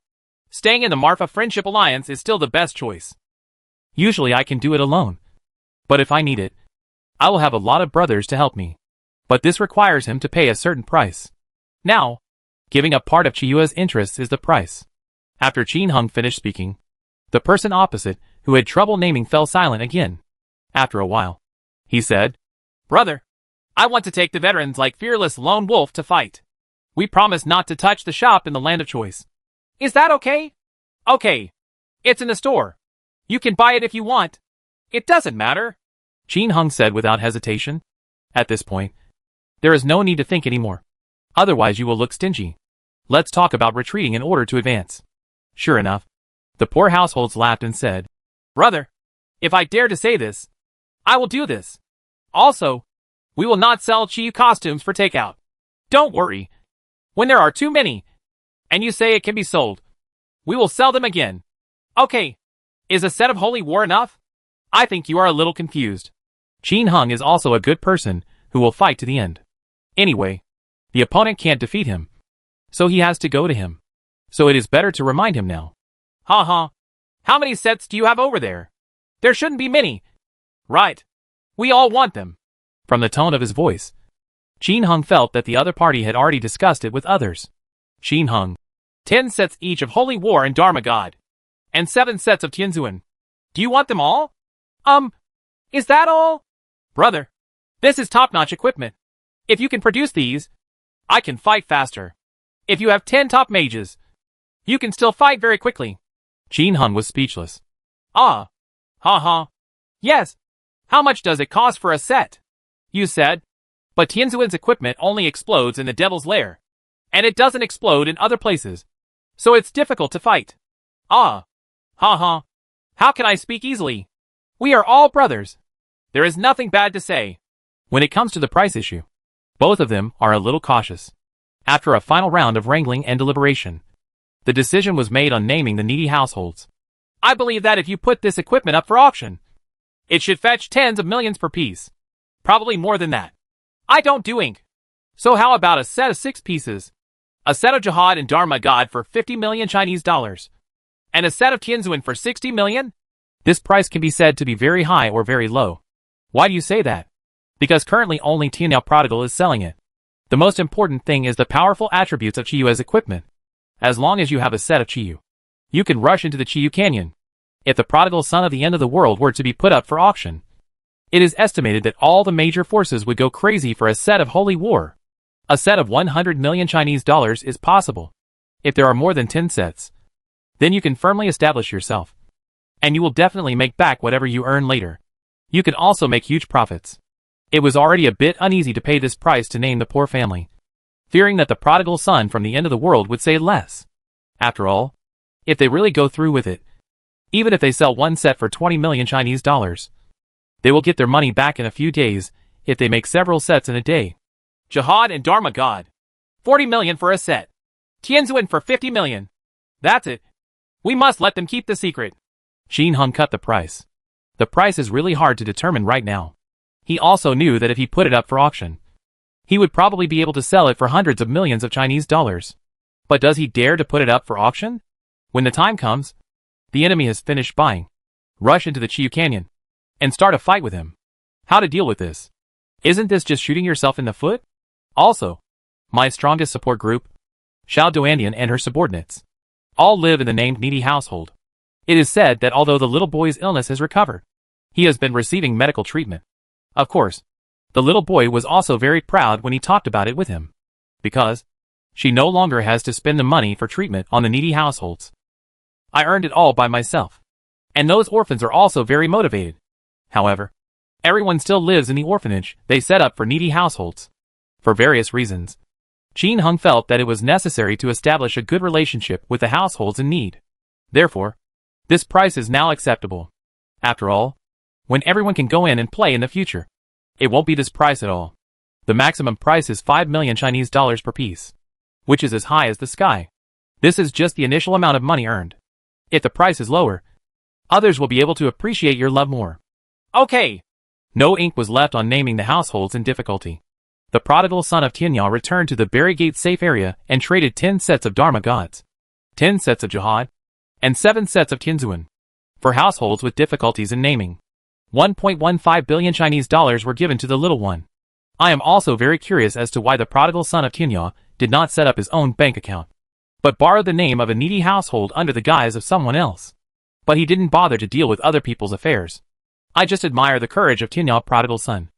staying in the Marfa Friendship Alliance is still the best choice. Usually I can do it alone. But if I need it, I will have a lot of brothers to help me. But this requires him to pay a certain price. Now, giving up part of Chiyua's interests is the price. After Jin Hung finished speaking, the person opposite, who had trouble naming, fell silent again. After a while, he said, Brother, I want to take the veterans like Fearless Lone Wolf to fight. We promise not to touch the shop in the Land of Choice. Is that okay? Okay. It's in the store. You can buy it if you want. It doesn't matter, Jin Hung said without hesitation. At this point, there is no need to think anymore. Otherwise you will look stingy. Let's talk about retreating in order to advance. Sure enough, the poor households laughed and said, Brother, if I dare to say this, I will do this. Also, We will not sell Chiyu costumes for takeout. Don't worry. When there are too many, and you say it can be sold, we will sell them again. Okay. Is a set of Holy War enough? I think you are a little confused. Qin Hung is also a good person who will fight to the end. Anyway, the opponent can't defeat him, so he has to go to him. So it is better to remind him now. Ha. How many sets do you have over there? There shouldn't be many. Right. We all want them. From the tone of his voice, Qin Hung felt that the other party had already discussed it with others. Qin Hung. 10 sets each of Holy War and Dharma God. And 7 sets of Tianzuan. Do you want them all? Is that all? Brother, this is top-notch equipment. If you can produce these, I can fight faster. If you have 10 top mages, you can still fight very quickly. Qin Hung was speechless. Ah. Ha. Yes. How much does it cost for a set? You said. But Tianzuan's equipment only explodes in the Devil's Lair. And it doesn't explode in other places. So it's difficult to fight. Ah. Ha. How can I speak easily? We are all brothers. There is nothing bad to say. When it comes to the price issue, both of them are a little cautious. After a final round of wrangling and deliberation, the decision was made on naming the needy households. I believe that if you put this equipment up for auction, it should fetch tens of millions per piece. Probably more than that. I don't do ink. So how about a set of 6 pieces? A set of Jihad and Dharma God for 50 million Chinese dollars. And a set of Tianzuan for 60 million? This price can be said to be very high or very low. Why do you say that? Because currently only Tianyao Prodigal is selling it. The most important thing is the powerful attributes of Chiyu as equipment. As long as you have a set of Chiyu, you can rush into the Chiyu Canyon. If the prodigal son of the end of the world were to be put up for auction, it is estimated that all the major forces would go crazy for a set of Holy War. A set of 100 million Chinese dollars is possible. If there are more than 10 sets, then you can firmly establish yourself. And you will definitely make back whatever you earn later. You can also make huge profits. It was already a bit uneasy to pay this price to name the poor family, fearing that the prodigal son from the end of the world would say less. After all, if they really go through with it, even if they sell one set for 20 million Chinese dollars, they will get their money back in a few days if they make several sets in a day. Jihad and Dharma God. 40 million for a set. Tianzuan for 50 million. That's it. We must let them keep the secret. Qin Hung cut the price. The price is really hard to determine right now. He also knew that if he put it up for auction, he would probably be able to sell it for hundreds of millions of Chinese dollars. But does he dare to put it up for auction? When the time comes, the enemy has finished buying. Rush into the Chiyu Canyon and start a fight with him. How to deal with this? Isn't this just shooting yourself in the foot? Also, my strongest support group, Xiao Duandian and her subordinates, all live in the named needy household. It is said that although the little boy's illness has recovered, he has been receiving medical treatment. Of course, the little boy was also very proud when he talked about it with him, because she no longer has to spend the money for treatment on the needy households. I earned it all by myself. And those orphans are also very motivated. However, everyone still lives in the orphanage they set up for needy households. For various reasons, Qin Hung felt that it was necessary to establish a good relationship with the households in need. Therefore, this price is now acceptable. After all, when everyone can go in and play in the future, it won't be this price at all. The maximum price is 5 million Chinese dollars per piece, which is as high as the sky. This is just the initial amount of money earned. If the price is lower, others will be able to appreciate your love more. Okay. No ink was left on naming the households in difficulty. The prodigal son of Tianyao returned to the Barrygate safe area and traded 10 sets of Dharma gods, 10 sets of Jihad, and 7 sets of Tianzuan for households with difficulties in naming. 1.15 billion Chinese dollars were given to the little one. I am also very curious as to why the prodigal son of Tianyao did not set up his own bank account, but borrowed the name of a needy household under the guise of someone else. But he didn't bother to deal with other people's affairs. I just admire the courage of Tianyao prodigal son.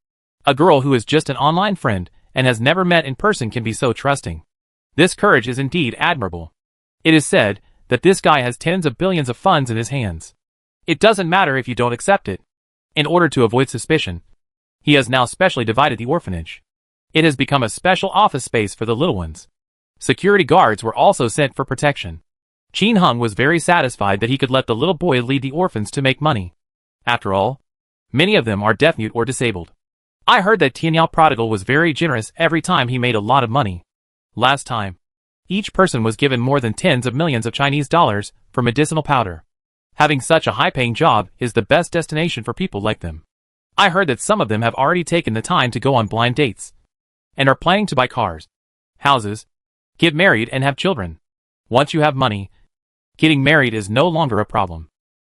A girl who is just an online friend and has never met in person can be so trusting. This courage is indeed admirable. It is said that this guy has tens of billions of funds in his hands. It doesn't matter if you don't accept it. In order to avoid suspicion, he has now specially divided the orphanage. It has become a special office space for the little ones. Security guards were also sent for protection. Qin Hung was very satisfied that he could let the little boy lead the orphans to make money. After all, many of them are deaf-mute or disabled. I heard that Tianyao Prodigal was very generous every time he made a lot of money. Last time, each person was given more than tens of millions of Chinese dollars for medicinal powder. Having such a high-paying job is the best destination for people like them. I heard that some of them have already taken the time to go on blind dates and are planning to buy cars, houses, get married and have children. Once you have money, getting married is no longer a problem.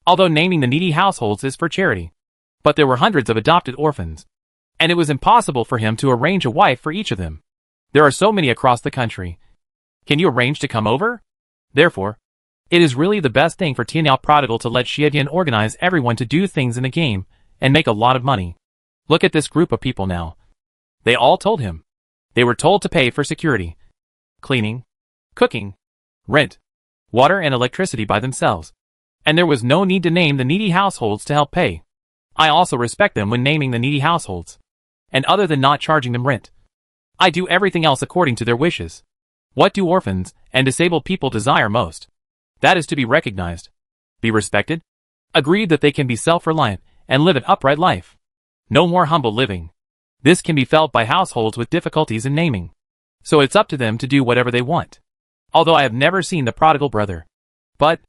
Although naming the needy households is for charity. But there were hundreds of adopted orphans, and it was impossible for him to arrange a wife for each of them. There are so many across the country. Can you arrange to come over? Therefore, it is really the best thing for Tianyao Prodigal to let Xiedian organize everyone to do things in the game and make a lot of money. Look at this group of people now. They all told him. They were told to pay for security, cleaning, cooking, rent, water and electricity by themselves. And there was no need to name the needy households to help pay. I also respect them when naming the needy households. And other than not charging them rent, I do everything else according to their wishes. What do orphans and disabled people desire most? That is to be recognized, be respected, agreed that they can be self-reliant and live an upright life. No more humble living. This can be felt by households with difficulties in naming. So it's up to them to do whatever they want. Although I have never seen the prodigal brother. But,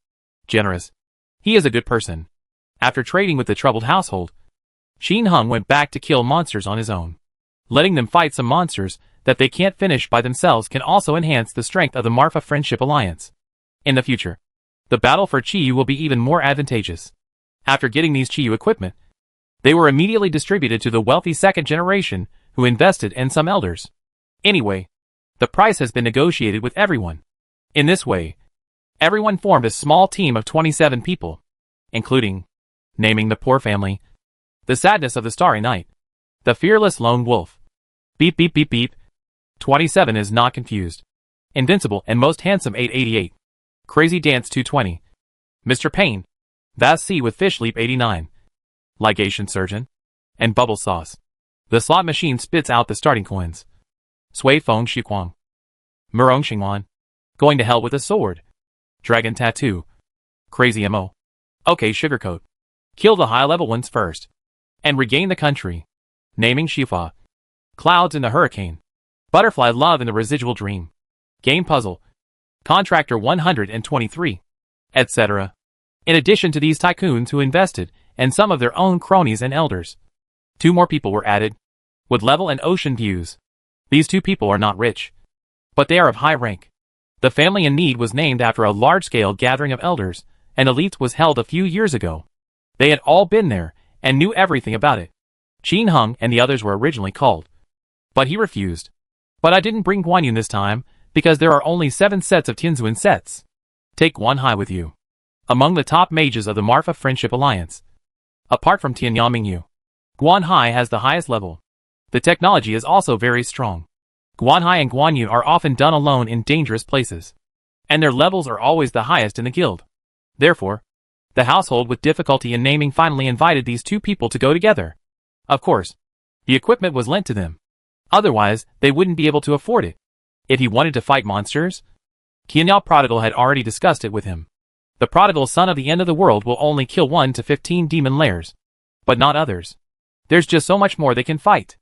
generous. He is a good person. After trading with the troubled household, Qin Hung went back to kill monsters on his own. Letting them fight some monsters that they can't finish by themselves can also enhance the strength of the Marfa Friendship Alliance. In the future, the battle for Qiyu will be even more advantageous. After getting these Qiyu equipment, they were immediately distributed to the wealthy second generation who invested and some elders. Anyway, the price has been negotiated with everyone. In this way, everyone formed a small team of 27 people, including naming the poor family, the sadness of the starry night, the fearless lone wolf. Beep beep beep beep. 27 is not confused. Invincible and most handsome 888. Crazy Dance 220. Mr. Payne. Vast Sea with Fish Leap 89. Ligation Surgeon. And Bubble Sauce. The slot machine spits out the starting coins. Sui Feng Shiquang. Murong Xingwan. Going to hell with a sword. Dragon Tattoo. Crazy MO. Okay, sugarcoat. Kill the high-level ones first. And regain the country. Naming Shifa. Clouds in the Hurricane. Butterfly Love in the Residual Dream. Game Puzzle. Contractor 123. Etc. In addition to these tycoons who invested, and some of their own cronies and elders. 2 more people were added. With level and ocean views. These 2 people are not rich. But they are of high rank. The family in need was named after a large-scale gathering of elders, and elites was held a few years ago. They had all been there, and knew everything about it. Qin Hung and the others were originally called. But he refused. But I didn't bring Guanyin this time, because there are only 7 sets of Tianzuan sets. Take Guanhai with you. Among the top mages of the Marfa Friendship Alliance. Apart from Tianyao Mingyu, Guanhai has the highest level. The technology is also very strong. Guanhai and Guanyu are often done alone in dangerous places. And their levels are always the highest in the guild. Therefore, the household with difficulty in naming finally invited these 2 people to go together. Of course, the equipment was lent to them. Otherwise, they wouldn't be able to afford it. If he wanted to fight monsters, Tianyao Prodigal had already discussed it with him. The prodigal son of the end of the world will only kill 1 to 15 demon layers. But not others. There's just so much more they can fight.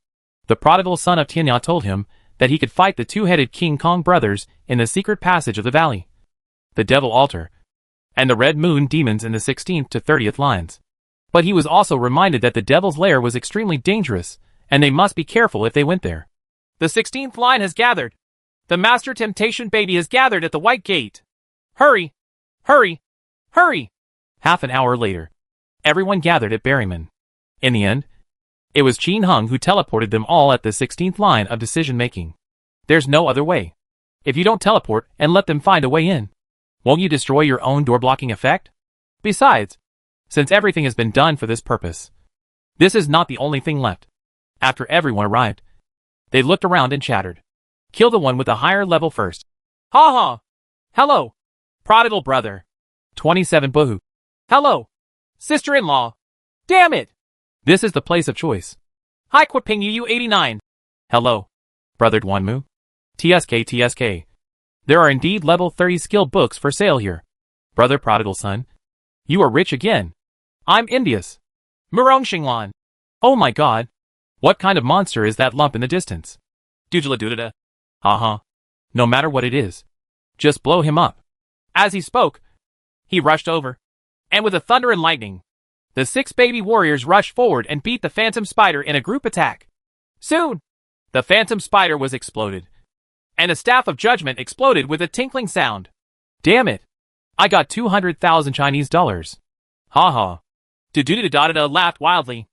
The prodigal son of Tianyao told him that he could fight the 2-headed King Kong brothers in the secret passage of the valley, the Devil Altar, and the Red Moon demons in the 16th to 30th lines. But he was also reminded that the Devil's Lair was extremely dangerous, and they must be careful if they went there. The 16th line has gathered. The Master Temptation Baby has gathered at the White Gate. Hurry! Hurry! Hurry! Half an hour later, everyone gathered at Berryman. In the end, it was Qin Hung who teleported them all at the 16th line of decision-making. There's no other way. If you don't teleport and let them find a way in, won't you destroy your own door-blocking effect? Besides, since everything has been done for this purpose, this is not the only thing left. After everyone arrived, they looked around and chattered. Kill the one with the higher level first. Ha ha! Hello, prodigal brother. 27 Boohoo. Hello, sister-in-law. Damn it! This is the place of choice. Hi Quiping Yu 89. Hello, brother Guanmu. TSK. There are indeed level 30 skill books for sale here. Brother prodigal son. You are rich again. I'm envious. Murong Xinglan. Oh my god. What kind of monster is that lump in the distance? Doodle-a-doodle-da. Uh-huh. No matter what it is. Just blow him up. As he spoke, he rushed over. And with a thunder and lightning, the 6 baby warriors rushed forward and beat the phantom spider in a group attack. Soon, the phantom spider was exploded. And the staff of judgment exploded with a tinkling sound. Damn it. I got 200,000 Chinese dollars. Ha ha. Do-do-do-da-da-da laughed wildly.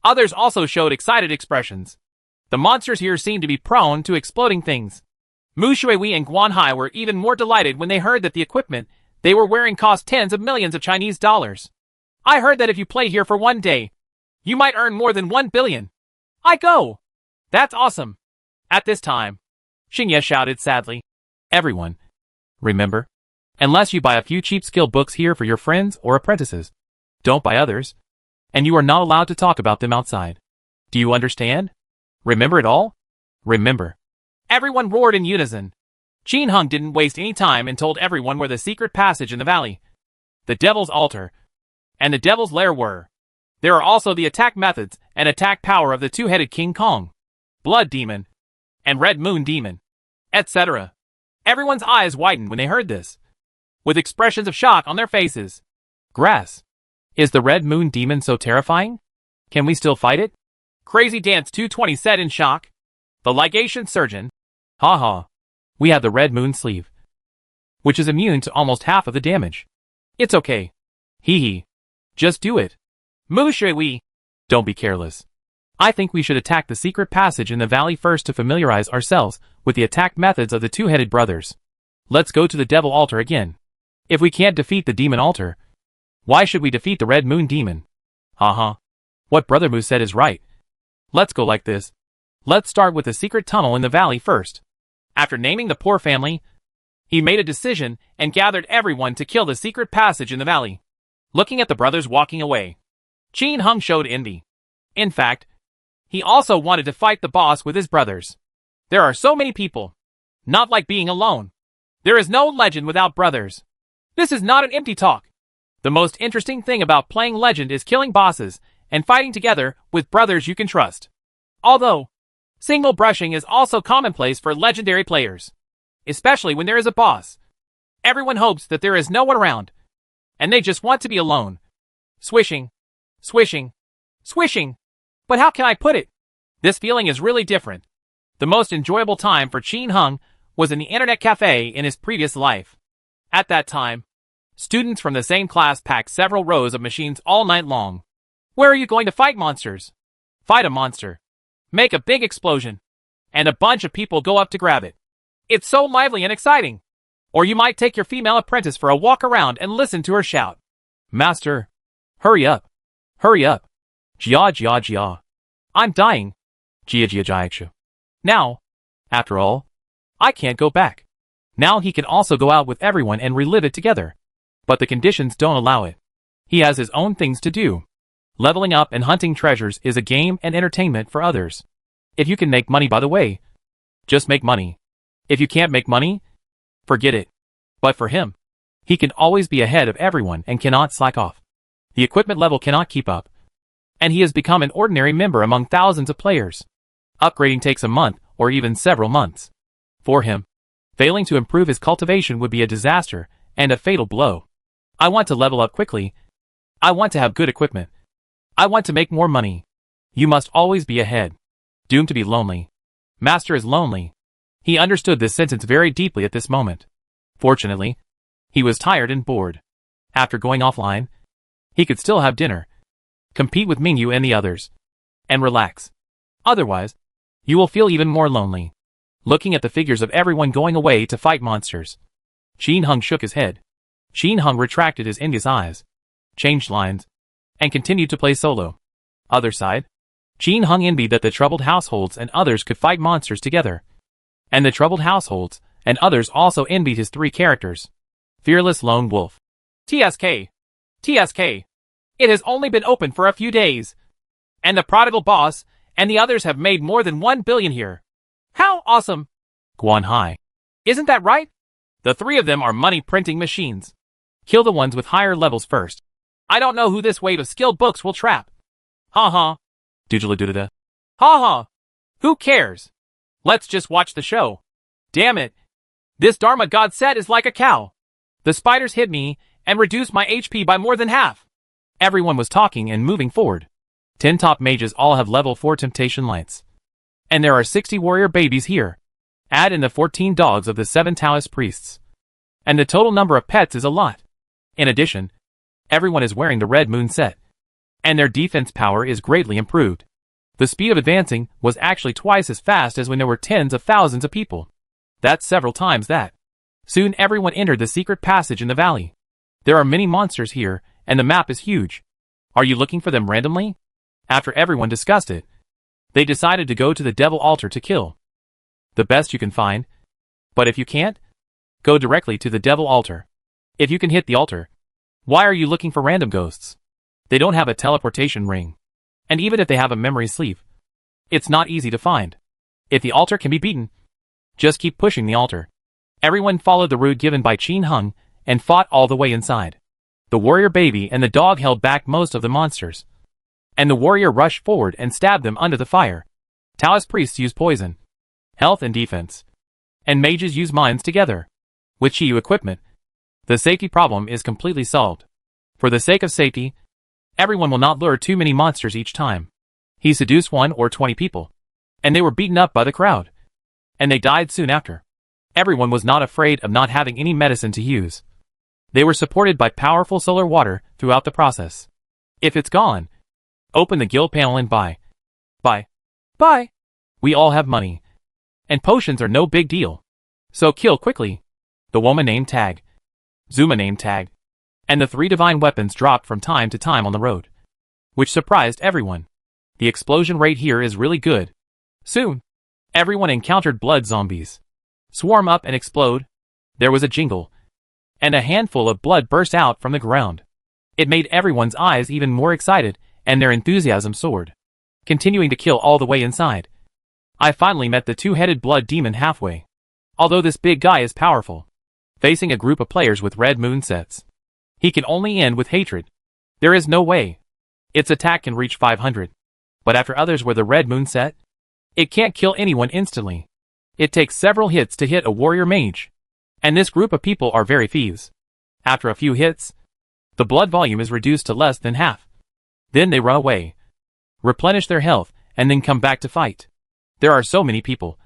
Others also showed excited expressions. The monsters here seemed to be prone to exploding things. Mu Shuiwei and Guanhai were even more delighted when they heard that the equipment they were wearing cost tens of millions of Chinese dollars. I heard that if you play here for one day, you might earn more than 1 billion. I go! That's awesome. At this time, Xingye shouted sadly. Everyone, remember, unless you buy a few cheap skill books here for your friends or apprentices, don't buy others, and you are not allowed to talk about them outside. Do you understand? Remember it all? Remember. Everyone roared in unison. Qin Hung didn't waste any time and told everyone where the secret passage in the valley, the Devil's Altar, and the Devil's Lair were. There are also the attack methods and attack power of the two-headed King Kong, Blood Demon, and Red Moon Demon, etc. Everyone's eyes widened when they heard this, with expressions of shock on their faces. Grass. Is the Red Moon Demon so terrifying? Can we still fight it? Crazy Dance 220 said in shock. The Ligation Surgeon. Ha ha. We have the Red Moon Sleeve, which is immune to almost half of the damage. It's okay. Hee hee. Just do it. Mu Shuiwei. Don't be careless. I think we should attack the secret passage in the valley first to familiarize ourselves with the attack methods of the two-headed brothers. Let's go to the Devil Altar again. If we can't defeat the Demon Altar, why should we defeat the Red Moon Demon? Haha. What Brother Mu said is right. Let's go like this. Let's start with the secret tunnel in the valley first. After naming the poor family, he made a decision and gathered everyone to kill the secret passage in the valley. Looking at the brothers walking away, Qin Hung showed envy. In fact, he also wanted to fight the boss with his brothers. There are so many people. Not like being alone. There is no legend without brothers. This is not an empty talk. The most interesting thing about playing Legend is killing bosses and fighting together with brothers you can trust. Although, single brushing is also commonplace for legendary players, especially when there is a boss. Everyone hopes that there is no one around, and they just want to be alone. Swishing, swishing, swishing. But how can I put it? This feeling is really different. The most enjoyable time for Qin Hung was in the internet cafe in his previous life. At that time, students from the same class packed several rows of machines all night long. Where are you going to fight monsters? Fight a monster. Make a big explosion. And a bunch of people go up to grab it. It's so lively and exciting. Or you might take your female apprentice for a walk around and listen to her shout. Master, hurry up. Hurry up. Jia jia jia. I'm dying. Jia jia jia. Now, after all, I can't go back. Now he can also go out with everyone and relive it together. But the conditions don't allow it. He has his own things to do. Leveling up and hunting treasures is a game and entertainment for others. If you can make money by the way, just make money. If you can't make money, forget it. But for him, he can always be ahead of everyone and cannot slack off. The equipment level cannot keep up, and he has become an ordinary member among thousands of players. Upgrading takes a month or even several months. For him, failing to improve his cultivation would be a disaster and a fatal blow. I want to level up quickly. I want to have good equipment. I want to make more money. You must always be ahead. Doomed to be lonely. Master is lonely. He understood this sentence very deeply at this moment. Fortunately, he was tired and bored. After going offline, he could still have dinner, compete with Mingyu and the others, and relax. Otherwise, you will feel even more lonely. Looking at the figures of everyone going away to fight monsters, Qin Hung shook his head. Qin Hung retracted his envious eyes, changed lines, and continued to play solo. Other side, Qin Hung envied that the troubled households and others could fight monsters together. And the troubled households and others also envied his 3 characters. Fearless Lone Wolf. TSK. TSK. It has only been open for a few days. And the prodigal boss and the others have made more than 1 billion here. How awesome! Guanhai. Isn't that right? The 3 of them are money printing machines. Kill the ones with higher levels first. I don't know who this wave of skilled books will trap. Ha ha. Doodle-a-doodle-da. Ha ha! Who cares? Let's just watch the show. Damn it! This Dharma God set is like a cow. The spiders hit me and reduced my HP by more than half. Everyone was talking and moving forward. 10 top mages all have level 4 temptation lights. And there are 60 warrior babies here. Add in the 14 dogs of the 7 Taoist priests. And the total number of pets is a lot. In addition, everyone is wearing the Red Moon set. And their defense power is greatly improved. The speed of advancing was actually twice as fast as when there were tens of thousands of people. That's several times that. Soon everyone entered the secret passage in the valley. There are many monsters here, and the map is huge. Are you looking for them randomly? After everyone discussed it, they decided to go to the devil altar to kill the best you can find. But if you can't, go directly to the devil altar. If you can hit the altar, why are you looking for random ghosts? They don't have a teleportation ring. And even if they have a memory sleeve, it's not easy to find. If the altar can be beaten, just keep pushing the altar. Everyone followed the route given by Qin Hung and fought all the way inside. The warrior baby and the dog held back most of the monsters. And the warrior rushed forward and stabbed them under the fire. Taoist priests use poison, health and defense. And mages use mines together. With Chiyu equipment, the safety problem is completely solved. For the sake of safety, everyone will not lure too many monsters each time. He seduced 1 or 20 people. And they were beaten up by the crowd. And they died soon after. Everyone was not afraid of not having any medicine to use. They were supported by powerful solar water throughout the process. If it's gone, open the guild panel and buy. Buy. We all have money. And potions are no big deal. So kill quickly. The woman named Tag. Zuma named Tag. And the 3 divine weapons dropped from time to time on the road. Which surprised everyone. The explosion rate here is really good. Soon, everyone encountered blood zombies. Swarm up and explode. There was a jingle. And a handful of blood burst out from the ground. It made everyone's eyes even more excited, and their enthusiasm soared. Continuing to kill all the way inside. I finally met the 2-headed blood demon halfway. Although this big guy is powerful. Facing a group of players with Red Moon sets. He can only end with hatred. There is no way. Its attack can reach 500. But after others were the Red Moon set, it can't kill anyone instantly. It takes several hits to hit a warrior mage. And this group of people are very thieves. After a few hits, the blood volume is reduced to less than half. Then they run away, replenish their health, and then come back to fight. There are so many people.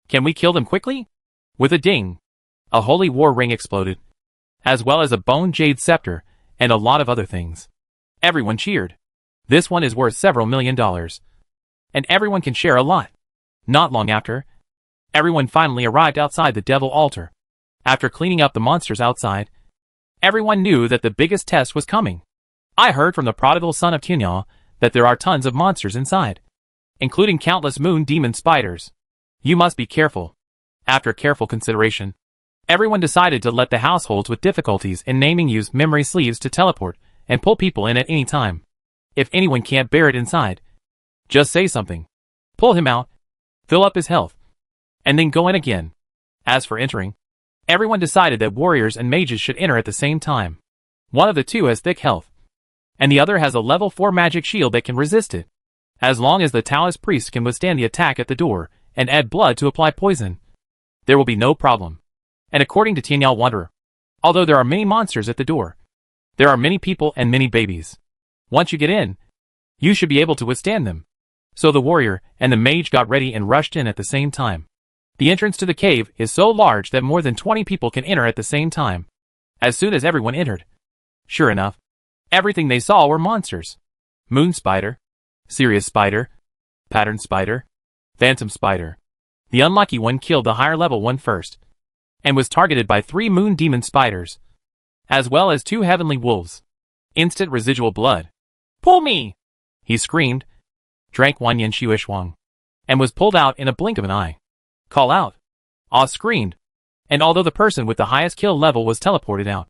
Can we kill them quickly? With a ding, a holy war ring exploded, as well as a bone jade scepter, and a lot of other things. Everyone cheered. This one is worth several $1 million. And everyone can share a lot. Not long after, everyone finally arrived outside the devil altar. After cleaning up the monsters outside, everyone knew that the biggest test was coming. I heard from the prodigal son of Tianya that there are tons of monsters inside, including countless moon demon spiders. You must be careful. After careful consideration, everyone decided to let the households with difficulties in naming use memory sleeves to teleport and pull people in at any time. If anyone can't bear it inside, just say something. Pull him out, fill up his health, and then go in again. As for entering, everyone decided that warriors and mages should enter at the same time. One of the two has thick health, and the other has a level 4 magic shield that can resist it. As long as the Taoist priest can withstand the attack at the door and add blood to apply poison, there will be no problem. And according to Tianyao Wanderer, although there are many monsters at the door, there are many people and many babies. Once you get in, you should be able to withstand them. So the warrior and the mage got ready and rushed in at the same time. The entrance to the cave is so large that more than 20 people can enter at the same time. As soon as everyone entered, sure enough, everything they saw were monsters. Moon spider, Sirius spider, pattern spider, phantom spider. The unlucky one killed the higher level one first, and was targeted by 3 moon demon spiders, as well as 2 heavenly wolves. Instant residual blood. Pull me! He screamed, drank Wanyan Shuishwang, and was pulled out in a blink of an eye. Call out. Ah screamed, and although the person with the highest kill level was teleported out,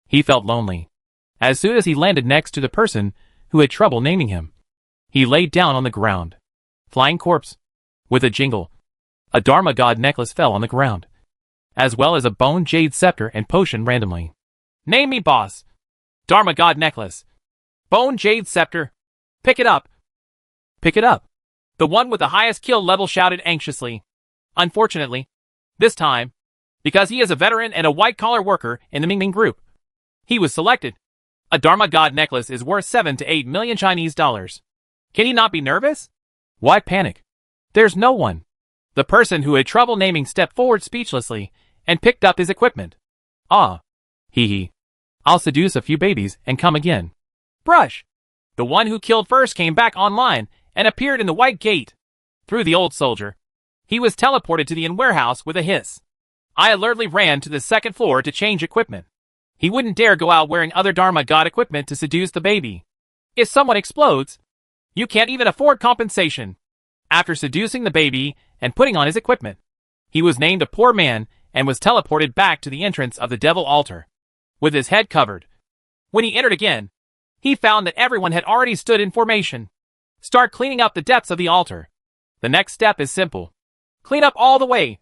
he felt lonely. As soon as he landed next to the person who had trouble naming him, he laid down on the ground. Flying corpse. With a jingle, a Dharma God necklace fell on the ground, as well as a bone jade scepter and potion randomly. Name me, boss. Dharma God necklace. Bone jade scepter. Pick it up. Pick it up. The one with the highest kill level shouted anxiously. Unfortunately, this time, because he is a veteran and a white-collar worker in the Mingming group, he was selected. A Dharma God necklace is worth 7 to 8 million Chinese dollars. Can he not be nervous? Why panic? There's no one. The person who had trouble naming stepped forward speechlessly and picked up his equipment. Ah. Hee hee. I'll seduce a few babies and come again. Brush. The one who killed first came back online and appeared in the white gate. Through the old soldier. He was teleported to the in-warehouse with a hiss. I alertly ran to the second floor to change equipment. He wouldn't dare go out wearing other Dharma God equipment to seduce the baby. If someone explodes, you can't even afford compensation. After seducing the baby and putting on his equipment, he was named a poor man and was teleported back to the entrance of the devil altar, with his head covered. When he entered again, he found that everyone had already stood in formation. Start cleaning up the depths of the altar. The next step is simple. Clean up all the way.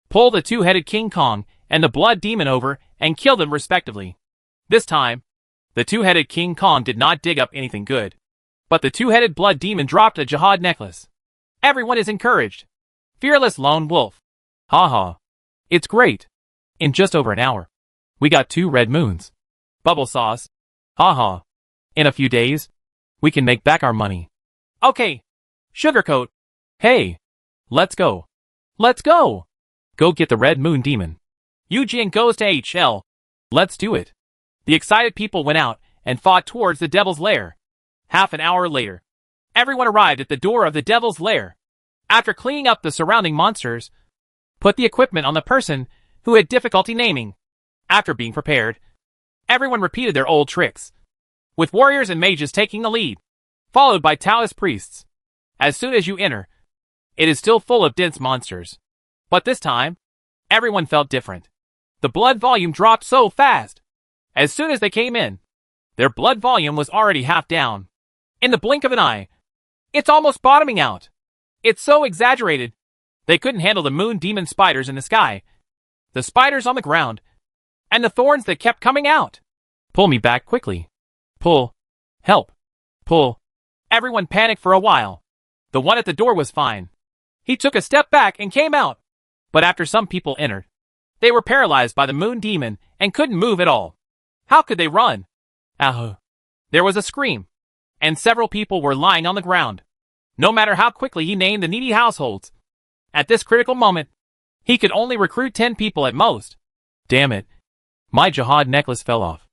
Pull the two-headed King Kong and the blood demon over and kill them respectively. This time, the two-headed King Kong did not dig up anything good, but the two-headed blood demon dropped a jihad necklace. Everyone is encouraged. Fearless lone wolf. Ha. It's great. In just over an hour, we got 2 red moons. Bubble sauce. Ha. In a few days, we can make back our money. Okay. Sugarcoat. Hey. Let's go. Let's go. Go get the red moon demon. Eugene goes to HL. Let's do it. The excited people went out and fought towards the devil's lair. Half an hour later, everyone arrived at the door of the devil's lair. After cleaning up the surrounding monsters, put the equipment on the person who had difficulty naming. After being prepared, everyone repeated their old tricks, with warriors and mages taking the lead, followed by Taoist priests. As soon as you enter, it is still full of dense monsters. But this time, everyone felt different. The blood volume dropped so fast. As soon as they came in, their blood volume was already half down. In the blink of an eye, it's almost bottoming out. It's so exaggerated. They couldn't handle the moon demon spiders in the sky, the spiders on the ground, and the thorns that kept coming out. Pull me back quickly. Pull. Help. Pull. Everyone panicked for a while. The one at the door was fine. He took a step back and came out. But after some people entered, they were paralyzed by the moon demon and couldn't move at all. How could they run? There was a scream, and several people were lying on the ground. No matter how quickly he named the needy households, at this critical moment, he could only recruit 10 people at most. Damn it. My jihad necklace fell off.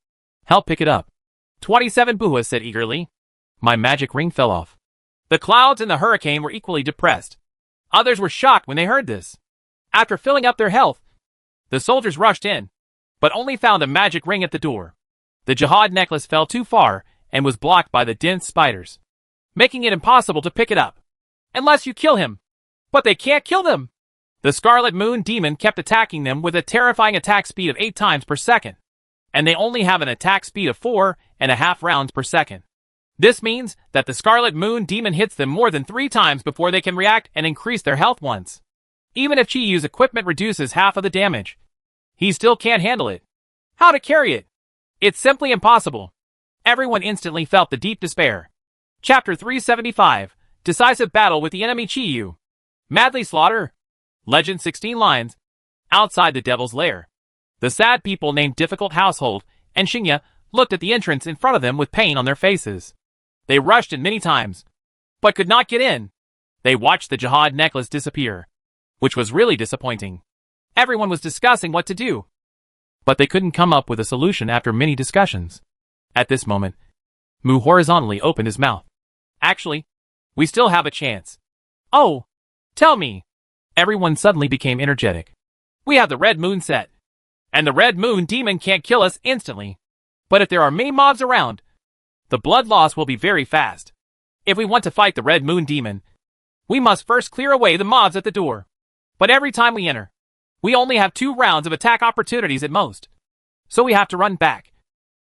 Help pick it up. 27 Buha said eagerly. My magic ring fell off. The clouds and the hurricane were equally depressed. Others were shocked when they heard this. After filling up their health, the soldiers rushed in, but only found a magic ring at the door. The jihad necklace fell too far and was blocked by the dense spiders, making it impossible to pick it up. Unless you kill him. But they can't kill them. The Scarlet Moon Demon kept attacking them with a terrifying attack speed of 8 times per second. And they only have an attack speed of 4.5 rounds per second. This means that the Scarlet Moon Demon hits them more than 3 times before they can react and increase their health once. Even if Chiyu's equipment reduces half of the damage, he still can't handle it. How to carry it? It's simply impossible. Everyone instantly felt the deep despair. Chapter 375, Decisive Battle with the Enemy Chiyu. Madly Slaughter. Legend 16 lines. Outside the Devil's Lair. The sad people named Difficult Household and Xingya looked at the entrance in front of them with pain on their faces. They rushed in many times, but could not get in. They watched the jihad necklace disappear, which was really disappointing. Everyone was discussing what to do, but they couldn't come up with a solution after many discussions. At this moment, Mu horizontally opened his mouth. Actually, we still have a chance. Oh, tell me. Everyone suddenly became energetic. We have the Red Moon set, and the Red Moon Demon can't kill us instantly. But if there are many mobs around, the blood loss will be very fast. If we want to fight the Red Moon Demon, we must first clear away the mobs at the door. But every time we enter, we only have 2 rounds of attack opportunities at most. So we have to run back.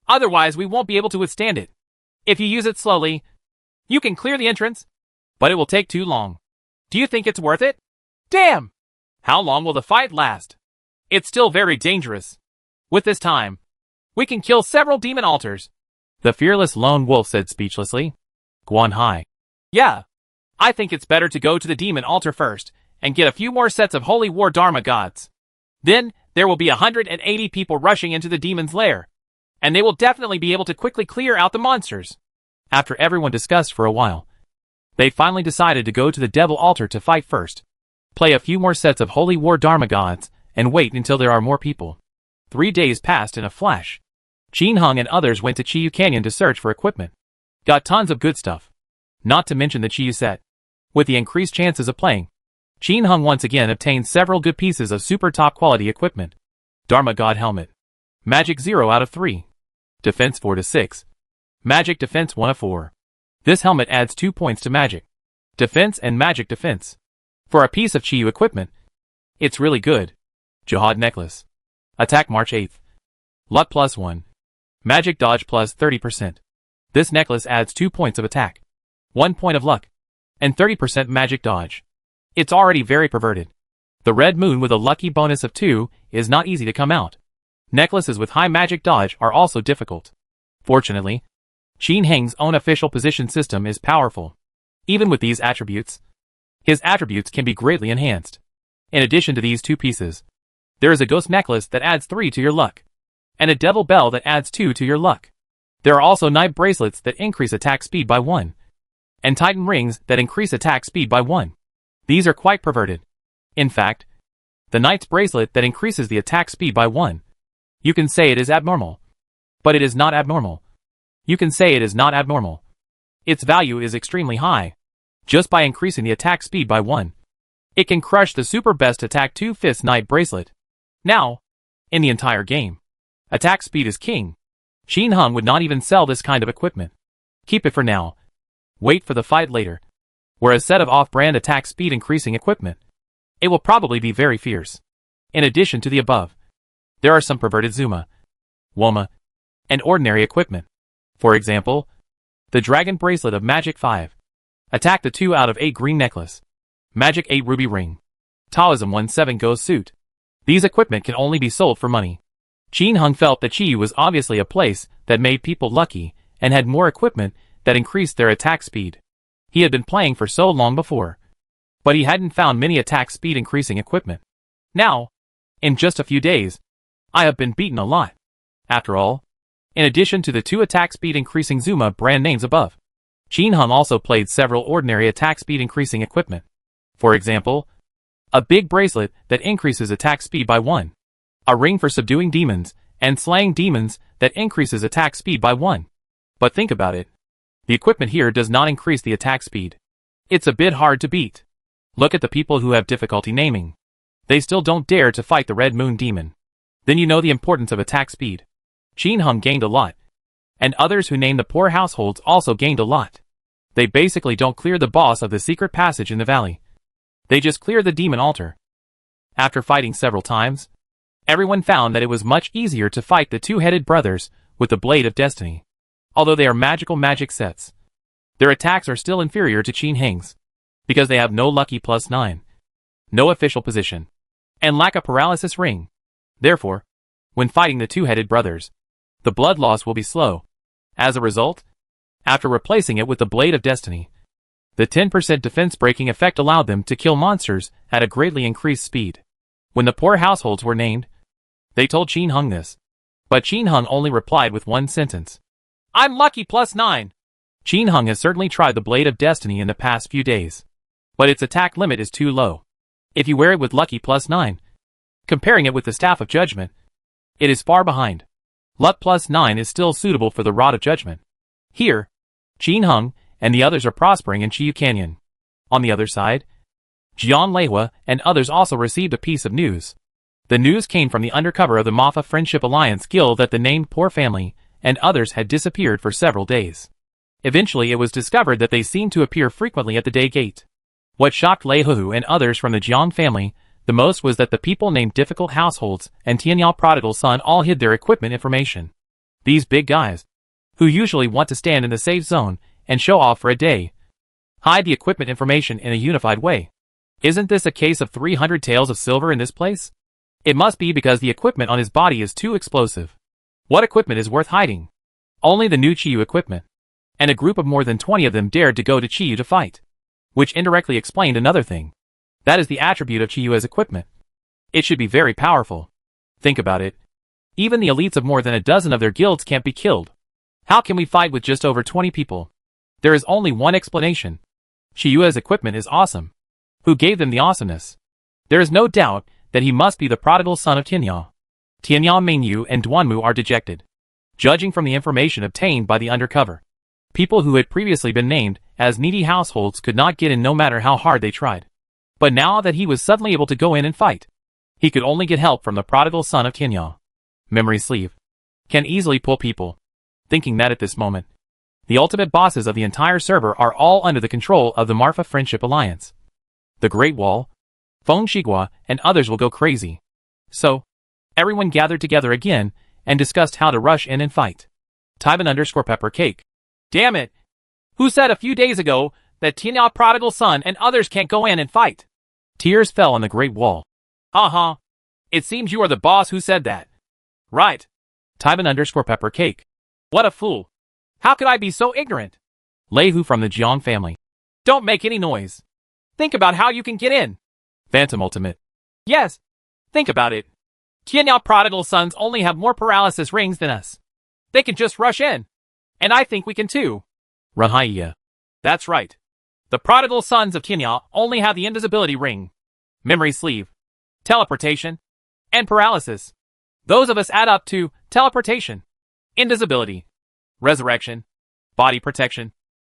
Otherwise, we won't be able to withstand it. If you use it slowly, you can clear the entrance, but it will take too long. Do you think it's worth it? Damn! How long will the fight last? It's still very dangerous. With this time, we can kill several demon altars. The fearless lone wolf said speechlessly. Guan Hai. Yeah. I think it's better to go to the demon altar first, and get a few more sets of holy war Dharma gods. Then, there will be 180 people rushing into the demon's lair, and they will definitely be able to quickly clear out the monsters. After everyone discussed for a while, they finally decided to go to the devil altar to fight first, play a few more sets of holy war Dharma gods, and wait until there are more people. 3 days passed in a flash. Qin Hung and others went to Chiyu Canyon to search for equipment. Got tons of good stuff. Not to mention the Chiyu set. With the increased chances of playing, Qin Hung once again obtained several good pieces of super top quality equipment. Dharma God Helmet. Magic 0 out of 3. Defense 4 to 6. Magic Defense 1 of 4. This helmet adds 2 points to Magic Defense and Magic Defense. For a piece of Chiyu equipment, it's really good. Jihad Necklace. Attack March 8th. Luck plus 1. Magic Dodge plus 30%. This necklace adds 2 points of attack, 1 point of luck, and 30% magic dodge. It's already very perverted. The red moon with a lucky bonus of 2 is not easy to come out. Necklaces with high magic dodge are also difficult. Fortunately, Qin Heng's own official position system is powerful. Even with these attributes, his attributes can be greatly enhanced. In addition to these 2 pieces, there is a ghost necklace that adds 3 to your luck, and a devil bell that adds 2 to your luck. There are also knight bracelets that increase attack speed by 1, and titan rings that increase attack speed by 1. These are quite perverted. In fact, the knight's bracelet that increases the attack speed by 1. You can say it is abnormal. But it is not abnormal. You can say it is not abnormal. Its value is extremely high. Just by increasing the attack speed by 1, it can crush the super best attack 2/5 knight bracelet. Now, in the entire game, attack speed is king. Qin Hung would not even sell this kind of equipment. Keep it for now. Wait for the fight later, where a set of off-brand attack speed increasing equipment. It will probably be very fierce. In addition to the above, there are some perverted Zuma, Woma, and ordinary equipment. For example, the Dragon Bracelet of Magic 5. Attack the 2 out of 8 green necklace. Magic 8 ruby ring. Taoism 1/7 ghost suit. These equipment can only be sold for money. Qin Hung felt that Chiyu was obviously a place that made people lucky and had more equipment that increased their attack speed. He had been playing for so long before, but he hadn't found many attack speed increasing equipment. Now, in just a few days, I have been beaten a lot. After all, in addition to the 2 attack speed increasing Zuma brand names above, Qin Hung also played several ordinary attack speed increasing equipment. For example, a big bracelet that increases attack speed by 1. A ring for subduing demons and slaying demons that increases attack speed by 1. But think about it. The equipment here does not increase the attack speed. It's a bit hard to beat. Look at the people who have difficulty naming. They still don't dare to fight the Red Moon Demon. Then you know the importance of attack speed. Qin Hung gained a lot, and others who name the poor households also gained a lot. They basically don't clear the boss of the secret passage in the valley. They just clear the demon altar. After fighting several times, everyone found that it was much easier to fight the 2-headed brothers with the Blade of Destiny. Although they are magical magic sets, their attacks are still inferior to Qin Heng's, because they have no lucky +9, no official position, and lack a paralysis ring. Therefore, when fighting the 2-headed brothers, the blood loss will be slow. As a result, after replacing it with the Blade of Destiny, the 10% defense breaking effect allowed them to kill monsters at a greatly increased speed. When the poor households were named, they told Qin Hung this. But Qin Hung only replied with one sentence. I'm lucky +9. Qin Hung has certainly tried the Blade of Destiny in the past few days, but its attack limit is too low. If you wear it with lucky +9, comparing it with the Staff of Judgment, it is far behind. Luck +9 is still suitable for the Rod of Judgment. Here, Qin Hung and the others are prospering in Chiyu Canyon. On the other side, Jian Leihua and others also received a piece of news. The news came from the undercover of the Mafa Friendship Alliance Guild that the named poor family and others had disappeared for several days. Eventually it was discovered that they seemed to appear frequently at the day gate. What shocked Leihu and others from the Jian family the most was that the people named Difficult Households and Tianyao Prodigal Son all hid their equipment information. These big guys, who usually want to stand in the safe zone and show off for a day, hide the equipment information in a unified way. Isn't this a case of 300 taels of silver in this place? It must be because the equipment on his body is too explosive. What equipment is worth hiding? Only the new Chiyu equipment. And a group of more than 20 of them dared to go to Chiyu to fight. which indirectly explained another thing. That is the attribute of Chiyue's equipment. It should be very powerful. Think about it. Even the elites of more than a dozen of their guilds can't be killed. How can we fight with just over 20 people? There is only one explanation. Chiyue's equipment is awesome. Who gave them the awesomeness? There is no doubt that he must be the prodigal son of Tianya. Tianya, Mingyu, and Duanmu are dejected. Judging from the information obtained by the undercover, people who had previously been named as needy households could not get in no matter how hard they tried. But now that he was suddenly able to go in and fight, he could only get help from the prodigal son of Tianya. Memory sleeve. Can easily pull people. Thinking that at this moment, the ultimate bosses of the entire server are all under the control of the Marfa Friendship Alliance. The Great Wall, Feng Shigua, and others will go crazy. So, everyone gathered together again and discussed how to rush in and fight. Tyban_Pepper_Cake. Damn it! Who said a few days ago that Tianya prodigal son and others can't go in and fight? Tears fell on the Great Wall. Uh-huh. It seems you are the boss who said that. Right. Tyban_Pepper_Cake. What a fool. How could I be so ignorant? Lei Hu from the Jiang family. Don't make any noise. Think about how you can get in. Phantom Ultimate. Yes. Think about it. Tianya prodigal sons only have more paralysis rings than us. They can just rush in. And I think we can too. Runhaiya. That's right. The prodigal sons of Tianya only have the invisibility ring, memory sleeve, teleportation, and paralysis. Those of us add up to teleportation, invisibility, resurrection, body protection,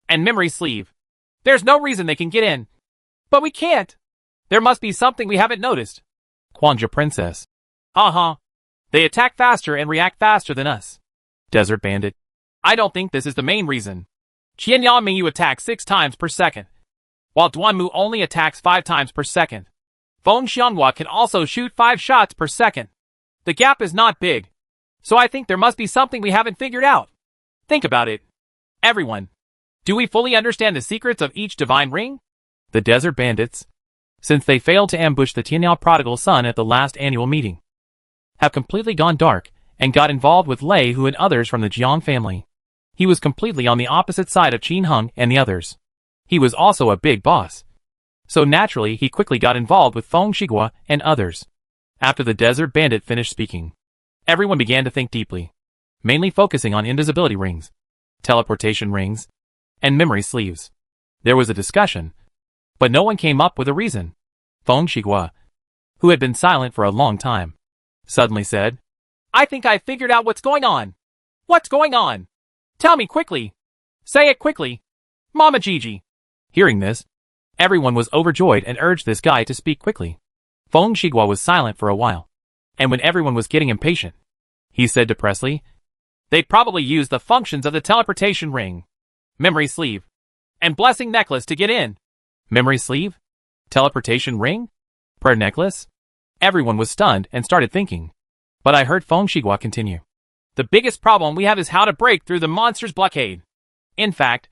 and memory sleeve. There's no reason they can get in. But we can't. There must be something we haven't noticed. Kwanja Princess. Uh-huh. They attack faster and react faster than us. Desert Bandit. I don't think this is the main reason. Tianya Mingyu attacks 6 times per second, while Duanmu only attacks 5 times per second. Feng Xianhua can also shoot 5 shots per second. The gap is not big, so I think there must be something we haven't figured out. Think about it. Everyone. Do we fully understand the secrets of each divine ring? The Desert Bandits, since they failed to ambush the Tianya prodigal son at the last annual meeting, have completely gone dark and got involved with Lei Hu and others from the Jiang family. He was completely on the opposite side of Qin Heng and the others. He was also a big boss. So naturally he quickly got involved with Feng Shigua and others. After the Desert Bandit finished speaking, everyone began to think deeply, mainly focusing on invisibility rings, teleportation rings, and memory sleeves. There was a discussion, but no one came up with a reason. Feng Shigua, who had been silent for a long time, suddenly said, I think I figured out what's going on. What's going on? Tell me quickly. Say it quickly. Mama Gigi. Hearing this, everyone was overjoyed and urged this guy to speak quickly. Feng Shigua was silent for a while, and when everyone was getting impatient, he said depressedly, they'd probably use the functions of the teleportation ring, memory sleeve, and blessing necklace to get in. Memory sleeve? Teleportation ring? Prayer necklace? Everyone was stunned and started thinking. But I heard Feng Shigua continue. The biggest problem we have is how to break through the monster's blockade. In fact,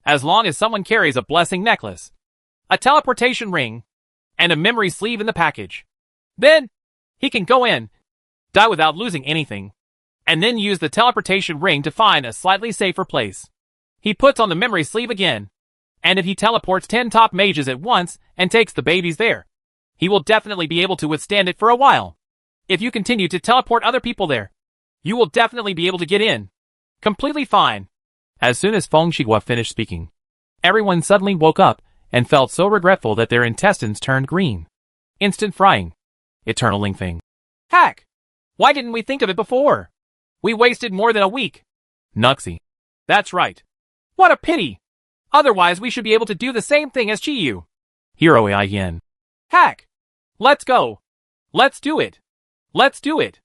as long as someone carries a blessing necklace, a teleportation ring, and a memory sleeve in the package, then he can go in, die without losing anything, and then use the teleportation ring to find a slightly safer place. He puts on the memory sleeve again, and if he teleports 10 top mages at once and takes the babies there, he will definitely be able to withstand it for a while. If you continue to teleport other people there, you will definitely be able to get in. Completely fine. As soon as Feng Shigua finished speaking, everyone suddenly woke up and felt so regretful that their intestines turned green. Instant frying. Eternal Ling thing. Heck! Why didn't we think of it before? We wasted more than a week. Nuxie. That's right. What a pity. Otherwise we should be able to do the same thing as Chiyu. Hero AI Yen. Heck! Let's go. Let's do it. Let's do it.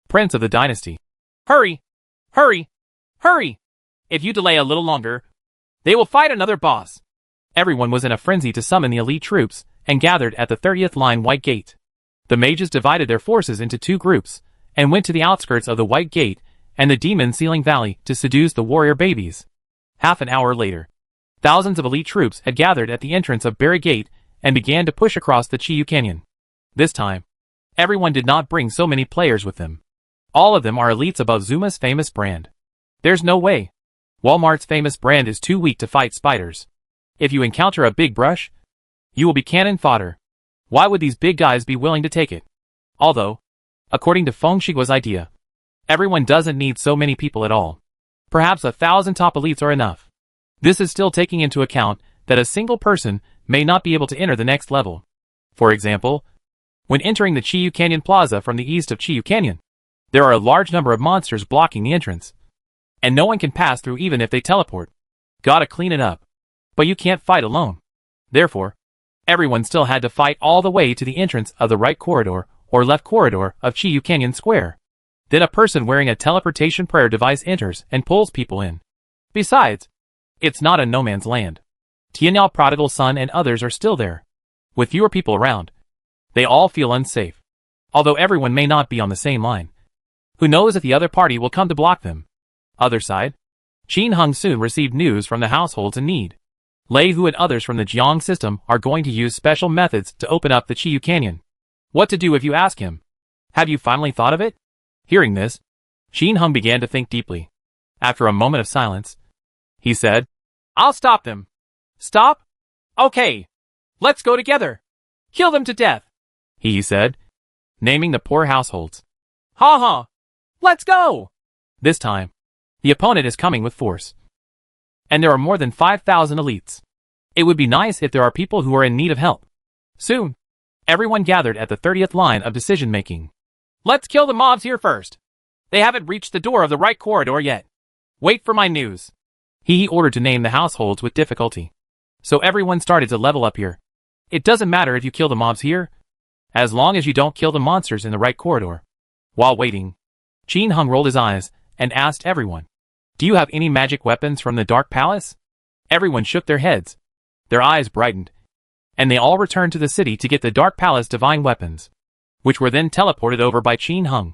Prince of the Dynasty. Hurry! Hurry! Hurry! If you delay a little longer, they will fight another boss. Everyone was in a frenzy to summon the elite troops and gathered at the 30th line White Gate. The mages divided their forces into 2 groups and went to the outskirts of the White Gate and the Demon Ceiling Valley to seduce the warrior babies. Half an hour later, thousands of elite troops had gathered at the entrance of Berry Gate and began to push across the Chiyu Canyon. This time, everyone did not bring so many players with them. All of them are elites above Zuma's famous brand. There's no way. Walmart's famous brand is too weak to fight spiders. If you encounter a big brush, you will be cannon fodder. Why would these big guys be willing to take it? Although, according to Feng Shigua's idea, everyone doesn't need so many people at all. Perhaps 1,000 top elites are enough. This is still taking into account that a single person may not be able to enter the next level. For example, when entering the Chiyu Canyon Plaza from the east of Chiyu Canyon, there are a large number of monsters blocking the entrance, and no one can pass through even if they teleport. Gotta clean it up. But you can't fight alone. Therefore, everyone still had to fight all the way to the entrance of the right corridor or left corridor of Chiyu Canyon Square. Then a person wearing a teleportation prayer device enters and pulls people in. Besides, it's not a no man's land. Tianyao Prodigal Son and others are still there. With fewer people around, they all feel unsafe. Although everyone may not be on the same line. Who knows if the other party will come to block them? Other side, Qin Hung soon received news from the households in need. Lei Hu and others from the Jiang system are going to use special methods to open up the Chiyu Canyon. What to do if you ask him? Have you finally thought of it? Hearing this, Qin Hung began to think deeply. After a moment of silence, he said, I'll stop them. Stop? Okay. Let's go together. Kill them to death. He said, naming the poor households. Ha ha. Let's go. This time, the opponent is coming with force. And there are more than 5,000 elites. It would be nice if there are people who are in need of help. Soon, everyone gathered at the 30th line of decision-making. Let's kill the mobs here first. They haven't reached the door of the right corridor yet. Wait for my news. He ordered to name the households with difficulty. So everyone started to level up here. It doesn't matter if you kill the mobs here, as long as you don't kill the monsters in the right corridor. While waiting, Qin Hung rolled his eyes and asked everyone, do you have any magic weapons from the Dark Palace? Everyone shook their heads. Their eyes brightened, and they all returned to the city to get the Dark Palace divine weapons, which were then teleported over by Qin Hung.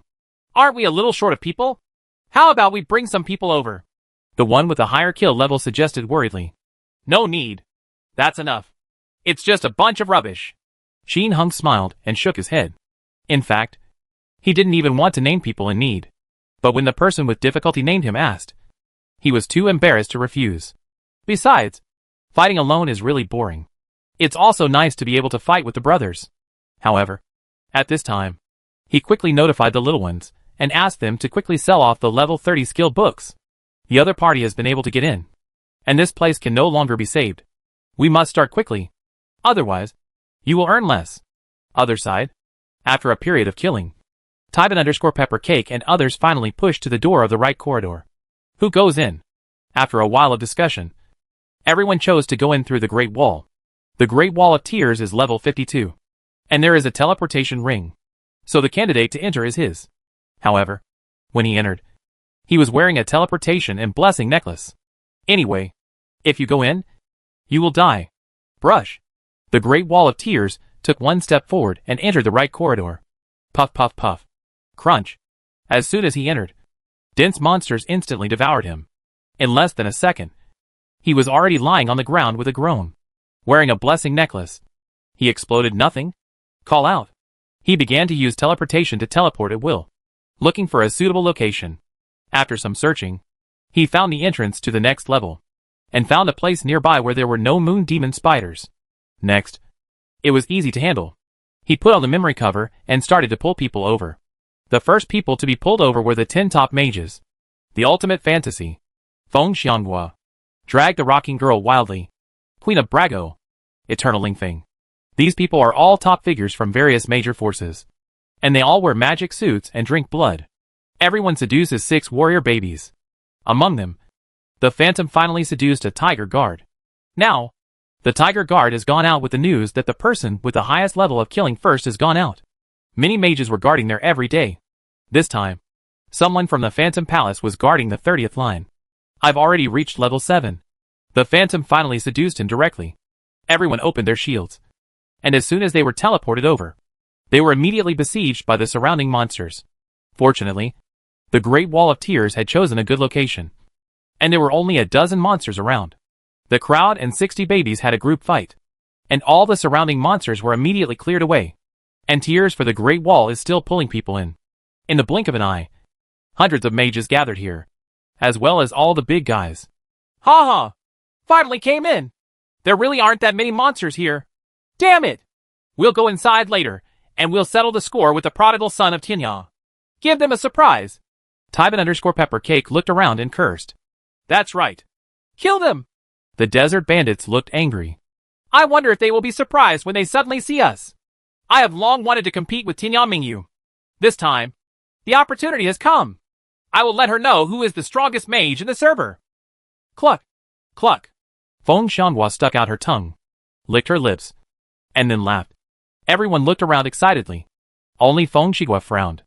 Aren't we a little short of people? How about we bring some people over? The one with the higher kill level suggested worriedly. No need. That's enough. It's just a bunch of rubbish. Qin Hung smiled and shook his head. In fact, he didn't even want to name people in need. But when the person with difficulty named him asked, he was too embarrassed to refuse. Besides, fighting alone is really boring. It's also nice to be able to fight with the brothers. However, at this time, he quickly notified the little ones and asked them to quickly sell off the level 30 skill books. The other party has been able to get in, and this place can no longer be saved. We must start quickly. Otherwise, you will earn less. Other side, after a period of killing, Tybin_Peppercake and others finally pushed to the door of the right corridor. Who goes in? After a while of discussion, everyone chose to go in through the Great Wall. The Great Wall of Tears is level 52. And there is a teleportation ring. So the candidate to enter is his. However, when he entered, he was wearing a teleportation and blessing necklace. Anyway, if you go in, you will die. Brush. The Great Wall of Tears took one step forward and entered the right corridor. Puff puff puff. Crunch. As soon as he entered, dense monsters instantly devoured him. In less than a second, he was already lying on the ground with a groan. Wearing a blessing necklace, he exploded nothing. Call out. He began to use teleportation to teleport at will, looking for a suitable location. After some searching, he found the entrance to the next level, and found a place nearby where there were no moon demon spiders. Next, it was easy to handle. He put on the memory cover and started to pull people over. The first people to be pulled over were the 10 top mages. The ultimate fantasy. Feng Xianghua. Drag the rocking girl wildly. Queen of Brago. Eternal Lingfeng. These people are all top figures from various major forces. And they all wear magic suits and drink blood. Everyone seduces 6 warrior babies. Among them, the Phantom finally seduced a Tiger Guard. Now, the Tiger Guard has gone out with the news that the person with the highest level of killing first has gone out. Many mages were guarding there every day. This time, someone from the Phantom Palace was guarding the 30th line. I've already reached level 7. The Phantom finally seduced him directly. Everyone opened their shields. And as soon as they were teleported over, they were immediately besieged by the surrounding monsters. Fortunately, the Great Wall of Tears had chosen a good location. And there were only a dozen monsters around. The crowd and 60 babies had a group fight. And all the surrounding monsters were immediately cleared away. And Tears for the Great Wall is still pulling people in. In the blink of an eye, hundreds of mages gathered here, as well as all the big guys. Ha ha! Finally came in! There really aren't that many monsters here. Damn it! We'll go inside later, and we'll settle the score with the prodigal son of Tianya. Give them a surprise. Tybin_Peppercake looked around and cursed. That's right. Kill them! The desert bandits looked angry. I wonder if they will be surprised when they suddenly see us. I have long wanted to compete with Tianya Mingyu. This time, the opportunity has come. I will let her know who is the strongest mage in the server. Cluck, cluck. Feng Xianhua stuck out her tongue, licked her lips, and then laughed. Everyone looked around excitedly. Only Feng Xianhua frowned.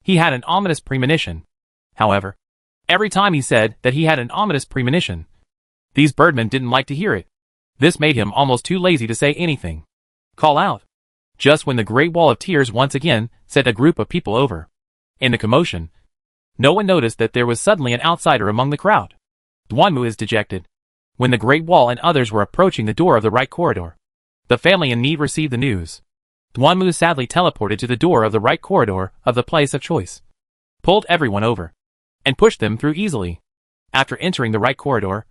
He had an ominous premonition. However, every time he said that he had an ominous premonition, these birdmen didn't like to hear it. This made him almost too lazy to say anything. Call out. Just when the Great Wall of Tears once again sent a group of people over. In the commotion, no one noticed that there was suddenly an outsider among the crowd. Duanmu is dejected. When the Great Wall and others were approaching the door of the right corridor, the family in need received the news. Duanmu sadly teleported to the door of the right corridor of the place of choice, pulled everyone over, and pushed them through easily. After entering the right corridor,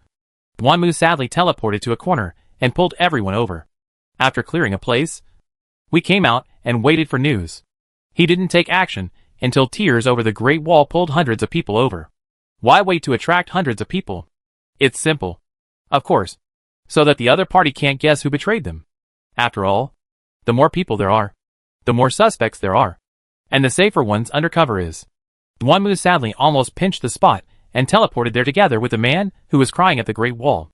Duanmu sadly teleported to a corner and pulled everyone over. After clearing a place, we came out and waited for news. He didn't take action until tears over the Great Wall pulled hundreds of people over. Why wait to attract hundreds of people? It's simple. Of course, so that the other party can't guess who betrayed them. After all, the more people there are, the more suspects there are, and the safer one's undercover is. Duanmu sadly almost pinched the spot and teleported there together with the man who was crying at the Great Wall.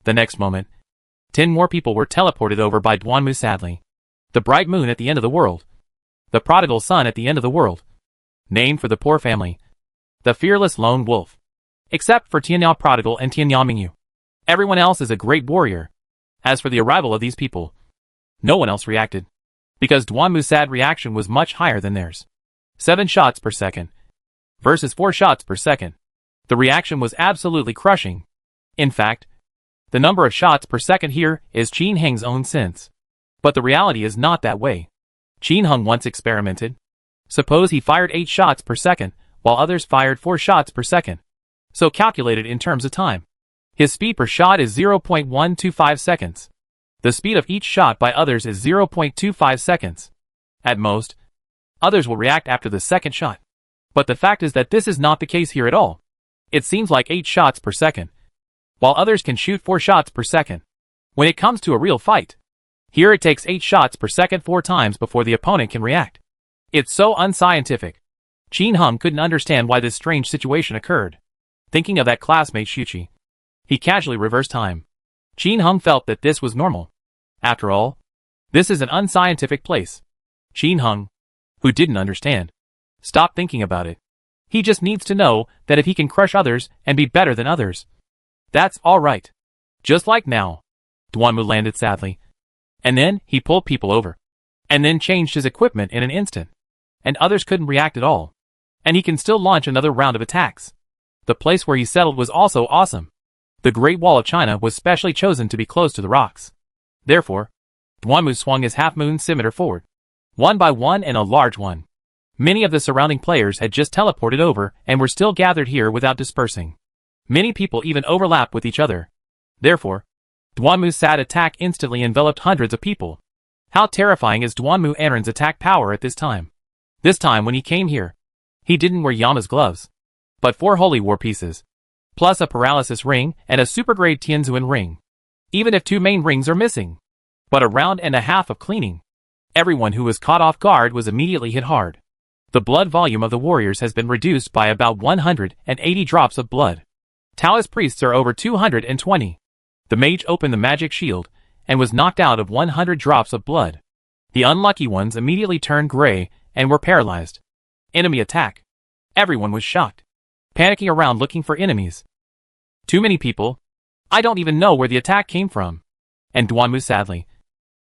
The next moment, 10 more people were teleported over by Duanmu sadly. The bright moon at the end of the world. The prodigal son at the end of the world. Named for the poor family. The fearless lone wolf. Except for Tianya Prodigal and Tianya Mingyu. Everyone else is a great warrior. As for the arrival of these people, no one else reacted. Because Duanmu's sad reaction was much higher than theirs. 7 shots per second. Versus 4 shots per second. The reaction was absolutely crushing. In fact, the number of shots per second here is Qin Heng's own sense. But the reality is not that way. Qin Heng once experimented. Suppose he fired 8 shots per second, while others fired 4 shots per second. So calculated in terms of time. His speed per shot is 0.125 seconds. The speed of each shot by others is 0.25 seconds. At most, others will react after the second shot. But the fact is that this is not the case here at all. It seems like 8 shots per second, while others can shoot 4 shots per second. When it comes to a real fight, here it takes 8 shots per second 4 times before the opponent can react. It's so unscientific. Qin Heng couldn't understand why this strange situation occurred. Thinking of that classmate Shuqi, he casually reversed time. Qin Heng felt that this was normal. After all, this is an unscientific place. Qin Heng, who didn't understand, stopped thinking about it. He just needs to know that if he can crush others and be better than others, that's all right. Just like now. Duanmu landed sadly. And then he pulled people over. And then changed his equipment in an instant. And others couldn't react at all. And he can still launch another round of attacks. The place where he settled was also awesome. The Great Wall of China was specially chosen to be close to the rocks. Therefore, Duanmu swung his half-moon scimitar forward. One by one and a large one. Many of the surrounding players had just teleported over and were still gathered here without dispersing. Many people even overlapped with each other. Therefore, Duanmu's sad attack instantly enveloped hundreds of people. How terrifying is Duanmu Anren's attack power at this time? This time when he came here, he didn't wear Yama's gloves, but 4 holy war pieces, plus a paralysis ring and a super-grade Tianzuan ring. Even if 2 main rings are missing. But a round and a half of cleaning. Everyone who was caught off guard was immediately hit hard. The blood volume of the warriors has been reduced by about 180 drops of blood. Taoist priests are over 220. The mage opened the magic shield and was knocked out of 100 drops of blood. The unlucky ones immediately turned gray and were paralyzed. Enemy attack. Everyone was shocked, panicking around looking for enemies. Too many people. I don't even know where the attack came from. And Duanmu sadly.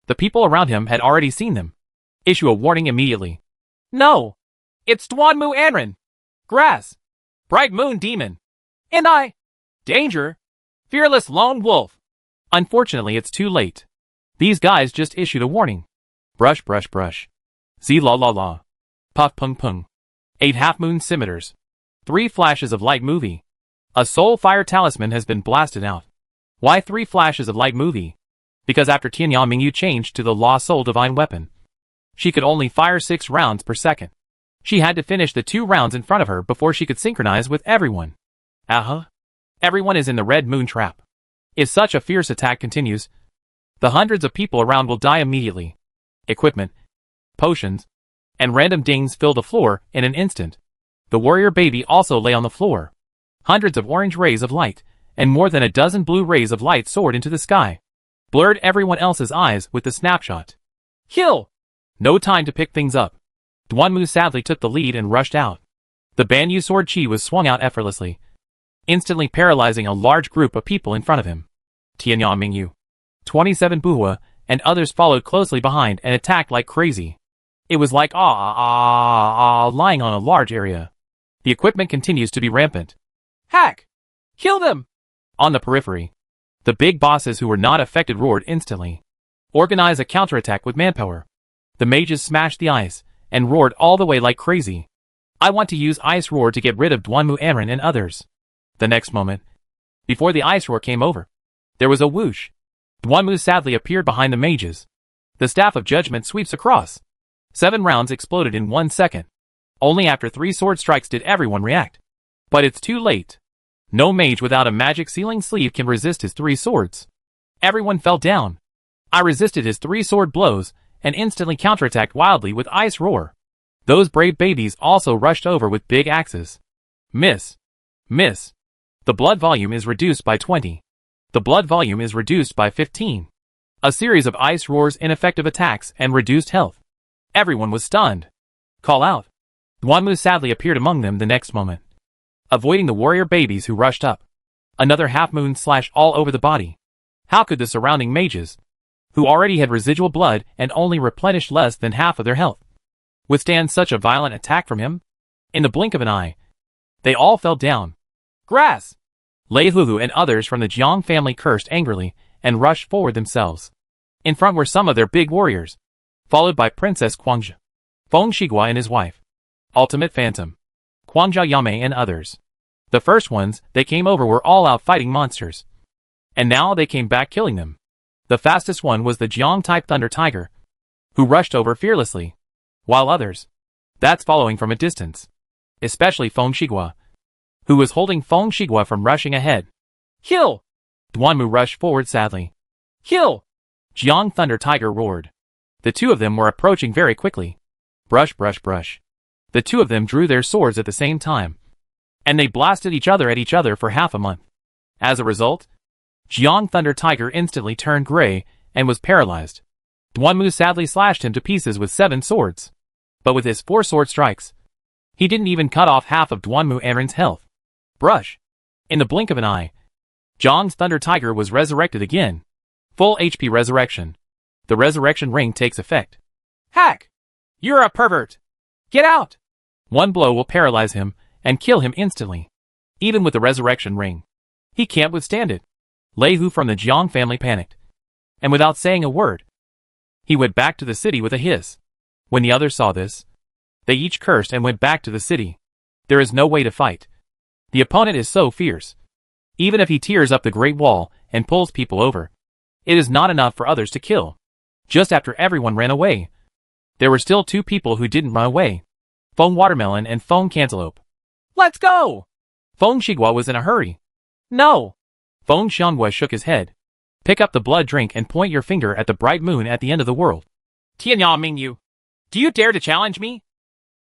The people around him had already seen them. Issue a warning immediately. No! It's Duanmu Anren! Grass! Bright Moon Demon! And I! Danger! Fearless Lone Wolf! Unfortunately, it's too late. These guys just issued a warning. Brush, brush, brush. Z la la la. Puff pung pung. 8 half-moon scimitars. 3 flashes of light movie. A soul fire talisman has been blasted out. Why 3 flashes of light movie? because after Tianya Mingyu changed to the Lost Soul Divine Weapon, she could only fire 6 rounds per second. She had to finish the 2 rounds in front of her before she could synchronize with everyone. Everyone is in the Red Moon Trap. If such a fierce attack continues, the hundreds of people around will die immediately. Equipment, potions, and random dings fill the floor in an instant. The warrior baby also lay on the floor. Hundreds of orange rays of light, and more than a dozen blue rays of light soared into the sky, blurred everyone else's eyes with the snapshot. Kill! No time to pick things up. Duanmu sadly took the lead and rushed out. The Banyu sword chi was swung out effortlessly, instantly paralyzing a large group of people in front of him. Tianya Mingyu, 27 Buhua, and others followed closely behind and attacked like crazy. It was like lying on a large area. The equipment continues to be rampant. Hack! Kill them! On the periphery, the big bosses who were not affected roared instantly. Organize a counterattack with manpower. The mages smashed the ice and roared all the way like crazy. I want to use Ice Roar to get rid of Duanmu Anren and others. The next moment, before the Ice Roar came over, there was a whoosh. Duanmu sadly appeared behind the mages. The Staff of Judgment sweeps across. 7 rounds exploded in 1 second. Only after 3 sword strikes did everyone react. But it's too late. No mage without a magic sealing sleeve can resist his 3 swords. Everyone fell down. I resisted his 3 sword blows and instantly counterattacked wildly with Ice Roar. Those brave babies also rushed over with big axes. Miss. Miss. The blood volume is reduced by 20. The blood volume is reduced by 15. A series of Ice Roar's ineffective attacks and reduced health. Everyone was stunned. Call out. Duanmu sadly appeared among them the next moment, avoiding the warrior babies who rushed up. Another half-moon slash all over the body. How could the surrounding mages, who already had residual blood and only replenished less than half of their health, withstand such a violent attack from him? In the blink of an eye, they all fell down. Grass! Lei Huhu and others from the Jiang family cursed angrily and rushed forward themselves. In front were some of their big warriors, followed by Princess Guangzhe, Feng Shigua and his wife, Ultimate Phantom, Guangzhou Yame and others. The first ones they came over were all out fighting monsters, and now they came back killing them. The fastest one was the Jiang-type Thunder Tiger, who rushed over fearlessly, while others, that's following from a distance, especially Feng Shigua, who was holding Feng Shigua from rushing ahead. Kill! Duanmu rushed forward sadly. Kill! Jiang Thunder Tiger roared. The 2 of them were approaching very quickly. Brush, brush, brush. The 2 of them drew their swords at the same time, and they blasted each other for half a month. As a result, Jiang Thunder Tiger instantly turned gray and was paralyzed. Duanmu sadly slashed him to pieces with 7 swords. But with his 4 sword strikes, he didn't even cut off half of Duanmu Anren's health. Brush. In the blink of an eye, Jiang's Thunder Tiger was resurrected again. Full HP resurrection. The resurrection ring takes effect. Hack! You're a pervert! Get out! 1 blow will paralyze him and kill him instantly. Even with the resurrection ring, he can't withstand it. Lei Hu from the Jiang family panicked, and without saying a word, he went back to the city with a hiss. When the others saw this, they each cursed and went back to the city. There is no way to fight. The opponent is so fierce. Even if he tears up the Great Wall and pulls people over, it is not enough for others to kill. Just after everyone ran away, there were still 2 people who didn't run away. Feng Watermelon and Feng Cantaloupe. Let's go! Feng Shigua was in a hurry. No! Feng Xianhua shook his head. Pick up the blood drink and point your finger at the bright moon at the end of the world. Tianya Mingyu, do you dare to challenge me?